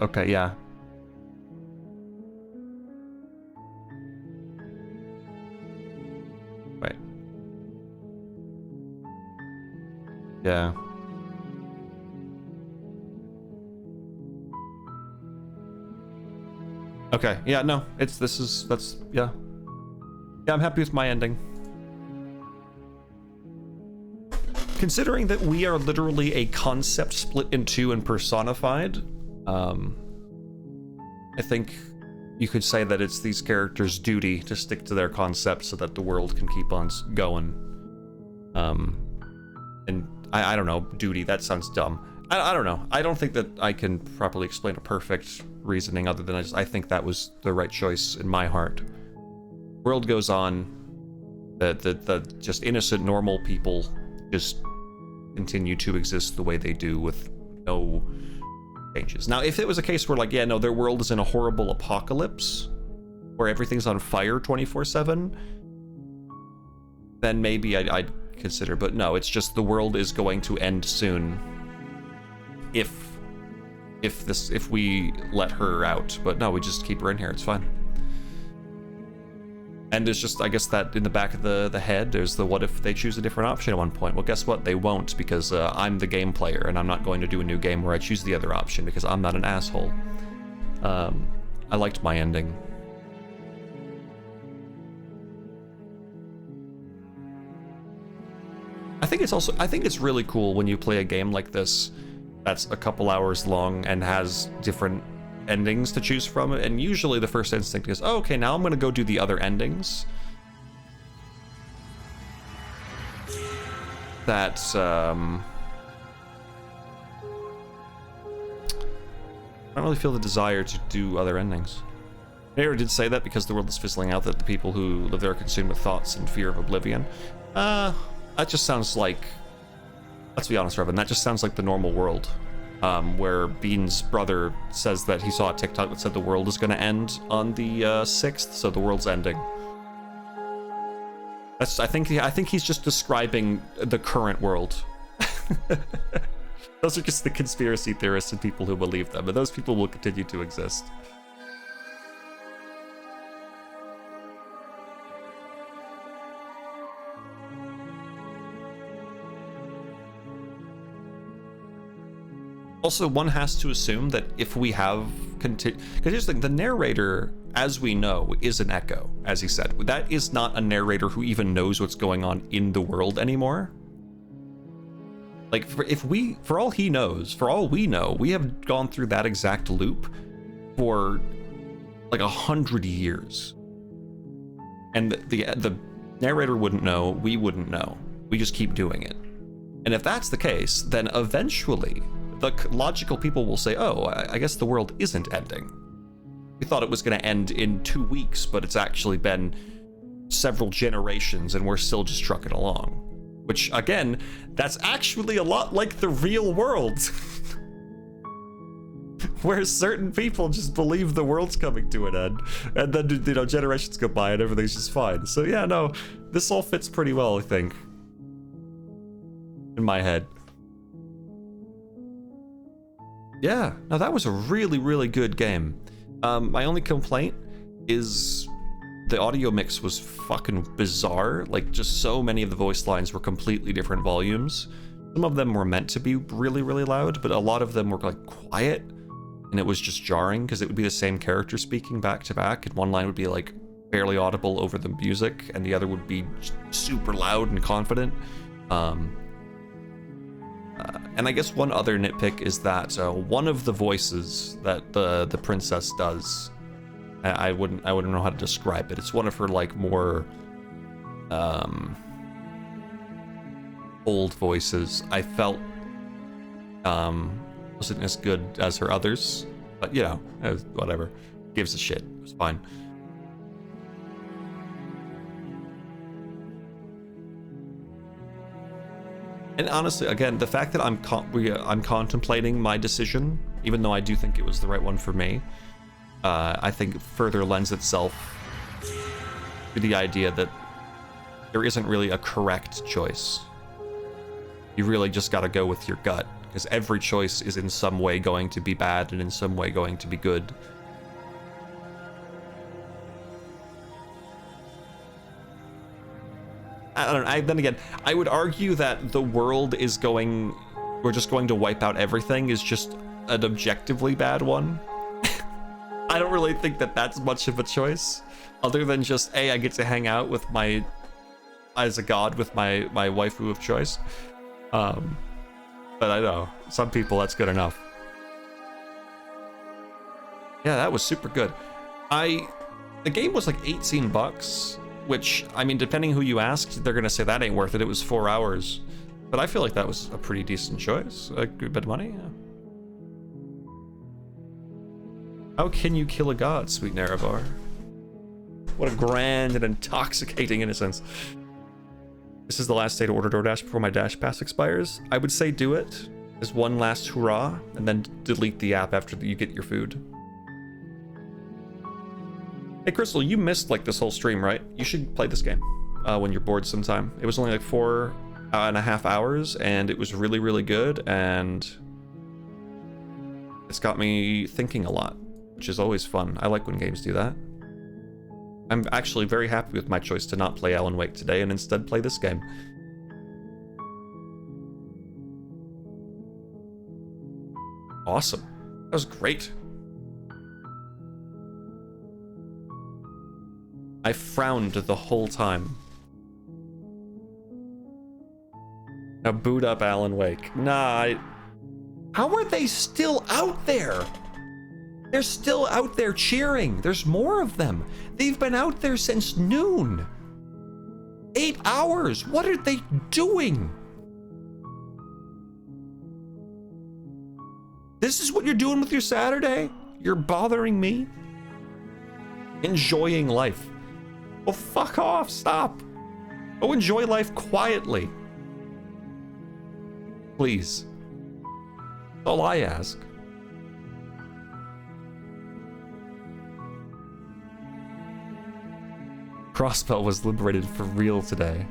Okay, yeah. Wait. Yeah. Okay, yeah, no, yeah. Yeah, I'm happy with my ending. Considering that we are literally a concept split in two and personified, I think you could say that it's these characters' duty to stick to their concept so that the world can keep on going. And I don't know, duty, that sounds dumb. I don't know. I don't think that I can properly explain a perfect reasoning other than I think that was the right choice in my heart. World goes on. The just innocent, normal people just continue to exist the way they do with no changes. Now, if it was a case where, like, yeah, no, their world is in a horrible apocalypse where everything's on fire 24/7, then maybe I'd consider. But no, it's just the world is going to end soon if we let her out. But no, we just keep her in here. It's fine. And there's just, I guess, that in the back of the head, there's the what if they choose a different option at one point. Well, guess what? They won't, because I'm the game player, and I'm not going to do a new game where I choose the other option, because I'm not an asshole. I liked my ending. I think it's really cool when you play a game like this that's a couple hours long and has different endings to choose from, and usually the first instinct is, oh, okay, now I'm gonna go do the other endings. That I don't really feel the desire to do other endings. Nader did say that because the world is fizzling out, that the people who live there are consumed with thoughts and fear of oblivion. That just sounds like, let's be honest, Revan, that just sounds like the normal world. Where Bean's brother says that he saw a TikTok that said the world is going to end on the 6th, so the world's ending. I think he's just describing the current world. Those are just the conspiracy theorists and people who believe them, and those people will continue to exist. Also, one has to assume that if we have because here's the thing, the narrator, as we know, is an echo, as he said. That is not a narrator who even knows what's going on in the world anymore. Like, for all he knows, for all we know, we have gone through that exact loop for like 100 years. And the narrator wouldn't know, we wouldn't know. We just keep doing it. And if that's the case, then eventually the logical people will say, oh, I guess the world isn't ending. We thought it was going to end in 2 weeks, but it's actually been several generations and we're still just trucking along. Which, again, that's actually a lot like the real world. Where certain people just believe the world's coming to an end, and then, you know, generations go by and everything's just fine. So yeah, no, this all fits pretty well, I think. In my head. Yeah, no, that was a really, really good game. My only complaint is the audio mix was fucking bizarre. Like, just so many of the voice lines were completely different volumes. Some of them were meant to be really, really loud, but a lot of them were like quiet, and it was just jarring because it would be the same character speaking back to back, and one line would be like barely audible over the music, and the other would be super loud and confident. And I guess one other nitpick is that one of the voices that the princess does, I wouldn't know how to describe it. It's one of her like more old voices. I felt wasn't as good as her others, but you know, whatever. Gives a shit. It was fine. And honestly, again, the fact that I'm contemplating my decision, even though I do think it was the right one for me, I think further lends itself to the idea that there isn't really a correct choice. You really just gotta go with your gut, because every choice is in some way going to be bad and in some way going to be good. I don't know. Then again, I would argue that the world is going... We're just going to wipe out everything is just an objectively bad one. I don't really think that that's much of a choice. Other than just, A, I get to hang out with my... As a god with my waifu of choice. But I know. Some people, that's good enough. Yeah, that was super good. The game was like $18. Which, I mean, depending who you asked, they're gonna say that ain't worth it. It was 4 hours. But I feel like that was a pretty decent choice. A good bit of money, yeah. How can you kill a god, sweet Nerevar? What a grand and intoxicating innocence. This is the last day to order DoorDash before my Dash Pass expires. I would say do it as one last hurrah, and then delete the app after you get your food. Hey Crystal, you missed like this whole stream, right? You should play this game when you're bored sometime. It was only like 4.5 hours, and it was really, really good, and it's got me thinking a lot, which is always fun. I like when games do that. I'm actually very happy with my choice to not play Alan Wake today and instead play this game. Awesome. That was great. I frowned the whole time. Now boot up Alan Wake. Nah, How are they still out there? They're still out there cheering. There's more of them. They've been out there since noon. 8 hours. What are they doing? This is what you're doing with your Saturday? You're bothering me? Enjoying life. Well, fuck off. Stop. Go enjoy life quietly. Please. That's all I ask. Crossbell was liberated for real today.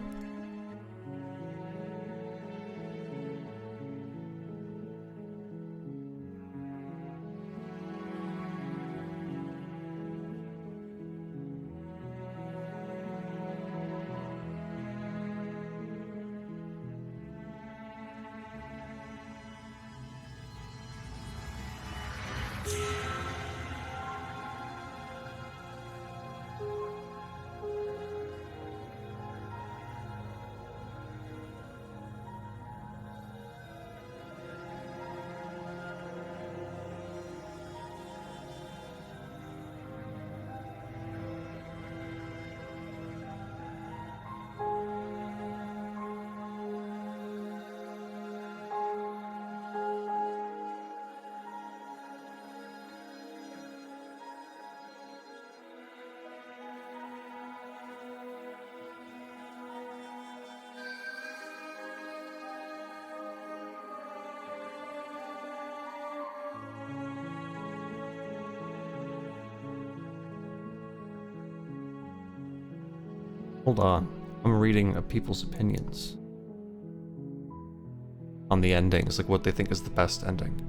Hold on. I'm reading people's opinions on the endings, like what they think is the best ending.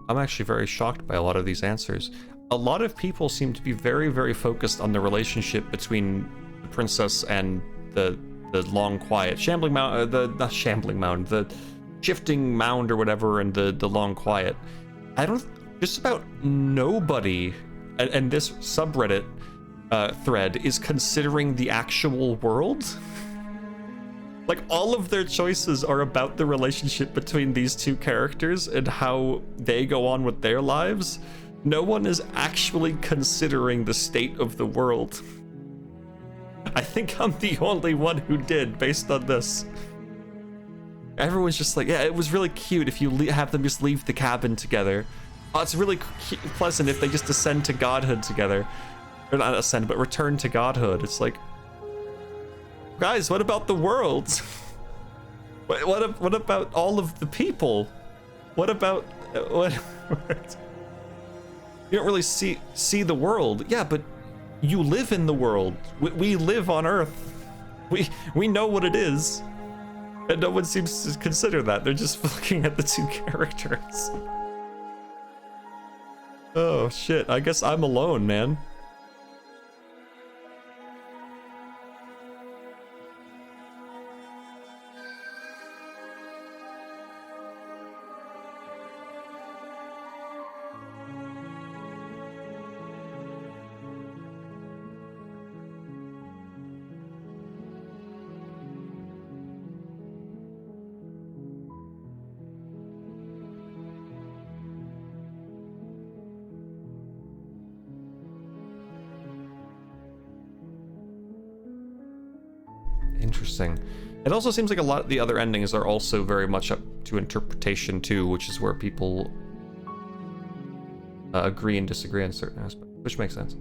I'm actually very shocked by a lot of these answers. A lot of people seem to be very, very focused on the relationship between the princess and the long quiet shambling mound, not shambling mound, the shifting mound or whatever, and the long quiet. Just about nobody, and this subreddit thread is considering the actual world. Like, all of their choices are about the relationship between these two characters and how they go on with their lives. No one is actually considering the state of the world. I think I'm the only one who did, based on this. Everyone's just like, yeah, it was really cute if you have them just leave the cabin together. Oh, it's really pleasant if they just ascend to godhood together. Or not ascend, but return to godhood. It's like, guys, what about the world? What about all of the people? What about what? You don't really see the world. Yeah, but you live in the world. We live on Earth. We know what it is, and no one seems to consider that. They're just looking at the two characters. Oh shit! I guess I'm alone, man. Interesting. It also seems like a lot of the other endings are also very much up to interpretation too, which is where people agree and disagree on certain aspects, which makes sense.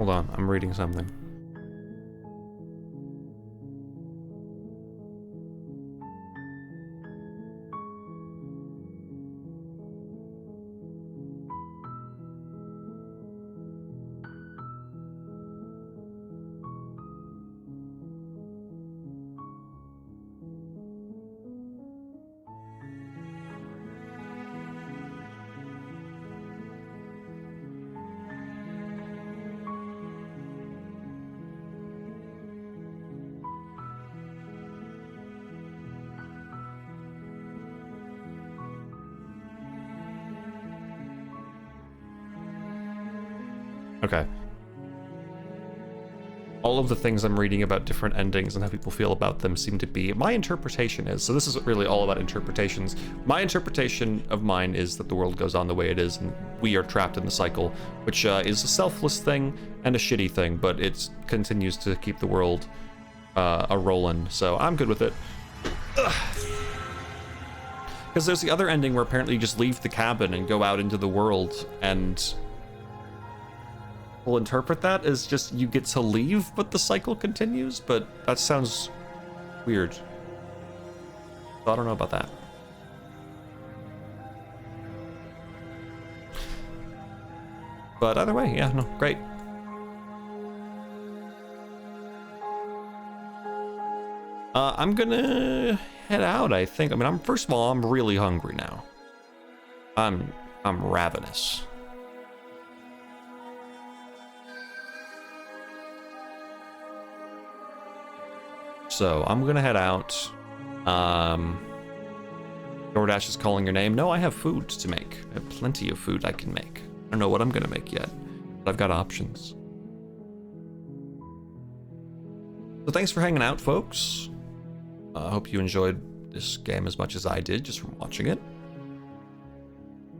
hold on. I'm reading something. Okay. All of the things I'm reading about different endings and how people feel about them seem to be... My interpretation is... So this is really all about interpretations. My interpretation of mine is that the world goes on the way it is, and we are trapped in the cycle, which is a selfless thing and a shitty thing, but it continues to keep the world a-rolling, so I'm good with it. Because there's the other ending where apparently you just leave the cabin and go out into the world, and... We'll interpret that as just you get to leave, but the cycle continues, but that sounds weird. So I don't know about that. But either way, yeah, no, great. I'm gonna head out, I think. I mean, first of all, I'm really hungry now. I'm ravenous. So I'm gonna head out. DoorDash is calling your name. No, I have food to make. I have plenty of food I can make. I don't know what I'm gonna make yet, but I've got options. So thanks for hanging out, folks. I hope you enjoyed this game as much as I did just from watching it.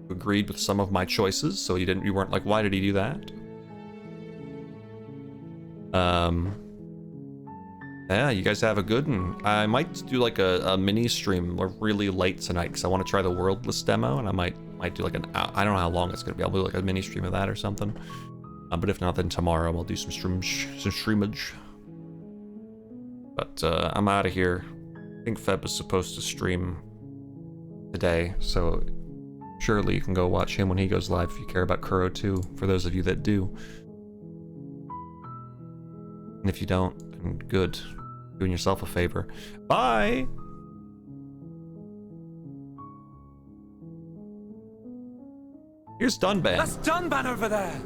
You agreed with some of my choices, so you weren't like, why did he do that? Yeah, you guys have a good one. I might do like a mini stream really late tonight because I want to try the worldless demo, and I might do like I don't know how long it's gonna be. I'll do like a mini stream of that or something. But if not, then tomorrow I'll do some streamage. But I'm out of here. I think Feb is supposed to stream today, so surely you can go watch him when he goes live if you care about Kuro 2, for those of you that do. And if you don't, then good. Doing yourself a favor. Bye! Here's Dunban. That's Dunban over there!